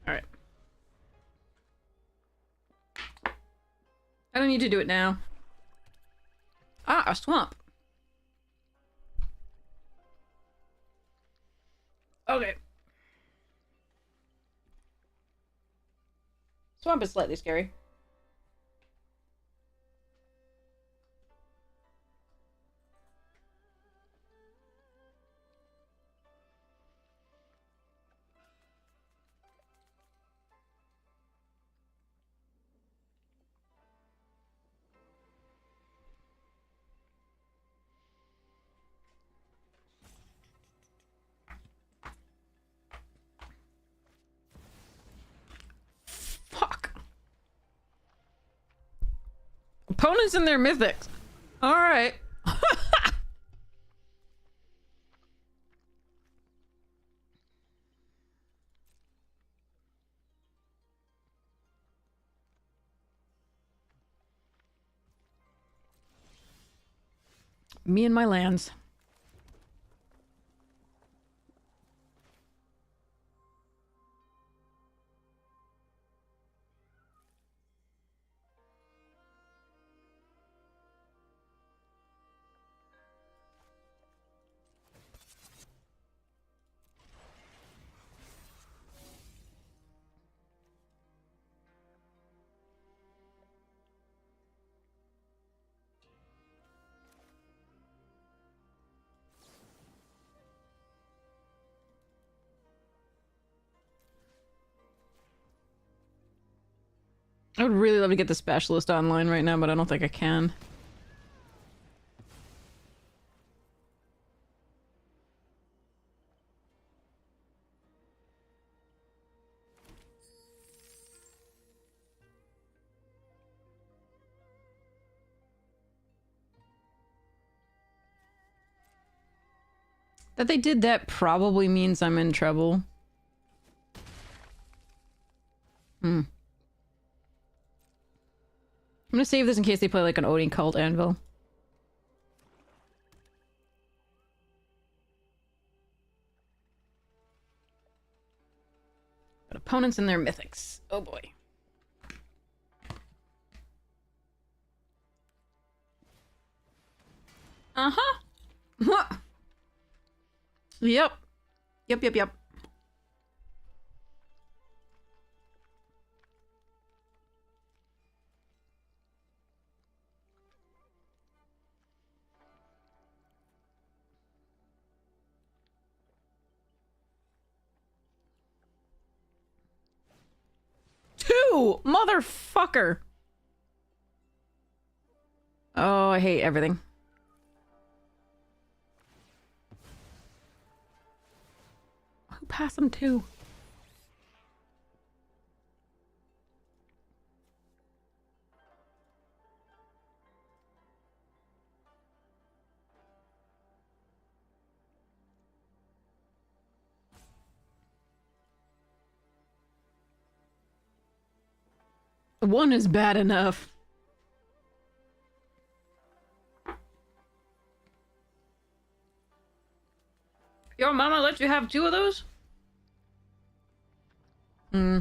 Alright. I don't need to do it now. Ah, a swamp. Okay. Swamp is slightly scary. Fuck. Opponents and their mythics. Alright. Me and my lands. I would really love to get the specialist online right now, but I don't think I can. That they did that probably means I'm in trouble. I'm gonna save this in case they play like an Odin Cult Anvil. But opponents and their mythics. Oh boy. Uh-huh. Yep. Yep. 2! Motherfucker! Oh, I hate everything. Who passed them 2? One is bad enough. Your mama let you have 2 of those? Hmm.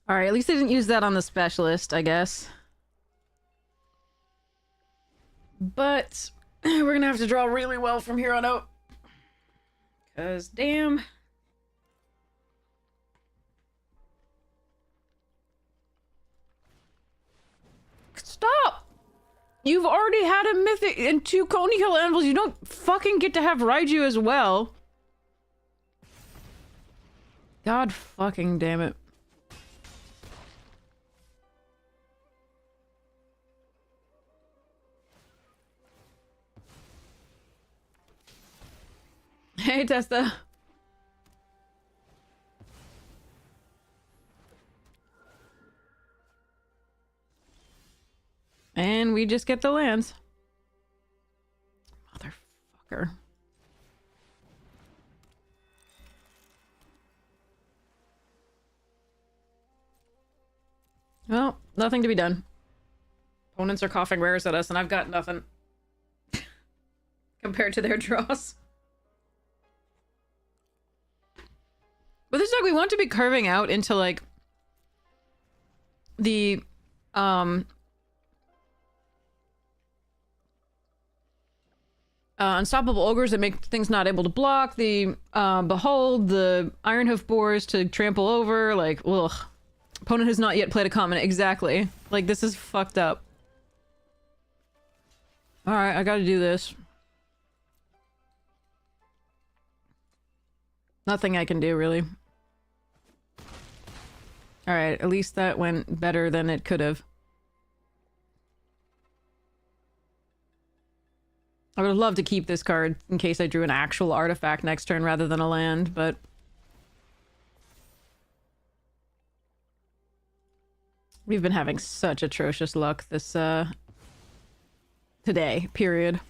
Alright, at least they didn't use that on the specialist, I guess. But we're gonna have to draw really well from here on out. Cause damn. Stop! You've already had a mythic and 2 Coney Hill anvils. You don't fucking get to have Raiju as well. God fucking damn it. Hey, Testa. And we just get the lands. Motherfucker. Well, nothing to be done. Opponents are coughing rares at us, and I've got nothing. Compared to their draws. But this deck, we want to be curving out into, like, the, Unstoppable Ogres that make things not able to block, the, Behold, the Ironhoof Boars to trample over, like, ugh. Opponent has not yet played a common, exactly. Like, this is fucked up. Alright, I gotta do this. Nothing I can do, really. Alright, at least that went better than it could have. I would have loved to keep this card in case I drew an actual artifact next turn rather than a land, but... We've been having such atrocious luck this, today, period.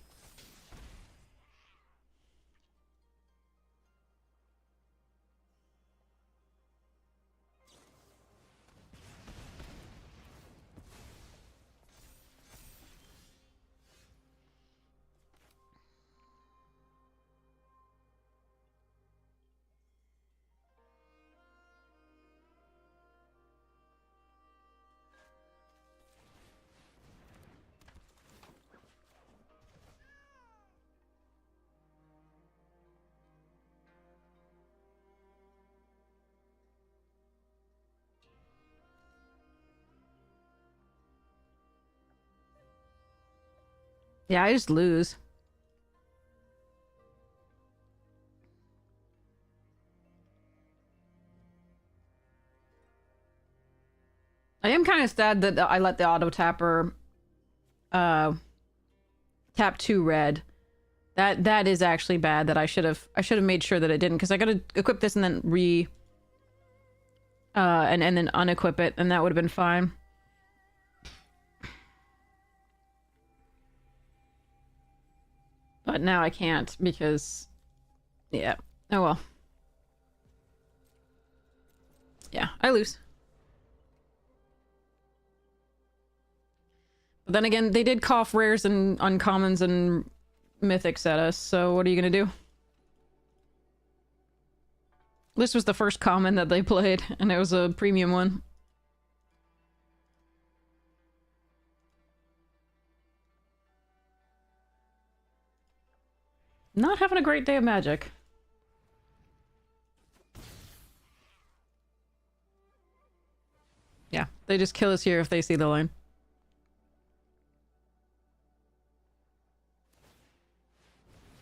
Yeah, I just lose. I am kind of sad that I let the auto tapper tap 2 red. That is actually bad. That I should have made sure that it didn't, because I gotta equip this and then and then unequip it, and that would have been fine. But now I can't because, yeah. Oh well. Yeah, I lose. But then again, they did cough rares and uncommons and mythics at us, so what are you gonna do? This was the first common that they played, and it was a premium one. Not having a great day of Magic. Yeah, they just kill us here if they see the line.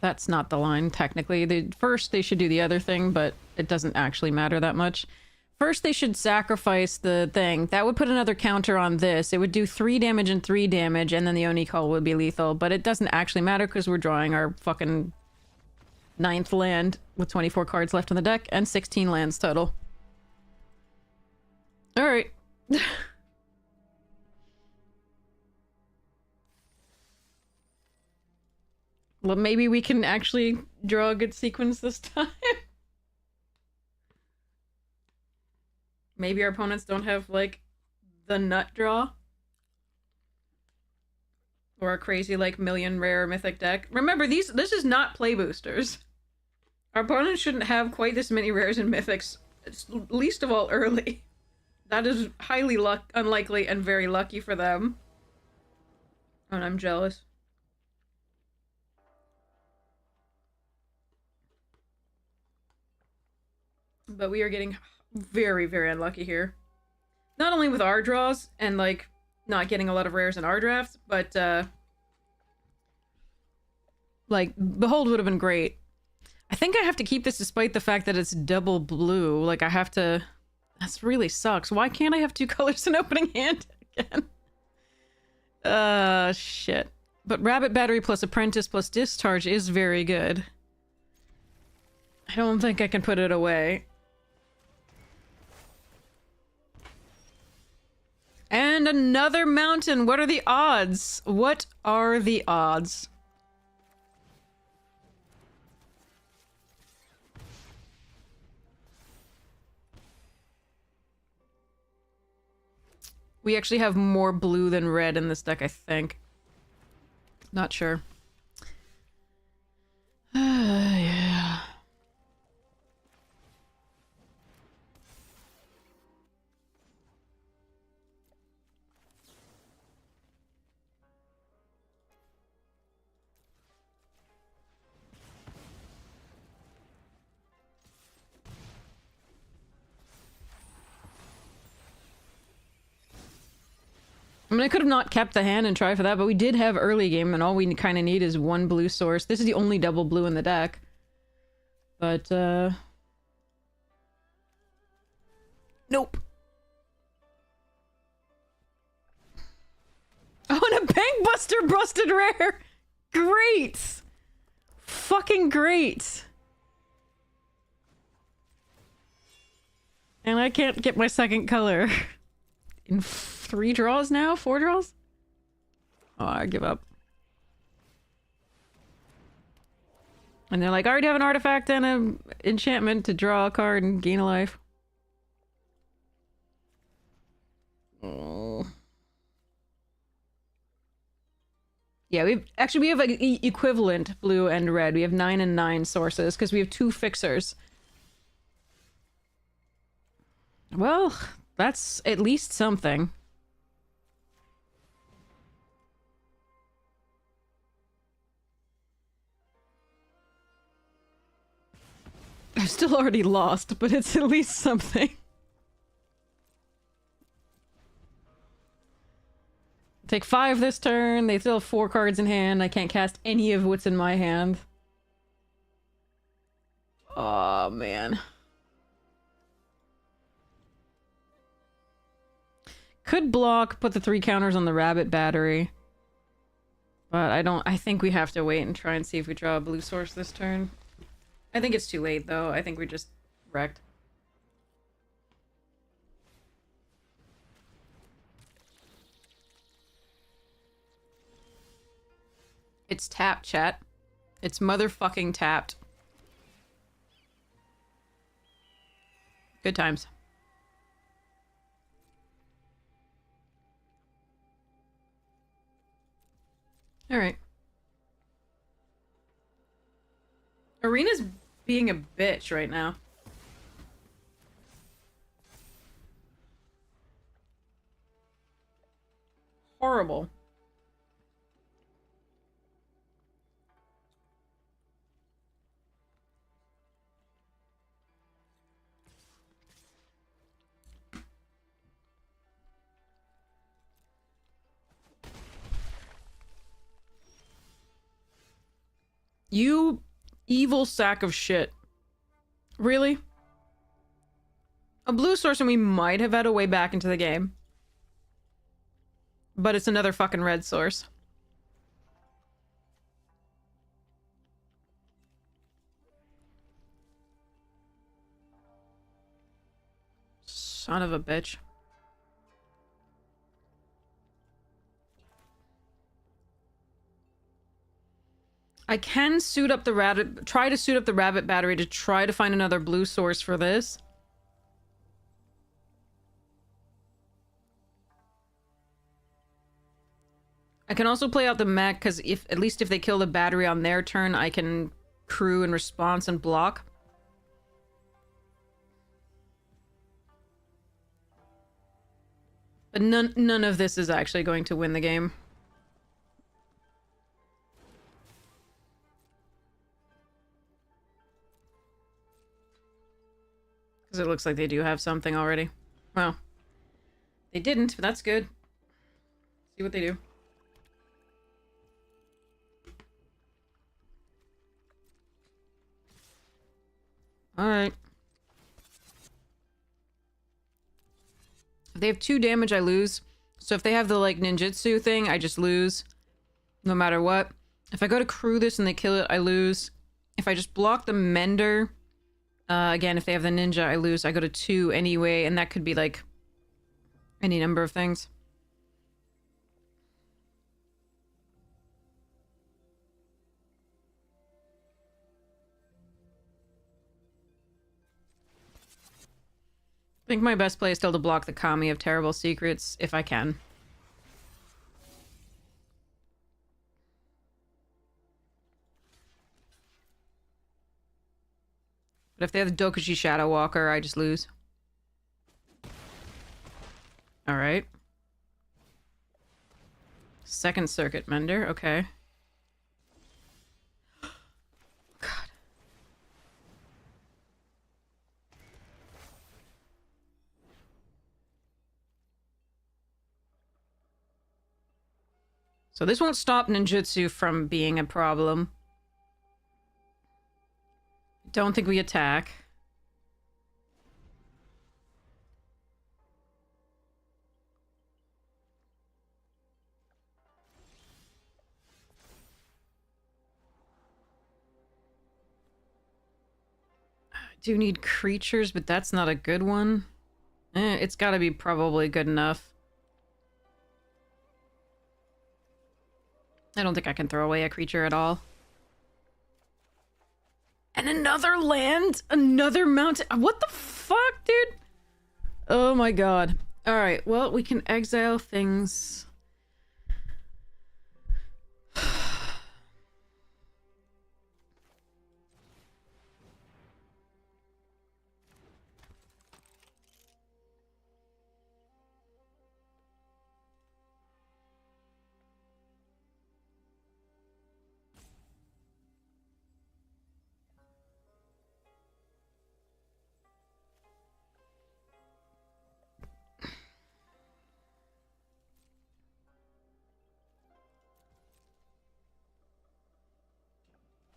That's not the line, technically. First, they should do the other thing, but it doesn't actually matter that much. First, they should sacrifice the thing. That would put another counter on this. It would do 3 damage and 3 damage, and then the Oni Call would be lethal. But it doesn't actually matter because we're drawing our fucking 9th land with 24 cards left in the deck and 16 lands total. Alright. Well, maybe we can actually draw a good sequence this time. Maybe our opponents don't have, like, the nut draw. Or a crazy, like, million rare mythic deck. Remember, this is not play boosters. Our opponents shouldn't have quite this many rares and mythics, least of all early. That is highly unlikely and very lucky for them. And I'm jealous. But we are getting very, very unlucky here. Not only with our draws and, like, not getting a lot of rares in our drafts, but, like, Behold would have been great. I think I have to keep this despite the fact that it's double blue. Like, I have to... That really sucks. Why can't I have 2 colors in opening hand again? Shit. But Rabbit Battery plus Apprentice plus Discharge is very good. I don't think I can put it away. And another mountain! What are the odds? What are the odds? We actually have more blue than red in this deck, I think. Not sure. Yeah. I mean, I could have not kept the hand and tried for that, but we did have early game, and all we kind of need is 1 blue source. This is the only double blue in the deck. But, nope. Oh, and a Bankbuster busted rare! Great! Fucking great! And I can't get my second color. In 3 draws now? 4 draws? Oh, I give up. And they're like, I already have an artifact and an enchantment to draw a card and gain a life. Oh. Yeah, we have like equivalent blue and red. We have 9 and 9 sources because we have 2 fixers. Well, that's at least something. I've still already lost, but it's at least something. Take 5 this turn. They still have 4 cards in hand. I can't cast any of what's in my hand. Oh, man. Could block, put the 3 counters on the Rabbit Battery. But I think we have to wait and try and see if we draw a blue source this turn. I think it's too late, though. I think we just wrecked. It's tapped, chat. It's motherfucking tapped. Good times. Alright. Arena's being a bitch right now. Horrible. You evil sack of shit. Really? A blue source and we might have had a way back into the game. But it's another fucking red source. Son of a bitch. I can suit up the rabbit, try to suit up the Rabbit Battery to try to find another blue source for this. I can also play out the mech, because at least if they kill the battery on their turn, I can crew in response and block. But none of this is actually going to win the game. Because it looks like they do have something already. Well, they didn't, but that's good. See what they do. Alright. If they have 2 damage, I lose. So if they have the, like, ninjutsu thing, I just lose. No matter what. If I go to crew this and they kill it, I lose. If I just block the mender... again, if they have the ninja, I lose. I go to 2 anyway, and that could be, like, any number of things. I think my best play is still to block the Kami of Terrible Secrets, if I can. But if they have the Dokushi Shadow Walker, I just lose. Alright. Second Circuit Mender, okay. God. So this won't stop ninjutsu from being a problem. Don't think we attack. I do need creatures, but that's not a good one. It's gotta be probably good enough. I don't think I can throw away a creature at all. And another land? Another mountain? What the fuck, dude? Oh my god. Alright, well, we can exile things.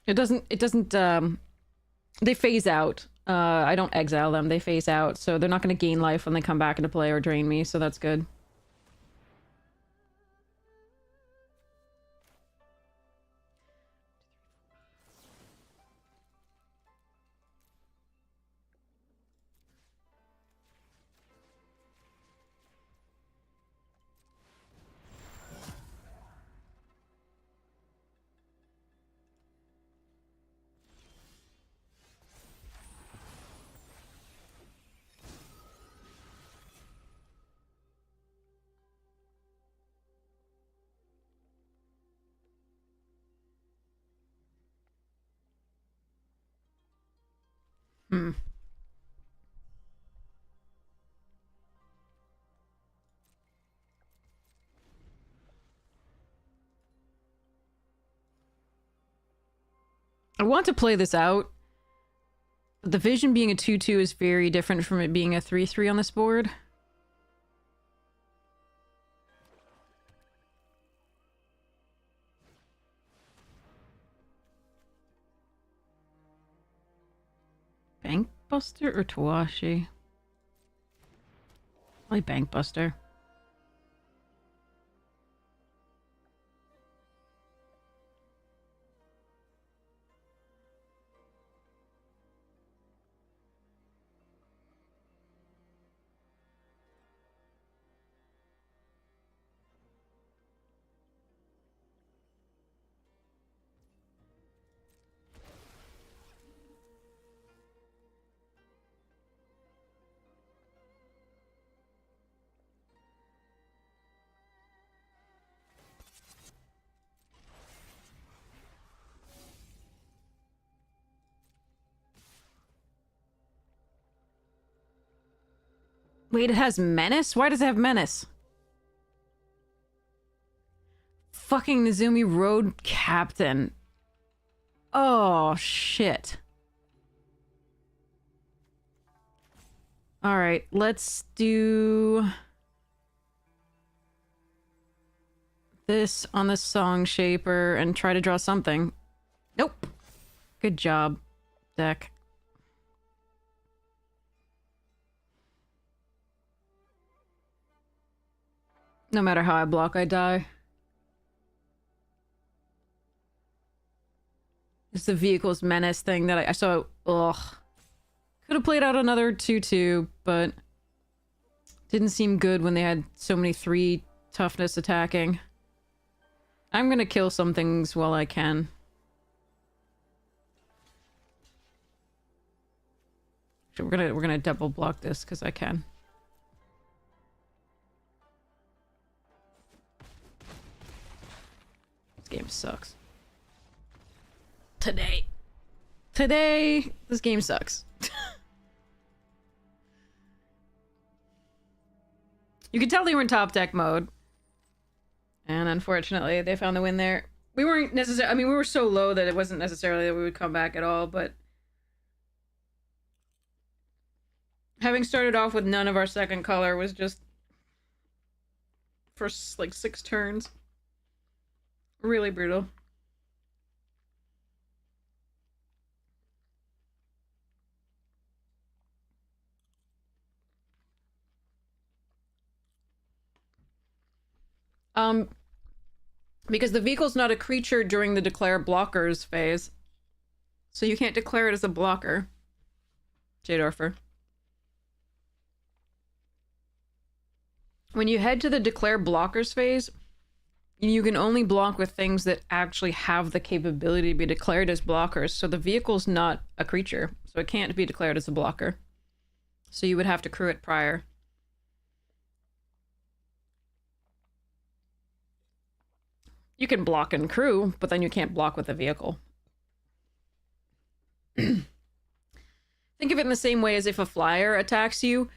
It doesn't, they phase out. I don't exile them, they phase out, so they're not going to gain life when they come back into play or drain me, so that's good. Hmm. I want to play this out. But the vision being a 2/2 is very different from it being a 3/3 on this board. Bankbuster or Tawashi? Probably Bankbuster. Wait, it has Menace? Why does it have Menace? fucking Nezumi Road Captain. Oh, shit. Alright, let's do this on the Song Shaper and try to draw something. Nope. Good job, deck. No matter how I block, I die. It's the vehicle's menace thing that I saw. Ugh. Could have played out another 2-2, but didn't seem good when they had so many 3 toughness attacking. I'm gonna kill some things while I can. So we're gonna double block this because I can. This game sucks. Today, this game sucks. You could tell they were in top deck mode. And unfortunately, they found the win there. We weren't necessarily... I mean, we were so low that it wasn't necessarily that we would come back at all, but... Having started off with none of our second color was just... for, like, 6 turns. Really brutal. Because the vehicle's not a creature during the declare blockers phase. So you can't declare it as a blocker. Jadorfer. When you head to the declare blockers phase, you can only block with things that actually have the capability to be declared as blockers. So the vehicle's not a creature, so it can't be declared as a blocker. So you would have to crew it prior. You can block and crew, but then you can't block with the vehicle. Think of it in the same way as if a flyer attacks you.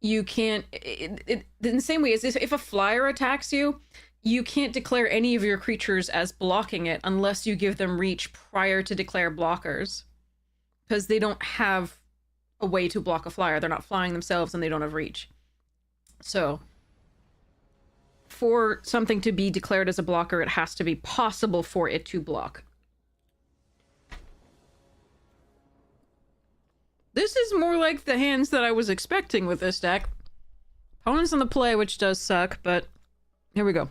You can't... in the same way as if a flyer attacks you, you can't declare any of your creatures as blocking it unless you give them reach prior to declare blockers. Because they don't have a way to block a flyer. They're not flying themselves and they don't have reach. So... for something to be declared as a blocker, it has to be possible for it to block. This is more like the hands that I was expecting with this deck. Opponents on the play, which does suck, but here we go.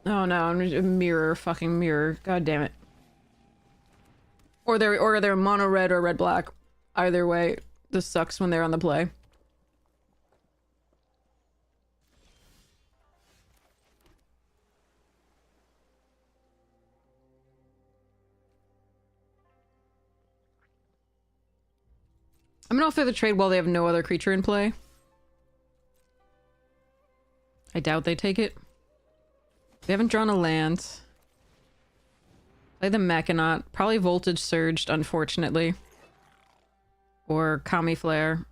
Oh no, I'm just a mirror, fucking mirror. God damn it. Or they're mono red or red black. Either way, this sucks when they're on the play. I'm gonna offer the trade while they have no other creature in play. I doubt they take it. They haven't drawn a land. Play the Mechanaut. Probably Voltage Surged, unfortunately. Or Kami Flare.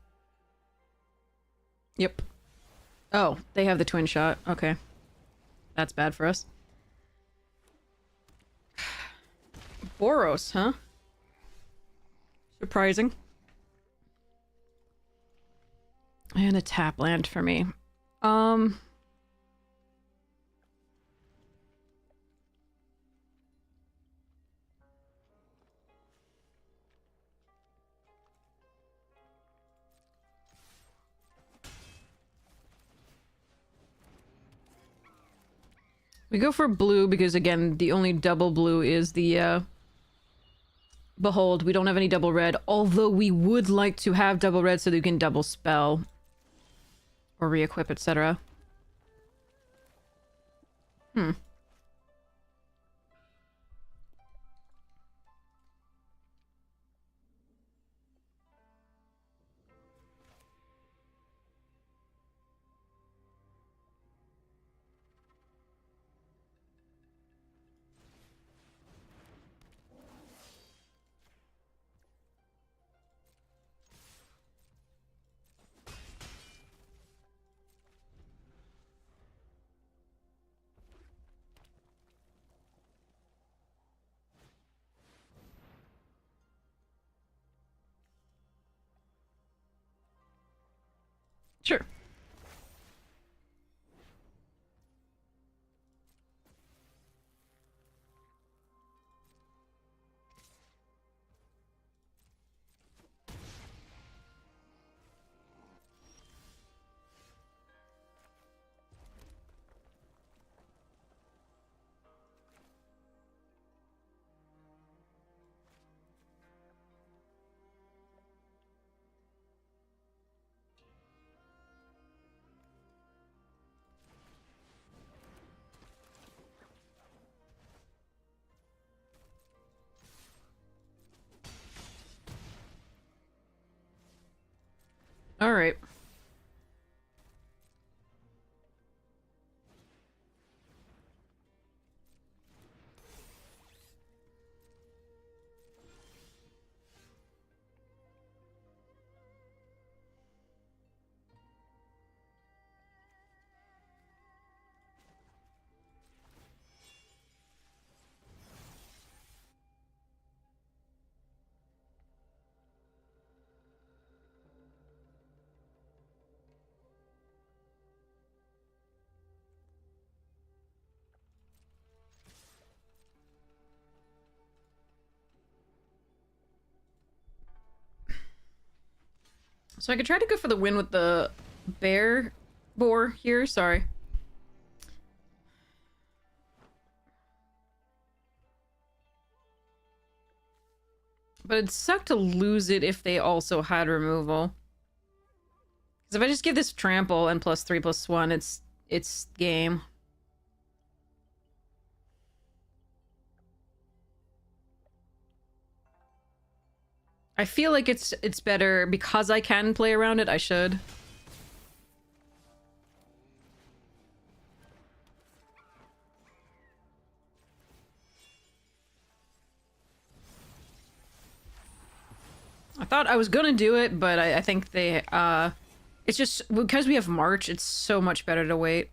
Yep. Oh, they have the twin shot. Okay. That's bad for us. Boros, huh? Surprising. And a tap land for me. We go for blue because, again, the only double blue is the, Behold. We don't have any double red, although we would like to have double red so that you can double spell. Or re-equip, etc. Sure. All right. So I could try to go for the win with the bear boar here. Sorry. But it'd suck to lose it if they also had removal. Because if I just give this trample and +3/+1, it's game. I feel like it's better because I can play around it. I should. I thought I was gonna do it, but I think they, it's just, because we have March, it's so much better to wait.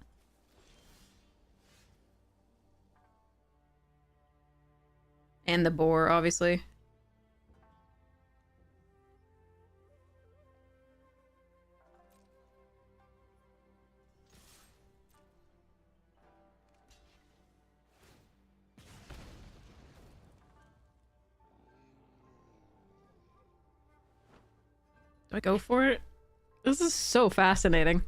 And the boar, obviously. Do I go for it? This is so fascinating.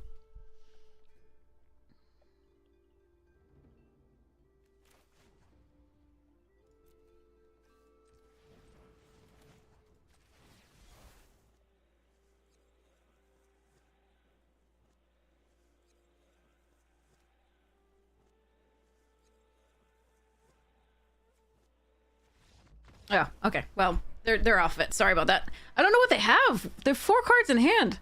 Yeah, okay. Well, they're off it. Sorry about that. I don't know what they have. They're 4 cards in hand.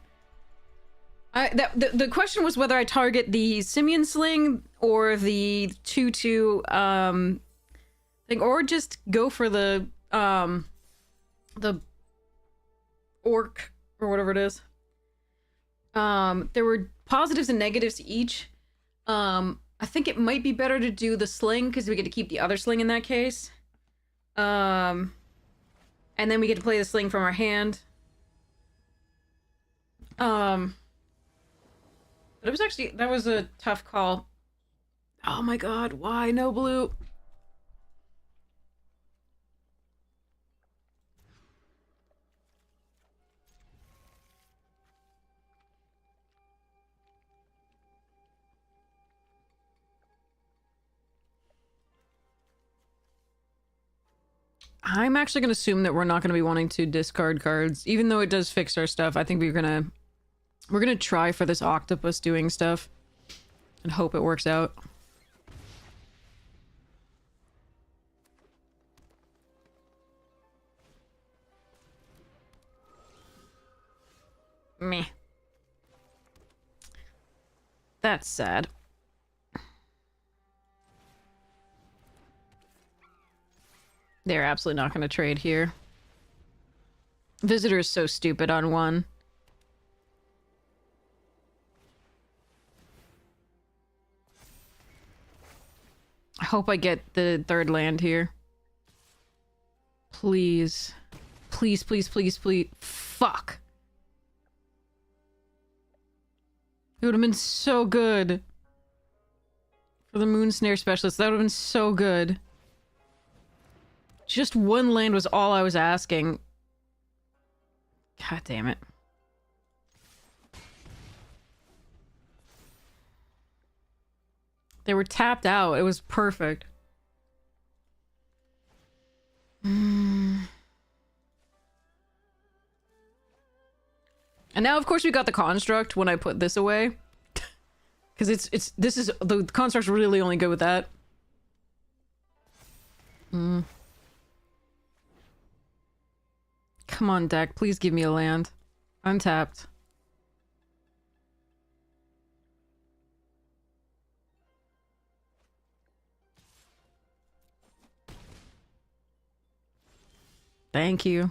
The question was whether I target the Simian Sling or the 2/2 thing, or just go for the orc or whatever it is. There were positives and negatives to each. I think it might be better to do the sling because we get to keep the other sling in that case. And then we get to play the sling from our hand. But it was actually, that was a tough call. Oh my god, why no blue? I'm actually going to assume that we're not going to be wanting to discard cards, even though it does fix our stuff. I think we're gonna try for this octopus doing stuff and hope it works out. Meh. That's sad. They're absolutely not going to trade here. Visitor is so stupid on 1. I hope I get the 3rd land here. Please. Please, please, please, please. Fuck. It would have been so good. For the Moon Snare Specialist, that would have been so good. Just one land was all I was asking. God damn it. They were tapped out. It was perfect. And now, of course, we got the construct when I put this away. Because the construct's really only good with that. Come on, deck. Please give me a land. Untapped. Thank you.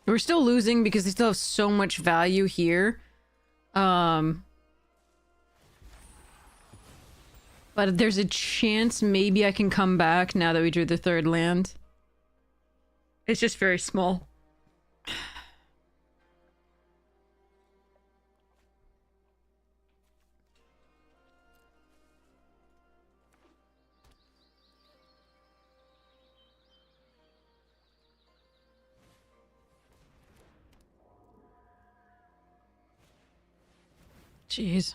We're still losing because they still have so much value here. But there's a chance maybe I can come back now that we drew the third land. It's just very small. Jeez.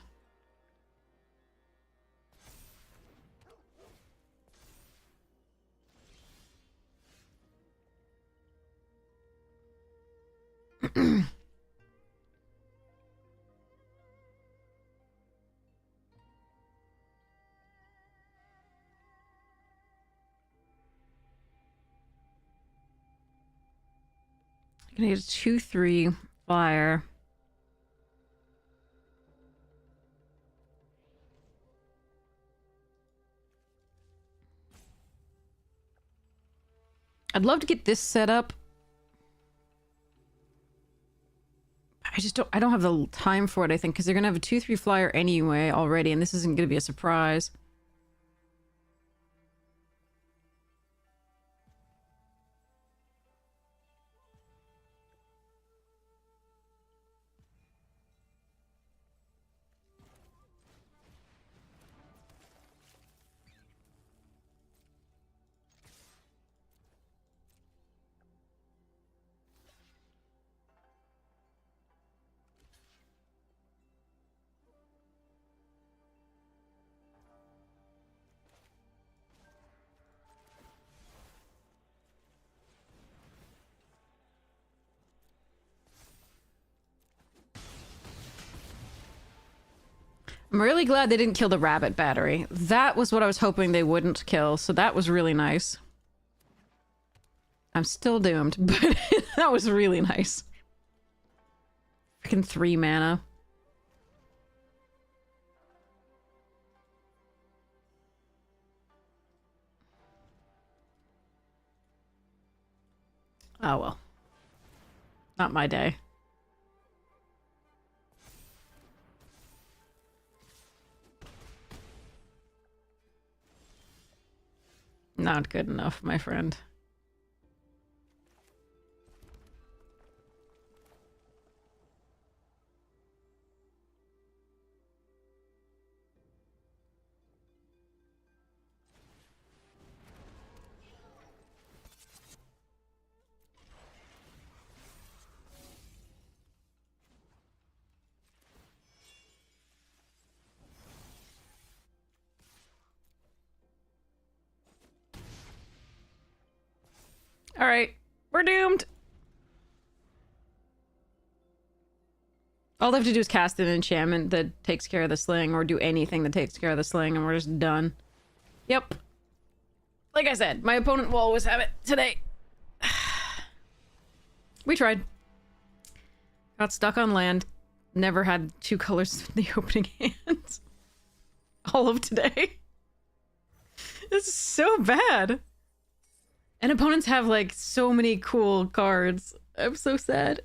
Gonna get a 2/3 flyer. I'd love to get this set up. I don't have the time for it, I think, because they're gonna have a 2/3 flyer anyway already, and this isn't gonna be a surprise. I'm really glad they didn't kill the rabbit battery. That was what I was hoping they wouldn't kill, so that was really nice. I'm still doomed, but that was really nice. Freaking 3 mana. Oh well. Not my day. Not good enough, my friend. Alright, we're doomed! All they have to do is cast an enchantment that takes care of the sling, or do anything that takes care of the sling, and we're just done. Yep. Like I said, my opponent will always have it today. We tried. Got stuck on land. Never had 2 colors in the opening hand. All of today. This is so bad. And opponents have, like, so many cool cards. I'm so sad.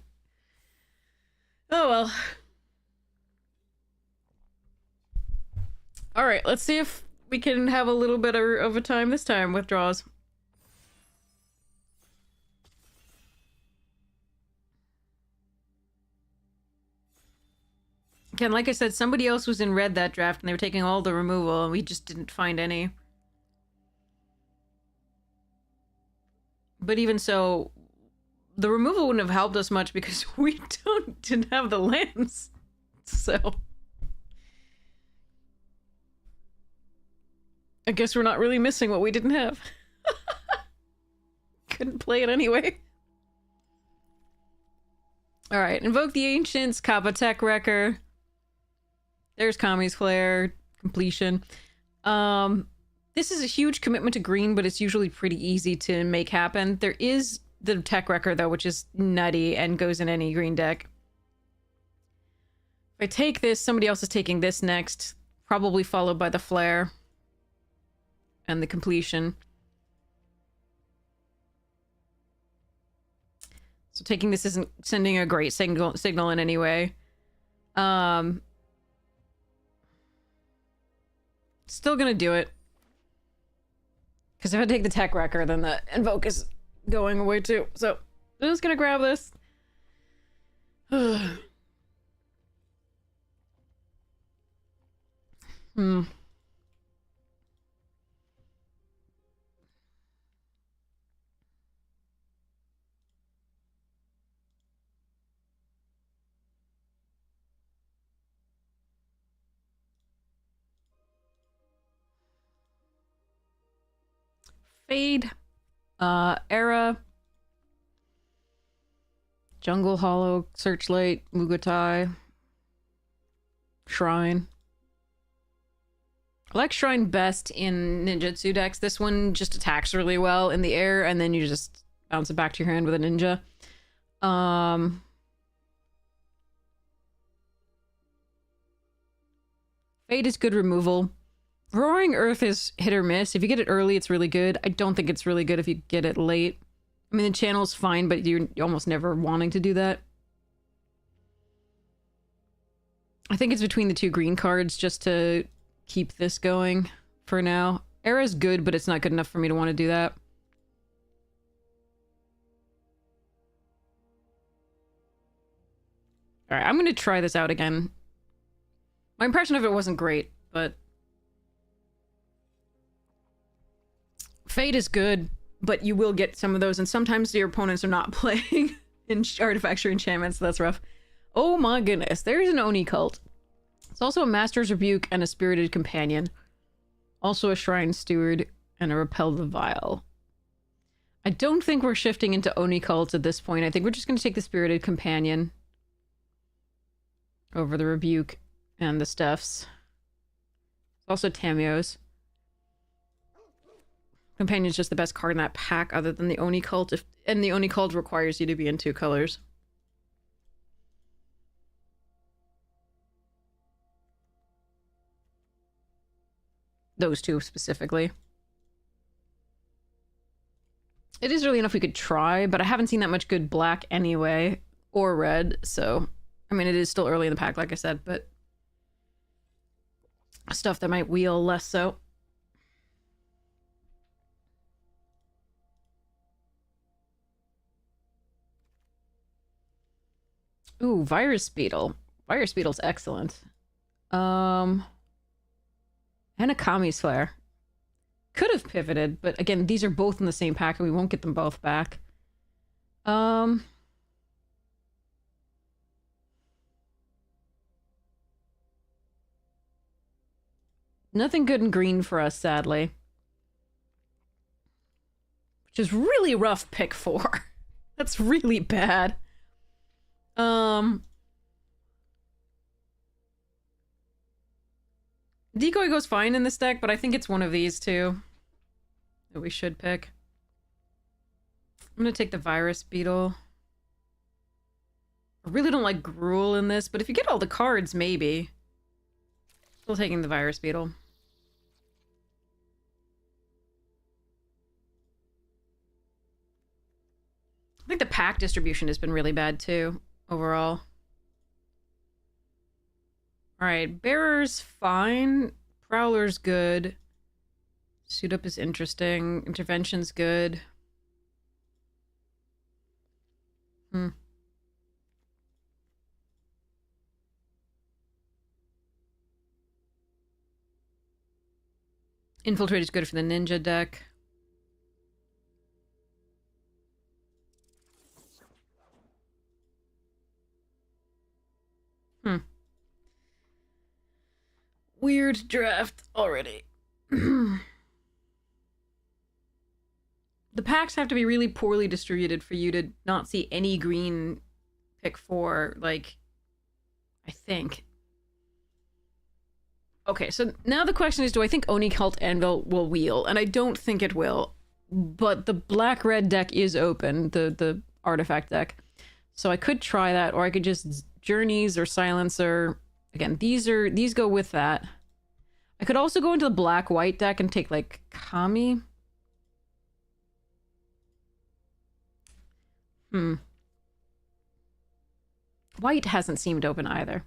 Oh, well. Alright, let's see if we can have a little bit of a time this time with draws. Again, like I said, somebody else was in red that draft, and they were taking all the removal, and we just didn't find any. But even so, the removal wouldn't have helped us much because we didn't have the lands. So I guess we're not really missing what we didn't have. Couldn't play it anyway. Alright, invoke the ancients, Kappa Tech Wrecker. There's Kami's Flare, completion. This is a huge commitment to green, but it's usually pretty easy to make happen. There is the Tech Wrecker, though, which is nutty and goes in any green deck. If I take this, somebody else is taking this next, probably followed by the Flare and the completion. So taking this isn't sending a great signal in any way. Still gonna do it. Because if I take the Tech Wrecker, then the Invoke is going away too. So I'm just gonna grab this. Fade, Era, Jungle Hollow, Searchlight, Mugatai, Shrine. I like Shrine best in ninjutsu decks. This one just attacks really well in the air, and then you just bounce it back to your hand with a ninja. Fade is good removal. Roaring Earth is hit or miss. If you get it early, it's really good. I don't think it's really good if you get it late. I mean, the channel's fine, but you're almost never wanting to do that. I think it's between the two green cards just to keep this going for now. Era's good, but it's not good enough for me to want to do that. Alright, I'm going to try this out again. My impression of it wasn't great, but... Fate is good, but you will get some of those, and sometimes your opponents are not playing in artifacts or enchantments, so that's rough. Oh my goodness, there's an Oni cult. It's also a Master's Rebuke and a Spirited Companion. Also a Shrine Steward and a Repel the Vile. I don't think we're shifting into Oni cults at this point. I think we're just going to take the Spirited Companion over the Rebuke and the stuffs. Also Tamiyo's. Companion's just the best card in that pack other than the Oni cult. And the Oni cult requires you to be in 2 colors. Those 2 specifically. It is really enough we could try, but I haven't seen that much good black anyway. Or red, so... I mean, it is still early in the pack, like I said, but... stuff that might wheel less so. Ooh, Virus Beetle. Virus Beetle's excellent. And a Kami's Flare. Could have pivoted, but again, these are both in the same pack and we won't get them both back. Nothing good in green for us, sadly. Which is really rough pick 4. That's really bad. Decoy goes fine in this deck, but I think it's one of these two that we should pick. I'm gonna take the Virus Beetle. I really don't like Gruul in this, but if you get all the cards, maybe. Still taking the Virus Beetle. the pack distribution has been really bad too, overall. Alright, Bearer's fine. Prowler's good. Suit Up is interesting. Intervention's good. Infiltrate is good for the ninja deck. Weird draft already. The packs have to be really poorly distributed for you to not see any green pick 4, like, I think. Okay, so now the question is, do I think Oni Cult Anvil will wheel? And I don't think it will. But the black-red deck is open, the artifact deck. So I could try that, or I could just Journeys or Silencer. Again, these go with that. I could also go into the black-white deck and take, like, Kami. White hasn't seemed open either.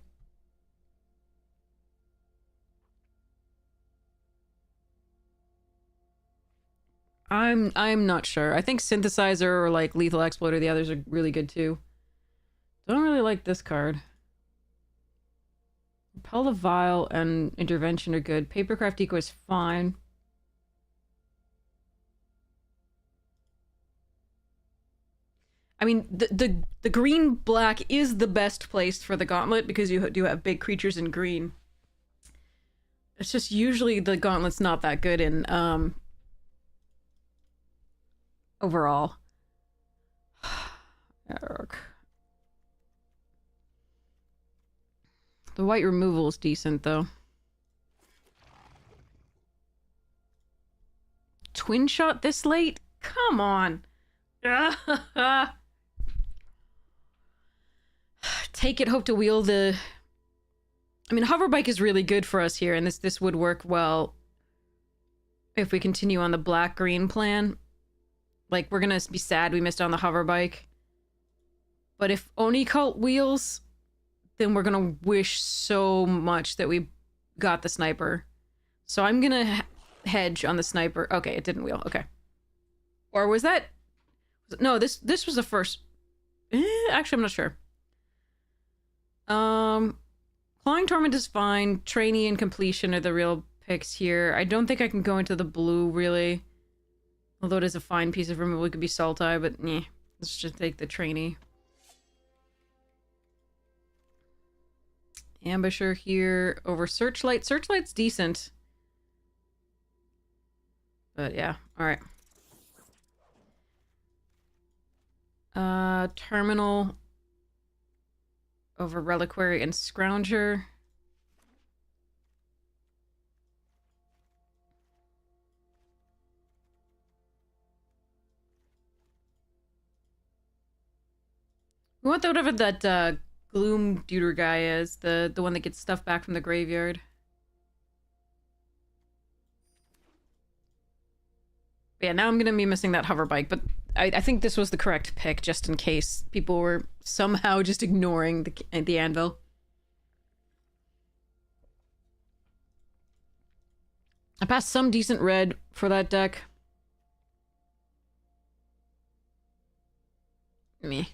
I'm not sure. I think Synthesizer or like Lethal Exploiter, the others are really good too. Don't really like this card. Repel the Vile and Intervention are good. Papercraft Eco is fine. I mean, the green-black is the best place for the Gauntlet because you do have big creatures in green. It's just usually the Gauntlet's not that good in, overall. Eric. The white removal is decent, though. Twin shot this late? Come on. Take it, hope to wheel the... I mean, Hoverbike is really good for us here, and this would work well if we continue on the black-green plan. Like, we're gonna be sad we missed on the Hoverbike. But if Oni Cult wheels, then we're gonna wish so much that we got the Sniper. So I'm gonna hedge on the Sniper. Okay, it didn't wheel. Okay. Or was that... No, this was the first... actually, I'm not sure. Clawing Torment is fine. Trainee and Completion are the real picks here. I don't think I can go into the blue, really. Although it is a fine piece of removal. It could be Sultai, but let's just take the Trainee. Ambusher here over Searchlight. Searchlight's decent. But yeah, alright. Terminal over Reliquary and Scrounger. We want whatever that Gloom Deuter guy is, the one that gets stuff back from the graveyard. But yeah, now I'm gonna be missing that Hoverbike, but I think this was the correct pick, just in case people were somehow just ignoring the Anvil. I passed some decent red for that deck. Me.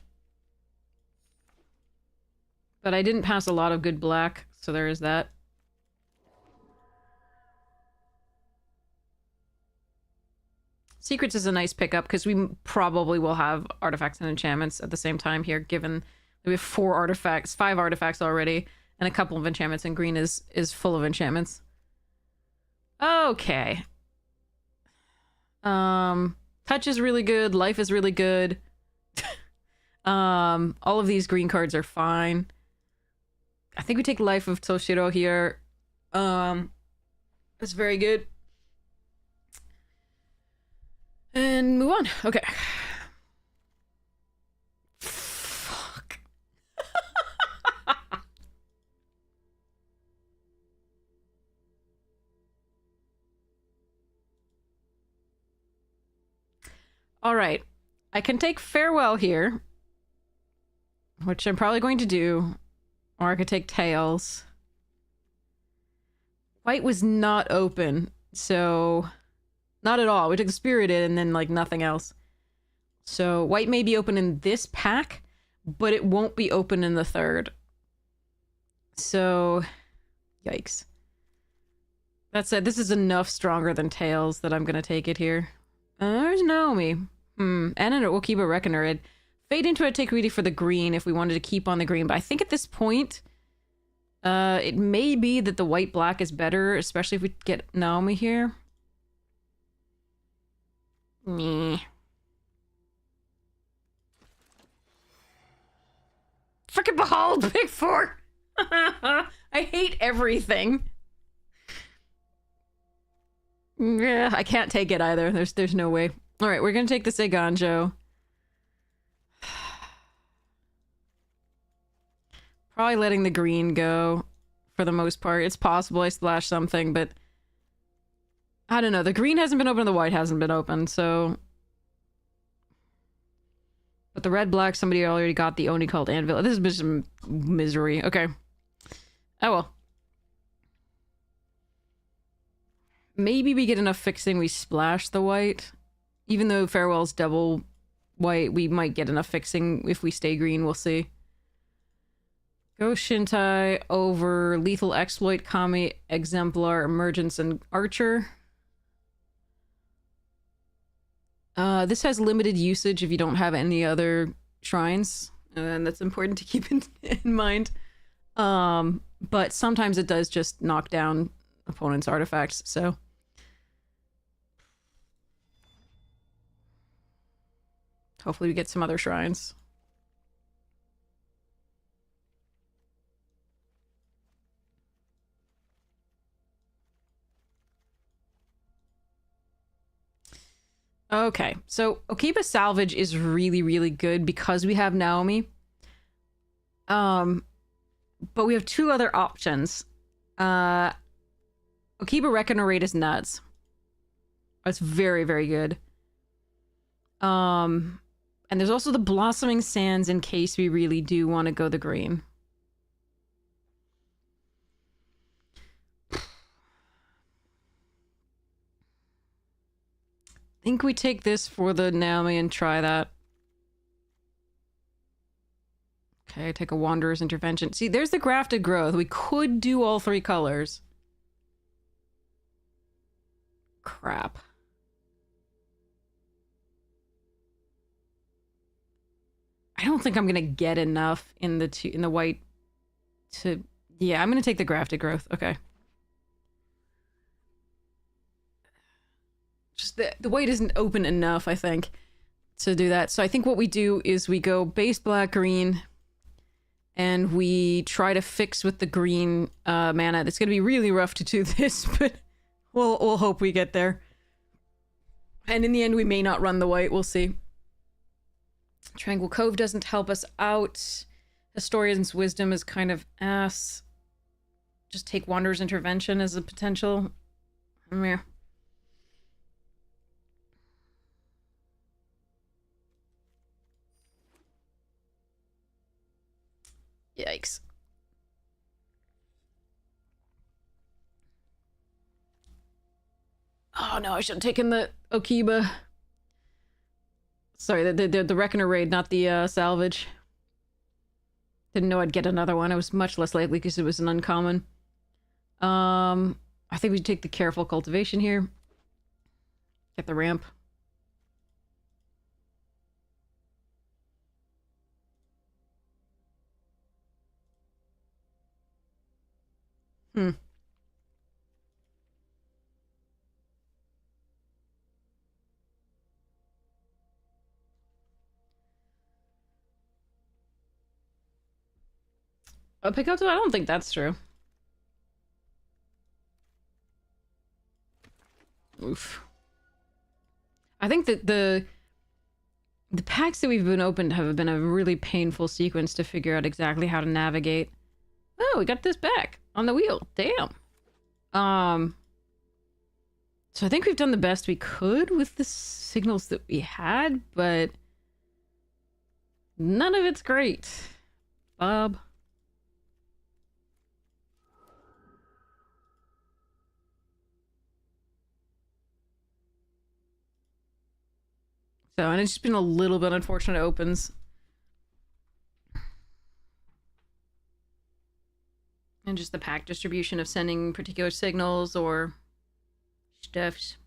But I didn't pass a lot of good black, so there is that. Secrets is a nice pickup because we probably will have artifacts and enchantments at the same time here, given that we have 5 artifacts already, and a couple of enchantments, and green is full of enchantments. Okay. Touch is really good. Life is really good. All of these green cards are fine. I think we take Life of Toshiro here. That's very good. And move on. Okay. Fuck. All right. I can take Farewell here, which I'm probably going to do, or I could take Tails. White was not open, so not at all. We took Spirited and then like nothing else. So white may be open in this pack, but it won't be open in the third. So, yikes. That said, this is enough stronger than Tails that I'm gonna take it here. There's Naomi. And it will keep a Reckoner. It'd fade into a take greedy for the green if we wanted to keep on the green, but I think at this point, it may be that the white-black is better, especially if we get Naomi here. Meh. Frickin' behold, Big Four! I hate everything. Yeah, I can't take it either. There's no way. Alright, we're gonna take the Seiganjo. Probably letting the green go for the most part. It's possible I splash something, but I don't know. The green hasn't been open, the white hasn't been open, so... But the red-black, somebody already got the Oni called Anvil. This has been some misery. Okay. Oh well. Maybe we get enough fixing, we splash the white. Even though Farewell's double white, we might get enough fixing if we stay green, we'll see. Go Shintai over Lethal Exploit, Kami, Exemplar, Emergence, and Archer. This has limited usage if you don't have any other shrines, and that's important to keep in mind. But sometimes it does just knock down opponent's artifacts, so... Hopefully we get some other shrines. Okay, so Okiba Salvage is really, really good because we have Naomi. But we have two other options. Okiba Reckoner Rate is nuts. That's very, very good. And there's also the Blossoming Sands in case we really do want to go the green. I think we take this for the Naomi and try that. Okay, take a Wanderer's Intervention. See, there's the Grafted Growth. We could do all three colors. Crap. I don't think I'm gonna get enough in the white to... Yeah, I'm gonna take the Grafted Growth. Okay. Just the white isn't open enough, I think, to do that. So I think what we do is we go base black, green, and we try to fix with the green mana. It's gonna be really rough to do this, but we'll hope we get there. And in the end, we may not run the white. We'll see. Tranquil Cove doesn't help us out. Historian's Wisdom is kind of ass. Just take Wanderer's Intervention as a potential. Yeah. Yikes. Oh no, I should have taken the Okiba. Sorry, the Reckoner Raid, not the Salvage. Didn't know I'd get another one. I was much less likely because it was an uncommon. I think we should take the Careful Cultivation here. Get the ramp. A pickup? I don't think that's true. Oof. I think that the packs that we've been opened have been a really painful sequence to figure out exactly how to navigate. Oh, we got this back on the wheel. Damn. So I think we've done the best we could with the signals that we had, but None of it's great, Bob. So, and it's just been a little bit unfortunate opens. And just the pack distribution of sending particular signals or stuffs.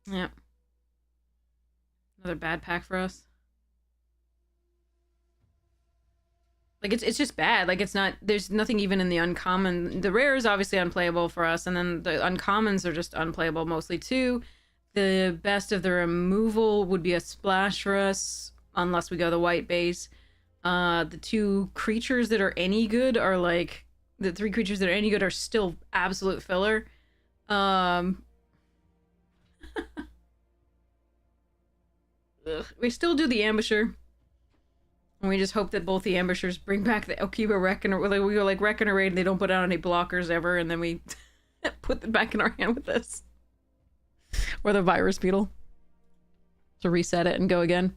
Yeah. Another bad pack for us. Like, it's just bad. Like, it's not... There's nothing even in the uncommon. The rare is obviously unplayable for us, and then the uncommons are just unplayable mostly, too. The best of the removal would be a splash for us, unless we go the white base. The two creatures that are any good are, like... The three creatures that are any good are still absolute filler. We still do the Ambusher. And we just hope that both the Ambushers bring back the Elkiba Reckoner. Like, we go like Reckoner Raid and they don't put out any blockers ever, and then we put them back in our hand with this. Or the Virus Beetle. To reset it and go again.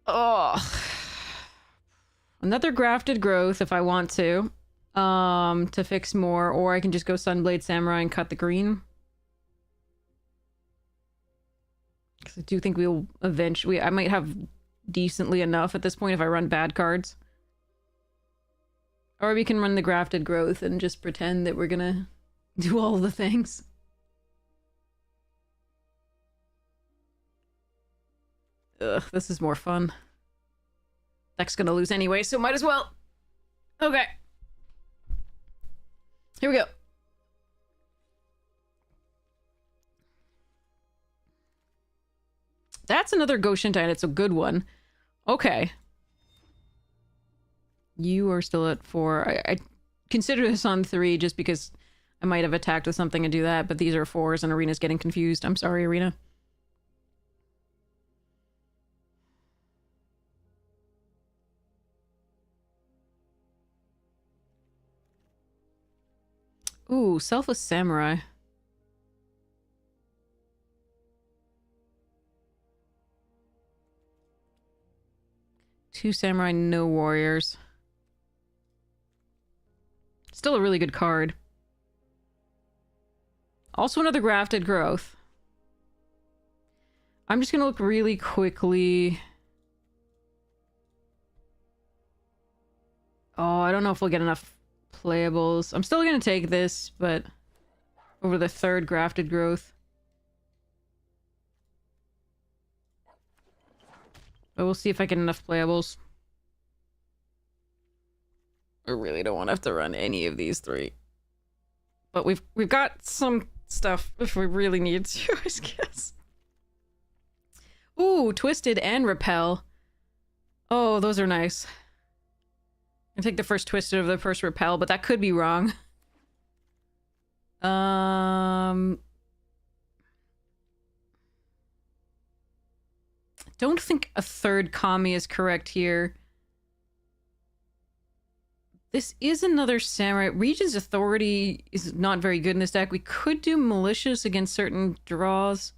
Oh. Another Grafted Growth if I want to fix more, or I can just go Sunblade Samurai and cut the green. Because I do think we'll eventually... I might have decently enough at this point if I run bad cards. Or we can run the Grafted Growth and just pretend that we're gonna do all the things. Ugh, this is more fun. Deck's gonna lose anyway, so might as well. Okay. Here we go. That's another Goshintai, and it's a good one. Okay. You are still at 4. I consider this on 3 just because I might have attacked with something and do that, but these are 4s and Arena's getting confused. I'm sorry, Arena. Ooh, Selfless Samurai. Two Samurai, no Warriors. Still a really good card. Also another Grafted Growth. I'm just gonna look really quickly. Oh, I don't know if we'll get enough playables. I'm still gonna take this, but over the third Grafted Growth. But we'll see if I get enough playables. I really don't want to have to run any of these 3. But we've got some stuff if we really need to, I guess. Ooh, Twisted and Repel. Oh, those are nice. I take the first Twisted over the first Repel, but that could be wrong. Don't think a third Kami is correct here. This is another Samurai. Regent's Authority is not very good in this deck. We could do Malicious against certain draws.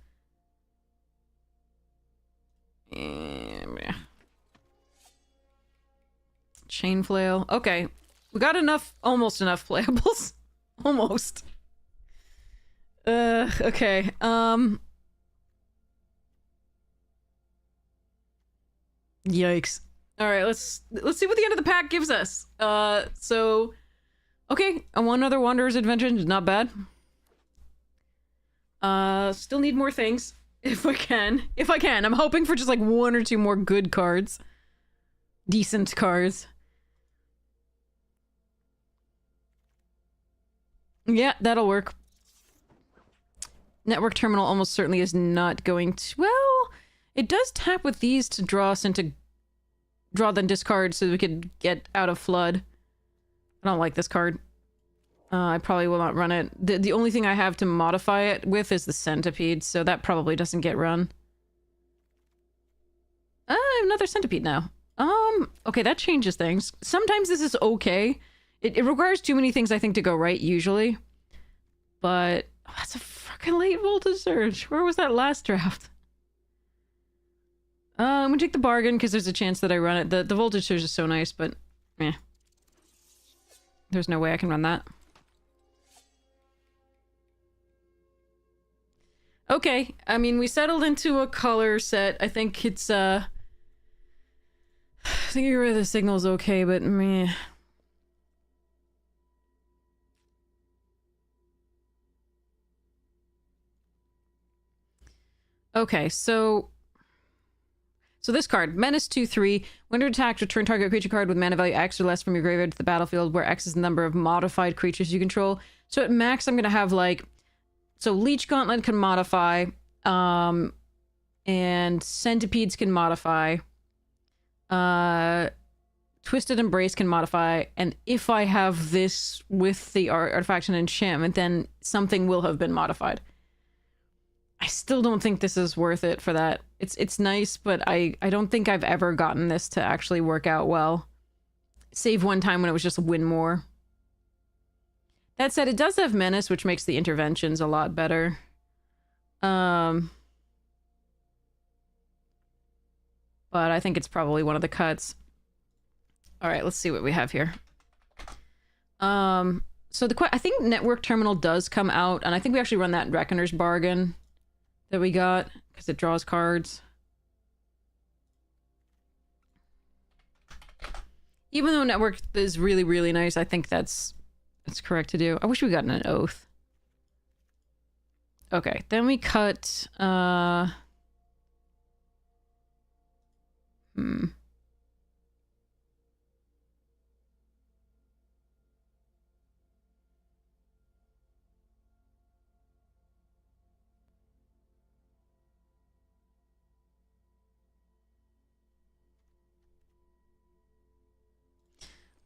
Chain Flail. Okay. We got enough, almost enough playables. Almost. Okay. Yikes. Alright, let's see what the end of the pack gives us. So... Okay, one other Wanderer's Adventure is not bad. Still need more things. If I can. If I can. I'm hoping for just like 1 or 2 more good cards. Decent cards. Yeah, that'll work. Network Terminal almost certainly is not going to... Well, it does tap with these to draw us into... Draw then discard so we could get out of Flood. I don't like this card. I probably will not run it. The only thing I have to modify it with is the Centipede, so that probably doesn't get run. I have another Centipede now. Okay, that changes things. Sometimes this is okay. It requires too many things, I think, to go right, usually. But oh, that's a fucking late voltage surge. Where was that last draft? I'm gonna take the bargain because there's a chance that I run it. The voltage surge is so nice, but eh. There's no way I can run that. Okay, I mean, we settled into a color set. I think it's, I think the signal's okay, but meh. Okay, so this card, Menace 2/3. When you attack, return target creature card with mana value X or less from your graveyard to the battlefield, where X is the number of modified creatures you control. So at max, I'm gonna have like, so Leech Gauntlet can modify, and Centipedes can modify. Twisted Embrace can modify, and if I have this with the artifact and enchantment, then something will have been modified. I still don't think this is worth it for that. It's nice, but I don't think I've ever gotten this to actually work out well. Save one time when it was just win more. That said, it does have Menace, which makes the interventions a lot better. But I think it's probably one of the cuts. Alright, let's see what we have here. So I think Network Terminal does come out, and I think we actually run that Reckoner's Bargain that we got, because it draws cards. Even though Network is really, really nice, I think that's correct to do. I wish we gotten an Oath. Okay, then we cut,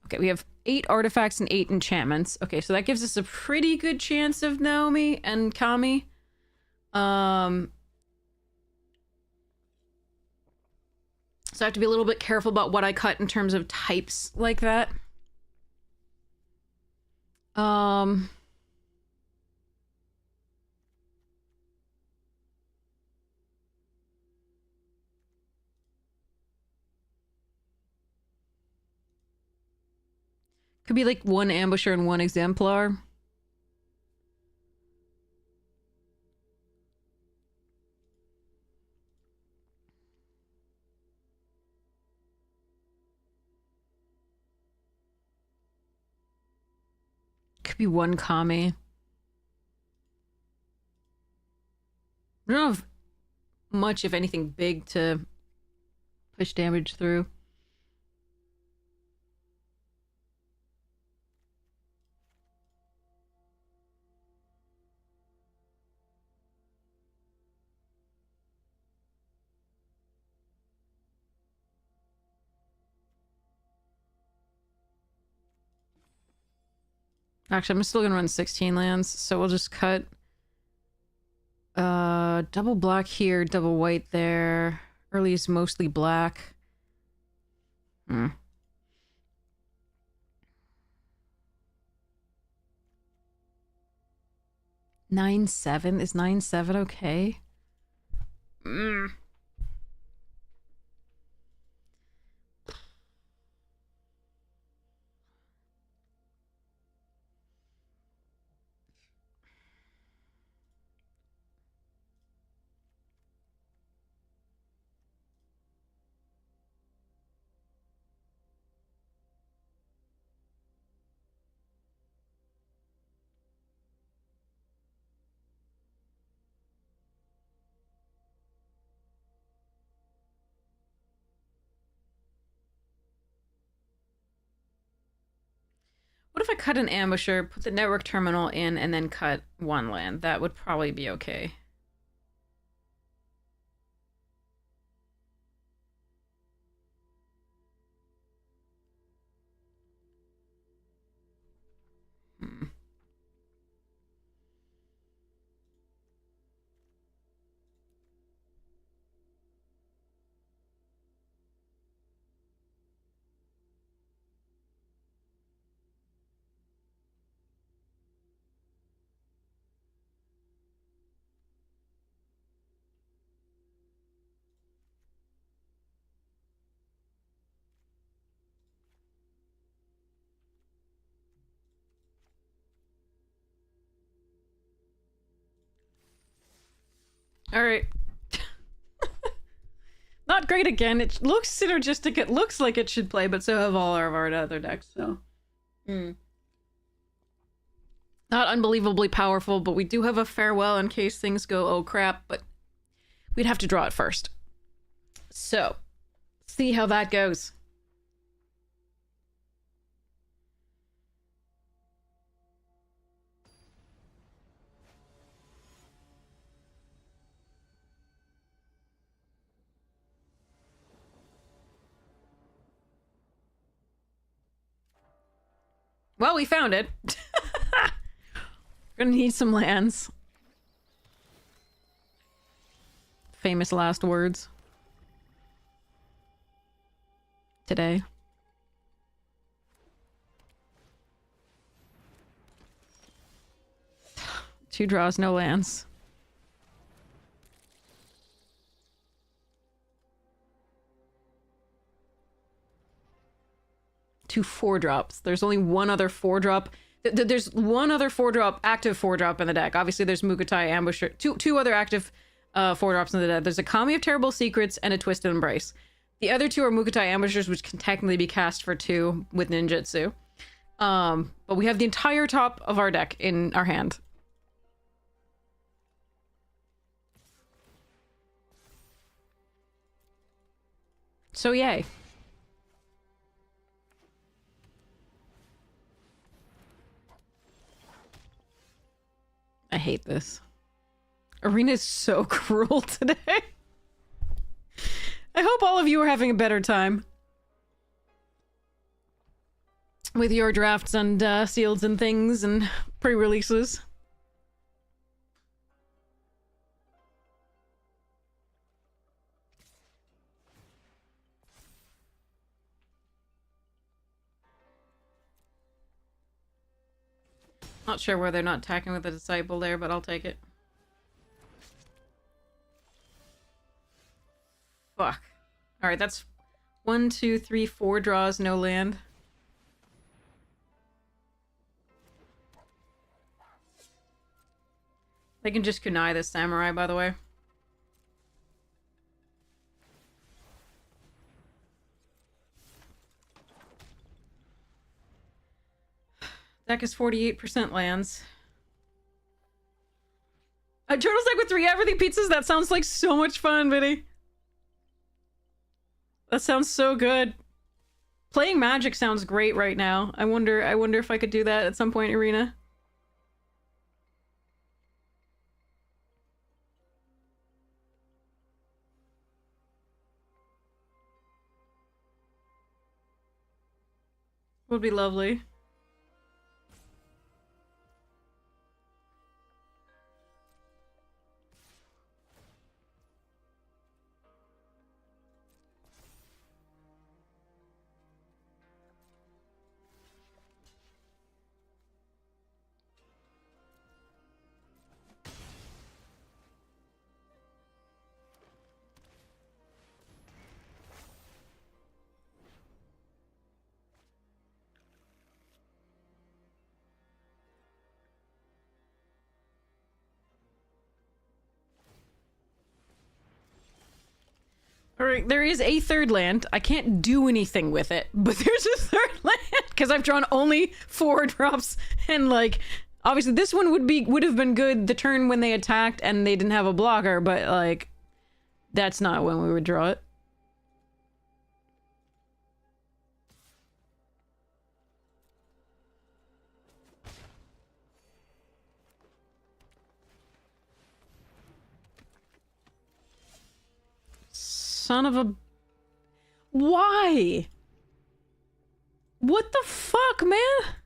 Okay, we have 8 artifacts and 8 enchantments. Okay, so that gives us a pretty good chance of Naomi and Kami. So I have to be a little bit careful about what I cut in terms of types like that. Could be like 1 ambusher and 1 exemplar. Could be 1 Kami. I don't have much, if anything, big to push damage through. Actually, I'm still gonna run 16 lands, so we'll just cut double black here, double white there. Early is mostly black. 9/7? Is 9/7 okay? What if I cut an ambusher, put the network terminal in, and then cut 1 land? That would probably be okay. Alright. Not great again. It looks synergistic. It looks like it should play, but so have all of our other decks, so. Not unbelievably powerful, but we do have a farewell in case things go oh crap, but we'd have to draw it first. So, see how that goes. Well, we found it. Gonna need some lands. Famous last words. Today. Two draws, no lands. Two 4-drops. There's only one other 4-drop. There's one other 4-drop, active 4-drop in the deck. Obviously, there's Mukotai Ambusher. Two other active 4-drops in the deck. There's a Kami of Terrible Secrets and a Twisted Embrace. The other two are Mukotai Ambushers, which can technically be cast for 2 with Ninjutsu. But we have the entire top of our deck in our hand. So yay. I hate this. Arena is so cruel today. I hope all of you are having a better time with your drafts and seals and things and pre-releases. Not sure why they're not attacking with the Disciple there, but I'll take it. Fuck. Alright, that's 1, 2, 3, 4 draws, no land. They can just kunai this samurai, by the way. Deck is 48% lands. A turtle deck with 3 everything pizzas? That sounds like so much fun, Vinny. That sounds so good. Playing Magic sounds great right now. I wonder if I could do that at some point, Arena. Would be lovely. Alright, there is a 3rd land. I can't do anything with it, but there's a 3rd land because I've drawn only 4 drops and like obviously this one would have been good the turn when they attacked and they didn't have a blocker, but like that's not when we would draw it. Son of a... Why? What the fuck, man?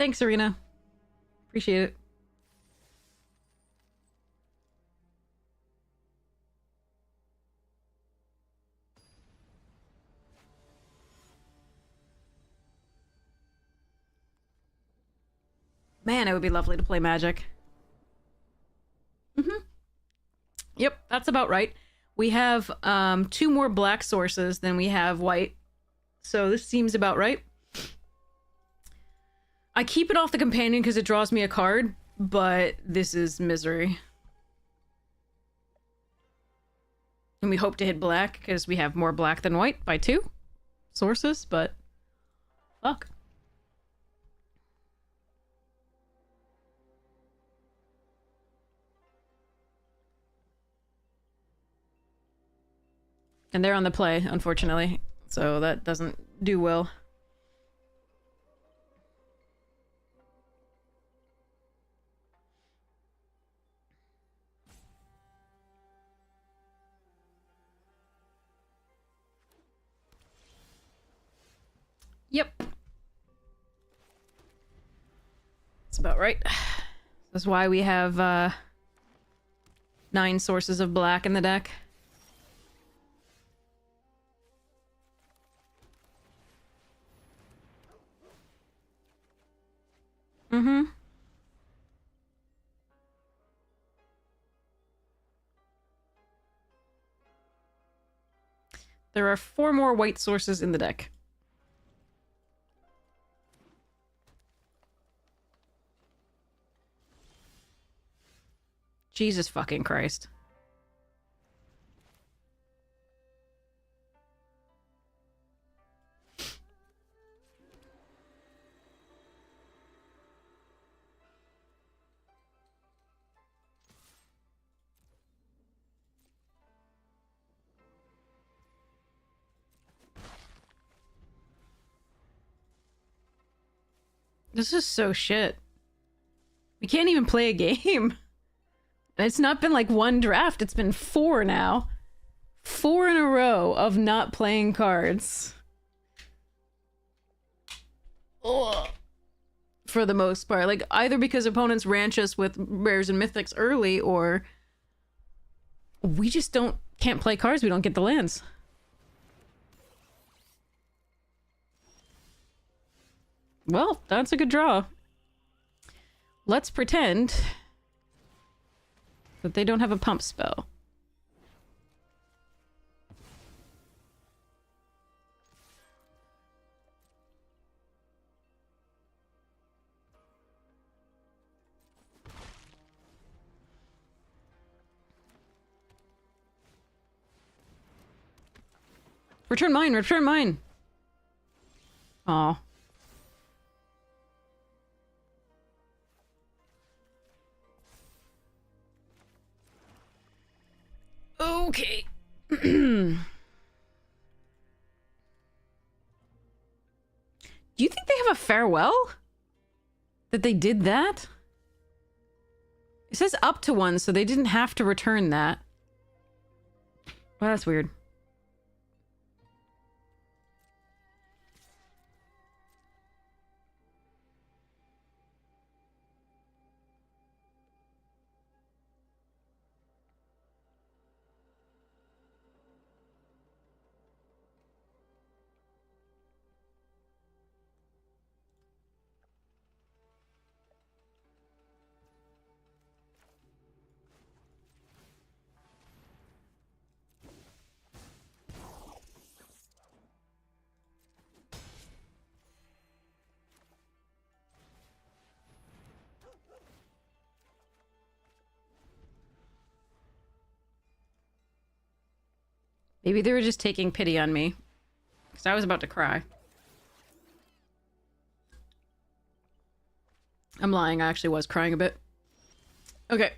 Thanks, Serena. Appreciate it. Man, it would be lovely to play Magic. Mm-hmm. Yep, that's about right. We have 2 more black sources than we have white. So this seems about right. I keep it off the companion because it draws me a card, but this is misery. And we hope to hit black because we have more black than white by 2 sources, but fuck. And they're on the play, unfortunately. So that doesn't do well. Yep. That's about right. That's why we have 9 sources of black in the deck. Mm-hmm. There are 4 more white sources in the deck. Jesus fucking Christ. This is so shit. We can't even play a game. And it's not been like 1 draft, it's been 4 now. 4 in a row of not playing cards. Ugh. For the most part. Like, either because opponents ranch us with rares and mythics early, or we just can't play cards, we don't get the lands. Well, that's a good draw. Let's pretend that they don't have a pump spell. Return mine, return mine! Aw. Okay. Do you think they have a farewell? That they did that? It says up to 1, so they didn't have to return that. Well, that's weird. Maybe they were just taking pity on me. Because I was about to cry. I'm lying, I actually was crying a bit. Okay.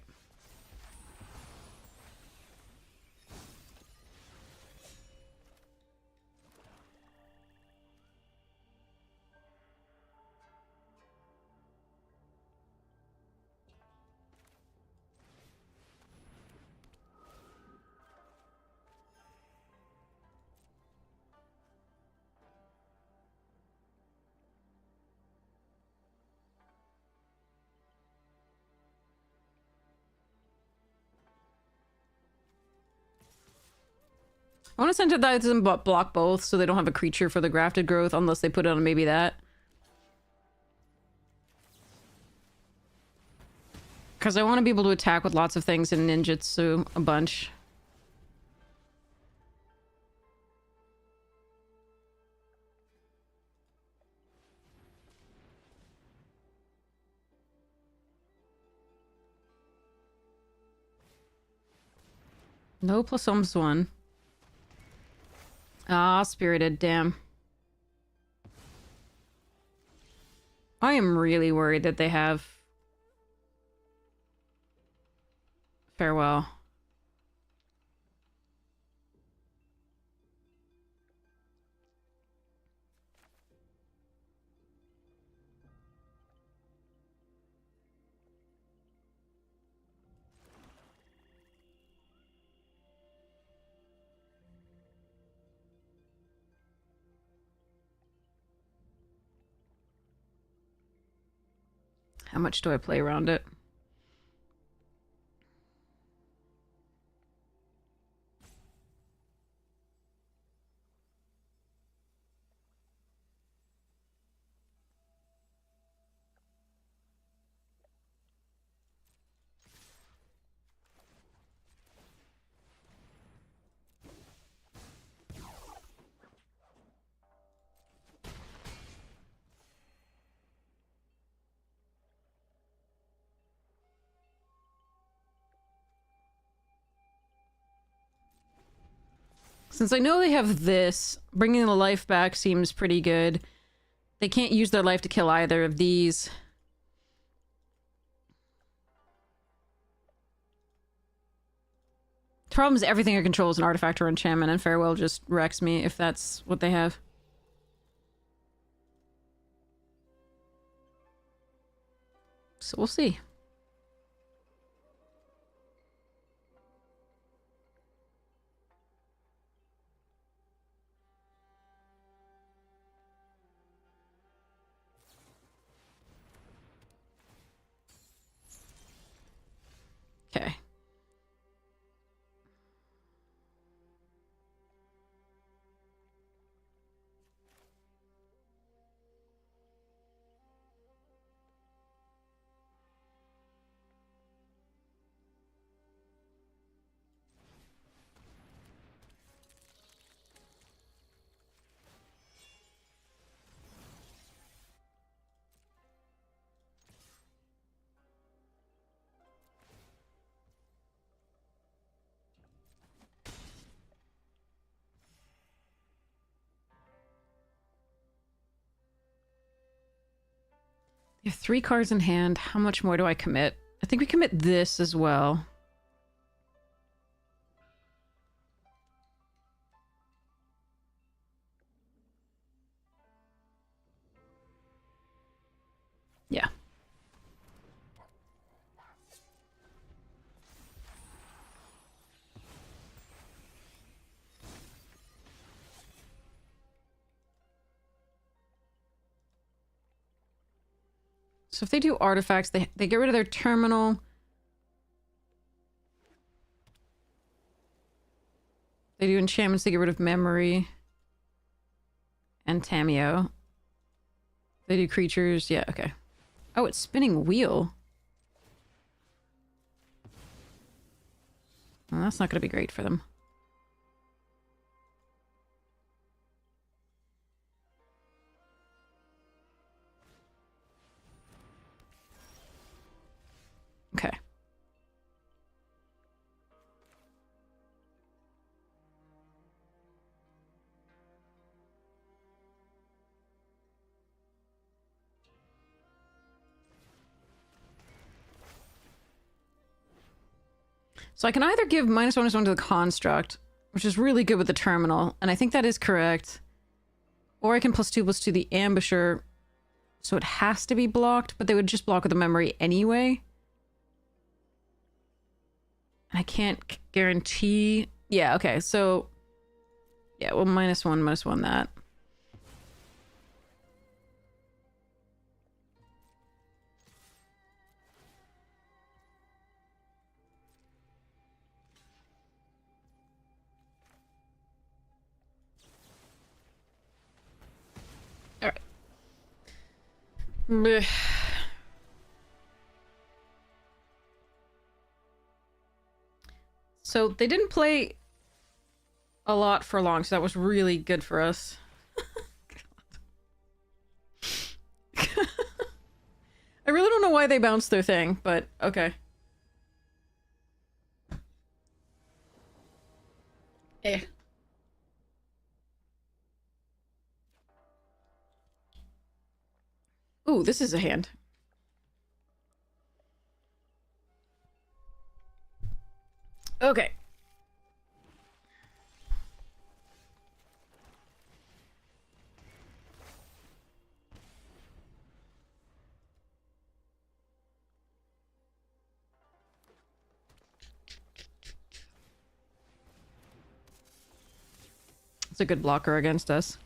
I want to sensitize them but block both so they don't have a creature for the grafted growth unless they put it on maybe that. Because I want to be able to attack with lots of things in ninjutsu a bunch. No plus almost one. Ah, spirited, damn. I am really worried that they have farewell. How much do I play around it? Since I know they have this, bringing the life back seems pretty good. They can't use their life to kill either of these. The problem is everything I control is an artifact or enchantment, and Farewell just wrecks me if that's what they have. So we'll see. Okay. You have 3 cards in hand. How much more do I commit? I think we commit this as well. Yeah. So if they do artifacts, they get rid of their terminal. They do enchantments, they get rid of memory. And Tameo. They do creatures, yeah, okay. Oh, it's spinning wheel. Well, that's not going to be great for them. Okay. So I can either give -1/-1 to the construct, which is really good with the terminal, and I think that is correct. Or I can +2/+2 to the ambusher, so it has to be blocked, but they would just block with the memory anyway. And I can't guarantee... Yeah, okay, so... Yeah, well, -1/-1 that. Blech. So they didn't play a lot for long, so that was really good for us. I really don't know why they bounced their thing, but okay. Eh. Ooh, this is a hand. Okay. It's a good blocker against us.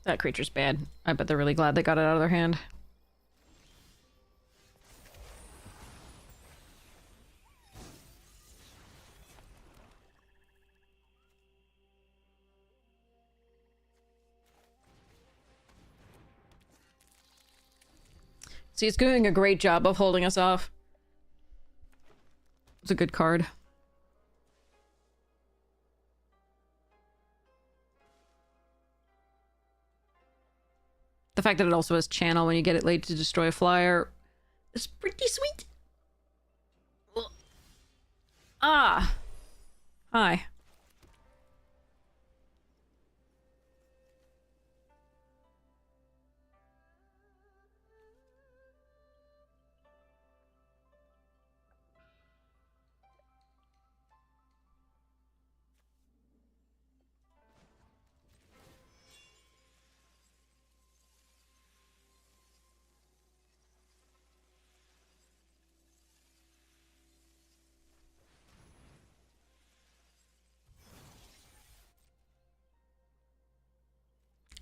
That creature's bad. I bet they're really glad they got it out of their hand. See, it's doing a great job of holding us off. It's a good card. The fact that it also has channel when you get it late to destroy a flyer is pretty sweet. Ah. Hi.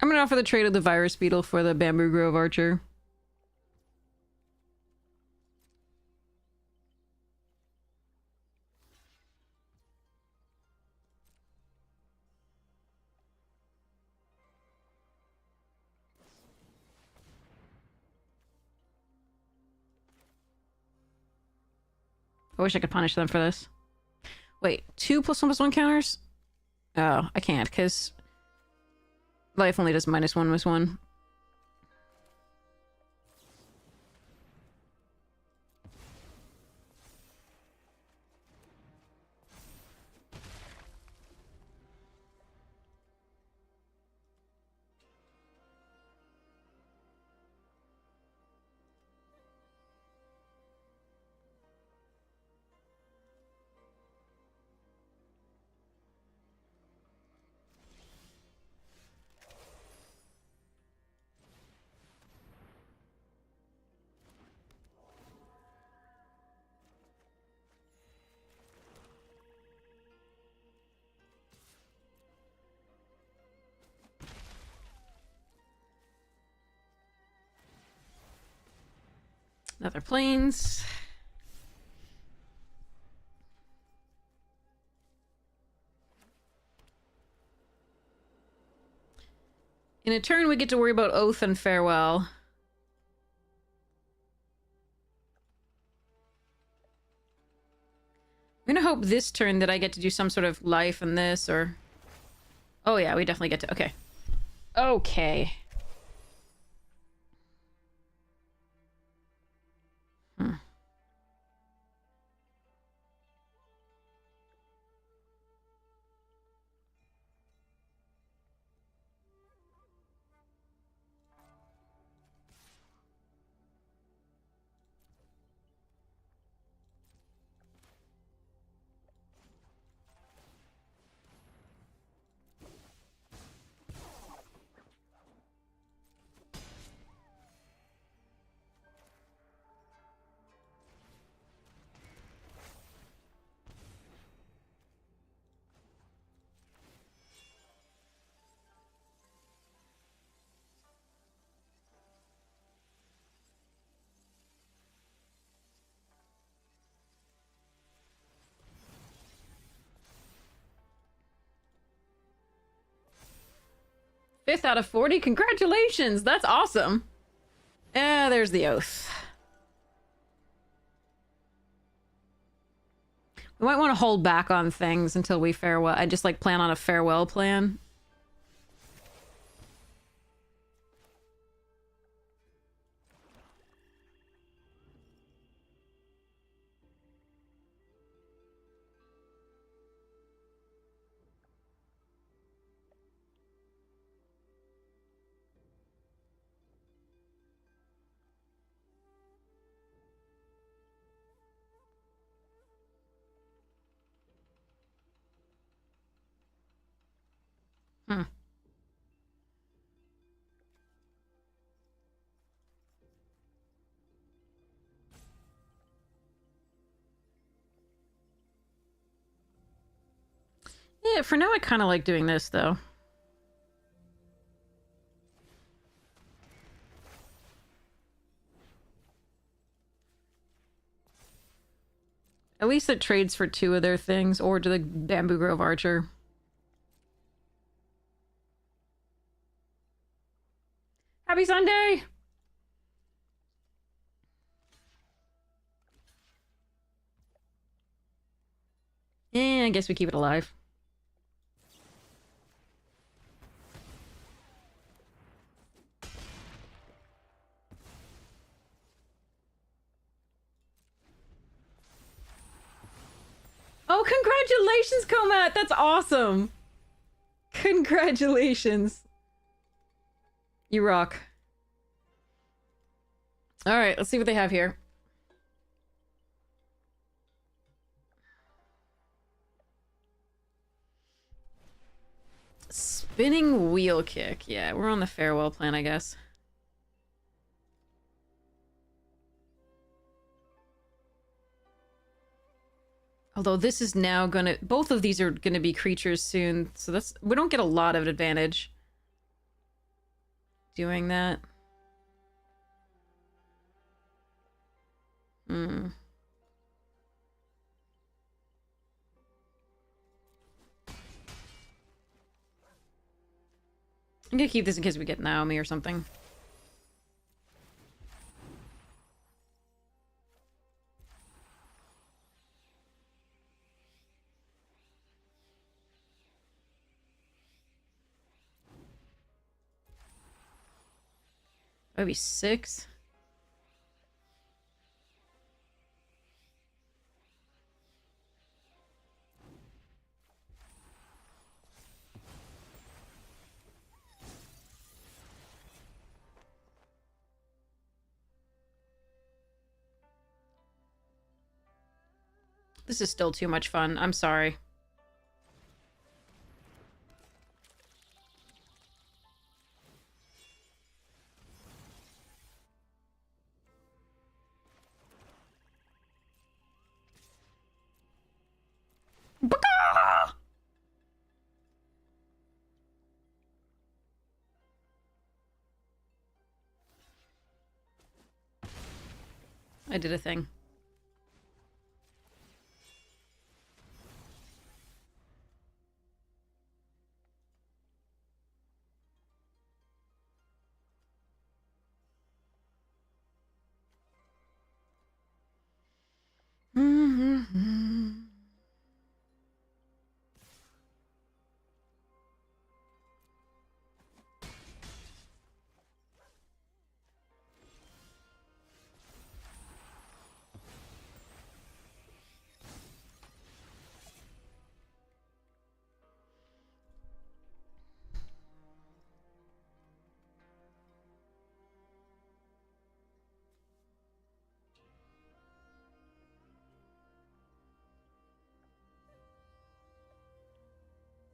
I'm gonna offer the trade of the Virus Beetle for the Bamboo Grove Archer. I wish I could punish them for this. Wait, 2+1/+1 counters? Oh, I can't, because life only does -1/-1. Another planes. In a turn, we get to worry about Oath and Farewell. I'm gonna hope this turn that I get to do some sort of life in this, or... Oh yeah, we definitely get to... Okay. Okay. Hmm. 5th out of 40. Congratulations. That's awesome. There's the oath. We might want to hold back on things until we farewell. I just like plan on a farewell plan. Hmm. Yeah, for now I kind of like doing this, though. At least it trades for 2 of their things, or to the Bamboo Grove Archer. Happy Sunday! I guess we keep it alive. Oh, congratulations, Comat! That's awesome! Congratulations. You rock. Alright, let's see what they have here. Spinning wheel kick. Yeah, we're on the farewell plan, I guess. Although this is now gonna... Both of these are gonna be creatures soon, so that's... We don't get a lot of advantage doing that. Hmm. I'm gonna keep this in case we get Naomi or something. Maybe 6. This is still too much fun. I'm sorry. Baka! I did a thing.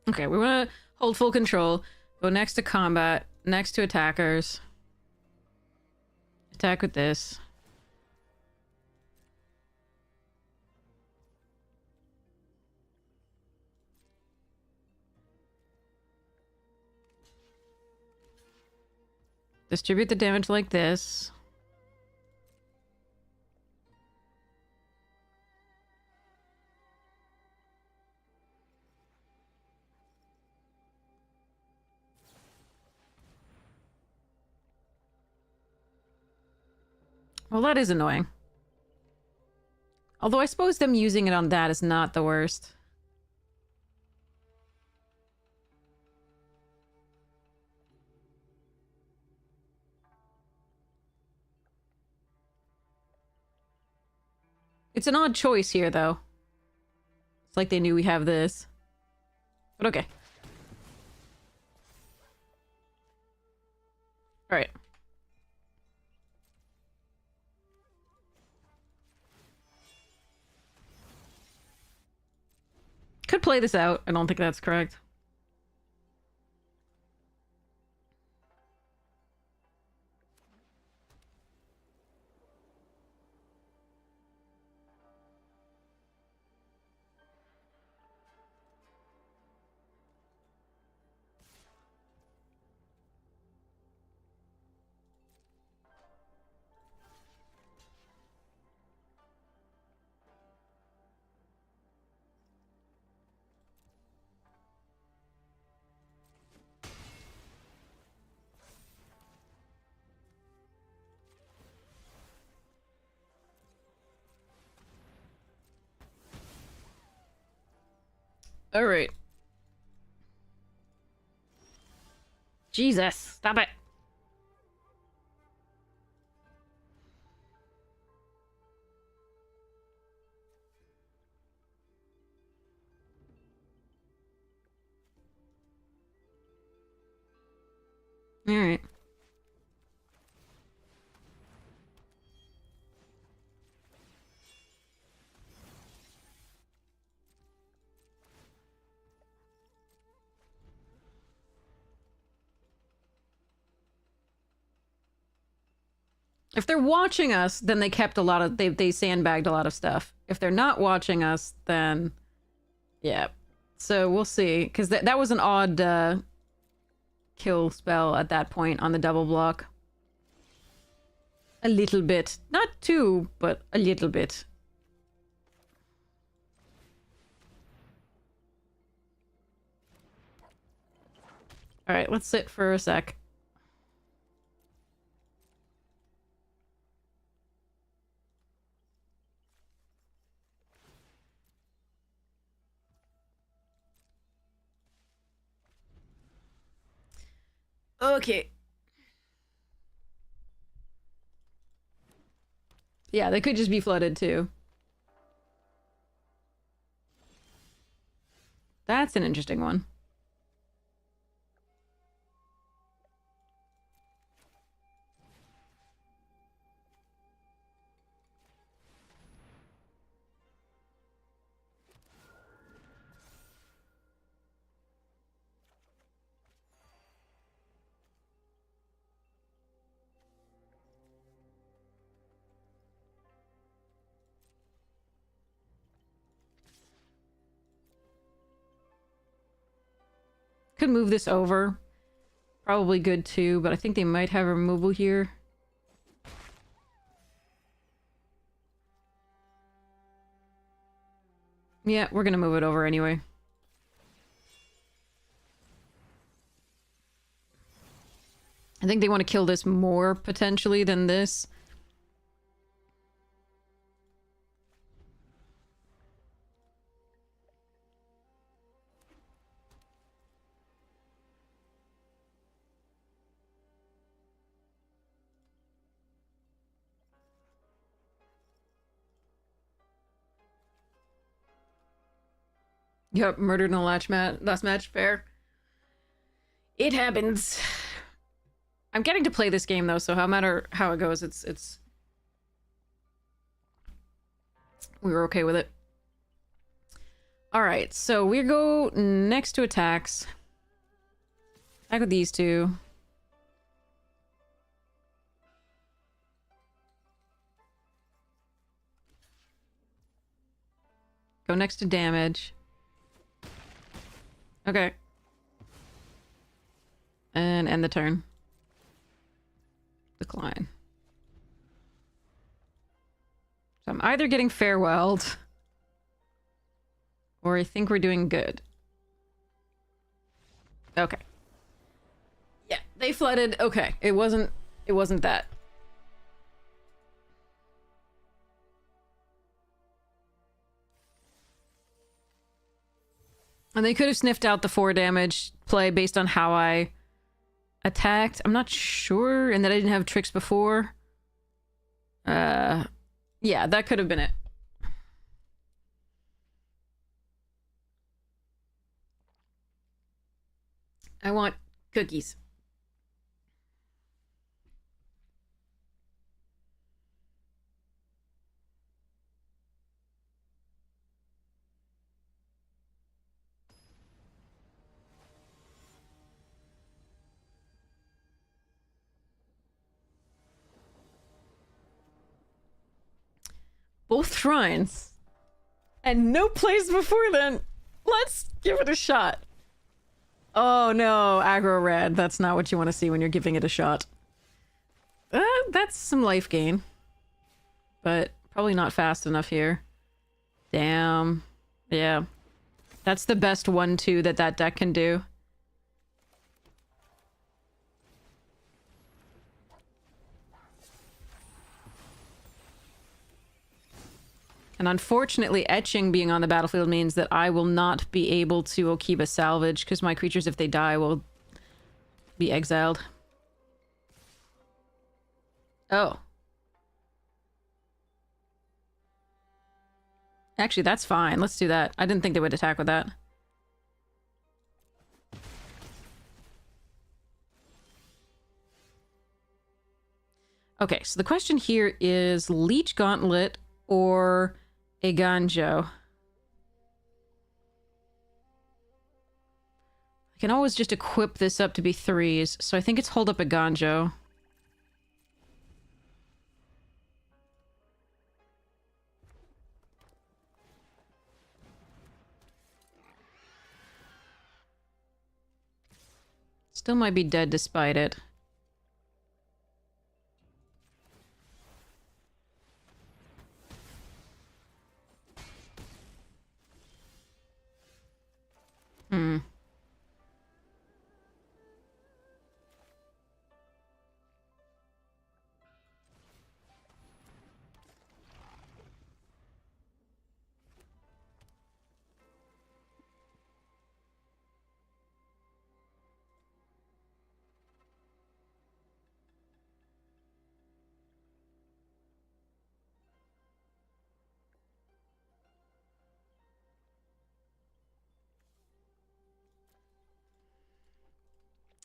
Okay, we want to hold full control. Go next to combat, next to attackers. Attack with this. Distribute the damage like this. Well, that is annoying. Although I suppose them using it on that is not the worst. It's an odd choice here, though. It's like they knew we have this. But okay. Alright. Could play this out. I don't think that's correct. Alright. Jesus, stop it. Alright. If they're watching us, then they kept a lot of... They sandbagged a lot of stuff. If they're not watching us, then... Yeah. So we'll see. Because that was an odd kill spell at that point on the double block. A little bit. Not too, but a little bit. Alright, let's sit for a sec. Okay. Yeah, they could just be flooded too. That's an interesting one. Could move this over. Probably good too, but I think they might have a removal here. Yeah, we're gonna move it over anyway. I think they want to kill this more, potentially, than this. Yep, murdered in the last match, fair. It happens. I'm getting to play this game though, so no matter how it goes, it's we were okay with it. Alright, so we go next to attacks. Back with these two. Go next to damage. Okay. And end the turn. Decline. So I'm either getting farewelled, or I think we're doing good. Okay. Yeah, they flooded. Okay, it wasn't that. And they could have sniffed out the 4 damage play based on how I attacked. I'm not sure, and that I didn't have tricks before. Yeah, that could have been it. I want cookies. Both shrines. And no place before then. Let's give it a shot. Oh no, aggro red. That's not what you want to see when you're giving it a shot. That's some life gain. But probably not fast enough here. Damn. Yeah. That's the best 1-2 that deck can do. And unfortunately, etching being on the battlefield means that I will not be able to Okiba salvage, because my creatures, if they die, will be exiled. Oh. Actually, that's fine. Let's do that. I didn't think they would attack with that. Okay, so the question here is Leech Gauntlet or a Ganjo. I can always just equip this up to be 3s, so I think it's hold up a Ganjo. Still might be dead despite it. Hmm.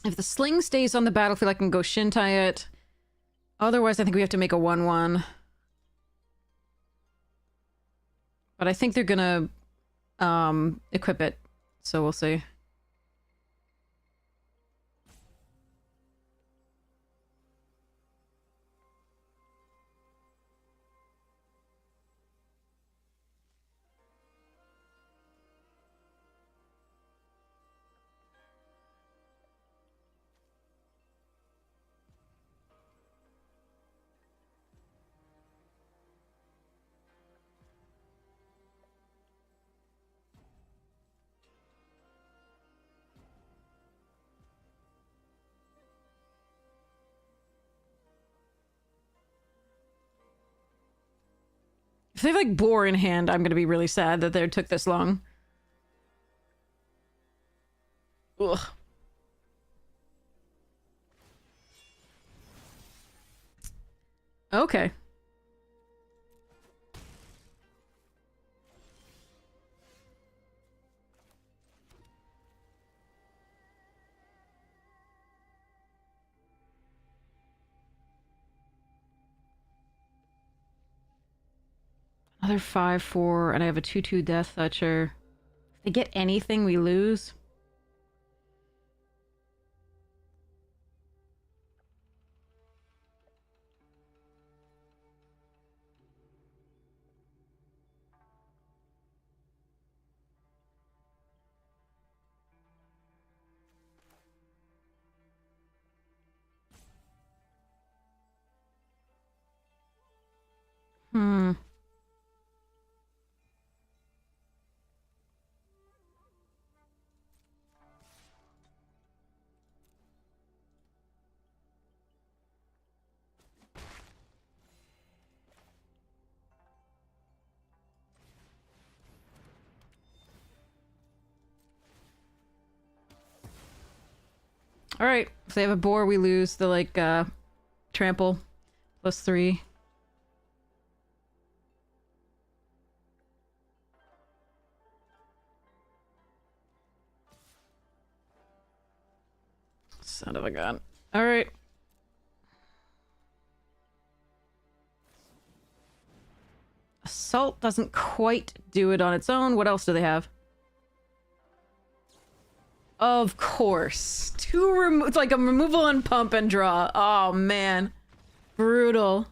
If the sling stays on the battlefield, I can go Shintai it. Otherwise, I think we have to make a 1-1. But I think they're gonna equip it, so we'll see. If they have, like, Boar in hand, I'm gonna be really sad that they took this long. Ugh. Okay. Another 5-4, and I have a 2-2 Death Toucher. If they get anything, we lose. Hmm. Alright, if they have a boar, we lose the, like, trample. +3. Son of a gun. Alright. Assault doesn't quite do it on its own. What else do they have? Of course. It's like a removal and pump and draw. Oh, man. Brutal.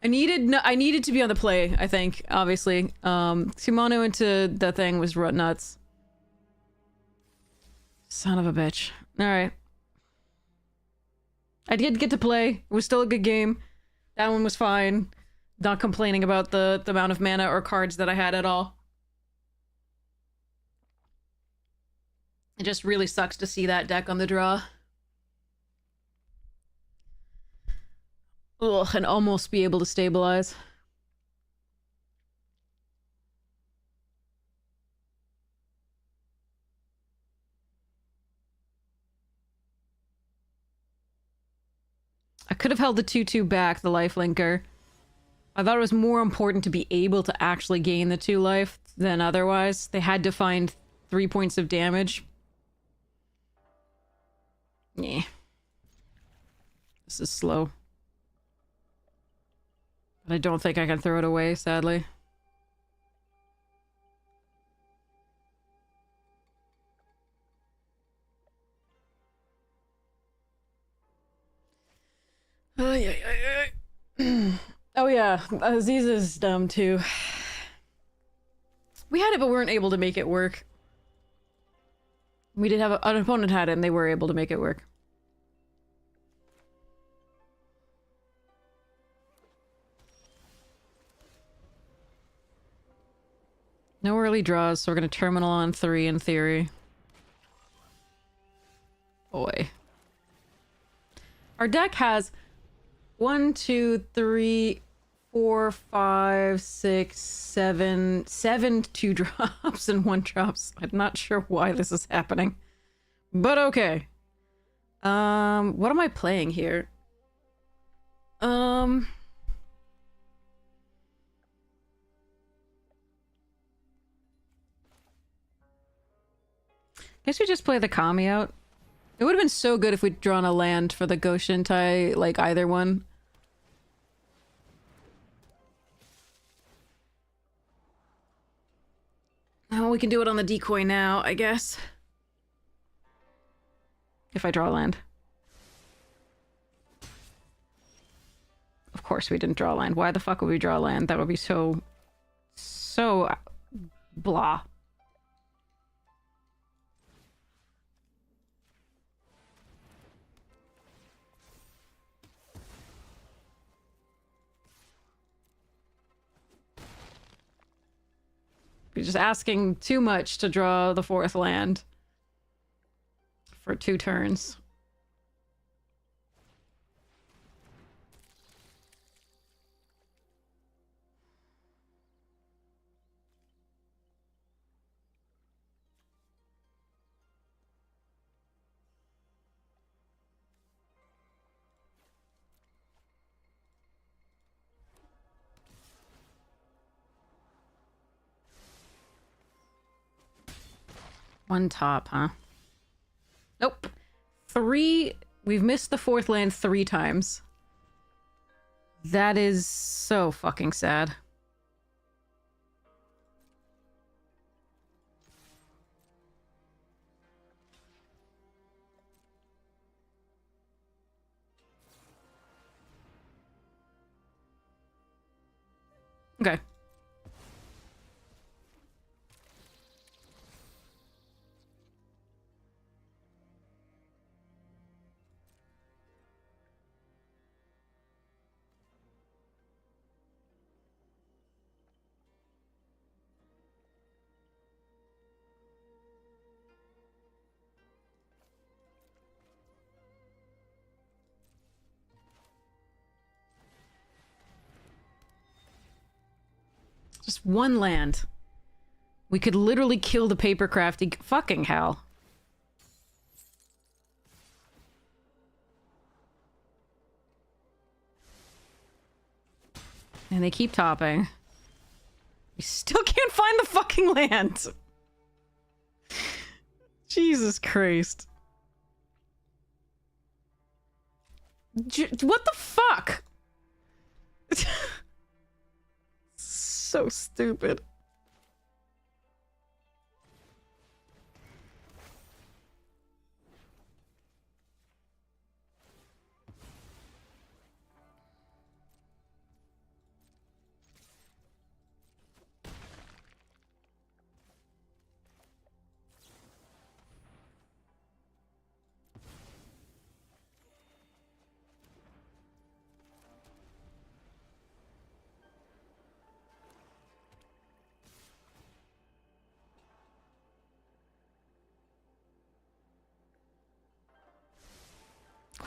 I needed to be on the play, I think, obviously. Kimono into the thing was nuts. Son of a bitch. Alright. I did get to play. It was still a good game. That one was fine. Not complaining about the amount of mana or cards that I had at all. It just really sucks to see that deck on the draw. Ugh, and almost be able to stabilize. I could have held the 2/2 back, the lifelinker. I thought it was more important to be able to actually gain the 2 life than otherwise. They had to find 3 points of damage. Yeah. This is slow. But I don't think I can throw it away, sadly. Oh yeah, Aziz is dumb too. We had it, but we weren't able to make it work. We did have an opponent had it, and they were able to make it work. No early draws, so we're gonna terminal on 3 in theory. Boy. Our deck has 1, 2, 3, 4, 5, 6, 7, 7 2 drops and 1 drops. I'm not sure why this is happening. But okay. What am I playing here? Guess we just play the Kami out. It would have been so good if we'd drawn a land for the Goshintai, like either one. Oh, we can do it on the decoy now, I guess. If I draw land. Of course we didn't draw land. Why the fuck would we draw land? That would be so blah. You're just asking too much to draw the 4th land for 2 turns. One top, huh? Nope. 3. We've missed the 4th land 3 times. That is so fucking sad. Okay. Just 1 land. We could literally kill the paper crafty. Fucking hell. And they keep topping. We still can't find the fucking land. Jesus Christ. What the fuck? So stupid.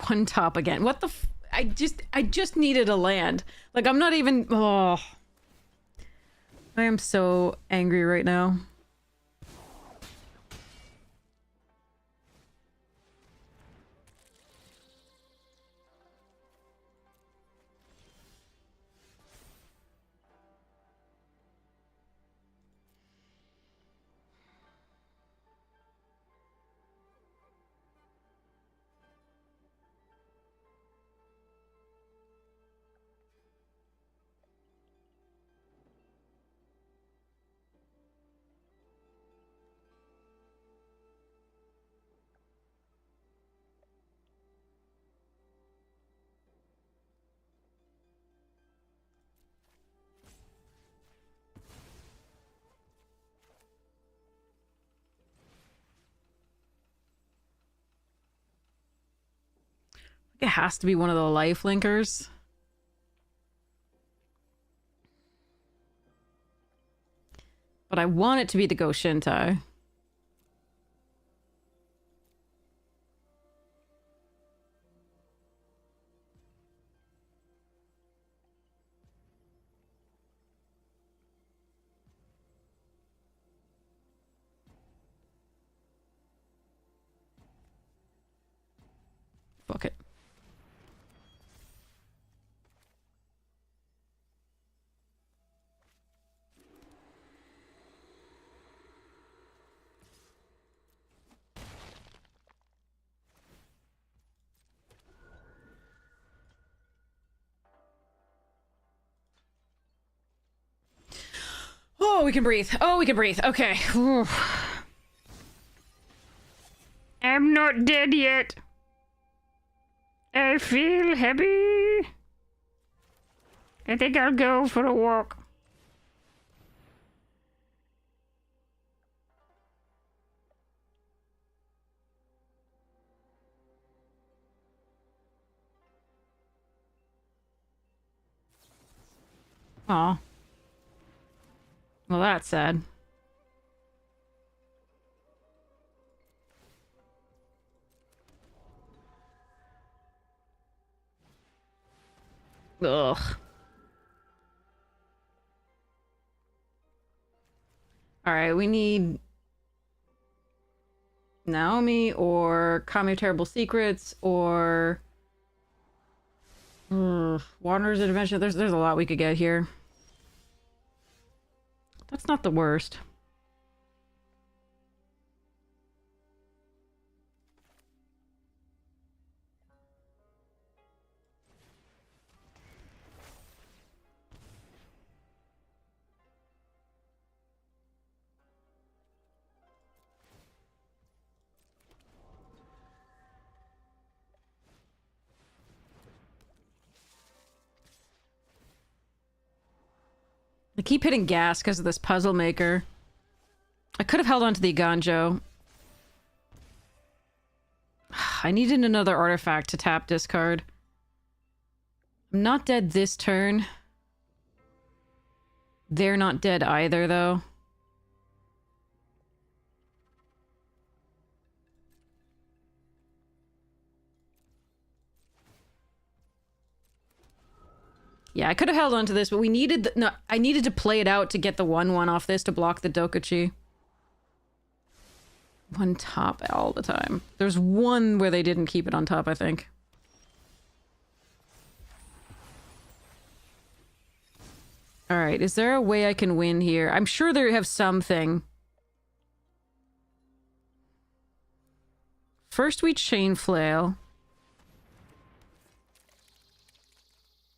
One top again. What the I just needed a land. Like, I'm not even... Oh. I am so angry right now. It has to be one of the life linkers. But I want it to be the Go Shintai. Fuck it. Oh, we can breathe. Oh, we can breathe. Okay. Ooh. I'm not dead yet. I feel happy. I think I'll go for a walk. Aw. Well, that's sad. Ugh. Alright, we need Naomi or Kami Terrible Secrets or Wanderer's Adventure. There's a lot we could get here. That's not the worst. I keep hitting gas because of this puzzle maker. I could have held on to the Ganjo. I needed another artifact to tap discard. I'm not dead this turn. They're not dead either, though. Yeah, I could have held on to this, but we needed... No, I needed to play it out to get the 1/1 off this to block the Dokuchi. One top all the time. There's one where they didn't keep it on top, I think. All right, is there a way I can win here? I'm sure they have something. First we chain flail.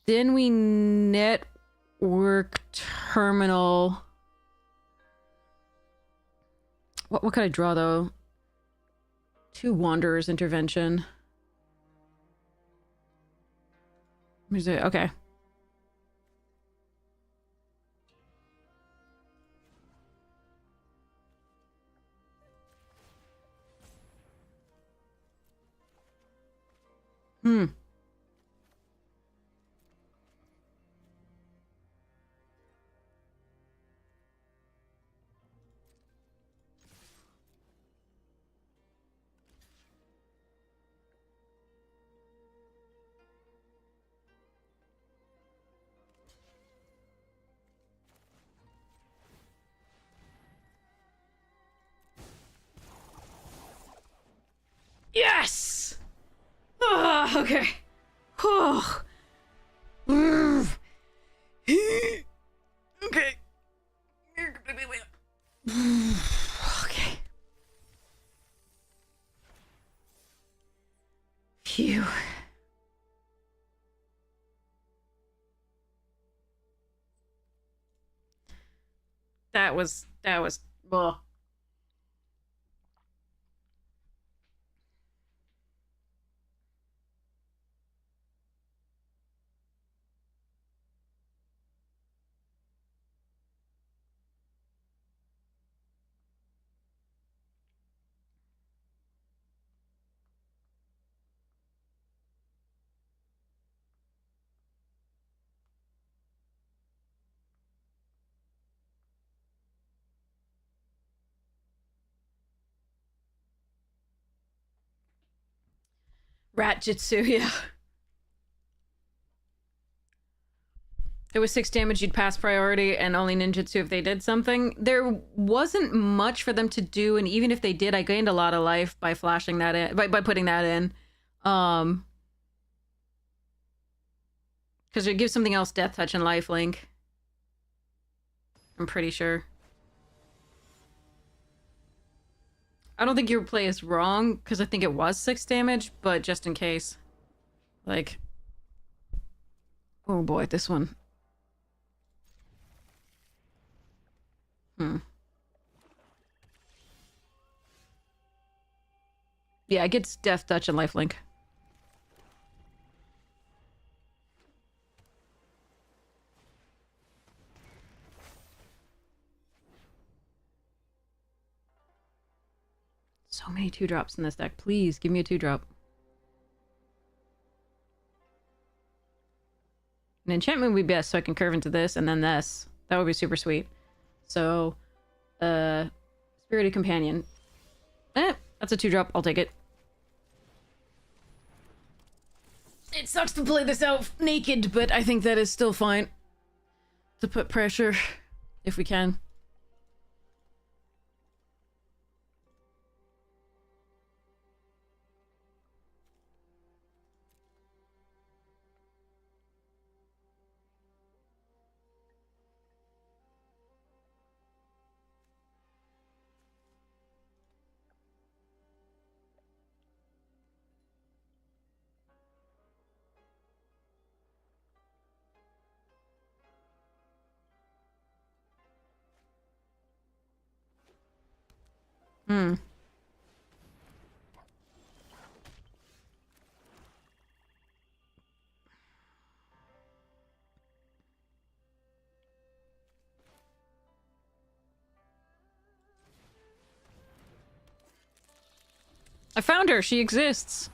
Then we network terminal. What could I draw though? 2 Wanderers intervention. Okay. Yes! Oh, okay. Oh. Okay. Okay. Phew. That was, well. Rat Jitsu, yeah. It was 6 damage, you'd pass priority, and only ninjutsu if they did something. There wasn't much for them to do, and even if they did, I gained a lot of life by flashing that in, by putting that in. Because it gives something else Death Touch and Lifelink. I'm pretty sure. I don't think your play is wrong, because I think it was 6 damage, but just in case. Like... Oh boy, this one. Yeah, it gets Death Touch and Lifelink. So many 2-drops in this deck. Please, give me a 2-drop. An enchantment would be best, so I can curve into this, and then this. That would be super sweet. So, Spirited Companion. That's a 2-drop. I'll take it. It sucks to play this out naked, but I think that is still fine. To put pressure, if we can. I found her. She exists.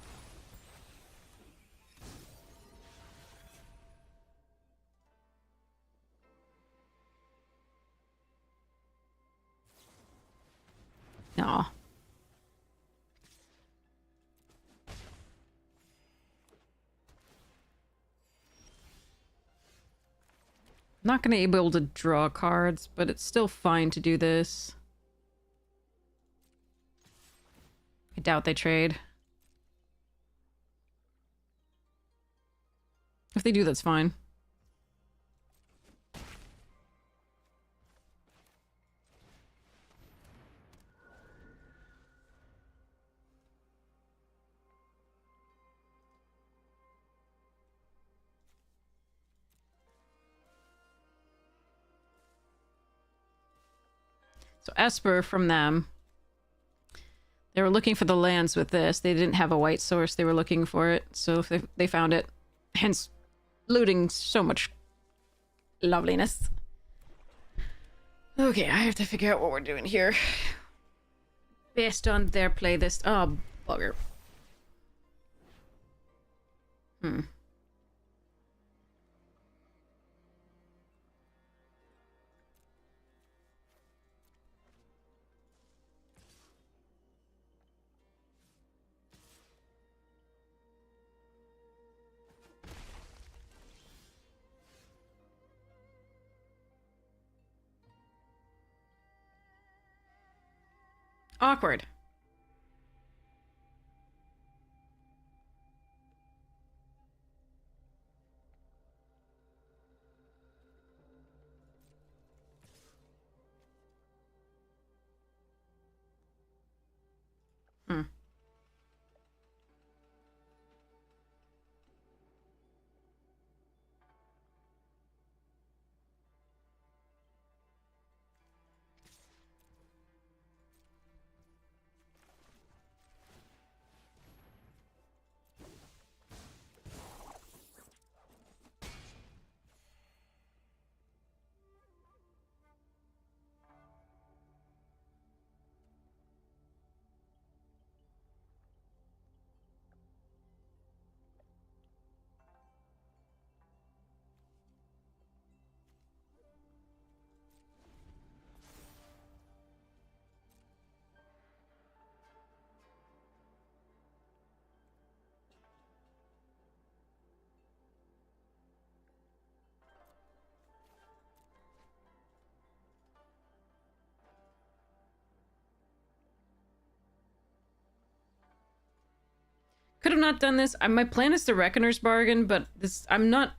Aw. Not gonna be able to draw cards, but it's still fine to do this. I doubt they trade. If they do, that's fine. So Esper from them. They were looking for the lands with this. They didn't have a white source. They were looking for it. So if they found it. Hence, looting so much loveliness. Okay, I have to figure out what we're doing here. Based on their playlist. Oh, bugger. Awkward. Could have not done this. My plan is the Reckoner's Bargain, but this I'm not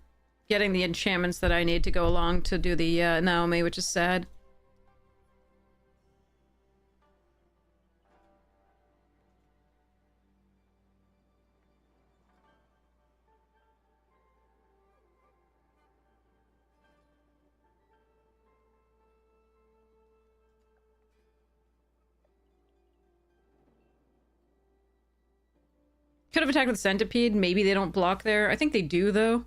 getting the enchantments that I need to go along to do the Naomi, which is sad. Could have attacked with Centipede. Maybe they don't block there. I think they do, though.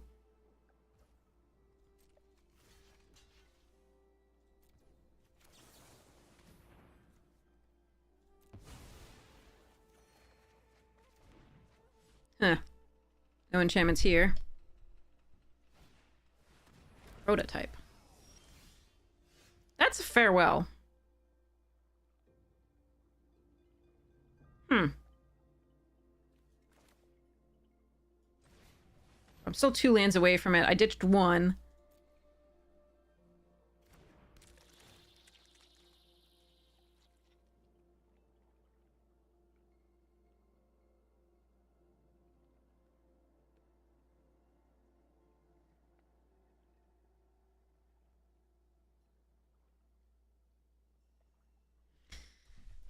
Huh. No enchantments here. Prototype. That's a farewell. I'm still 2 lands away from it. I ditched 1.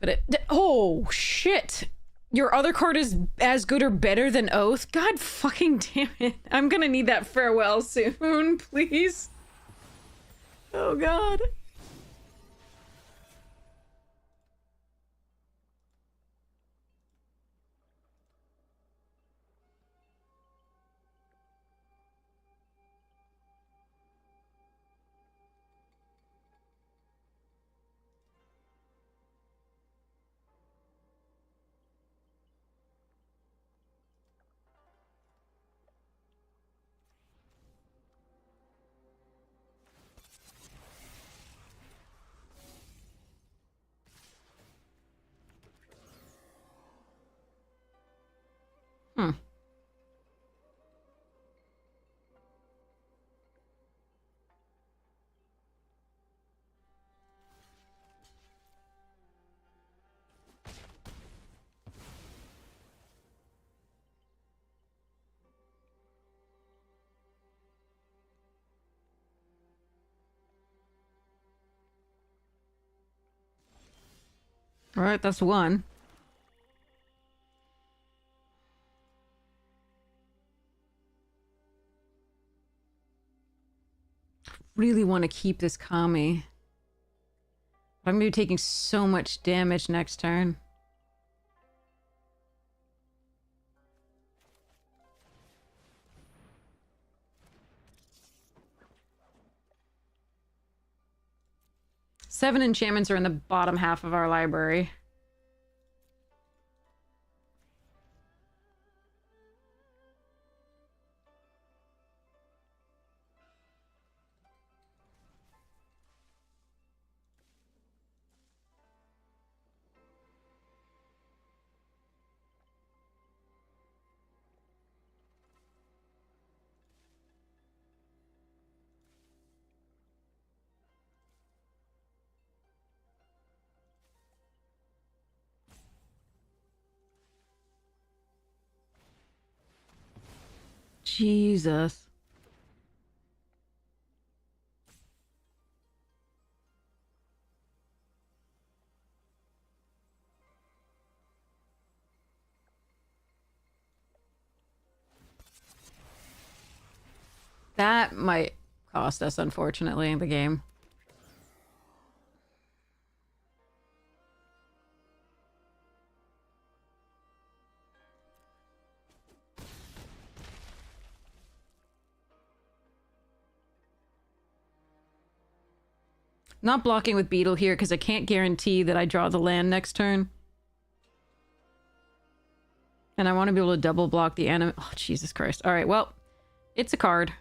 But it... Oh, shit! Your other card is as good or better than Oath? God fucking damn it. I'm gonna need that farewell soon, please. Oh god. Alright, that's 1. Really want to keep this Kami. I'm gonna be taking so much damage next turn. Seven enchantments are in the bottom half of our library. Jesus. That might cost us, unfortunately, the game. Not blocking with Beetle here because I can't guarantee that I draw the land next turn. And I want to be able to double block the enemy. Oh, Jesus Christ. All right, well, it's a card.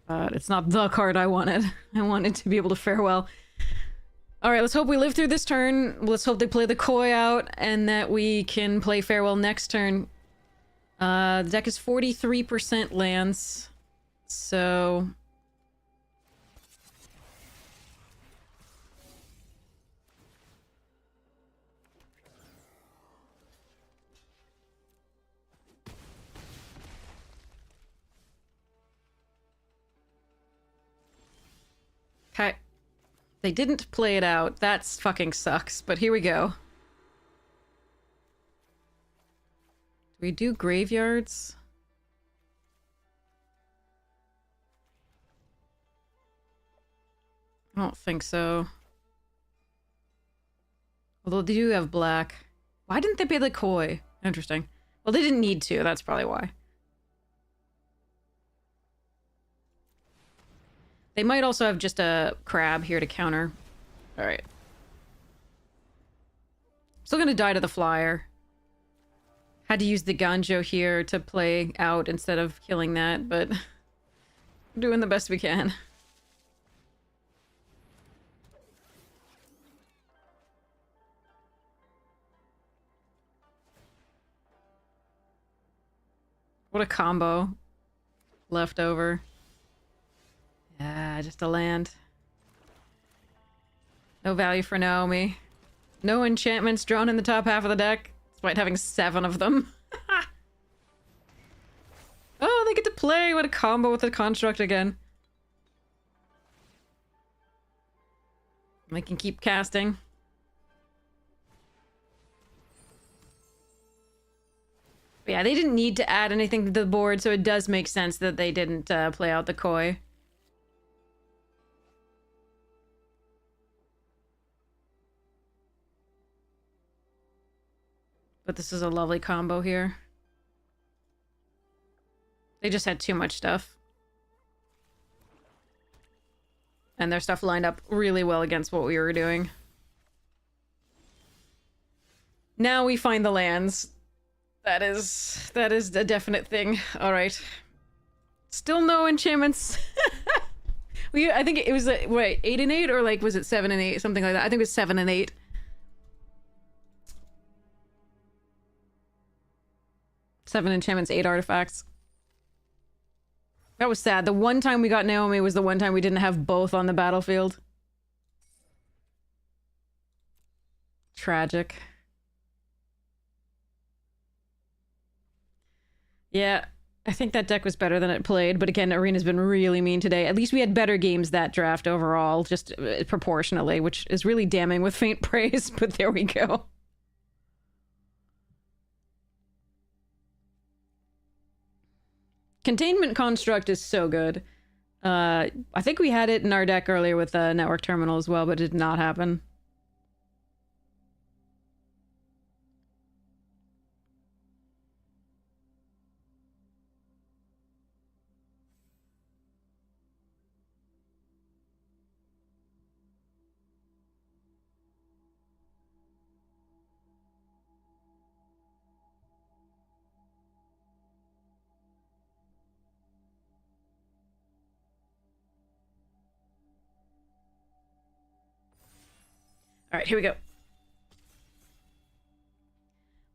But it's not the card I wanted. I wanted to be able to farewell. Alright, let's hope we live through this turn. Let's hope they play the Koi out and that we can play farewell next turn. The deck is 43% lands. So... okay. They didn't play it out. That fucking sucks, but here we go. Do we do graveyards? I don't think so. Although they do have black. Why didn't they pay the Koi? Interesting. Well, they didn't need to. That's probably why. They might also have just a crab here to counter. Alright. Still gonna die to the flyer. Had to use the Ganjo here to play out instead of killing that, but... we're doing the best we can. What a combo. Left over. Yeah, just a land. No value for Naomi. No enchantments drawn in the top half of the deck, despite having 7 of them. Oh, they get to play! What a combo with the construct again. They can keep casting. But yeah, they didn't need to add anything to the board, so it does make sense that they didn't play out the Koi. But this is a lovely combo here. They just had too much stuff. And their stuff lined up really well against what we were doing. Now we find the lands. That is a definite thing. Alright. Still no enchantments. I think it was, wait, 8 and 8? Or like, was it 7 and 8? Something like that. I think it was 7 and 8. Seven enchantments, 8 artifacts. That was sad. The one time we got Naomi was the one time we didn't have both on the battlefield. Tragic. Yeah. I think that deck was better than it played, but again, Arena's been really mean today. At least we had better games that draft overall, just proportionally, which is really damning with faint praise, but there we go. Containment Construct is so good. I think we had it in our deck earlier with the Network Terminal as well, but it did not happen. All right, here we go.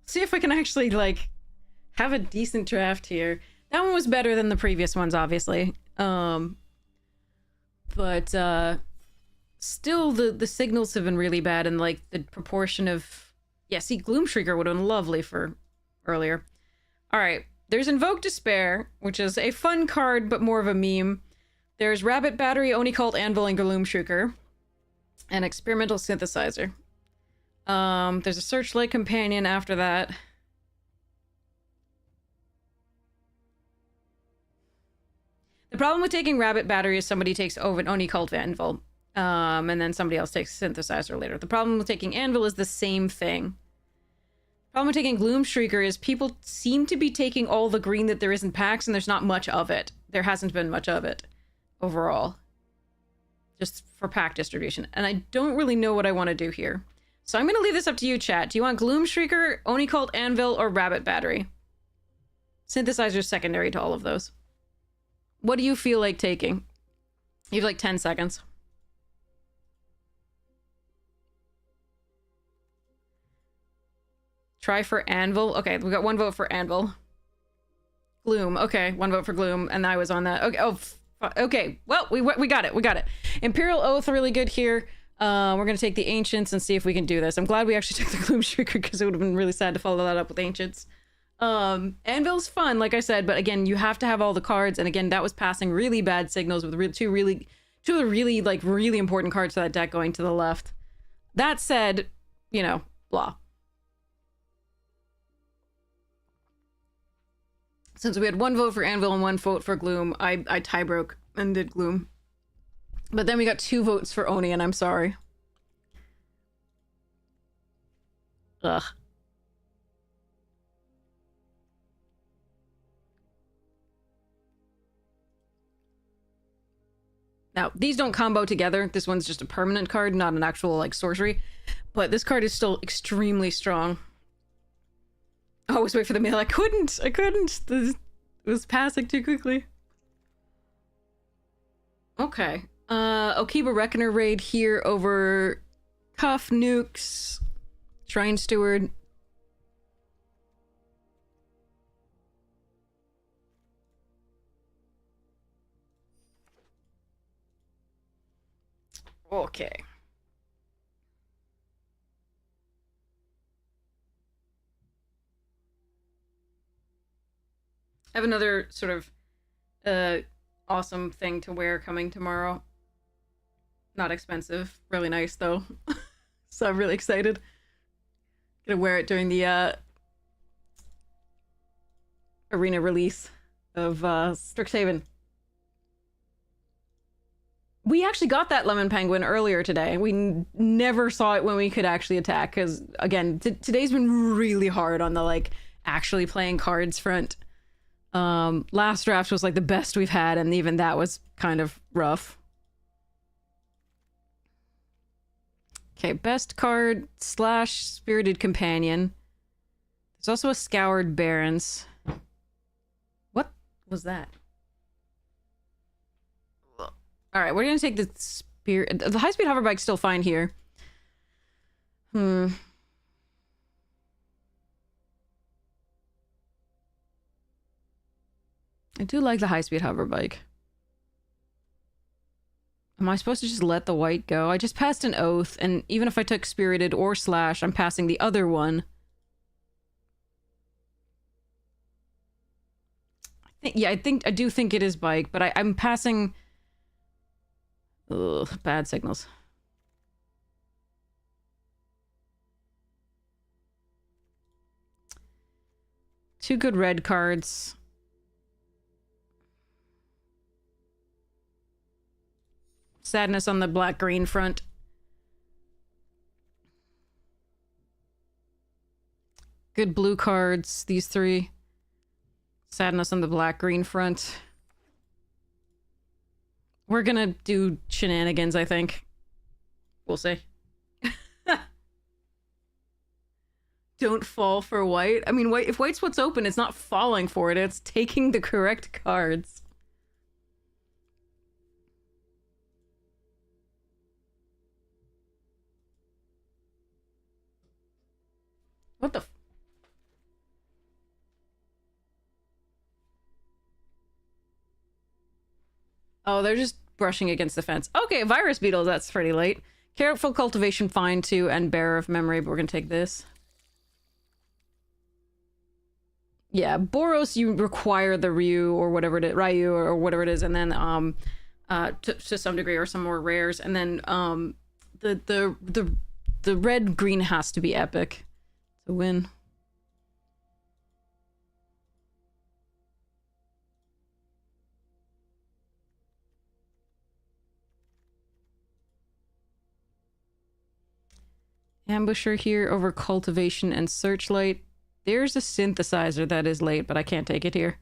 See if we can actually, like, have a decent draft here. That one was better than the previous ones, obviously. But still, the signals have been really bad, and, like, the proportion of... Yeah, see, Gloomshrieker would have been lovely for earlier. All right, there's Invoke Despair, which is a fun card, but more of a meme. There's Rabbit Battery, Oni Cult, Anvil, and Gloomshrieker. An Experimental Synthesizer. There's a Searchlight Companion after that. The problem with taking Rabbit Battery is somebody takes over an Oni Cult Anvil. And then somebody else takes Synthesizer later. The problem with taking Anvil is the same thing. The problem with taking Gloomshrieker is people seem to be taking all the green that there is in packs, and there's not much of it. There hasn't been much of it overall. Just for pack distribution. And I don't really know what I want to do here. So I'm going to leave this up to you, chat. Do you want Gloomshrieker, Oni Cult Anvil, or Rabbit Battery? Synthesizer's secondary to all of those. What do you feel like taking? You have like 10 seconds. Try for Anvil. Okay, we got one vote for Anvil. Gloom. Okay, one vote for Gloom, and I was on that. Okay, okay, well, we got it. We got it. Imperial Oath, really good here. We're going to take the Ancients and see if we can do this. I'm glad we actually took the Gloomshrieker because it would have been really sad to follow that up with Ancients. Anvil's fun, like I said, but again, you have to have all the cards, and again, that was passing really bad signals with two of the really important cards to that deck going to the left. That said, you know, blah. Since we had one vote for Anvil and one vote for Gloom, I tie broke and did Gloom. But then we got 2 votes for Oni, and I'm sorry. Ugh. Now, these don't combo together. This one's just a permanent card, not an actual, like, sorcery. But this card is still extremely strong. Always wait for the mail. I couldn't. It was passing too quickly. Okay. Okiba Reckoner raid here over Cuff, Nukes, Shrine Steward. Okay. I have another sort of awesome thing to wear coming tomorrow. Not expensive, really nice though. So I'm really excited. Gonna wear it during the arena release of Strixhaven. We actually got that Lemon Penguin earlier today. We never saw it when we could actually attack because, again, today's been really hard on the, like, actually playing cards front. Last draft was, like, the best we've had, and even that was kind of rough. Okay, best card / Spirited Companion. There's also a Scoured Barrens. What was that? All right, we're gonna take the Spirit. The high-speed hoverbike's still fine here. I do like the high-speed hoverbike. Am I supposed to just let the white go? I just passed an Oath, and even if I took Spirited or Slash, I'm passing the other one. I Yeah, I do think it is bike, but I'm passing... Ugh, bad signals. Two good red cards. Sadness on the black-green front. Good blue cards, these three. Sadness on the black-green front. We're gonna do shenanigans, I think. We'll see. Don't fall for white. I mean, white, if white's what's open, it's not falling for it. It's taking the correct cards. What the... Oh, they're just brushing against the fence. Okay, virus beetles, that's pretty late. Careful cultivation, fine too, and bearer of memory, but we're gonna take this. Yeah, Boros, you require the Ryu or whatever it is, Ryu or whatever it is, and then to some degree, or some more rares, and then the red green has to be epic to win. Ambusher here over cultivation and searchlight. There's a synthesizer that is late, but I can't take it here.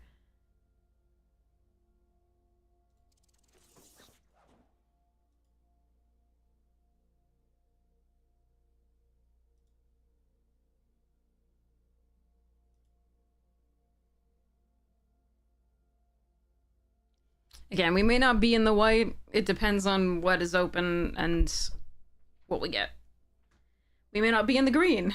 Again, we may not be in the white. It depends on what is open and what we get. We may not be in the green.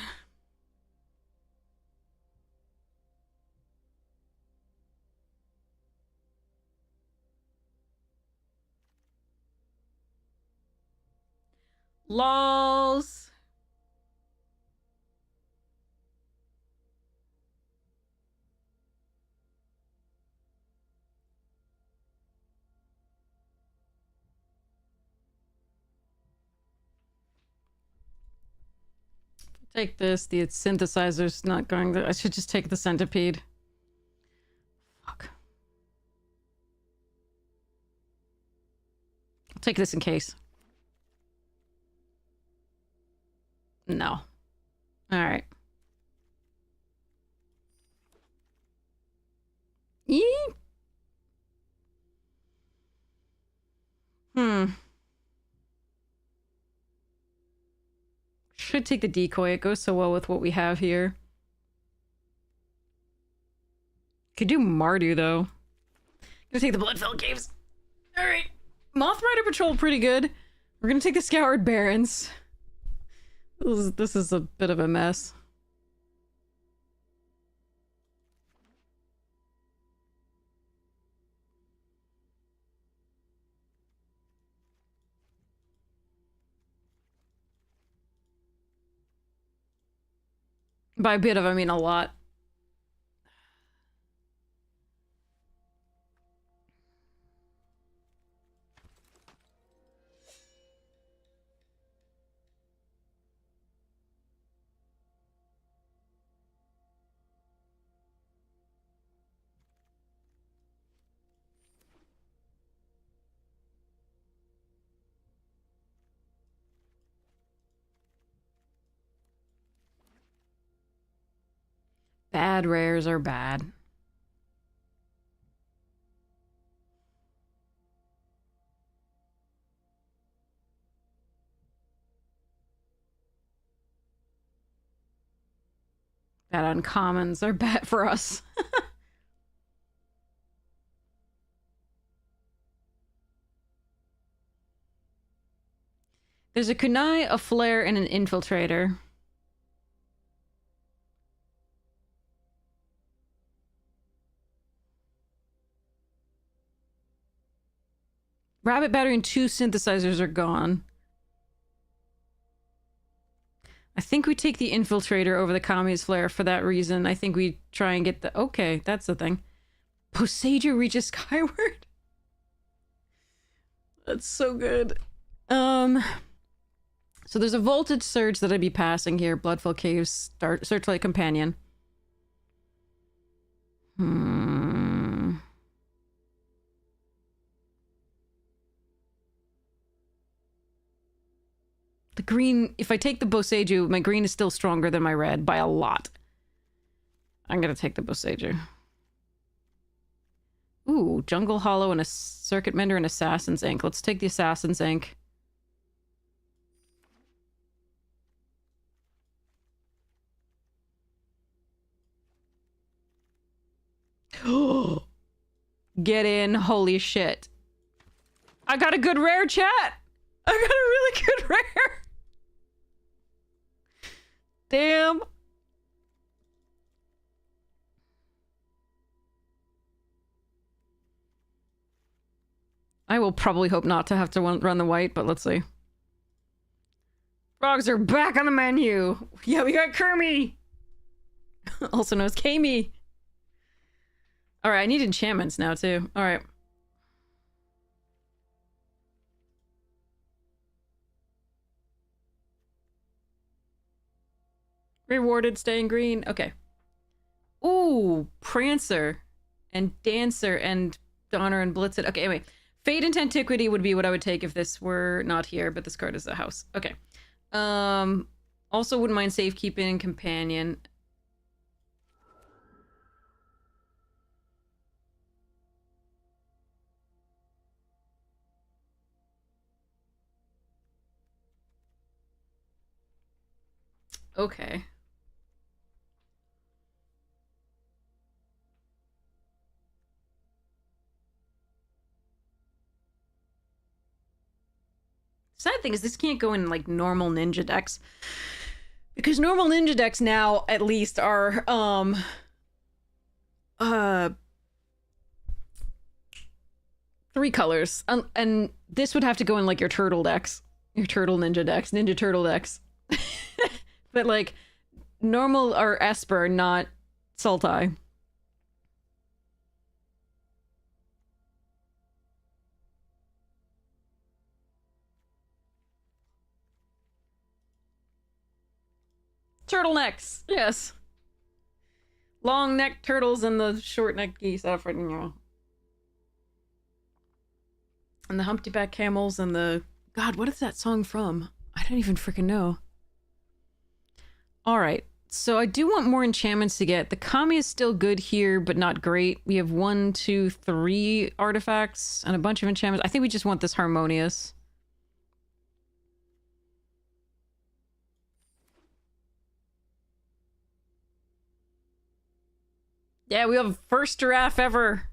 Lols. Take this. The synthesizer's not going to... I should just take the centipede. Fuck. I'll take this in case. No. Alright. Yee. Should take the decoy. It goes so well with what we have here. Could do Mardu, though. Gonna take the Bloodfell Caves. Alright. Moth Rider Patrol pretty good. We're gonna take the Scoured Barrens. This is a bit of a mess. By a bit of, I mean a lot. Bad rares are bad. Bad uncommons are bad for us. There's a kunai, a flare, and an infiltrator. Rabbit battery and 2 synthesizers are gone. I think we take the infiltrator over the Kami's flare for that reason. I think we try and get the... Okay, that's the thing. Poseidon reaches skyward. That's so good. So there's a voltage surge that I'd be passing here. Bloodfell Caves, Searchlight Companion. The green, if I take the Boseiju, my green is still stronger than my red by a lot. I'm gonna take the Boseiju. Ooh, Jungle Hollow and a Circuit Mender and Assassin's Ink. Let's take the Assassin's Ink. Get in, holy shit. I got a good rare, chat! I got a really good rare! Damn. I will probably hope not to have to run the white, but let's see. Frogs are back on the menu! Yeah, we got Kermie! Also known as Kami. Alright, I need enchantments now, too. Alright. Rewarded staying green. Okay. Ooh, Prancer and Dancer and Donner and Blitzit. Okay, anyway. Fate into Antiquity would be what I would take if this were not here, but this card is a house. Okay. Also wouldn't mind Safekeeping and Companion. Okay. Sad thing is this can't go in like normal ninja decks. Because normal ninja decks now at least are three colors. And this would have to go in like your turtle decks. Your turtle ninja decks, ninja turtle decks. But like normal or Esper, not Sultai. Turtlenecks, yes. Long neck turtles and the short neck geese. And the humpty-back camels and the... God, what is that song from? I don't even freaking know. Alright, so I do want more enchantments to get. The Kami is still good here, but not great. We have 1, 2, 3 artifacts and a bunch of enchantments. I think we just want this Harmonious. Yeah, we have first giraffe ever.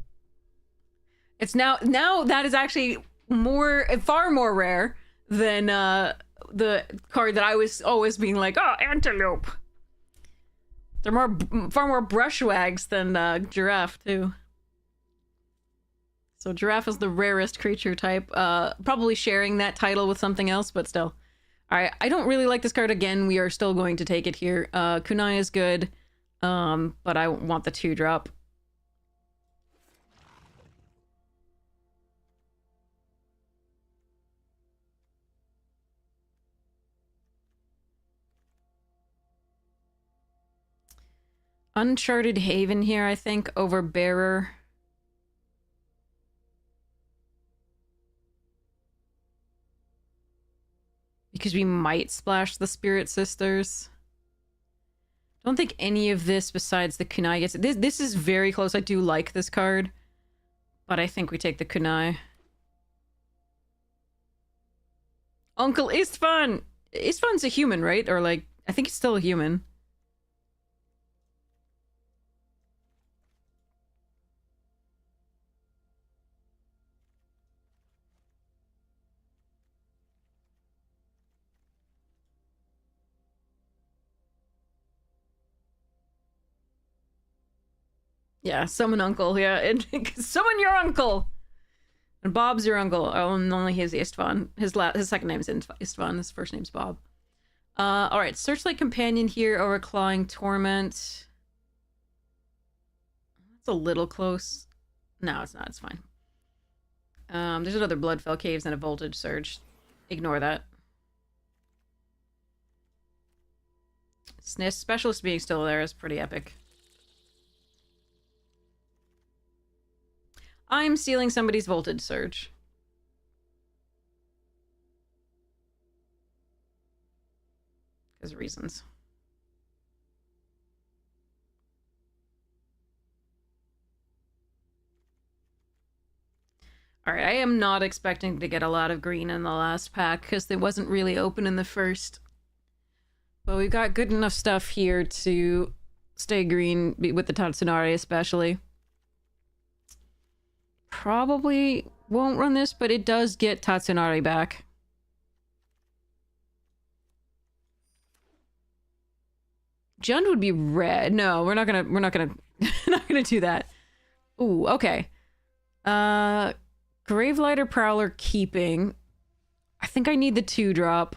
It's now that is actually far more rare than the card that I was always being like, oh, antelope. They're far more brushwags than giraffe too. So giraffe is the rarest creature type. Probably sharing that title with something else, but still. All right, I don't really like this card. Again, we are still going to take it here. Kunai is good. But I want the 2-drop. Uncharted Haven here, I think, over Bearer. Because we might splash the Spirit Sisters. Don't think any of this besides the kunai gets it. This is very close. I do like this card. But I think we take the kunai. Uncle Istvan! Istvan's a human, right? Or like, I think he's still a human. Yeah, summon uncle, yeah. And summon your uncle! And Bob's your uncle. Oh, and only his Istvan. His second name's Istvan, his first name's Bob. Alright, Searchlight Companion here over Clawing Torment. That's a little close. No, it's not. It's fine. There's another Bloodfell Caves and a Voltage Surge. Ignore that. SNIS Specialist being still there is pretty epic. I'm stealing somebody's Voltage Surge. Because reasons. Alright, I am not expecting to get a lot of green in the last pack, because it wasn't really open in the first. But we've got good enough stuff here to stay green, with the Tatsunari especially. Probably won't run this, but it does get Tatsunari back. Jund would be red. No, we're not gonna not gonna do that. Ooh, okay. Gravelighter Prowler keeping. I think I need the 2-drop.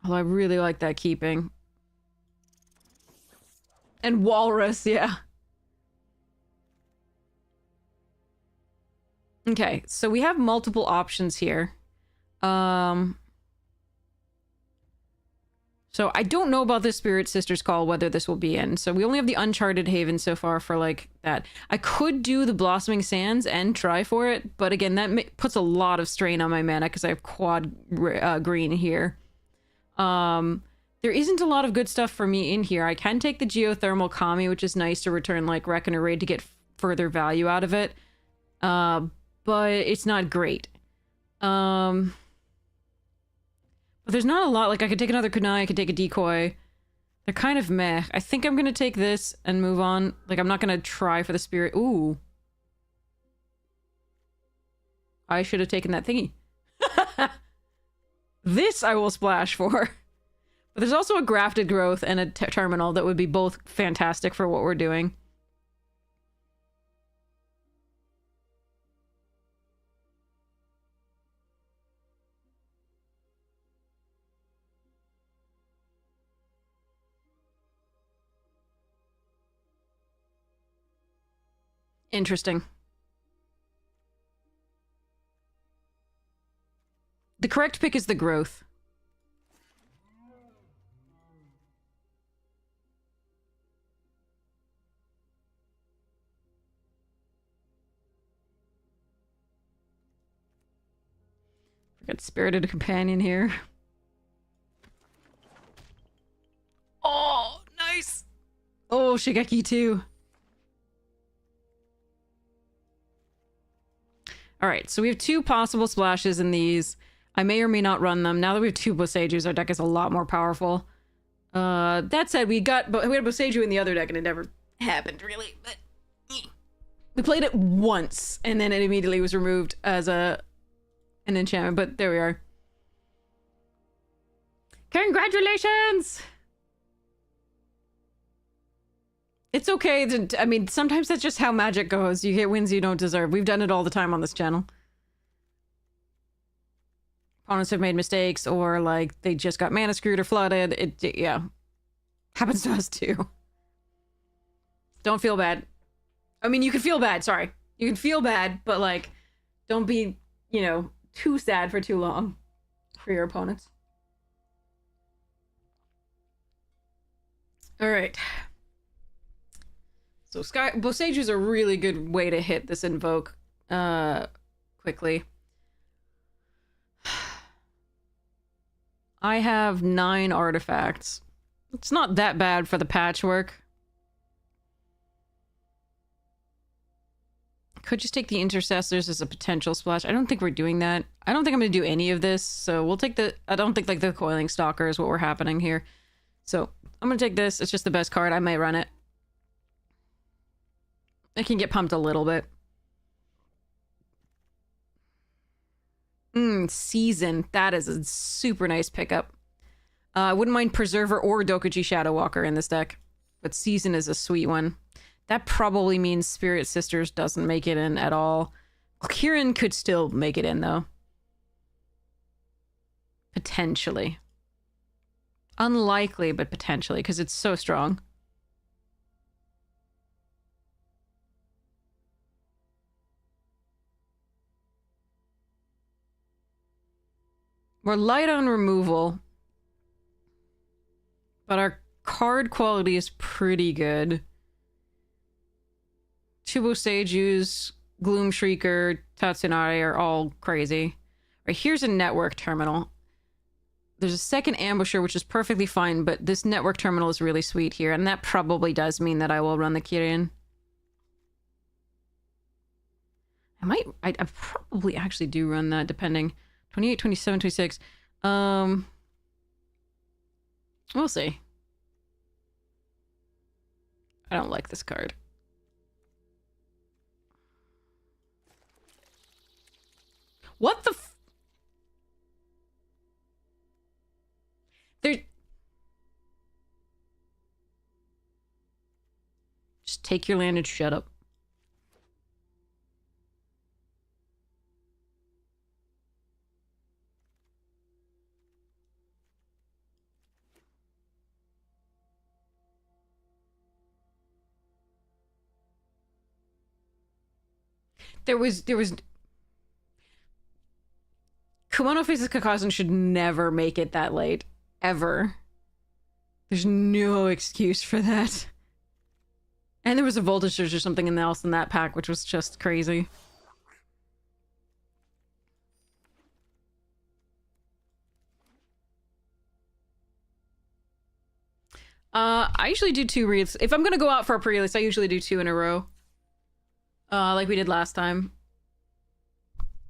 Although I really like that keeping. And Walrus, yeah. Okay, so we have multiple options here. So I don't know about this Spirit Sisters Call, whether this will be in. So we only have the Uncharted Haven so far for, like, that. I could do the Blossoming Sands and try for it, but again, that puts a lot of strain on my mana because I have quad green here. There isn't a lot of good stuff for me in here. I can take the Geothermal Kami, which is nice to return, like, Reckoner Raid to get further value out of it. But it's not great. But there's not a lot. Like, I could take another Kunai, I could take a Decoy. They're kind of meh. I think I'm gonna take this and move on. Like, I'm not gonna try for the Spirit. Ooh. I should have taken that thingy. This I will splash for. But there's also a Grafted Growth and a Terminal that would be both fantastic for what we're doing. Interesting. The correct pick is the Growth. Got Spirited Companion here. Oh, nice! Oh, Shigeki too. Alright, so we have 2 possible splashes in these. I may or may not run them. Now that we have 2 Boseijus, our deck is a lot more powerful. That said, we had Boseiju in the other deck and it never happened, really. But we played it once, and then it immediately was removed as an enchantment, but there we are. Congratulations! It's okay. I mean, sometimes that's just how Magic goes. You get wins you don't deserve. We've done it all the time on this channel. Opponents have made mistakes, or, like, they just got mana screwed or flooded. Yeah. Happens to us, too. Don't feel bad. I mean, you can feel bad, sorry. You can feel bad, but, like, don't be, you know, too sad for too long for your opponents. Alright. So Boseiju is a really good way to hit this Invoke quickly. I have 9 artifacts. It's not that bad for the patchwork. Could just take the Intercessors as a potential splash. I don't think we're doing that. I don't think I'm going to do any of this, so we'll take the... I don't think, like, the Coiling Stalker is what we're happening here. So, I'm going to take this. It's just the best card. I might run it. I can get pumped a little bit. Season. That is a super nice pickup. I wouldn't mind Preserver or Dokuji Shadow Walker in this deck, but Season is a sweet one. That probably means Spirit Sisters doesn't make it in at all. Well, Kirin could still make it in, though. Potentially. Unlikely, but potentially, because it's so strong. We're light on removal, but our card quality is pretty good. Chubo Seiyu's, Gloom Shrieker, Tatsunari are all crazy. Right, here's a network terminal. There's a second ambusher, which is perfectly fine, but this network terminal is really sweet here, and that probably does mean that I will run the Kirin. I probably actually do run that, depending. 28, 27, 26. We'll see. I don't like this card. What the f- There... Just take your land and shut up. There was... Kumono Faces Kakazan should never make it that late. Ever. There's no excuse for that. And there was a voltage surge or something else in that pack, which was just crazy. I usually do 2 reads. If I'm gonna go out for a pre-release, I usually do 2 in a row. Like we did last time.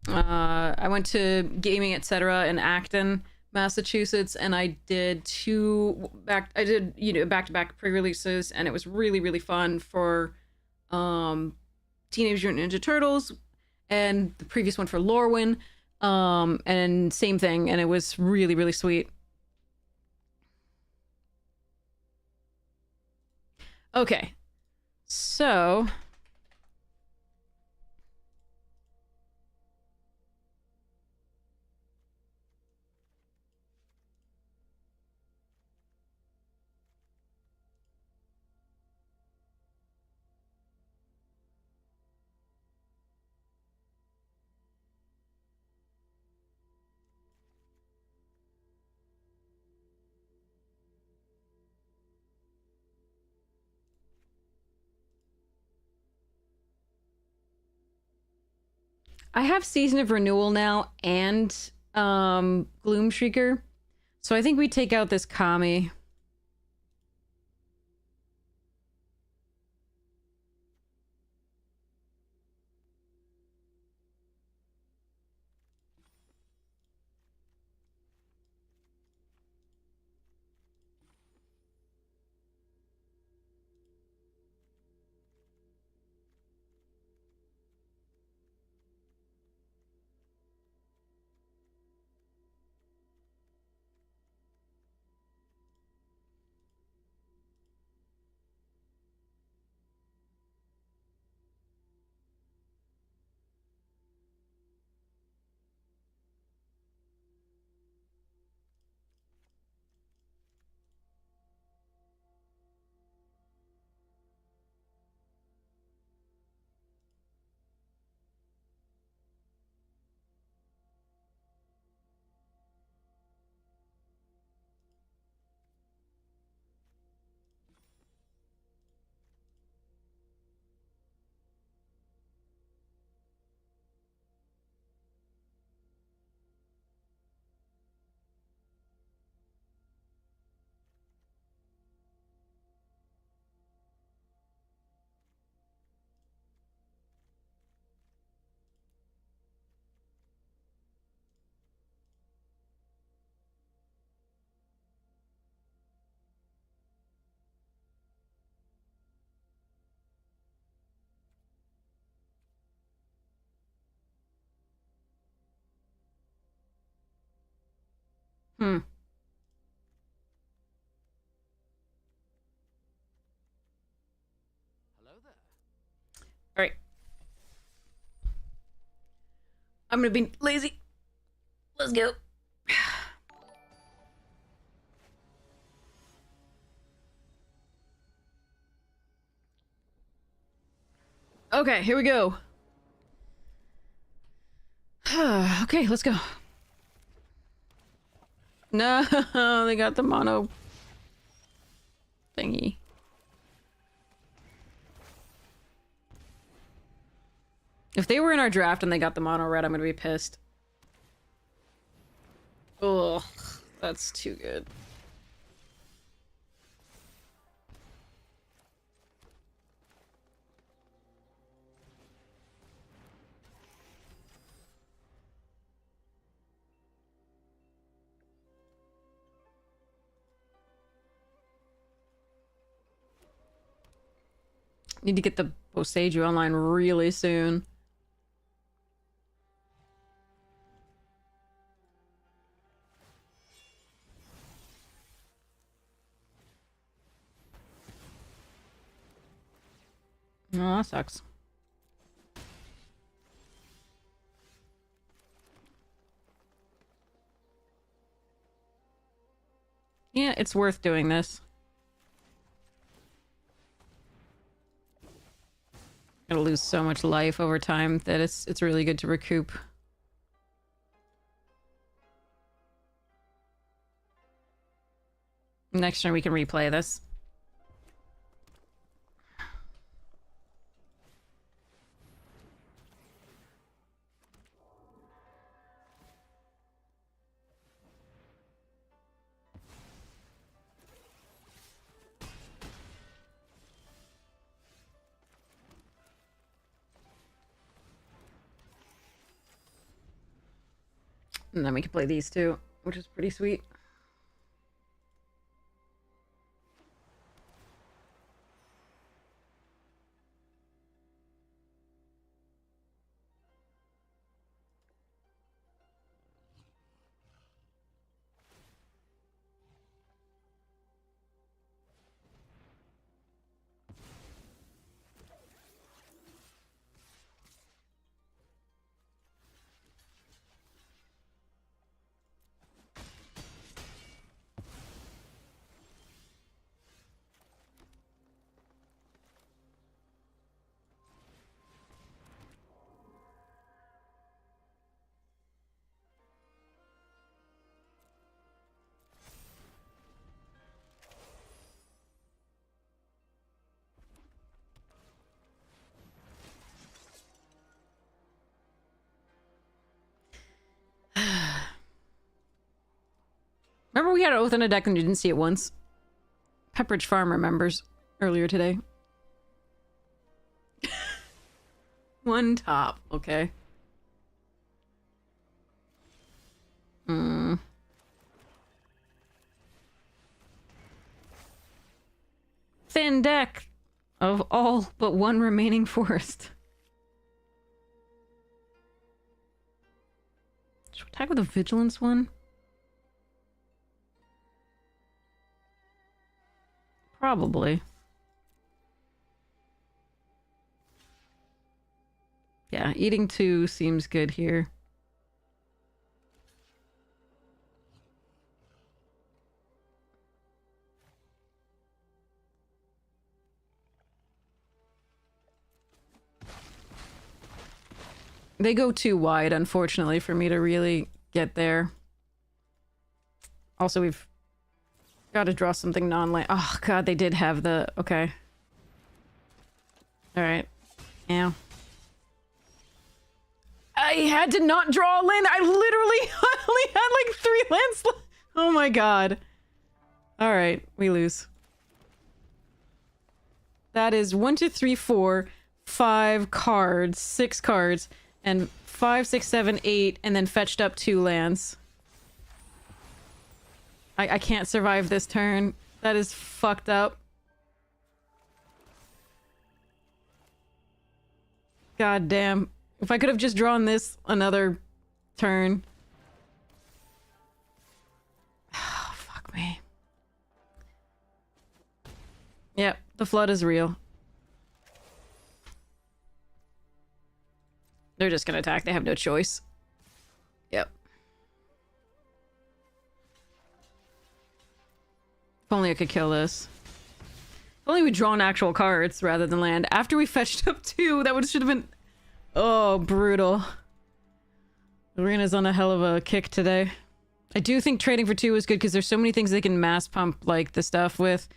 I went to Gaming Etc. in Acton, Massachusetts, and I did back-to-back pre-releases, and it was really, really fun for Teenage Mutant Ninja Turtles, and the previous one for Lorwyn, and same thing, and it was really, really sweet. Okay, so... I have Season of Renewal now and Gloom Shrieker. So I think we take out this Kami. Hmm. Hello there. All right. I'm gonna be lazy. Let's go. Okay, here we go. Okay, let's go. No, they got the mono thingy. If they were in our draft and they got the mono red, I'm gonna be pissed. Ugh, that's too good. Need to get the Boseiju online really soon. Oh, that sucks. Yeah, it's worth doing this. Gonna lose so much life over time that it's really good to recoup. Next turn we can replay this. And then we can play these two, which is pretty sweet. Remember we had an oath in a deck and you didn't see it once? Pepperidge Farm remembers earlier today. One top, okay. Thin deck of all but one remaining forest. Should we attack with a vigilance one? Probably. Yeah, eating two seems good here. They go too wide, unfortunately, for me to really get there. Also, we've got to draw something non-land. Oh, God, they did have the... Okay. Alright. Yeah. I had to not draw a land. I literally only had like 3 lands left. Oh my God. Alright, we lose. That is 1, 2, 3, 4, 5 cards, 6 cards, and 5, 6, 7, 8, and then fetched up 2 lands. I can't survive this turn. That is fucked up. God damn. If I could have just drawn this another turn. Oh, fuck me. Yep, the flood is real. They're just gonna attack. They have no choice. Yep. If only I could kill this. If only we'd drawn actual cards rather than land. After we fetched up 2, that should have been... Oh, brutal. Arena's on a hell of a kick today. I do think trading for 2 is good because there's so many things they can mass pump like the stuff with.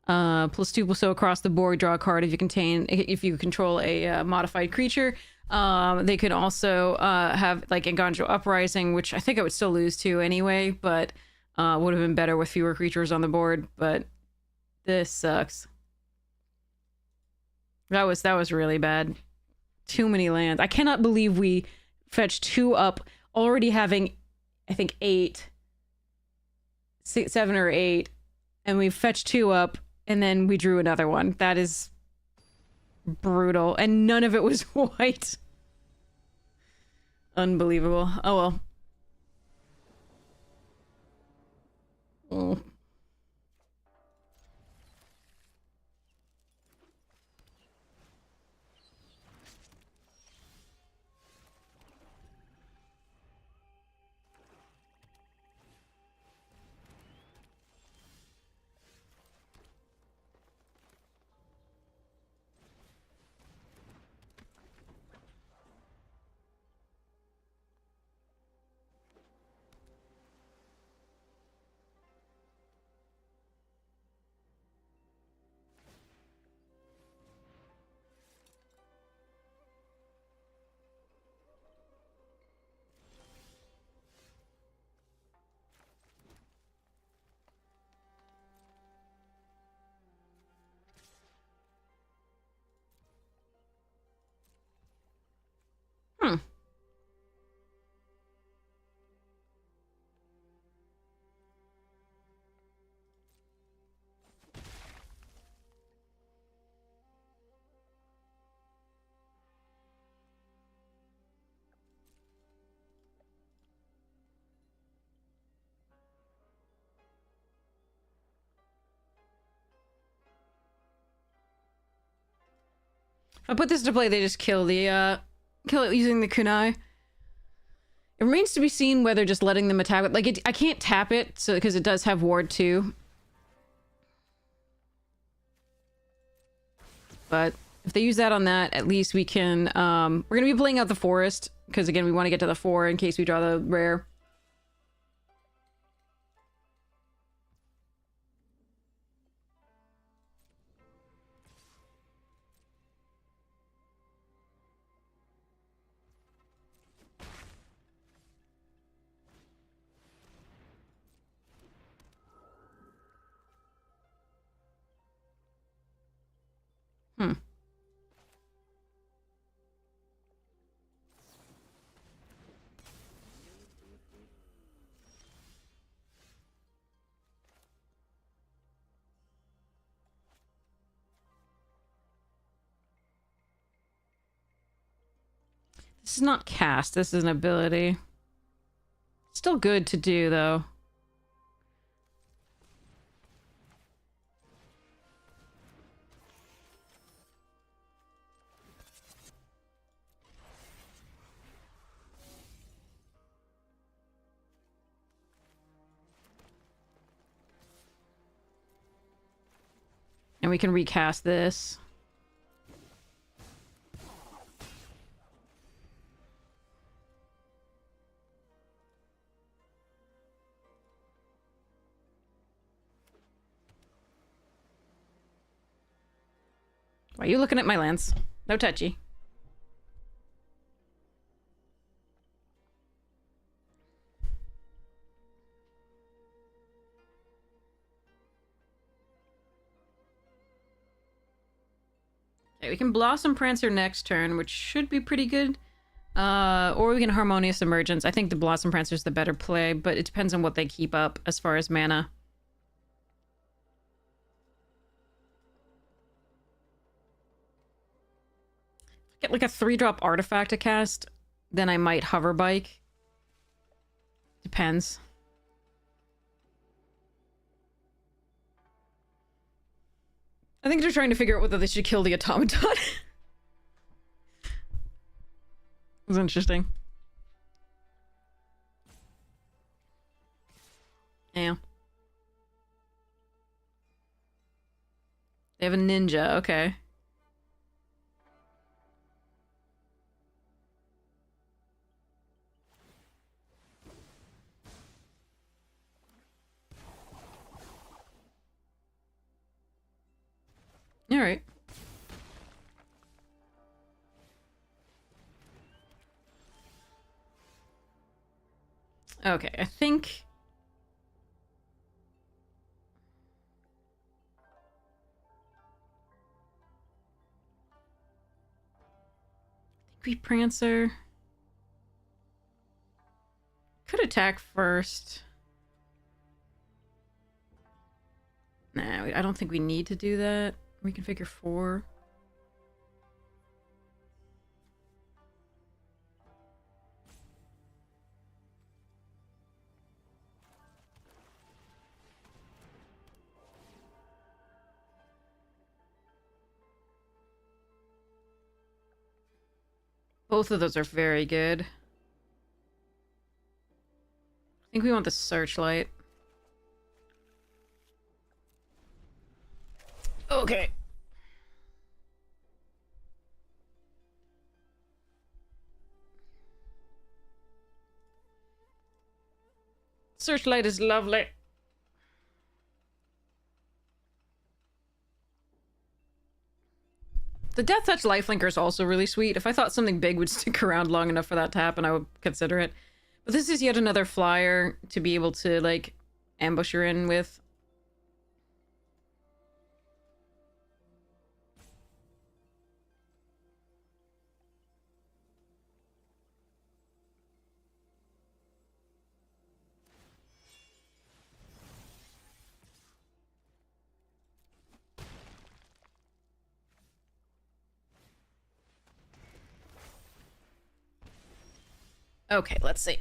+2 so across the board, draw a card if you control a modified creature. They could also have like Engandro Uprising, which I think I would still lose to anyway, but would have been better with fewer creatures on the board. But this sucks. That was really bad. Too many lands. I cannot believe we fetched 2 up, already having, I think, 7 or 8, and we fetched 2 up, and then we drew another one. That is brutal, and none of it was white. Unbelievable. Oh well. Oh. Hmm. If I put this to play, they just kill it using the kunai. It remains to be seen whether just letting them attack it, like I can't tap it, so because it does have ward too. But if they use that on that, at least we can, we're gonna be playing out the forest, because again, we want to get to the 4 in case we draw the rare. Hmm. This is not cast, this is an ability. Still good to do, though. And we can recast this. Why are you looking at my lands? No touchy. Okay, we can Blossom Prancer next turn, which should be pretty good. Or we can Harmonious Emergence. I think the Blossom Prancer is the better play, but it depends on what they keep up as far as mana. Get like a 3-drop artifact to cast, then I might Hover Bike. Depends. I think they're trying to figure out whether they should kill the automaton. It's interesting. Yeah. They have a ninja, okay. Okay, I think... we Prancer. Could attack first. Nah, I don't think we need to do that. Reconfigure 4. Both of those are very good. I think we want the searchlight. Okay. Searchlight is lovely. The Death Touch Lifelinker is also really sweet. If I thought something big would stick around long enough for that to happen, I would consider it. But this is yet another flyer to be able to, like, ambush her in with. Okay, let's see.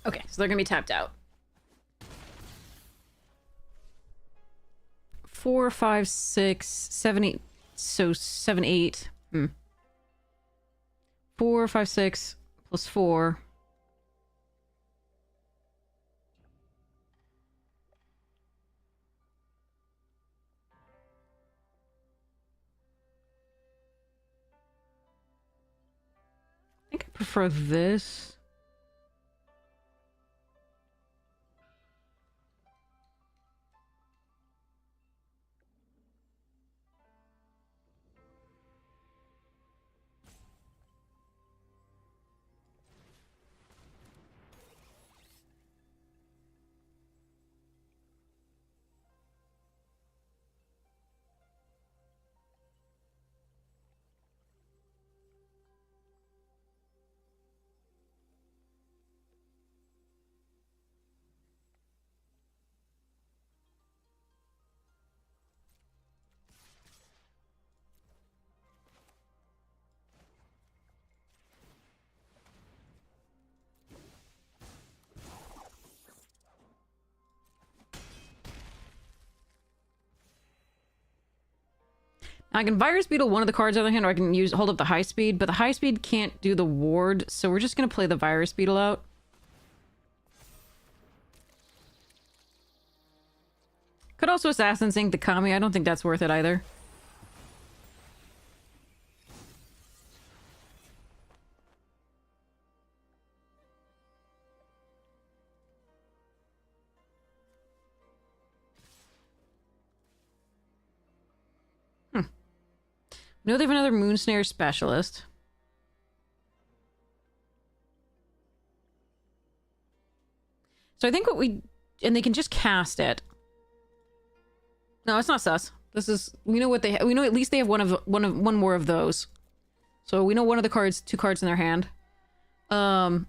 Okay, so they're gonna be tapped out. 4, 5, 6, 7, 8. So 7, 8. 4, 5, 6 plus 4. I think I prefer this. I can Virus Beetle one of the cards on the other hand, or I can hold up the High Speed, but the High Speed can't do the ward, so we're just gonna play the Virus Beetle out. Could also Assassin Sync the Kami. I don't think that's worth it either. No, they have another Moonsnare Specialist. So I think what we... And they can just cast it. No, it's not sus. This is... We know what they... We know at least they have one more of those. So we know one of the cards, 2 cards in their hand. So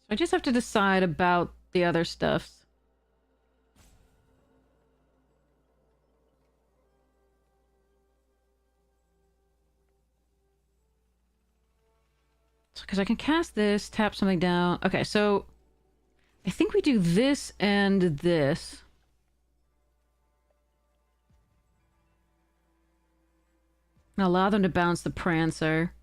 I just have to decide about the other stuff. Because I can cast this, tap something down. Okay, so I think we do this and this. And allow them to bounce the Prancer.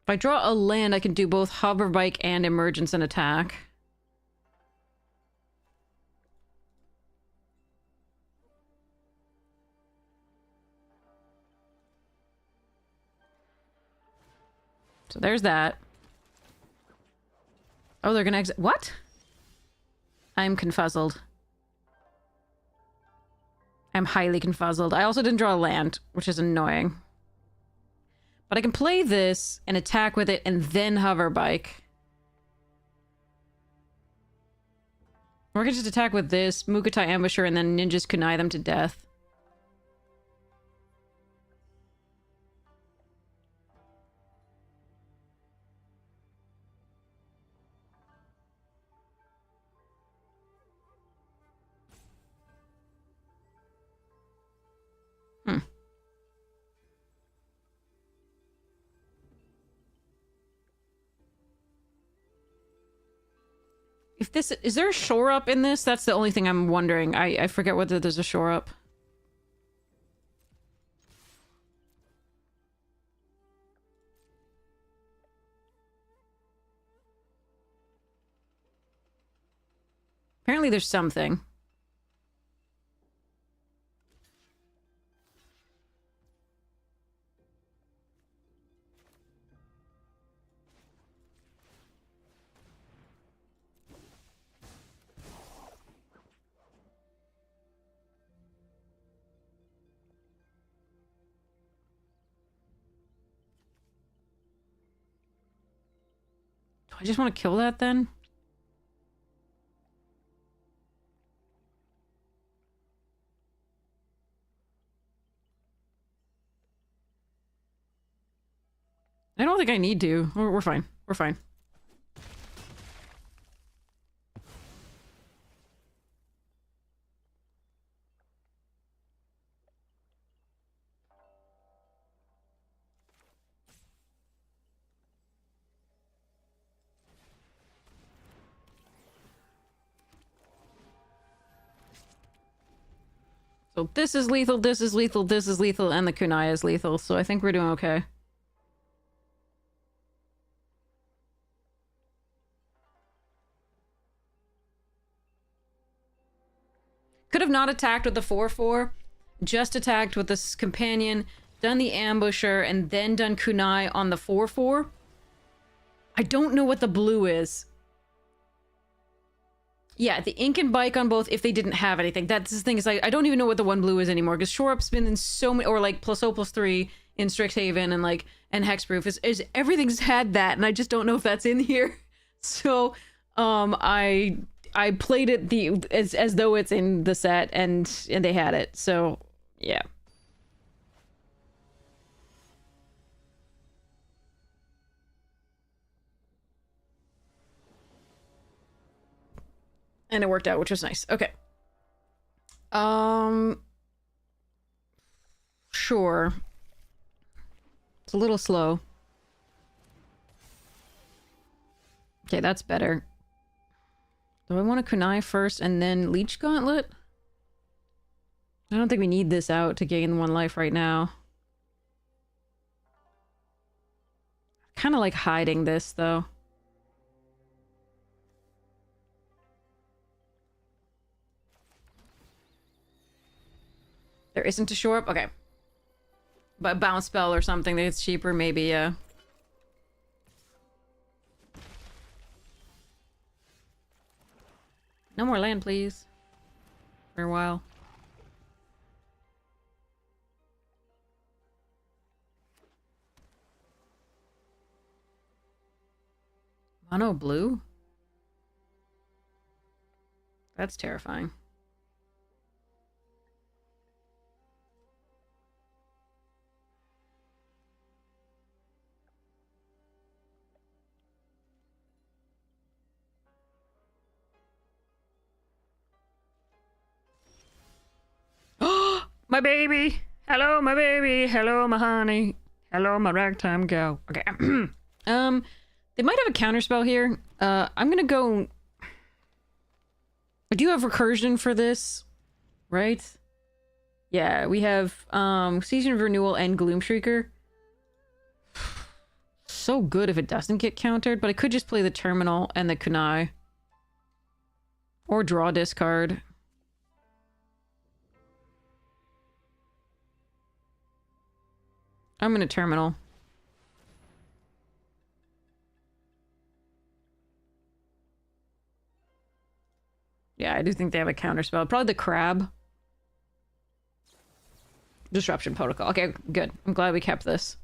If I draw a land, I can do both Hover Bike and Emergence and attack. So there's that. Oh, they're gonna exit. What? I'm confuzzled. I'm highly confuzzled. I also didn't draw a land, which is annoying. But I can play this and attack with it and then Hover Bike. Or I can just attack with this, Mukotai Ambusher, and then Ninjas Kunai them to death. If this... Is there a shore up in this? That's the only thing I'm wondering. I forget whether there's a shore up. Apparently there's something. Do I just want to kill that then? I don't think I need to. We're fine. We're fine. So this is lethal, this is lethal, this is lethal, and the kunai is lethal, so I think we're doing okay. Could have not attacked with the 4/4, just attacked with this companion, done the ambusher, and then done kunai on the 4/4. I don't know what the blue is. Yeah, the ink and bike on both if they didn't have anything. That's the thing, is I don't even know what the one blue is anymore, because Shore Up's been in so many, or like +0/+3 in Strixhaven and like, and Hexproof is everything's had that, and I just don't know if that's in here. So, I played it as though it's in the set, and they had it, so yeah. And it worked out, which was nice. Okay. Sure. It's a little slow. Okay, that's better. Do I want to kunai first and then Leech Gauntlet? I don't think we need this out to gain 1 life right now. Kind of like hiding this, though. There isn't a shore up? Okay. But bounce spell or something that's cheaper, maybe, yeah. No more land, please. For a while. Mono blue? That's terrifying. My baby! Hello, my baby! Hello, my honey! Hello, my ragtime gal. Okay. They might have a counterspell here. I'm gonna go... I do have recursion for this, right? Yeah, we have Season of Renewal and Gloomshrieker. So good if it doesn't get countered, but I could just play the Terminal and the Kunai. Or draw discard. I'm gonna Terminal. Yeah, I do think they have a counterspell. Probably the Crab. Disruption Protocol. Okay, good. I'm glad we kept this.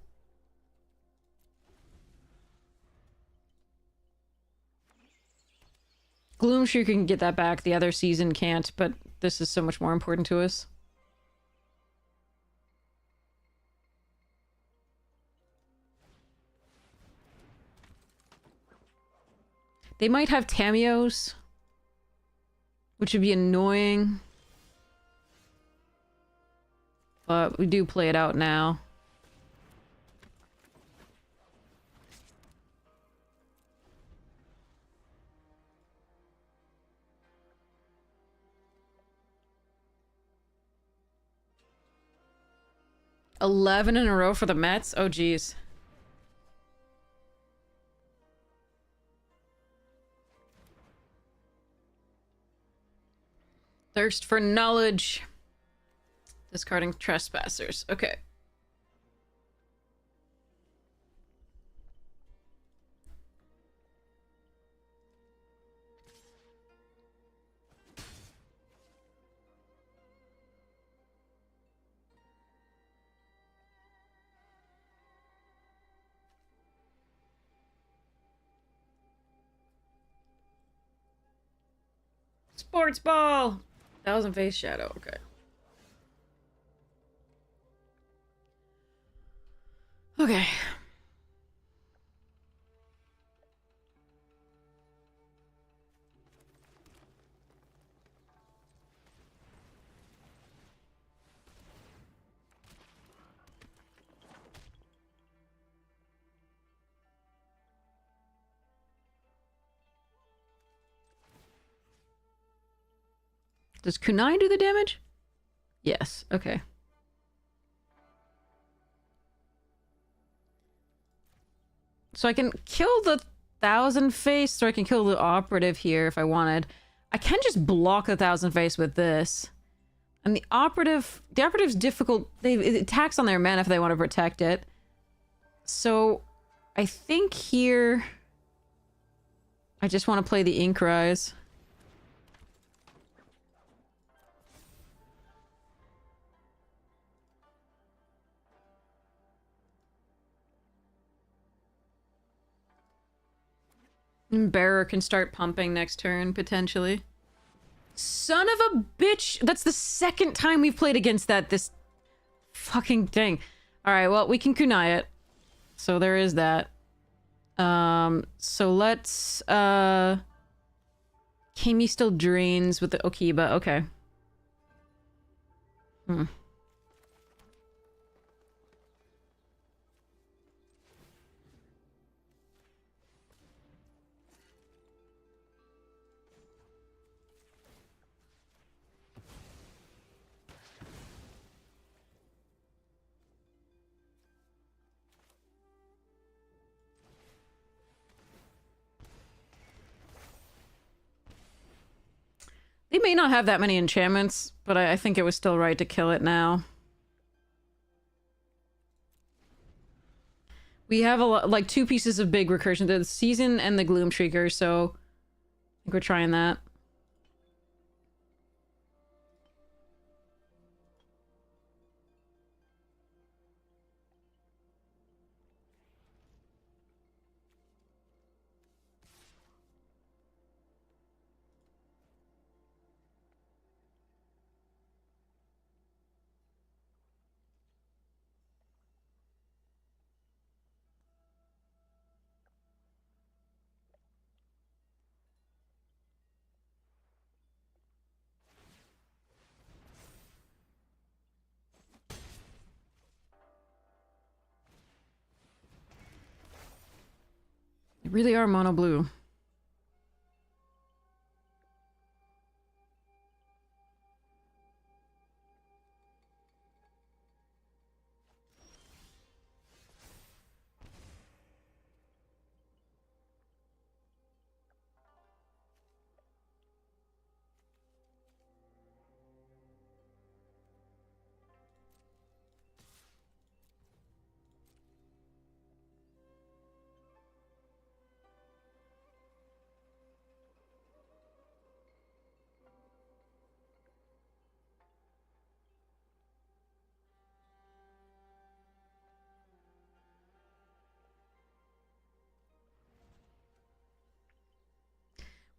Gloomshrieker can get that back. The other season can't, but this is so much more important to us. They might have Tamios, which would be annoying. But we do play it out now. $11 in a row for the Mets? Oh, geez. Thirst for knowledge. Discarding trespassers. Okay. Sports ball! 1,000 face shadow. Okay. Okay. Does Kunai do the damage? Yes. Okay. So I can kill the 1,000 face, or I can kill the operative here if I wanted. I can just block the 1,000 face with this. And the operative's difficult. It attacks on their mana if they want to protect it. So I think here I just want to play the Ink Rise. And Bearer can start pumping next turn, potentially. Son of a bitch! That's the second time we've played against this fucking thing. Alright, well, we can kunai it. So there is that. So let's, Kami still drains with the Okiba. Okay. They may not have that many enchantments, but I think it was still right to kill it now. We have like 2 pieces of big recursion, the Season and the Gloomshrieker, so I think we're trying that. They really are mono blue.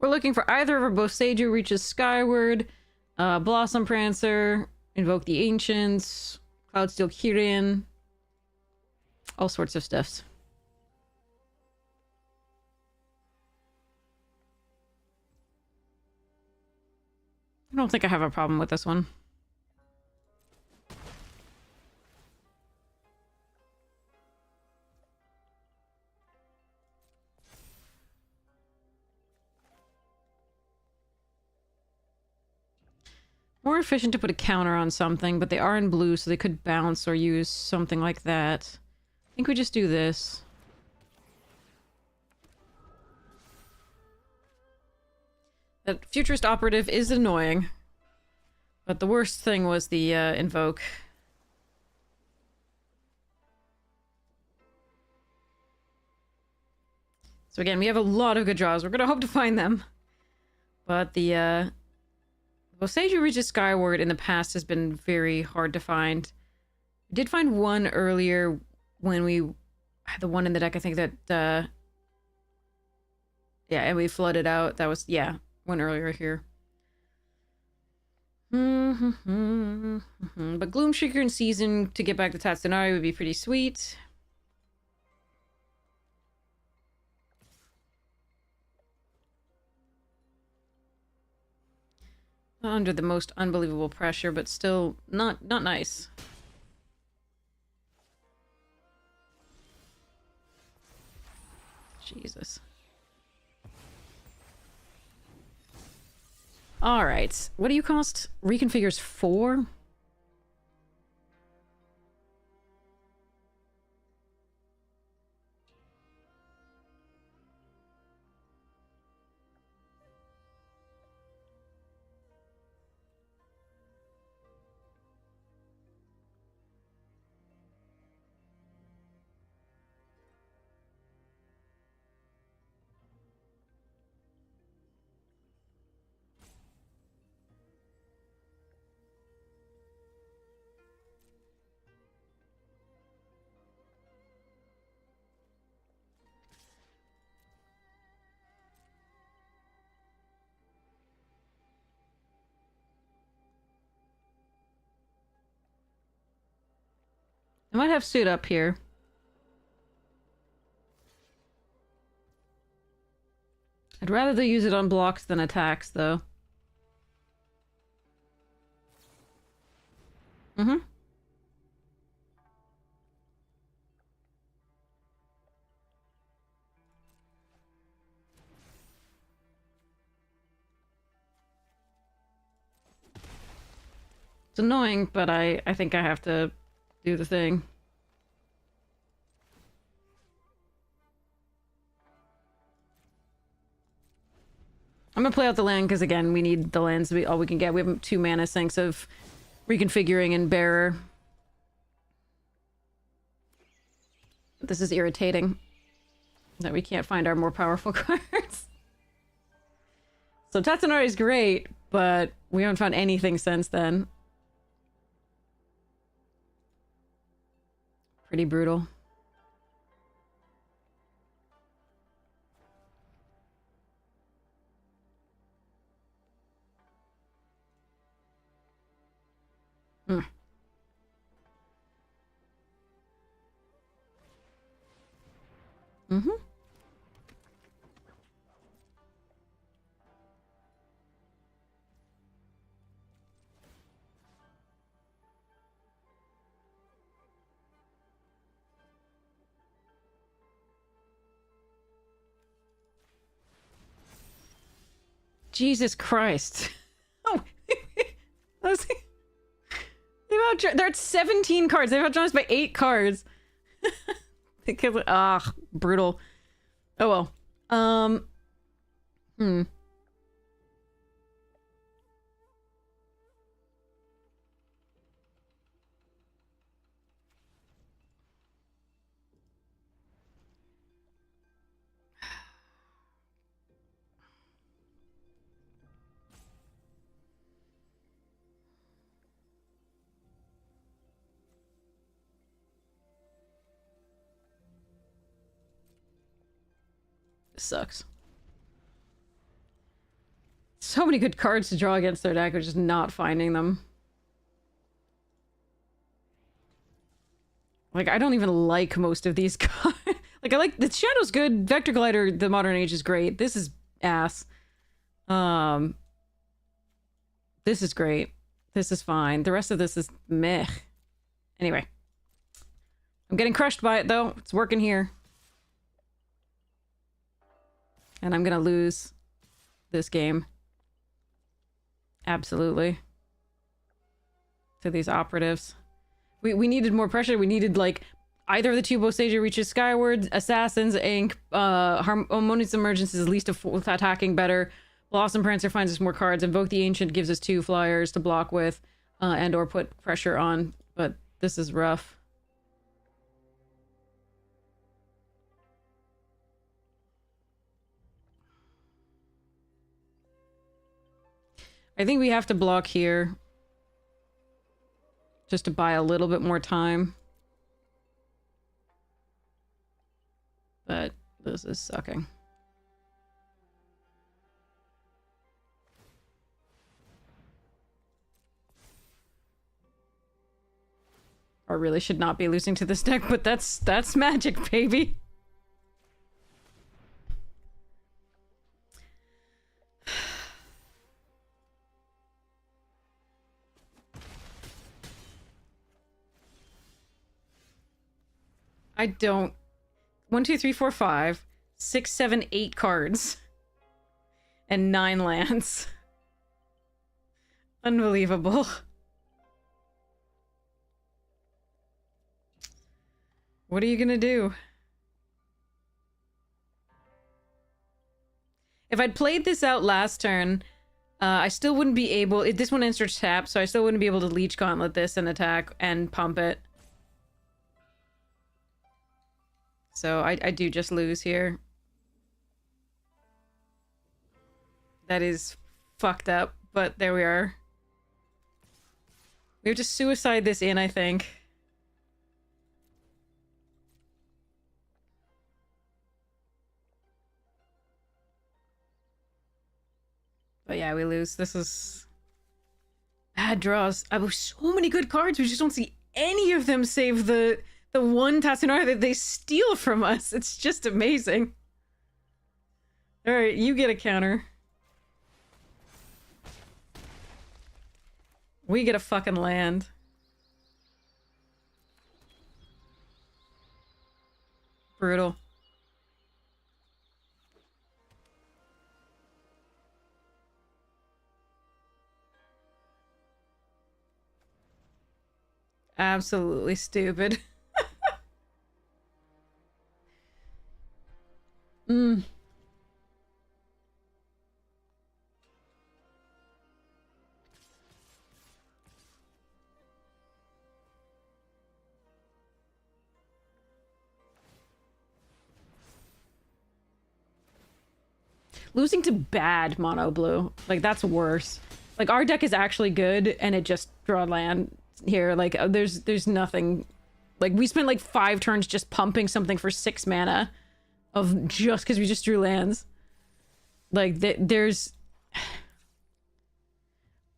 We're looking for either of our Boseiju reaches skyward, Blossom Prancer, Invoke the Ancients, Cloudsteel Kirin, all sorts of stuffs. I don't think I have a problem with this one. More efficient to put a counter on something, but they are in blue, so they could bounce or use something like that. I think we just do this. That Futurist Operative is annoying, but the worst thing was the Invoke. So again, we have a lot of good draws. We're gonna hope to find them. But the Boseiju reaches skyward in the past has been very hard to find. We did find one earlier when we had the one in the deck, I think that, yeah, and we flooded out. That was, yeah, one earlier here. But Gloomshaker in season to get back to Tatsunari would be pretty sweet. Under the most unbelievable pressure, but still not nice. Jesus. Alright. What do you cost? Reconfigures 4? I might have suit up here. I'd rather they use it on blocks than attacks, though. Mm-hmm. It's annoying, but I think I have to do the thing. I'm gonna play out the land because, again, we need the lands to be all we can get. We have 2 mana sinks of reconfiguring and bearer. This is irritating that we can't find our more powerful cards. So Tatsunari is great, but we haven't found anything since then. Pretty brutal. Hmm. Mm-hmm. Jesus Christ. Oh, let's see. They're at 17 cards. They've outdrawn us by 8 cards. Brutal. Oh well. This sucks. So many good cards to draw against their deck, we're just not finding them. Like, I don't even like most of these cards. Like, I like... The Shadow's good. Vector Glider, the Modern Age, is great. This is ass. This is great. This is fine. The rest of this is meh. Anyway. I'm getting crushed by it, though. It's working here. And I'm gonna lose this game. Absolutely. To these operatives. We needed more pressure. We needed, like, either of the two Bostasia reaches skyward, Assassins, Ink, Harmonious Emergence is at least with attacking better. Blossom Prancer finds us more cards. Invoke the Ancient gives us 2 flyers to block with, and or put pressure on. But this is rough. I think we have to block here. Just to buy a little bit more time. But this is sucking. I really should not be losing to this deck, but that's Magic, baby. I don't... 1, 2, 3, 4, 5, 6, 7, 8 cards. And 9 lands. Unbelievable. What are you gonna do? If I'd played this out last turn, I still wouldn't be able... This one enters tap, so I still wouldn't be able to Leech Gauntlet this and attack and pump it. So I do just lose here. That is fucked up, but there we are. We have to suicide this in, I think. But yeah, we lose. This is bad draws. I have so many good cards. We just don't see any of them save the one Tatsunori that they steal from us. It's just amazing. Alright, you get a counter. We get a fucking land. Brutal. Absolutely stupid. Losing to bad mono blue. Like, that's worse. Like, our deck is actually good, and it just draw land here. Like, there's nothing... Like, we spent, like, 5 turns just pumping something for 6 mana. Of just because we just drew lands. Like, there's...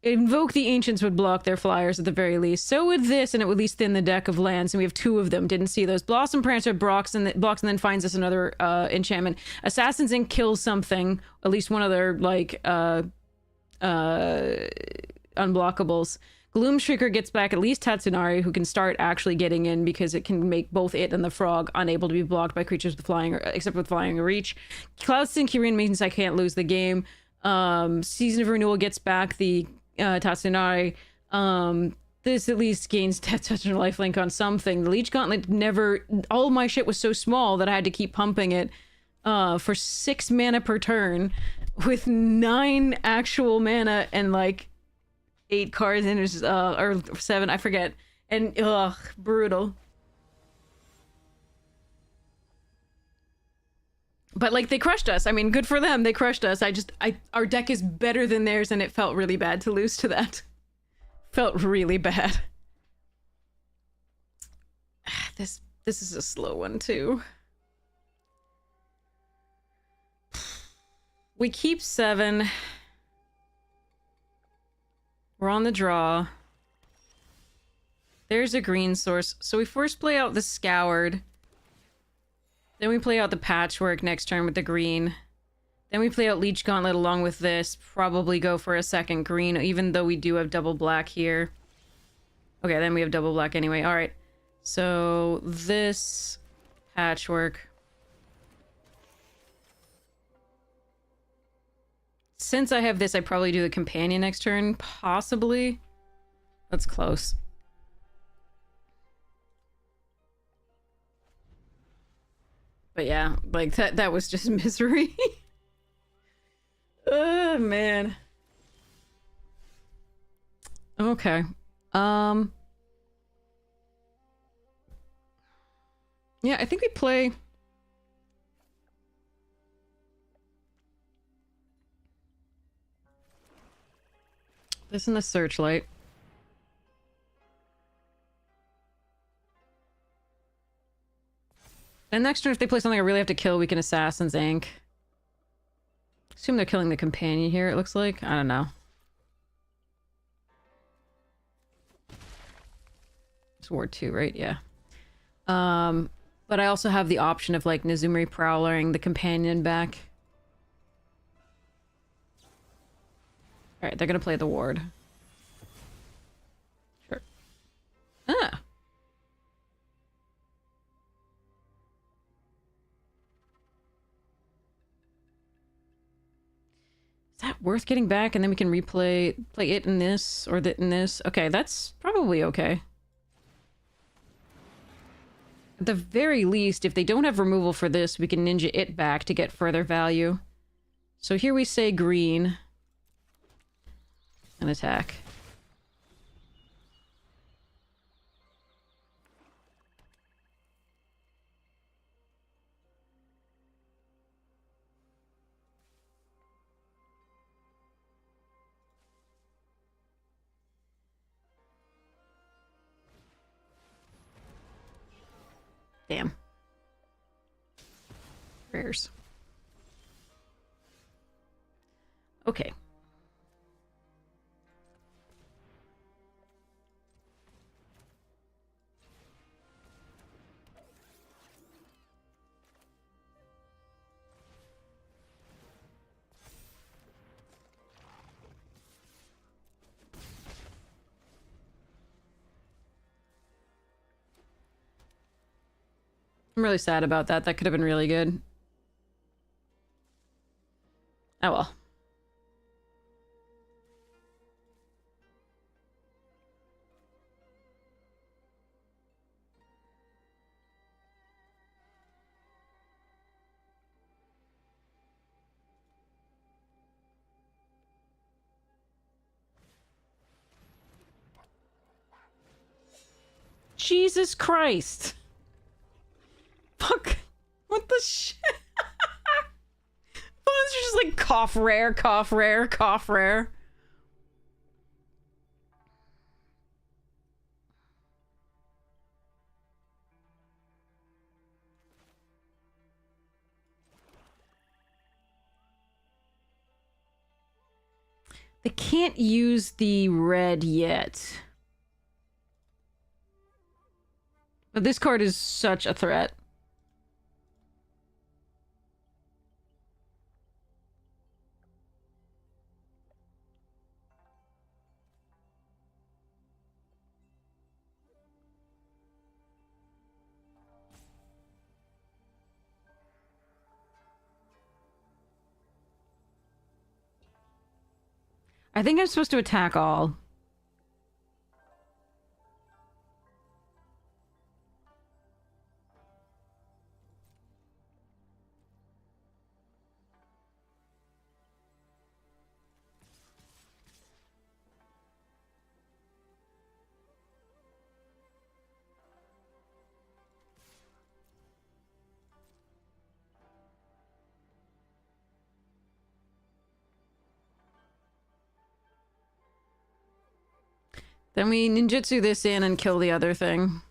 Invoke the Ancients would block their flyers at the very least. So would this, and it would at least thin the deck of lands, and we have 2 of them. Didn't see those. Blossom Prancer blocks and then finds us another enchantment. Assassin's Ink kills something. At least one other, like, unblockables. Gloom Shrieker gets back at least Tatsunari, who can start actually getting in because it can make both it and the frog unable to be blocked by creatures with flying, except with flying or reach. Cloud Syncurian means I can't lose the game. Season of Renewal gets back the Tatsunari. This at least gains touch and lifelink on something. The Leech Gauntlet never... All of my shit was so small that I had to keep pumping it for 6 mana per turn with 9 actual mana and like 8 cards in it, or 7, I forget. And ugh, brutal. But like, they crushed us. I mean, good for them. They crushed us. Our deck is better than theirs, and it felt really bad to lose to that. Felt really bad. This is a slow one too. We keep 7. We're on the draw. There's a green source. So we first play out the Scoured. Then we play out the Patchwork next turn with the green. Then we play out Leech Gauntlet along with this. Probably go for a second green, even though we do have double black here. Okay, then we have double black anyway. Alright. So this Patchwork. Since I have this, I probably do the Companion next turn. Possibly. That's close. But yeah, like that was just misery. Oh man. Okay. Yeah, I think we play this in the Searchlight. And next turn, if they play something I really have to kill, we can Assassin's Ink. Assume they're killing the Companion here, it looks like. I don't know. It's Ward 2, right? Yeah. But I also have the option of, like, Nezumri Prowling the Companion back. Alright, they're gonna play the Ward. Sure. Ah! Is that worth getting back? And then we can play it in this, or that in this. Okay, that's probably okay. At the very least, if they don't have removal for this, we can ninja it back to get further value. So here we say green. And attack. Damn. Rares. Okay. I'm really sad about that. That could have been really good. Oh well. Jesus Christ. Fuck. What the shit? Phones are just like cough rare, cough rare, cough rare. They can't use the red yet. But this card is such a threat. I think I'm supposed to attack all. Then we ninjutsu this in and kill the other thing.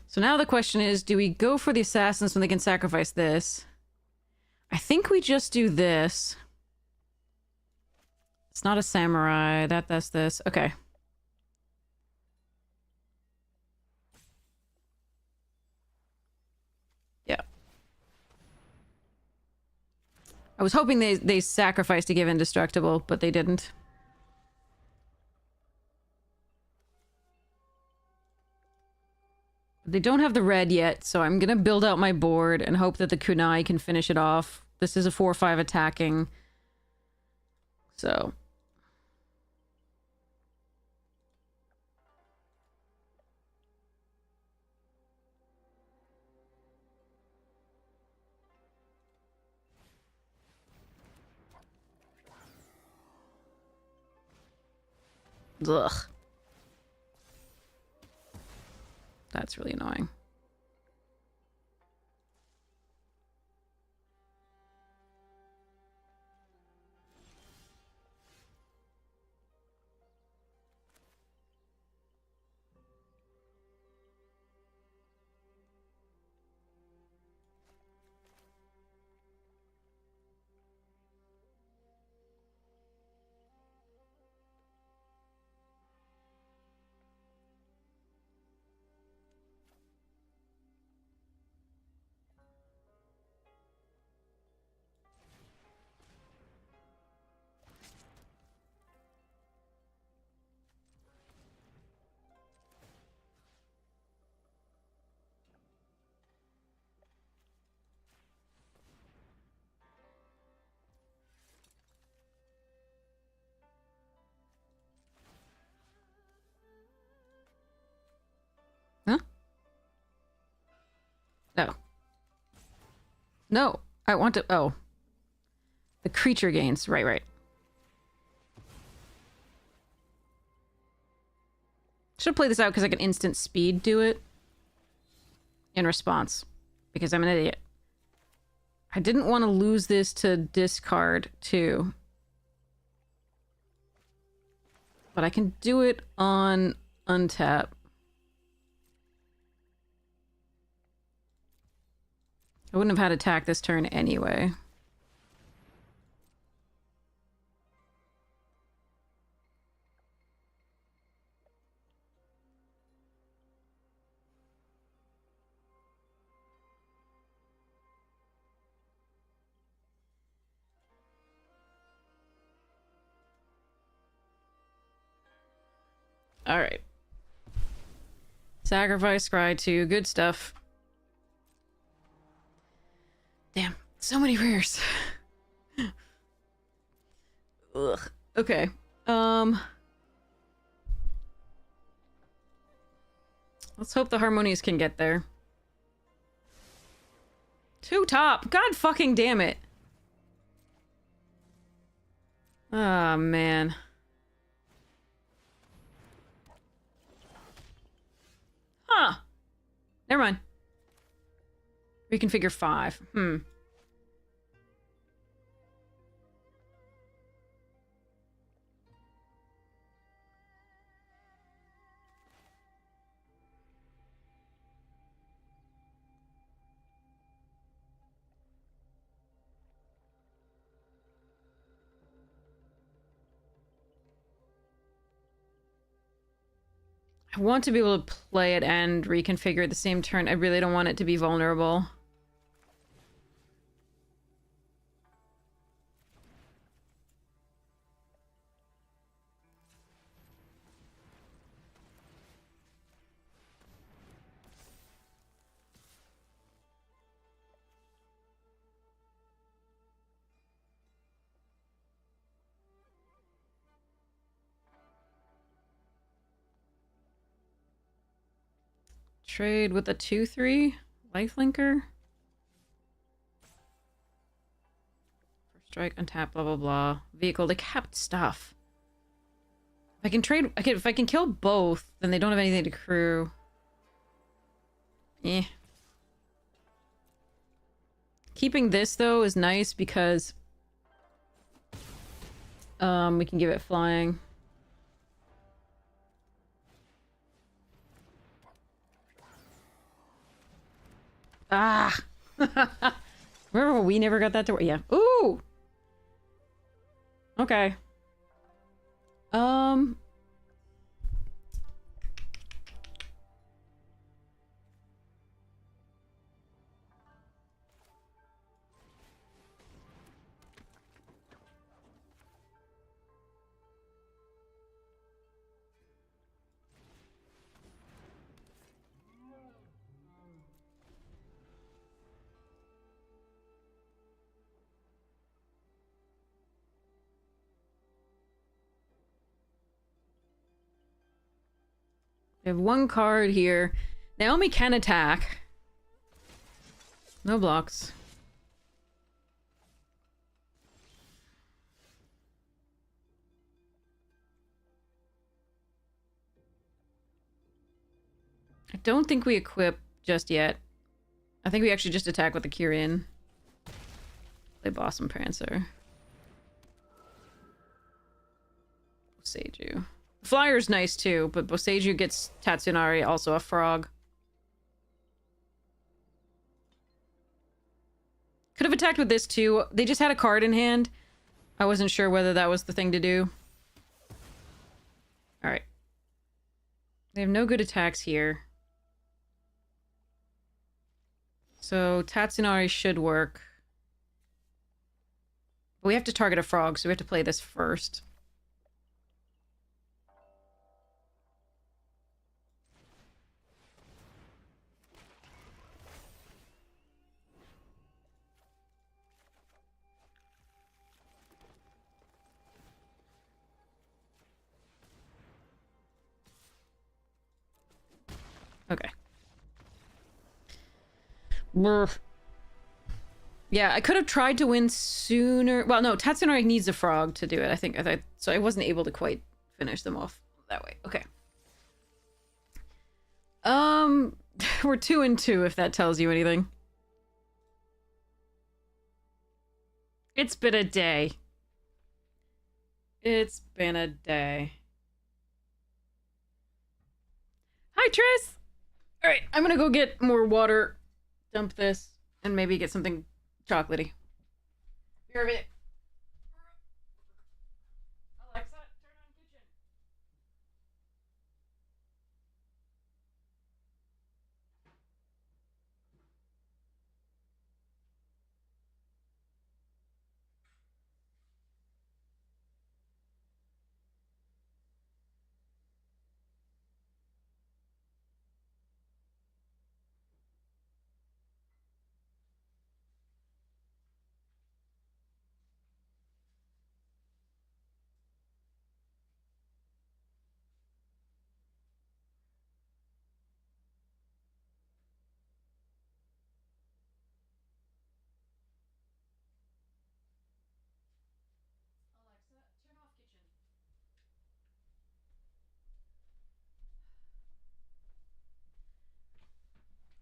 So now the question is, do we go for the assassins when they can sacrifice this? I think we just do this. It's not a samurai. That's this. Okay. Yeah. I was hoping they sacrificed to give indestructible, but they didn't. They don't have the red yet, so I'm gonna build out my board and hope that the kunai can finish it off. This is a 4-5 attacking. So... ugh. That's really annoying. Huh? No. No. I want to... Oh. The creature gains. Right, right. Should play this out because I can instant speed do it. In response. Because I'm an idiot. I didn't want to lose this to discard, too. But I can do it on untap. I wouldn't have had attack this turn anyway. Alright. Sacrifice, scry 2, good stuff. Damn, so many rares. Ugh. Okay. Let's hope the Harmonious can get there. 2 top! God fucking damn it! Ah, man. Huh. Never mind. Reconfigure 5. I want to be able to play it and reconfigure at the same turn. I really don't want it to be vulnerable. Trade with a 2/3 lifelinker. First strike, untap, blah blah blah. Vehicle, they kept stuff. If I can trade, if I can kill both, then they don't have anything to crew. Eh. Keeping this though is nice because we can give it flying. Ah! Remember when we never got that to work? Yeah. Ooh! Okay. We have one card here. Naomi can attack. No blocks. I don't think we equip just yet. I think we actually just attack with the Kyrian. Play Blossom Prancer. Boseiju. Flyer's nice too, but Boseiju gets Tatsunari, also a frog. Could have attacked with this too. They just had a card in hand. I wasn't sure whether that was the thing to do. Alright. They have no good attacks here. So Tatsunari should work. But we have to target a frog, so we have to play this first. Okay. Yeah, I could have tried to win sooner. Well, no, Tatsunori needs a frog to do it, I think. So I wasn't able to quite finish them off that way. Okay. We're 2-2, if that tells you anything. It's been a day. It's been a day. Hi, Triss! Alright, I'm gonna go get more water, dump this, and maybe get something chocolatey. Be right back. Alexa, turn on kitchen.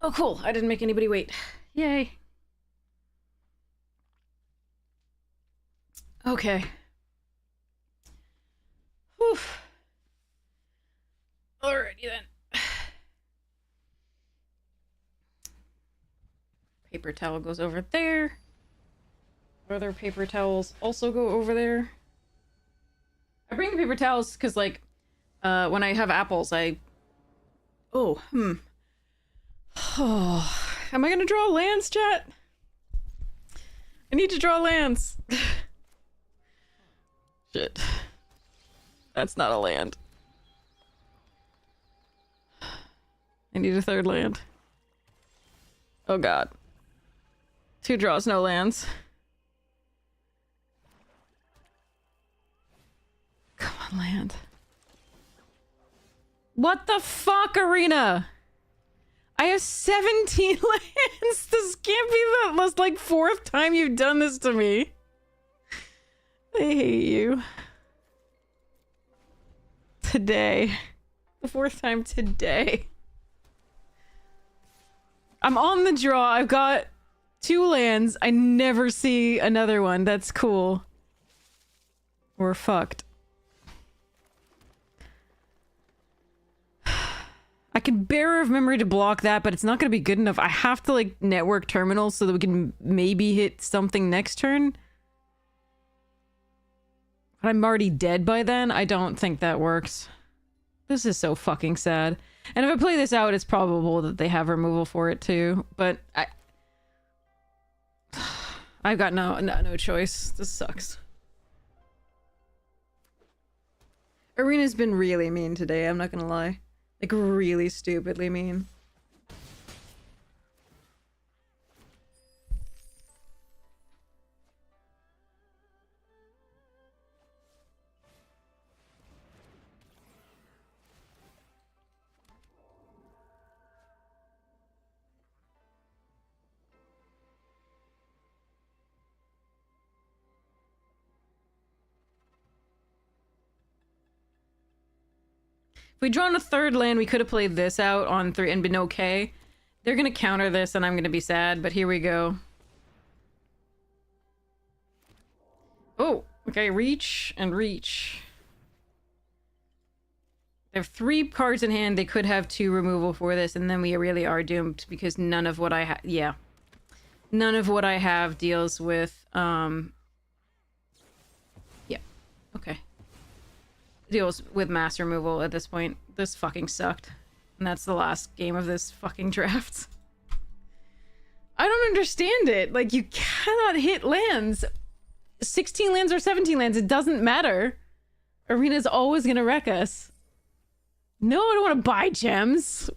Oh, cool. I didn't make anybody wait. Yay. Okay. Whew. Alrighty then. Paper towel goes over there. Other paper towels also go over there. I bring the paper towels because, like, when I have apples, I... Oh, Oh, am I gonna draw lands, chat? I need to draw lands. Shit. That's not a land. I need a third land. Oh god. 2 draws, no lands. Come on, land. What the fuck, Arena? I have 17 lands! This can't be the like 4th time you've done this to me. I hate you. Today. The 4th time today. I'm on the draw. I've got 2 lands. I never see another one. That's cool. We're fucked. I can bear of memory to block that, but it's not going to be good enough. I have to, like, network terminals so that we can maybe hit something next turn. But I'm already dead by then. I don't think that works. This is so fucking sad. And if I play this out, it's probable that they have removal for it too. But I've got no choice. This sucks. Arena's been really mean today, I'm not gonna lie. Like, really stupidly mean. If we'd drawn a 3rd land, we could have played this out on 3 and been okay. They're gonna counter this and I'm gonna be sad, but here we go. Oh, okay, reach and reach. They have 3 cards in hand. They could have 2 removal for this, and then we really are doomed because none of what I have... Yeah. None of what I have deals with, yeah. Okay. Deals with mass removal at this point. This fucking sucked. And that's the last game of this fucking draft. I don't understand it. Like, you cannot hit lands. 16 lands or 17 lands, it doesn't matter. Arena's always gonna wreck us. No, I don't want to buy gems.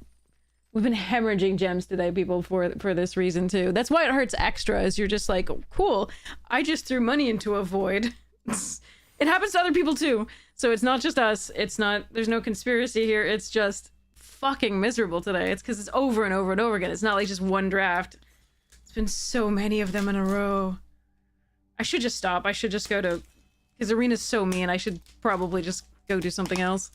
We've been hemorrhaging gems today, people, for this reason, too. That's why it hurts extra, is you're just like, oh, cool, I just threw money into a void. It happens to other people, too. So it's not just us. It's not... There's no conspiracy here. It's just fucking miserable today. It's because it's over and over and over again. It's not like just one draft. It's been so many of them in a row. I should just stop. I should just go to... Because Arena's so mean. I should probably just go do something else.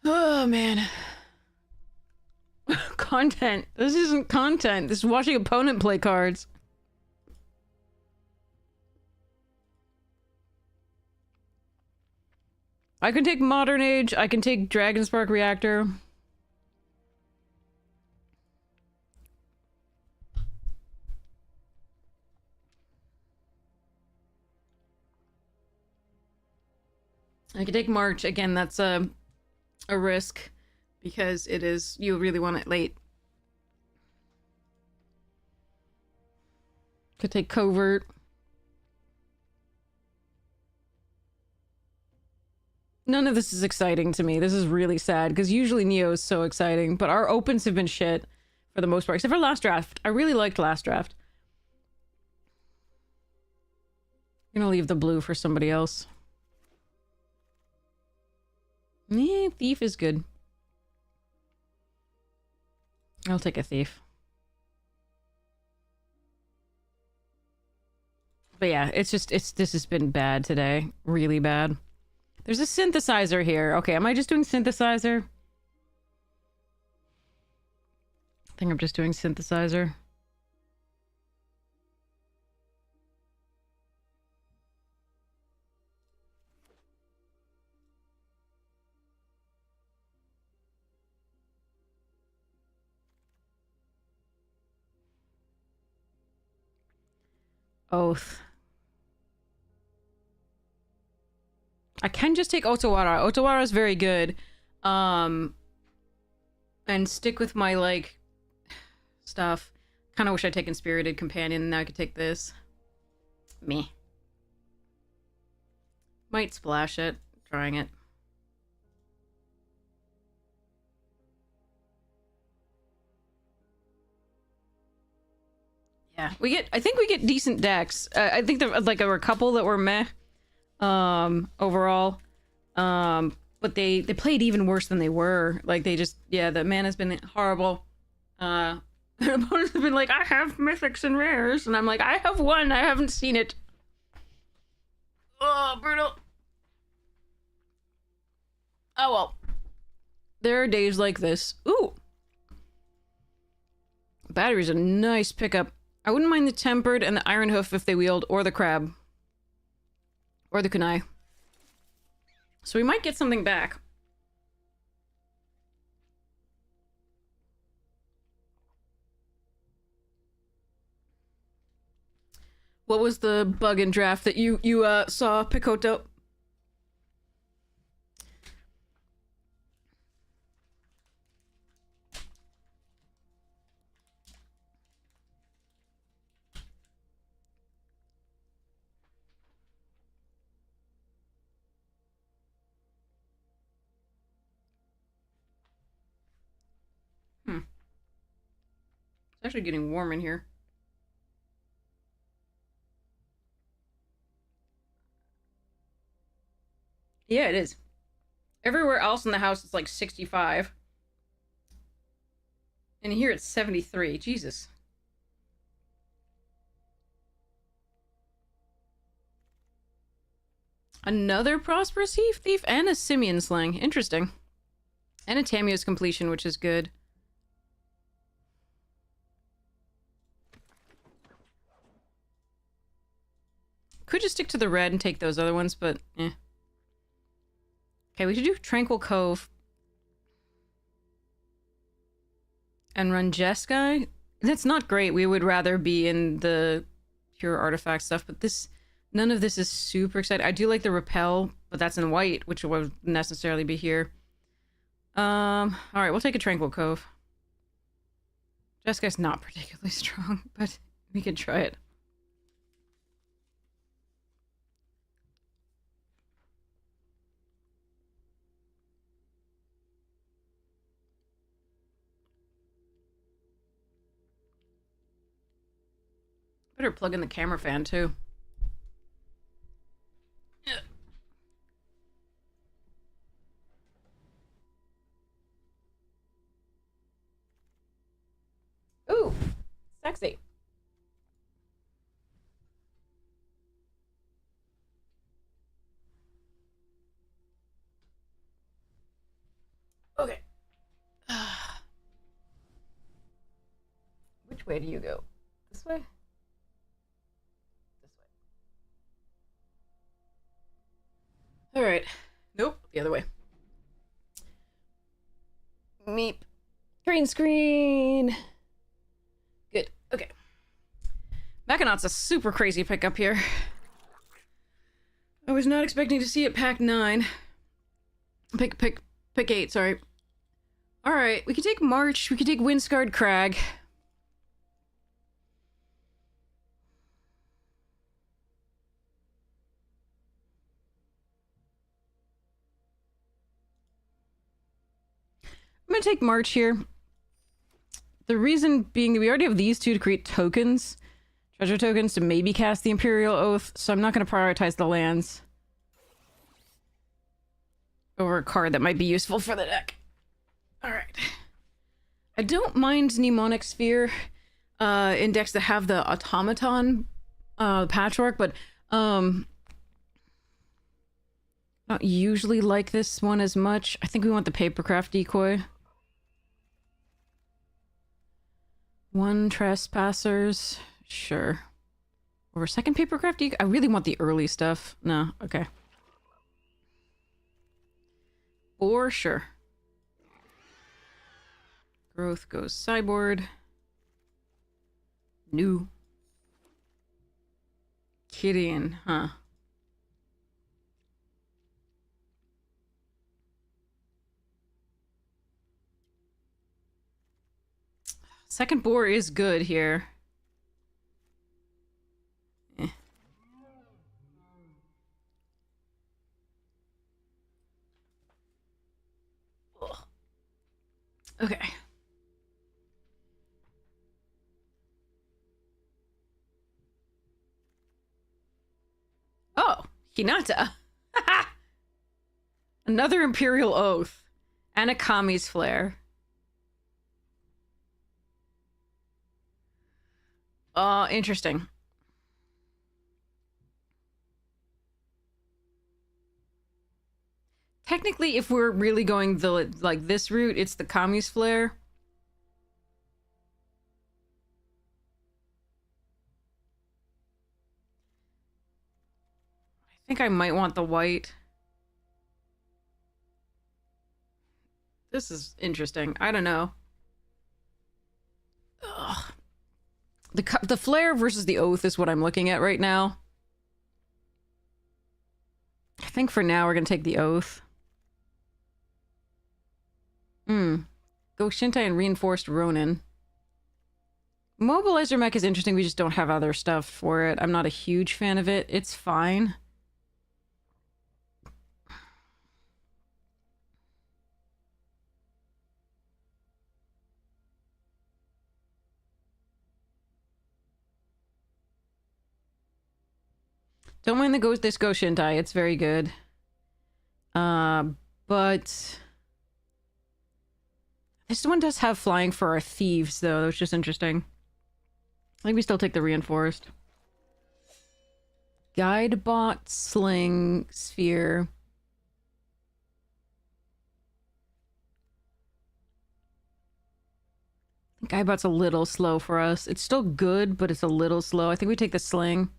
Oh, man. Content. This isn't content. This is watching opponent play cards. I can take Modern Age. I can take Dragonspark Reactor. I can take March. Again, that's a risk because it is... You really want it late. Could take Covert. None of this is exciting to me. This is really sad, because usually Neo is so exciting, but our opens have been shit for the most part, except for last draft. I really liked last draft. I'm gonna leave the blue for somebody else. Thief is good. I'll take a thief. But yeah, this has been bad today. Really bad. There's a synthesizer here. Okay, am I just doing synthesizer? I think I'm just doing synthesizer. Oath. I can just take Otawara. Otawara is very good. And stick with my, like, stuff. Kind of wish I'd taken Spirited Companion. Now I could take this. Me. Might splash it. Trying it. Yeah, I think we get decent decks. I think there were a couple that were meh, overall. But they played even worse than they were. Like, they just, yeah, the mana's been horrible. Their opponents have been like, I have mythics and rares, and I'm like, I have one, I haven't seen it. Oh, brutal. Oh well. There are days like this. Ooh! Battery's a nice pickup. I wouldn't mind the Tempered and the Iron Hoof if they wield, or the Crab. Or the Kunai. So we might get something back. What was the bug in draft that you saw, Picotto? It's actually getting warm in here. Yeah, it is. Everywhere else in the house it's like 65. And here it's 73. Jesus. Another Prosperous Thief and a Simian Sling. Interesting. And a Tamiyo's Completion, which is good. Could just stick to the red and take those other ones, but eh. Okay, we should do Tranquil Cove. And run Jeskai. That's not great. We would rather be in the pure artifact stuff, but this... None of this is super exciting. I do like the Repel, but that's in white, which wouldn't necessarily be here. Alright, we'll take a Tranquil Cove. Jeskai's not particularly strong, but we could try it. Better plug in the camera fan, too. Ooh, sexy. Okay. Which way do you go? This way? This way. Alright. Nope, the other way. Meep. Green screen. Good. Okay. Mechanaut's a super crazy pickup here. I was not expecting to see it pack 9. Pick 8, sorry. Alright, we can take March, we can take Windscarred Crag. I'm gonna take March here. The reason being that we already have these two to create tokens, treasure tokens, to maybe cast the Imperial Oath, so I'm not going to prioritize the lands over a card that might be useful for the deck. Alright. I don't mind Mnemonic Sphere in decks that have the Automaton patchwork, but Not usually like this one as much. I think we want the papercraft decoy. 1 trespassers. Sure. Over second papercraft decoy? I really want the early stuff. No, okay. For sure. Growth goes sideboard. New. Gideon, huh? Second boar is good here. Eh. Okay. Oh, Hinata. Another Imperial Oath. And a Kami's Flare. Interesting. Technically, if we're really going the like this route, it's the Kami's Flare. I think I might want the white. This is interesting. I don't know. Ugh. The flare versus the oath is what I'm looking at right now. I think for now we're gonna take the oath. Go Shintai and reinforced Ronin. Mobilizer mech is interesting. We just don't have other stuff for it. I'm not a huge fan of it. It's fine. Don't mind this Go Shintai. It's very good. But this one does have flying for our thieves, though. That was just interesting. I think we still take the reinforced. Guidebot, sling, sphere. Guidebot's a little slow for us. It's still good, but it's a little slow. I think we take the sling.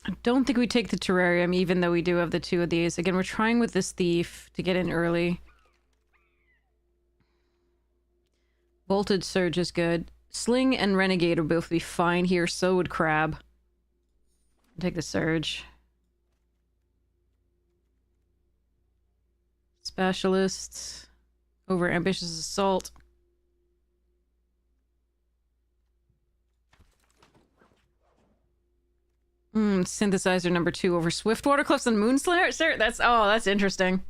I don't think we take the terrarium, even though we do have the 2 of these. Again, we're trying with this thief to get in early. Voltage surge is good. Sling and renegade will both be fine here. So would crab. Take the surge. Specialists over ambitious assault. Synthesizer number 2 over Swiftwater Cliffs and Moonslayer? Sir, that's interesting.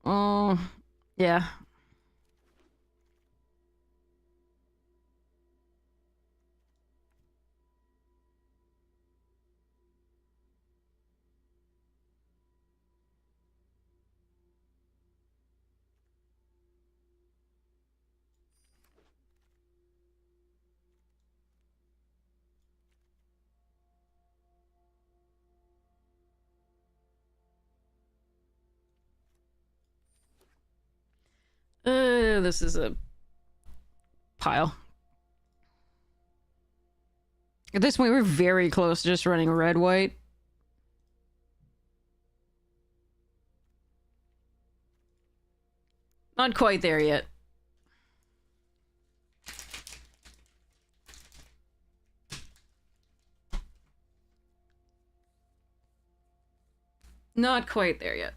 Oh, yeah. This is a pile. At this point, we're very close to just running red-white. Not quite there yet. Not quite there yet.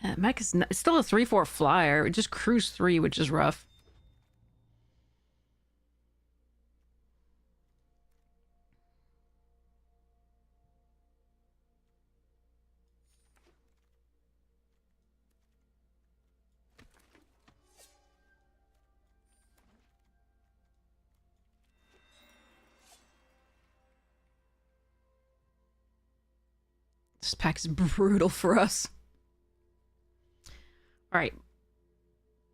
Yeah, mech is it's still a 3/4 flyer. It just cruise 3, which is rough. This pack is brutal for us. Alright.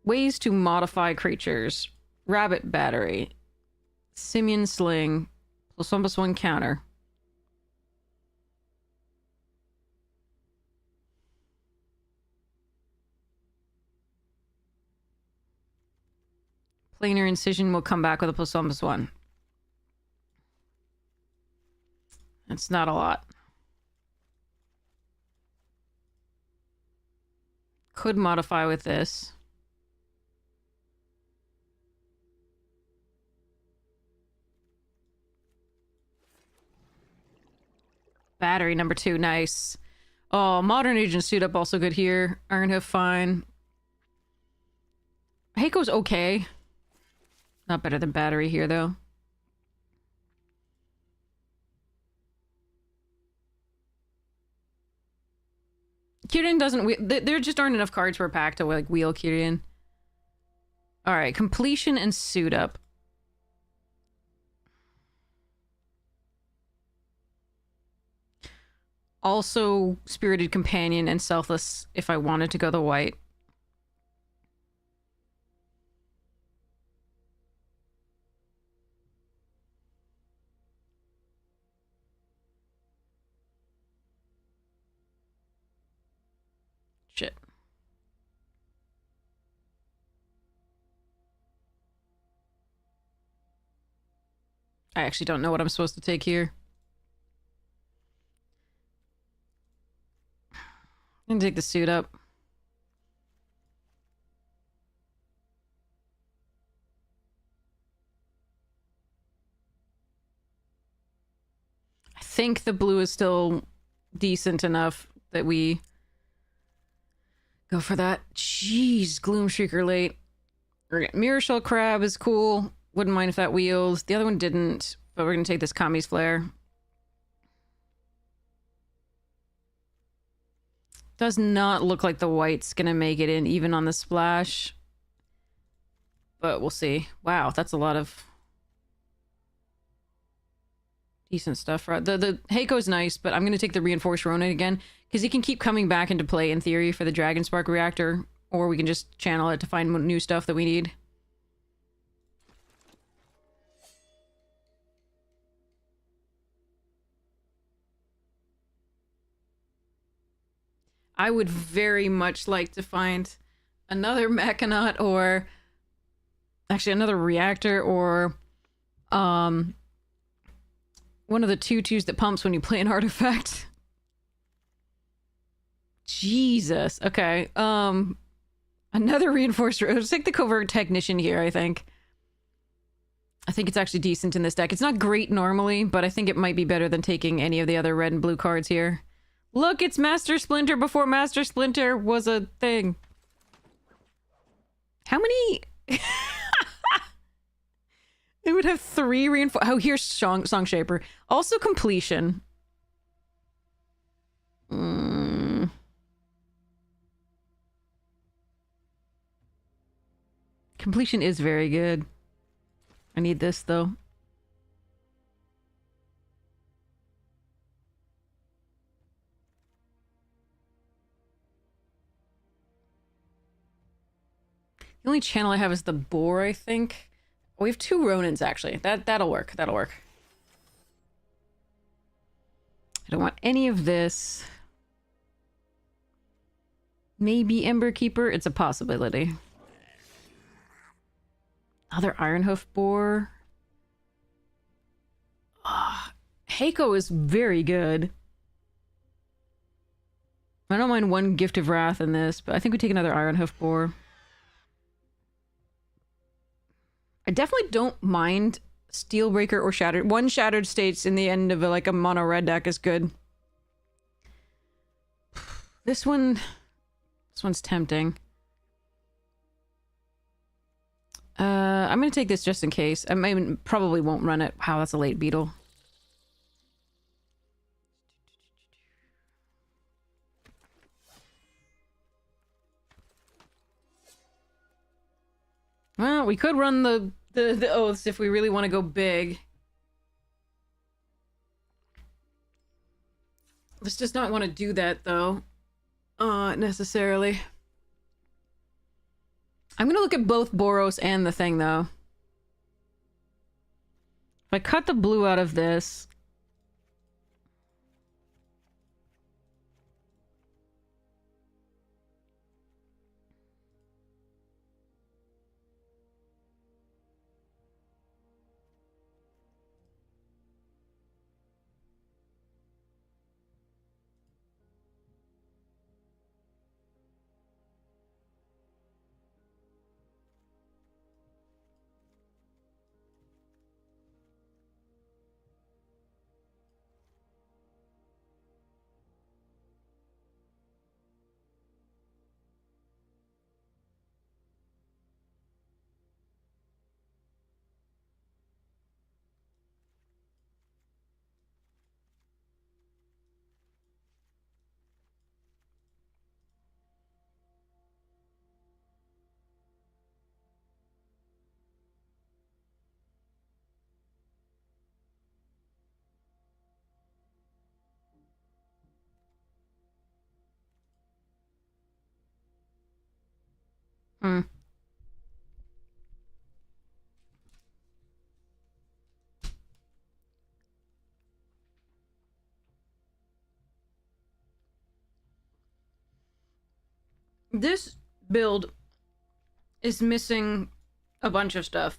Ways to modify creatures. Rabbit battery. Simian sling. +1/+1 counter. Planar incision will come back with a +1/+1. That's not a lot. Could modify with this. Battery number 2, nice. Oh, Modern Agent Suit Up also good here. Ironhoof fine. Heiko's okay. Not better than Battery here, though. Kyrian doesn't... There just aren't enough cards for a pack to, like, wheel Kyrian. Alright, Completion and Suit Up. Also, Spirited Companion and Selfless if I wanted to go the white. Shit. I actually don't know what I'm supposed to take here. I'm gonna take the Suit Up. I think the blue is still decent enough that we go for that. Jeez, Gloom Shrieker late. Mirror Shell Crab is cool. Wouldn't mind if that wheels. The other one didn't, but we're gonna take this Kami's Flare. Does not look like the white's gonna make it in even on the splash. But we'll see. Wow, that's a lot of decent stuff. The Heiko's nice, but I'm gonna take the Reinforced Ronin again, because he can keep coming back into play in theory for the Dragon Spark Reactor, or we can just channel it to find new stuff that we need. I would very much like to find another Mechanaut or actually another reactor or one of the 2/2s that pumps when you play an artifact. Jesus. Okay. Another reinforced. Let's take the Covert Technician here, I think. I think it's actually decent in this deck. It's not great normally, but I think it might be better than taking any of the other red and blue cards here. Look, it's Master Splinter before Master Splinter was a thing. How many? It would have 3 reinforced. Oh, here's Song Shaper. Also Completion. Completion is very good. I need this, though. The only channel I have is the Boar, I think. We have 2 Ronins, actually. That'll work. That'll work. I don't want any of this. Maybe Ember Keeper. It's a possibility. Other Ironhoof Boar. Heiko is very good. I don't mind 1 Gift of Wrath in this, but I think we take another Ironhoof Boar. I definitely don't mind Steelbreaker or Shattered. 1 Shattered States in the end of a mono red deck is good. This one's tempting. I'm gonna take this just in case. I probably won't run it. Wow, that's a late beetle. Well, we could run the oaths if we really want to go big. This does not want to do that, though. Necessarily. I'm gonna look at both Boros and the thing, though. If I cut the blue out of this... Hmm. This build is missing a bunch of stuff.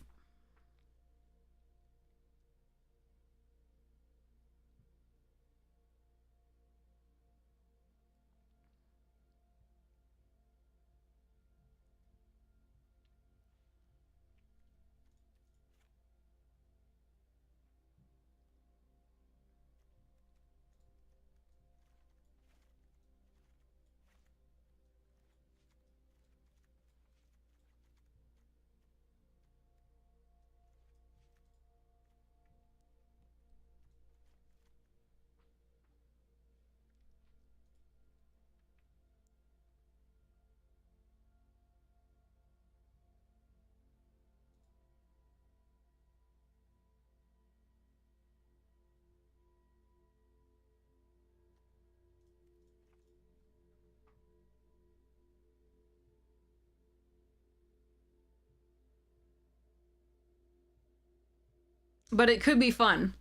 But it could be fun.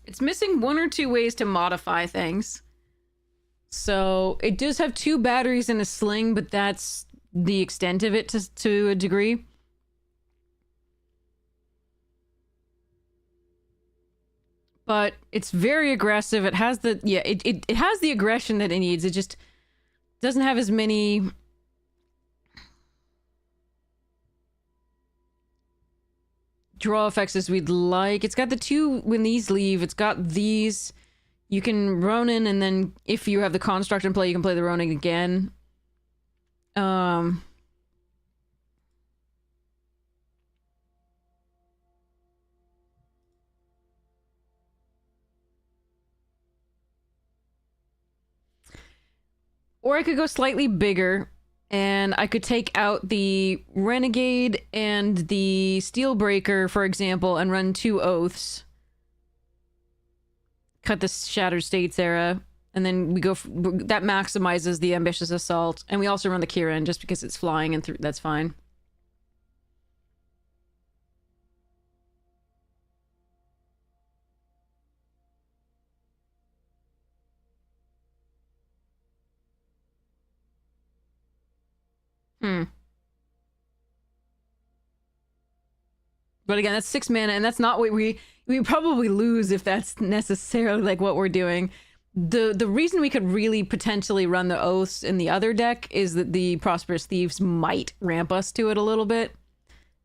It's missing one or two ways to modify things. So it does have 2 batteries in a sling, but that's the extent of it to a degree. But it's very aggressive. It has the it has the aggression that it needs. It just doesn't have as many draw effects as we'd like. It's got the 2 when these leave. It's got these. You can Ronin, and then if you have the construct in play, you can play the Ronin again. Or I could go slightly bigger, and I could take out the Renegade and the Steelbreaker, for example, and run 2 Oaths. Cut the Shattered States era, and then we go... that maximizes the Ambitious Assault. And we also run the Kirin, just because it's flying, and that's fine. But again, that's 6 mana, and that's not what we probably lose if that's necessarily like what we're doing. The reason we could really potentially run the Oaths in the other deck is that the Prosperous Thieves might ramp us to it a little bit.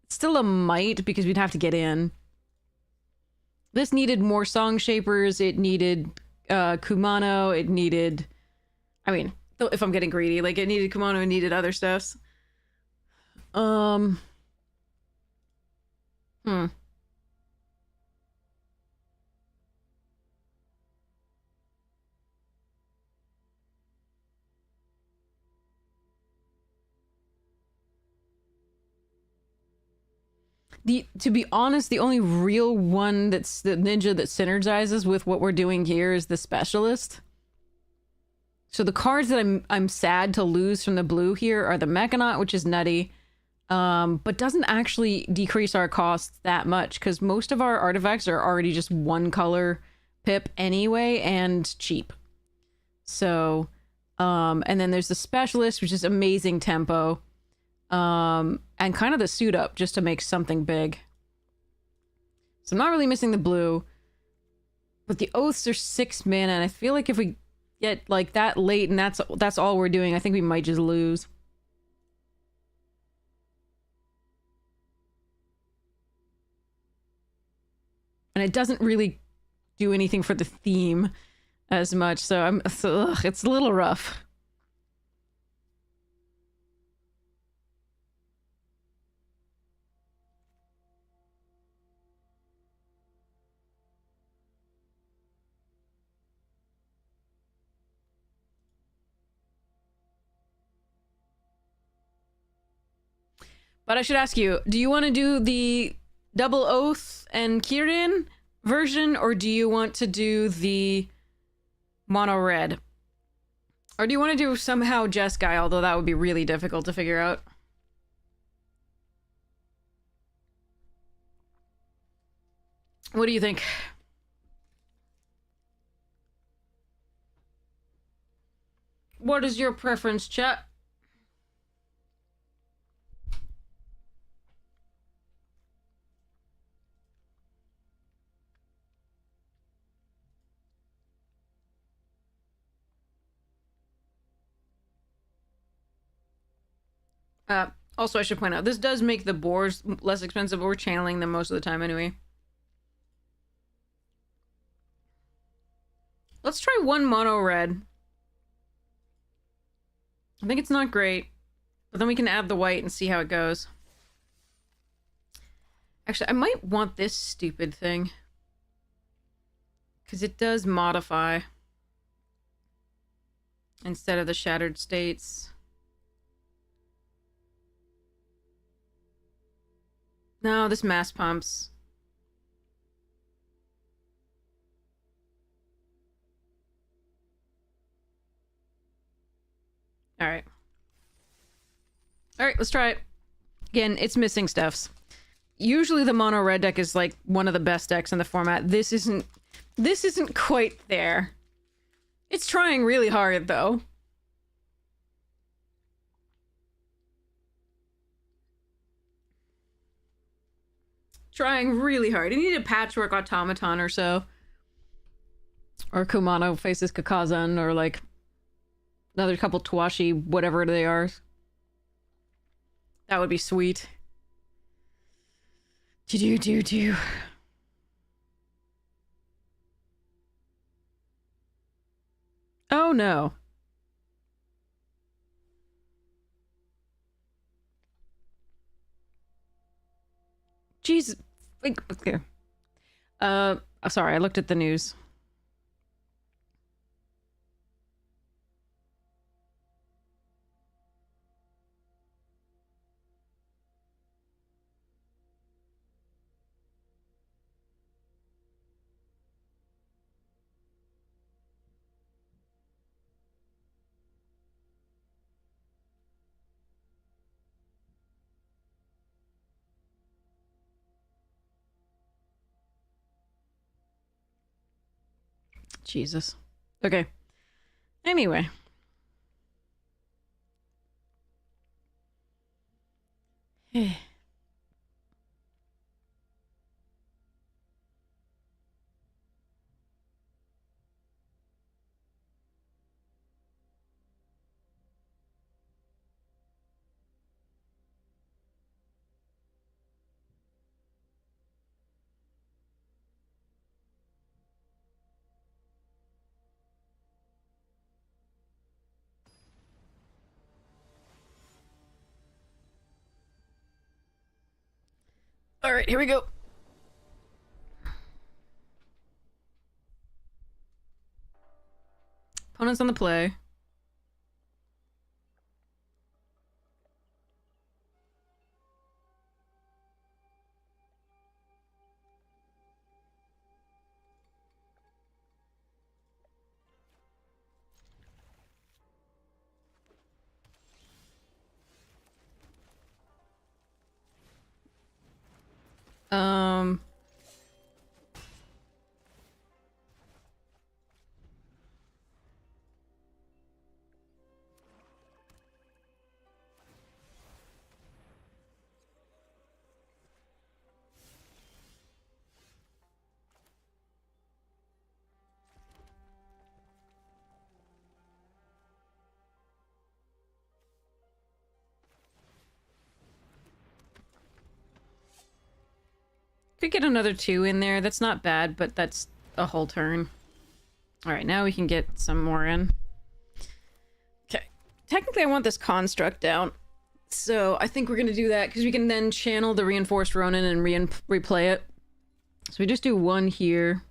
It's still a might, because we'd have to get in. This needed more Song Shapers, it needed Kumano, it needed... I mean, if I'm getting greedy, like, it needed Kumano, it needed other stuffs. To be honest, the only real one that's the ninja that synergizes with what we're doing here is the specialist. So the cards that I'm sad to lose from the blue here are the Mechanaut, which is nutty, but doesn't actually decrease our costs that much because most of our artifacts are already just one color pip anyway and cheap. So, and then there's the specialist, which is amazing tempo, and kind of the suit up just to make something big. So I'm not really missing the blue, but the oaths are 6 mana, and I feel like if we get like that late and that's all we're doing, I think we might just lose. And it doesn't really do anything for the theme as much, so it's a little rough. But I should ask you, do you want to do the double oath and Kirin version, or do you want to do the mono red? Or do you want to do somehow Jeskai, although that would be really difficult to figure out? What do you think? What is your preference, chat? Also, I should point out, this does make the boars less expensive, but we're channeling them most of the time anyway. Let's try one mono red. I think it's not great, but then we can add the white and see how it goes. Actually, I might want this stupid thing, because it does modify instead of the shattered states. No, this mass pumps. Alright. Alright, let's try it. Again, it's missing stuffs. Usually the mono red deck is like one of the best decks in the format. This isn't quite there. It's trying really hard though. Trying really hard. You need a patchwork automaton or so. Or Kumano faces Kakazan, or like another couple Tawashi, whatever they are. That would be sweet. Do. Oh no. Jesus. Okay. Sorry, I looked at the news. Jesus. Okay. Anyway. All right, here we go. Opponents on the play. Could get another 2 in there. That's not bad, but that's a whole turn. Alright, now we can get some more in. Okay. Technically, I want this construct down. So I think we're going to do that, because we can then channel the Reinforced Ronin and replay it. So we just do 1 here.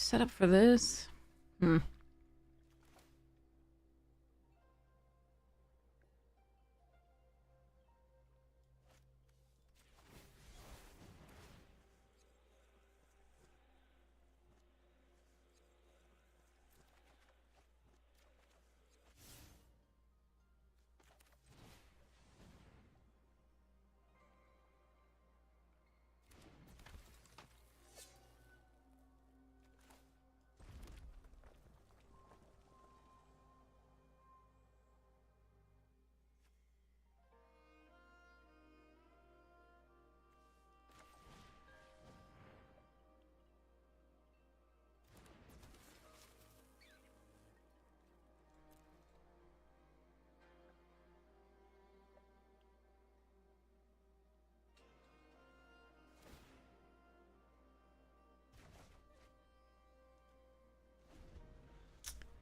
Set up for this.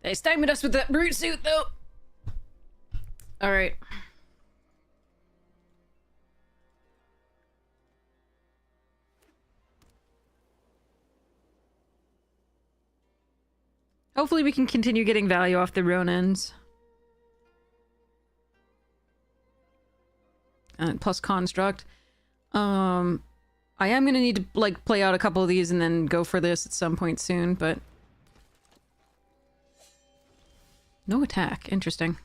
They stymied us with that brute suit, though. Alright. Hopefully we can continue getting value off the Ronins. Plus construct. I am gonna need to, like, play out a couple of these and then go for this at some point soon, but... No attack. Interesting.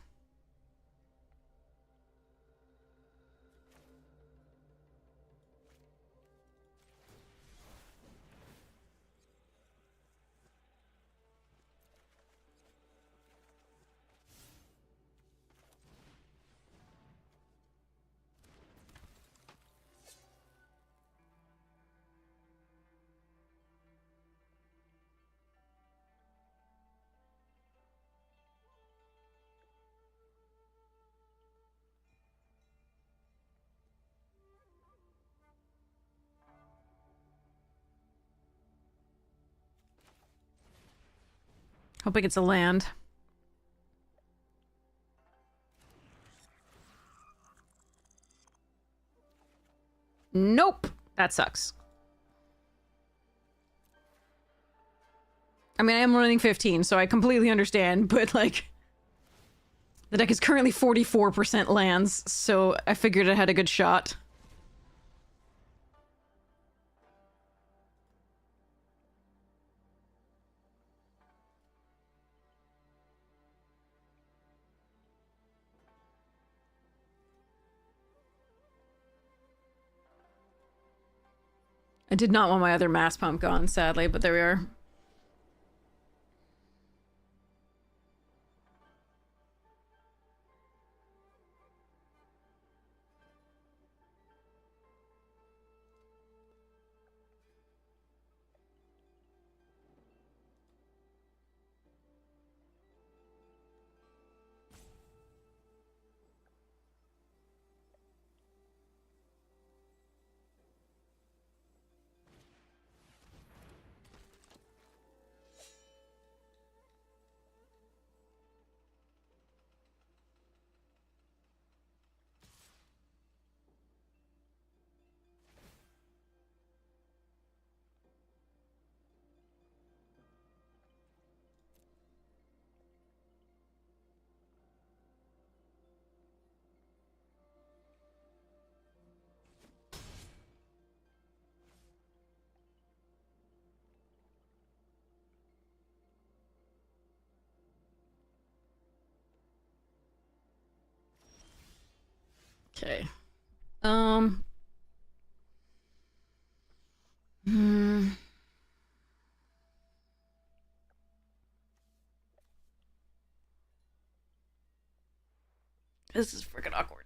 Hoping it's a land. Nope! That sucks. I mean, I am running 15, so I completely understand, but, like... The deck is currently 44% lands, so I figured it had a good shot. I did not want my other mass pump gone, sadly, but there we are. Okay. Um. Hmm. This is freaking awkward.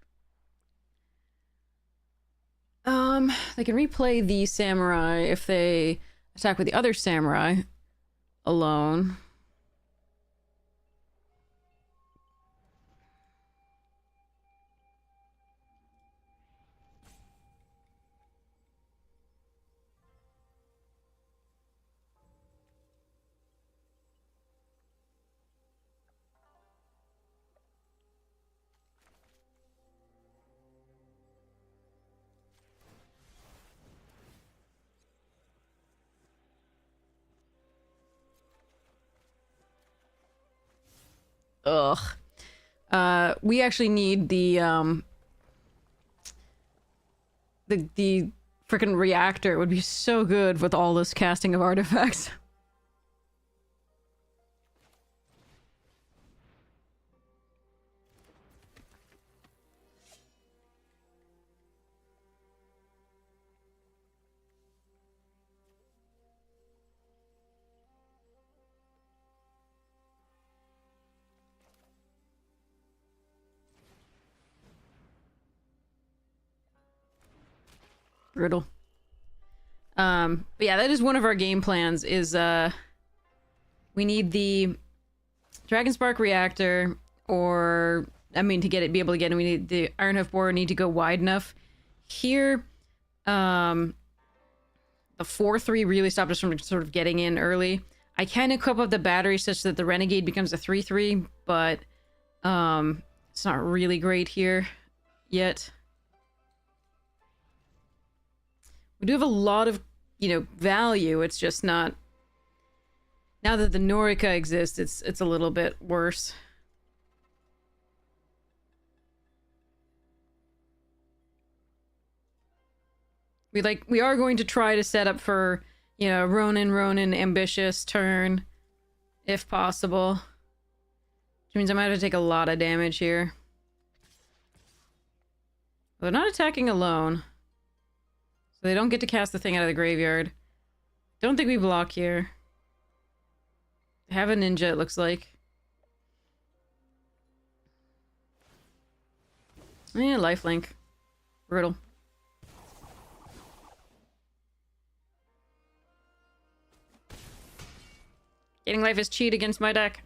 They can replay the samurai if they attack with the other samurai alone. Ugh. We actually need the freaking reactor. It would be so good with all this casting of artifacts. Brutal. But yeah, that is one of our game plans. Is we need the Dragon Spark reactor, or I mean, to get it, be able to get it, we need the Iron Hoof borer need to go wide enough. Here, the 4-3 really stopped us from sort of getting in early. I can equip up the battery such that the Renegade becomes a 3-3, but it's not really great here yet. We do have a lot of, value. It's just not. Now that the Norica exists, it's a little bit worse. We are going to try to set up for, Ronin ambitious turn, if possible. Which means I might have to take a lot of damage here. They're not attacking alone. So they don't get to cast the thing out of the graveyard. Don't think we block here. They have a ninja, it looks like. Yeah, lifelink. Brutal. Getting life is cheat against my deck.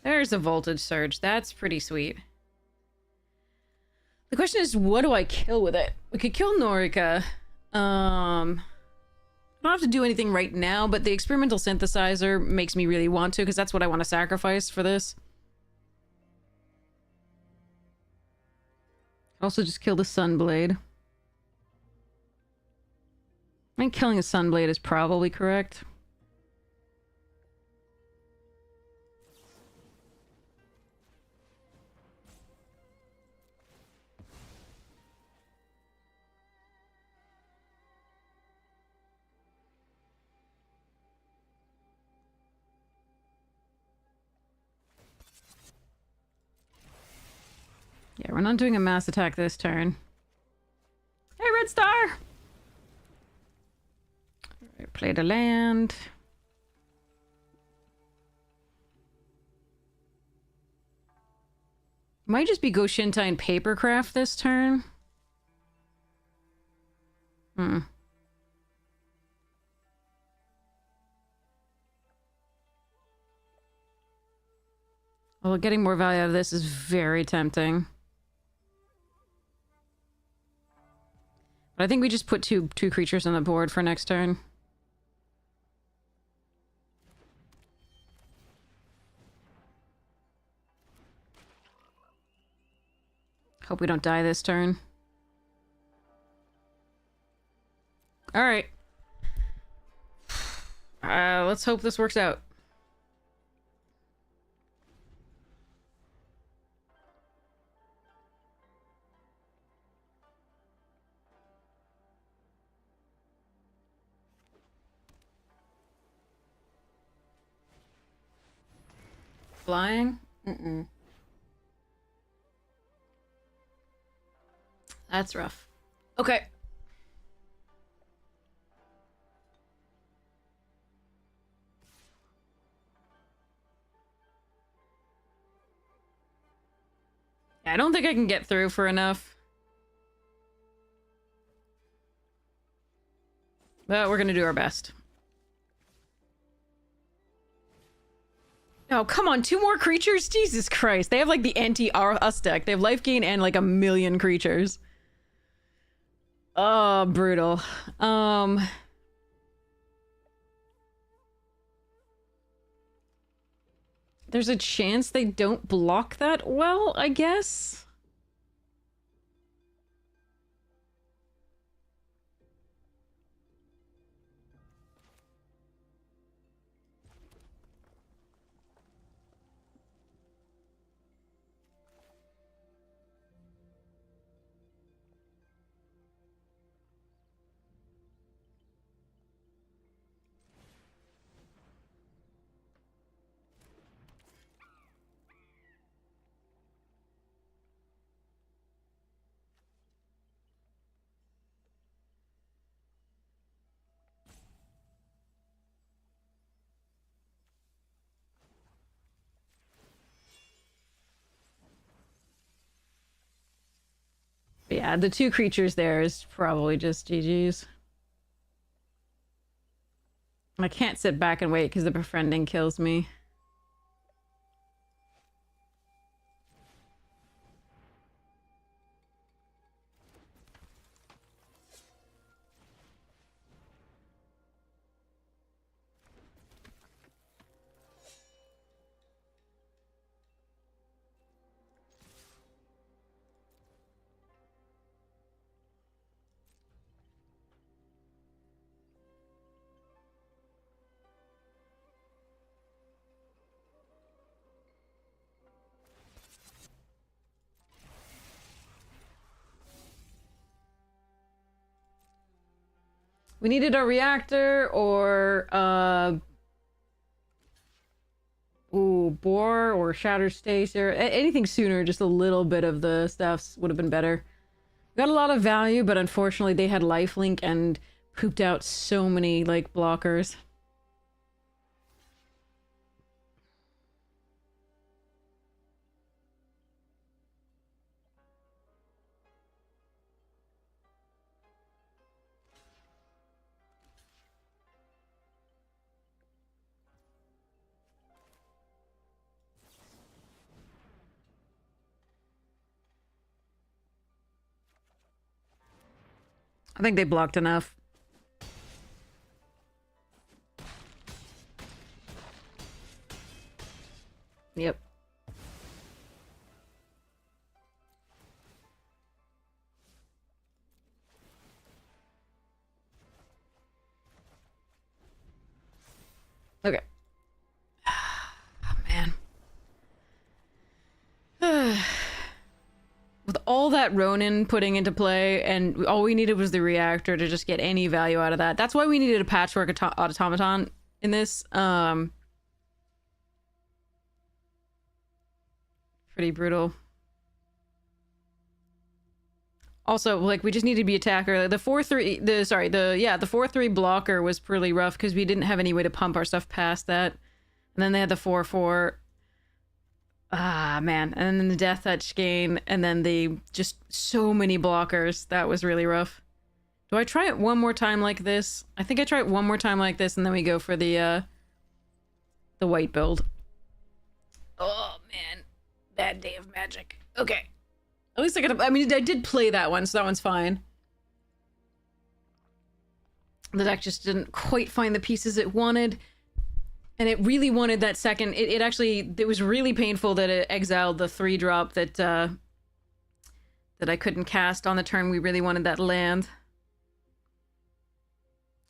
There's a voltage surge. That's pretty sweet. The question is, what do I kill with it? We could kill Norica. I don't have to do anything right now, but the experimental synthesizer makes me really want to, because that's what I want to sacrifice for this. Also just kill the Sunblade. I think killing a Sunblade is probably correct. Yeah, we're not doing a mass attack this turn. Hey, Red Star! Alright, play the land. Might just be Go Shintai and Papercraft this turn. Well, getting more value out of this is very tempting. But I think we just put two creatures on the board for next turn. Hope we don't die this turn. Alright. Let's hope this works out. Flying? Mm-mm. That's rough. Okay. I don't think I can get through for enough. But we're gonna do our best. Oh, come on, 2 more creatures? Jesus Christ. They have like the anti-us deck. They have life gain and like 1,000,000 creatures. Oh, brutal. There's a chance they don't block that well, I guess? But yeah, the 2 creatures there is probably just GG's. I can't sit back and wait because the befriending kills me. We needed a reactor or Bore or Shatter Stacer. Anything sooner, just a little bit of the stuffs would have been better. Got a lot of value, but unfortunately they had lifelink and pooped out so many, like, blockers. I think they blocked enough. Yep. Okay. Oh, man. With all that Ronin putting into play, and all we needed was the reactor to just get any value out of that. That's why we needed a patchwork automaton in this. Pretty brutal. Also, like, we just need to be attacker. The 4-3, the 4-3 blocker was pretty rough because we didn't have any way to pump our stuff past that. And then they had the 4-4. Ah, man. And then the death touch gain, and then the just so many blockers. That was really rough. Do I try it one more time like this? I think I try it one more time like this, and then we go for the white build. Oh, man. Bad day of magic. Okay. At least I mean, I did play that one, so that one's fine. The deck just didn't quite find the pieces it wanted. And it really wanted that second. It was really painful that it exiled the 3-drop that I couldn't cast on the turn. We really wanted that land.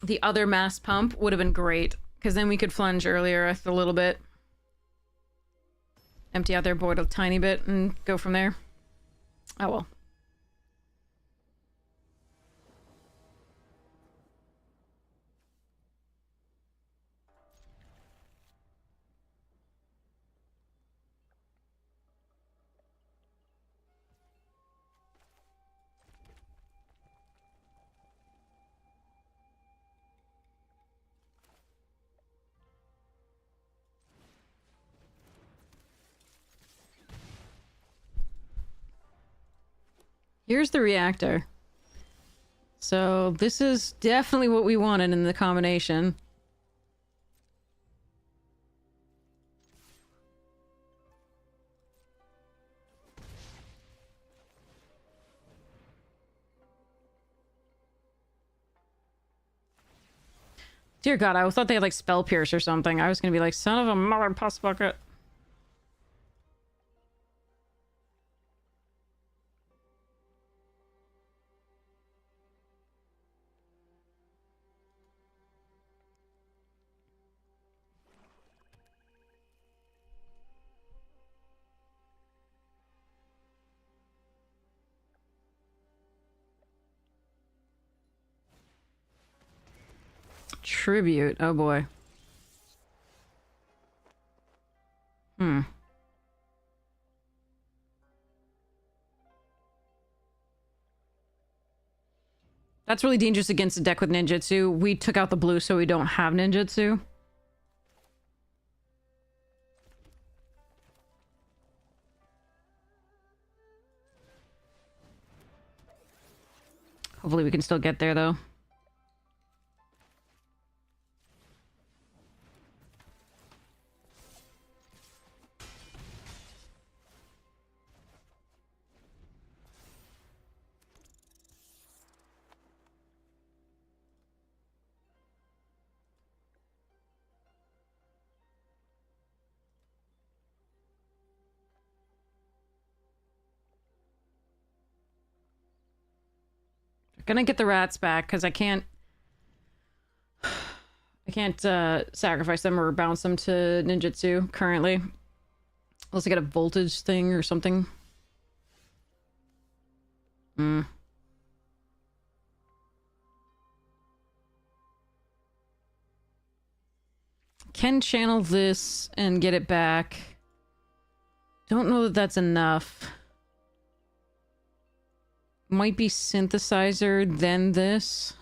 The other mass pump would have been great, because then we could flunge earlier a little bit. Empty out their board a tiny bit and go from there. Oh well. here's the reactor. So this is definitely what we wanted in the combination. Dear God, I thought they had like spell pierce or something. I was gonna be like, son of a mother puss bucket. Tribute. Oh boy. That's really dangerous against a deck with ninjutsu. We took out the blue so we don't have ninjutsu. Hopefully we can still get there though. Gonna get the rats back because I can't sacrifice them or bounce them to ninjutsu currently. Unless I get a voltage thing or something. Can channel this and get it back. Don't know that that's enough. Might be synthesizer, then this.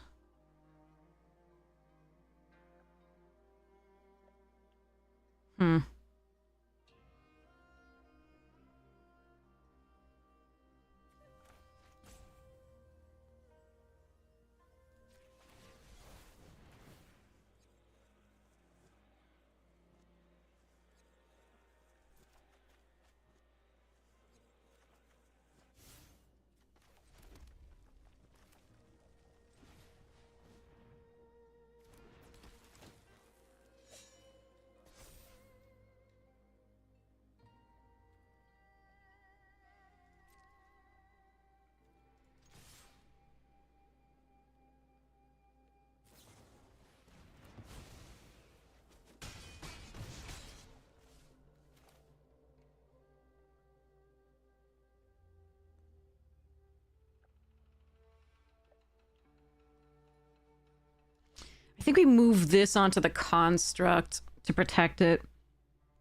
I think we move this onto the construct to protect it.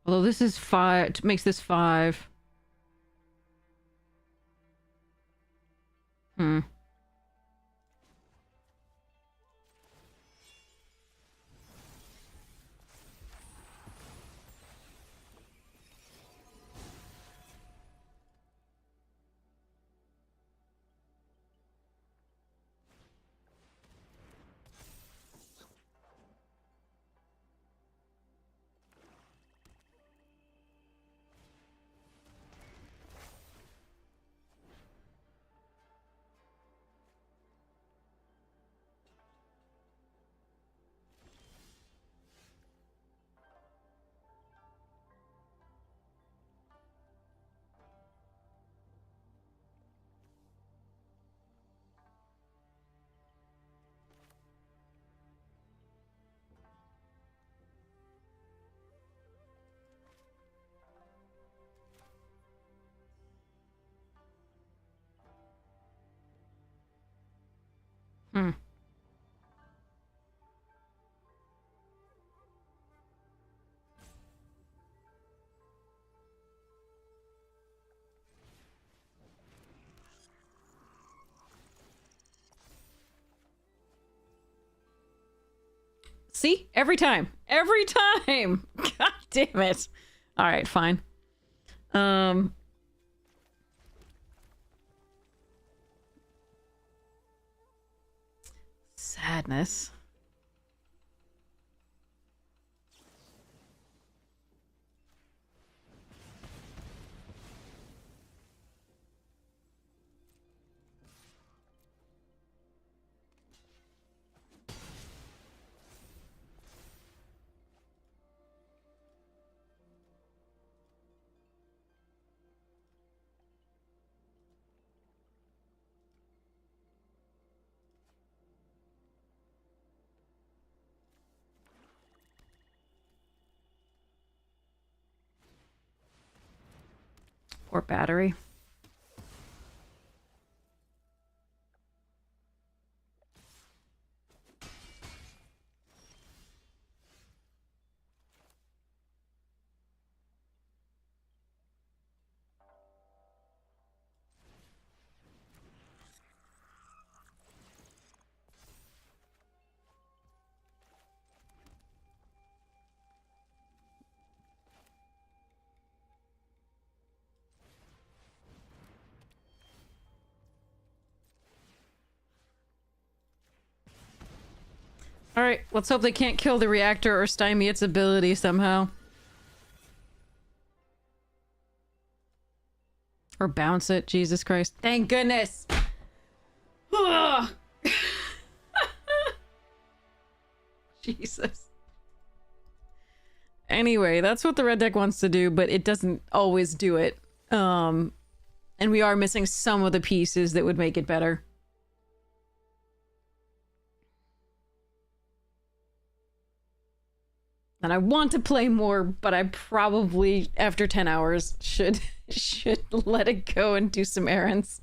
Although this is 5, makes this 5. See? Every time. Every time! God damn it. Alright, fine. Sadness. Or battery. Alright, let's hope they can't kill the reactor or stymie its ability somehow. Or bounce it, Jesus Christ. Thank goodness! Jesus. Anyway, that's what the red deck wants to do, but it doesn't always do it. And we are missing some of the pieces that would make it better. And I want to play more, but I probably, after 10 hours, should let it go and do some errands.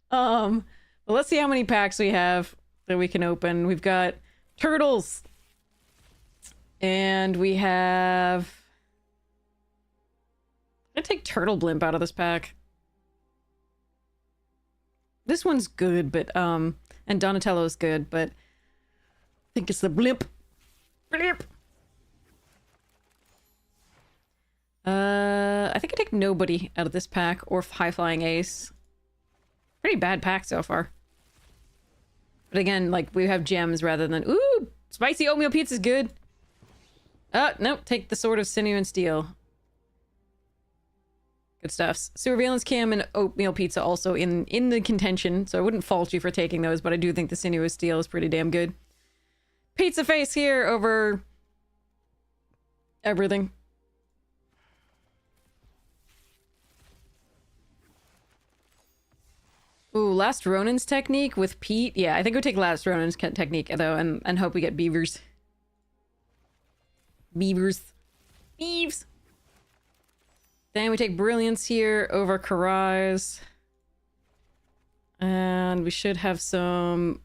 But let's see how many packs we have that we can open. We've got turtles. And we have... I'm gonna take Turtle Blimp out of this pack. This one's good, but, and Donatello's good, but... I think it's the Blimp. Blimp! I think I take nobody out of this pack, or High Flying Ace. Pretty bad pack so far. But again, like, we have gems rather than... Ooh! Spicy oatmeal pizza's good! Nope, take the Sword of Sinew and Steel. Good stuff. Surveillance Cam and oatmeal pizza also in the contention, so I wouldn't fault you for taking those, but I do think the Sinew and Steel is pretty damn good. Pizza face here over... everything. Ooh, Last Ronin's technique with Pete. Yeah, I think we'll take Last Ronin's technique, though, and hope we get beavers. Beavers. Beeves! Then we take Brilliance here over Karai's. And we should have some...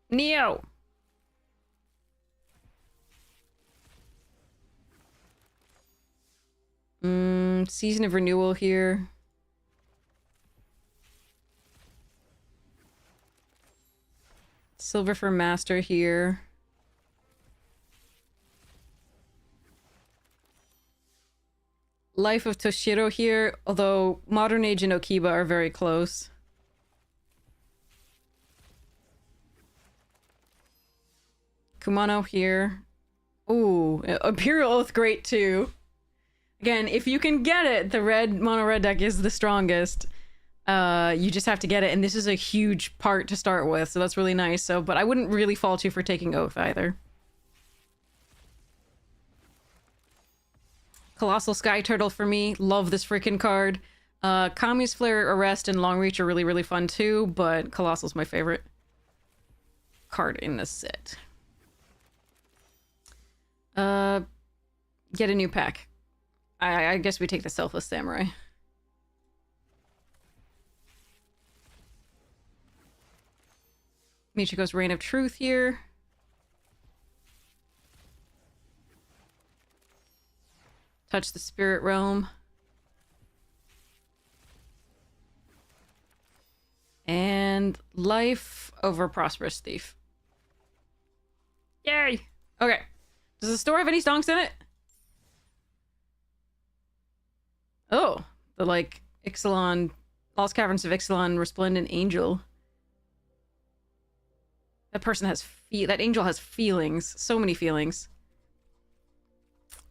Neo! Season of Renewal here. Silver for Master here. Life of Toshiro here, although Modern Age and Okiba are very close. Kumano here. Ooh, Imperial Oath great too. Again, if you can get it, the mono red deck is the strongest. You just have to get it, and this is a huge part to start with, so that's really nice. So, but I wouldn't really fault you for taking Oath either. Colossal Sky Turtle for me. Love this freaking card. Kami's Flare, Arrest, and Long Reach are really, really fun too, but Colossal's my favorite card in this set. Get a new pack. I guess we take the Selfless Samurai. Michiko's Reign of Truth here. Touch the Spirit Realm. And Life over Prosperous Thief. Yay! Okay. Does the store have any stonks in it? Oh, the, like, Ixalan... Lost Caverns of Ixalan Resplendent Angel. That person has That angel has feelings. So many feelings.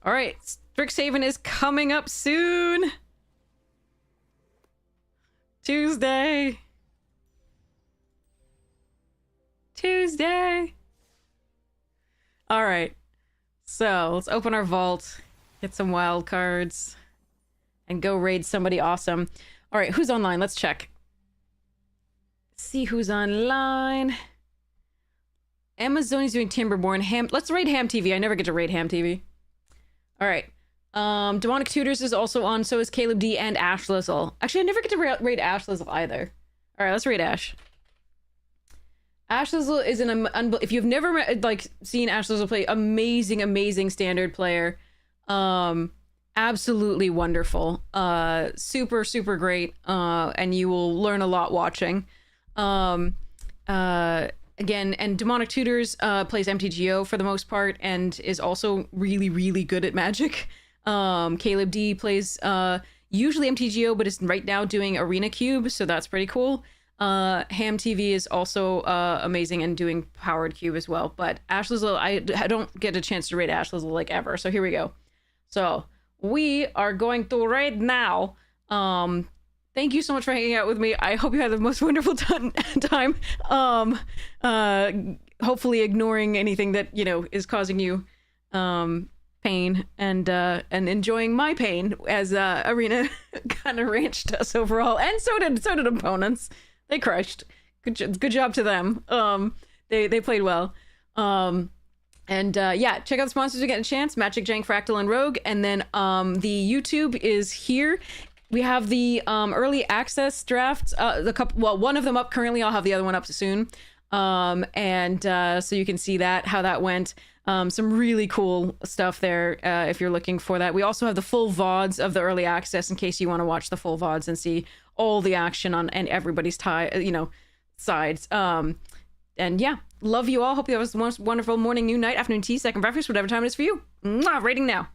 All right, Strixhaven is coming up soon. Tuesday. All right. So let's open our vault, get some wild cards, and go raid somebody awesome. All right, who's online? Let's check. See who's online. Amazoni's doing Timberborn. Let's raid Ham TV. I never get to raid Ham TV. All right. Demonic Tutors is also on. So is Caleb D and Ash Lizzle. Actually, I never get to raid Ash Lizzle either. All right, let's raid Ash. Ash Lizzle is if you've never seen Ash Lizzle play, amazing standard player. Absolutely wonderful. Super great. And you will learn a lot watching. Again, and Demonic Tutors plays MTGO for the most part and is also really good at Magic. Caleb D plays usually MTGO, but is right now doing Arena Cube, so that's pretty cool. Ham TV is also amazing and doing Powered Cube as well. But Ash Lizzle, I don't get a chance to raid Ash Lizzle like ever, so here we go. So we are going to raid now. Thank you so much for hanging out with me. I hope you had the most wonderful time. Hopefully ignoring anything that, you know, is causing you pain and enjoying my pain as Arena kind of ranched us overall. And so did opponents. They crushed. Good job to them. They played well. Yeah, check out the sponsors if you get a chance. Magic, Jank, Fractal, and Rogue. And then the YouTube is here. We have the early access drafts, one of them up currently. I'll have the other one up soon. So you can see how that went. Some really cool stuff there if you're looking for that. We also have the full VODs of the early access in case you want to watch the full VODs and see all the action on and everybody's sides. And yeah, love you all. Hope you have the most wonderful morning, noon, night, afternoon, tea, second breakfast, whatever time it is for you. Mwah, rating now.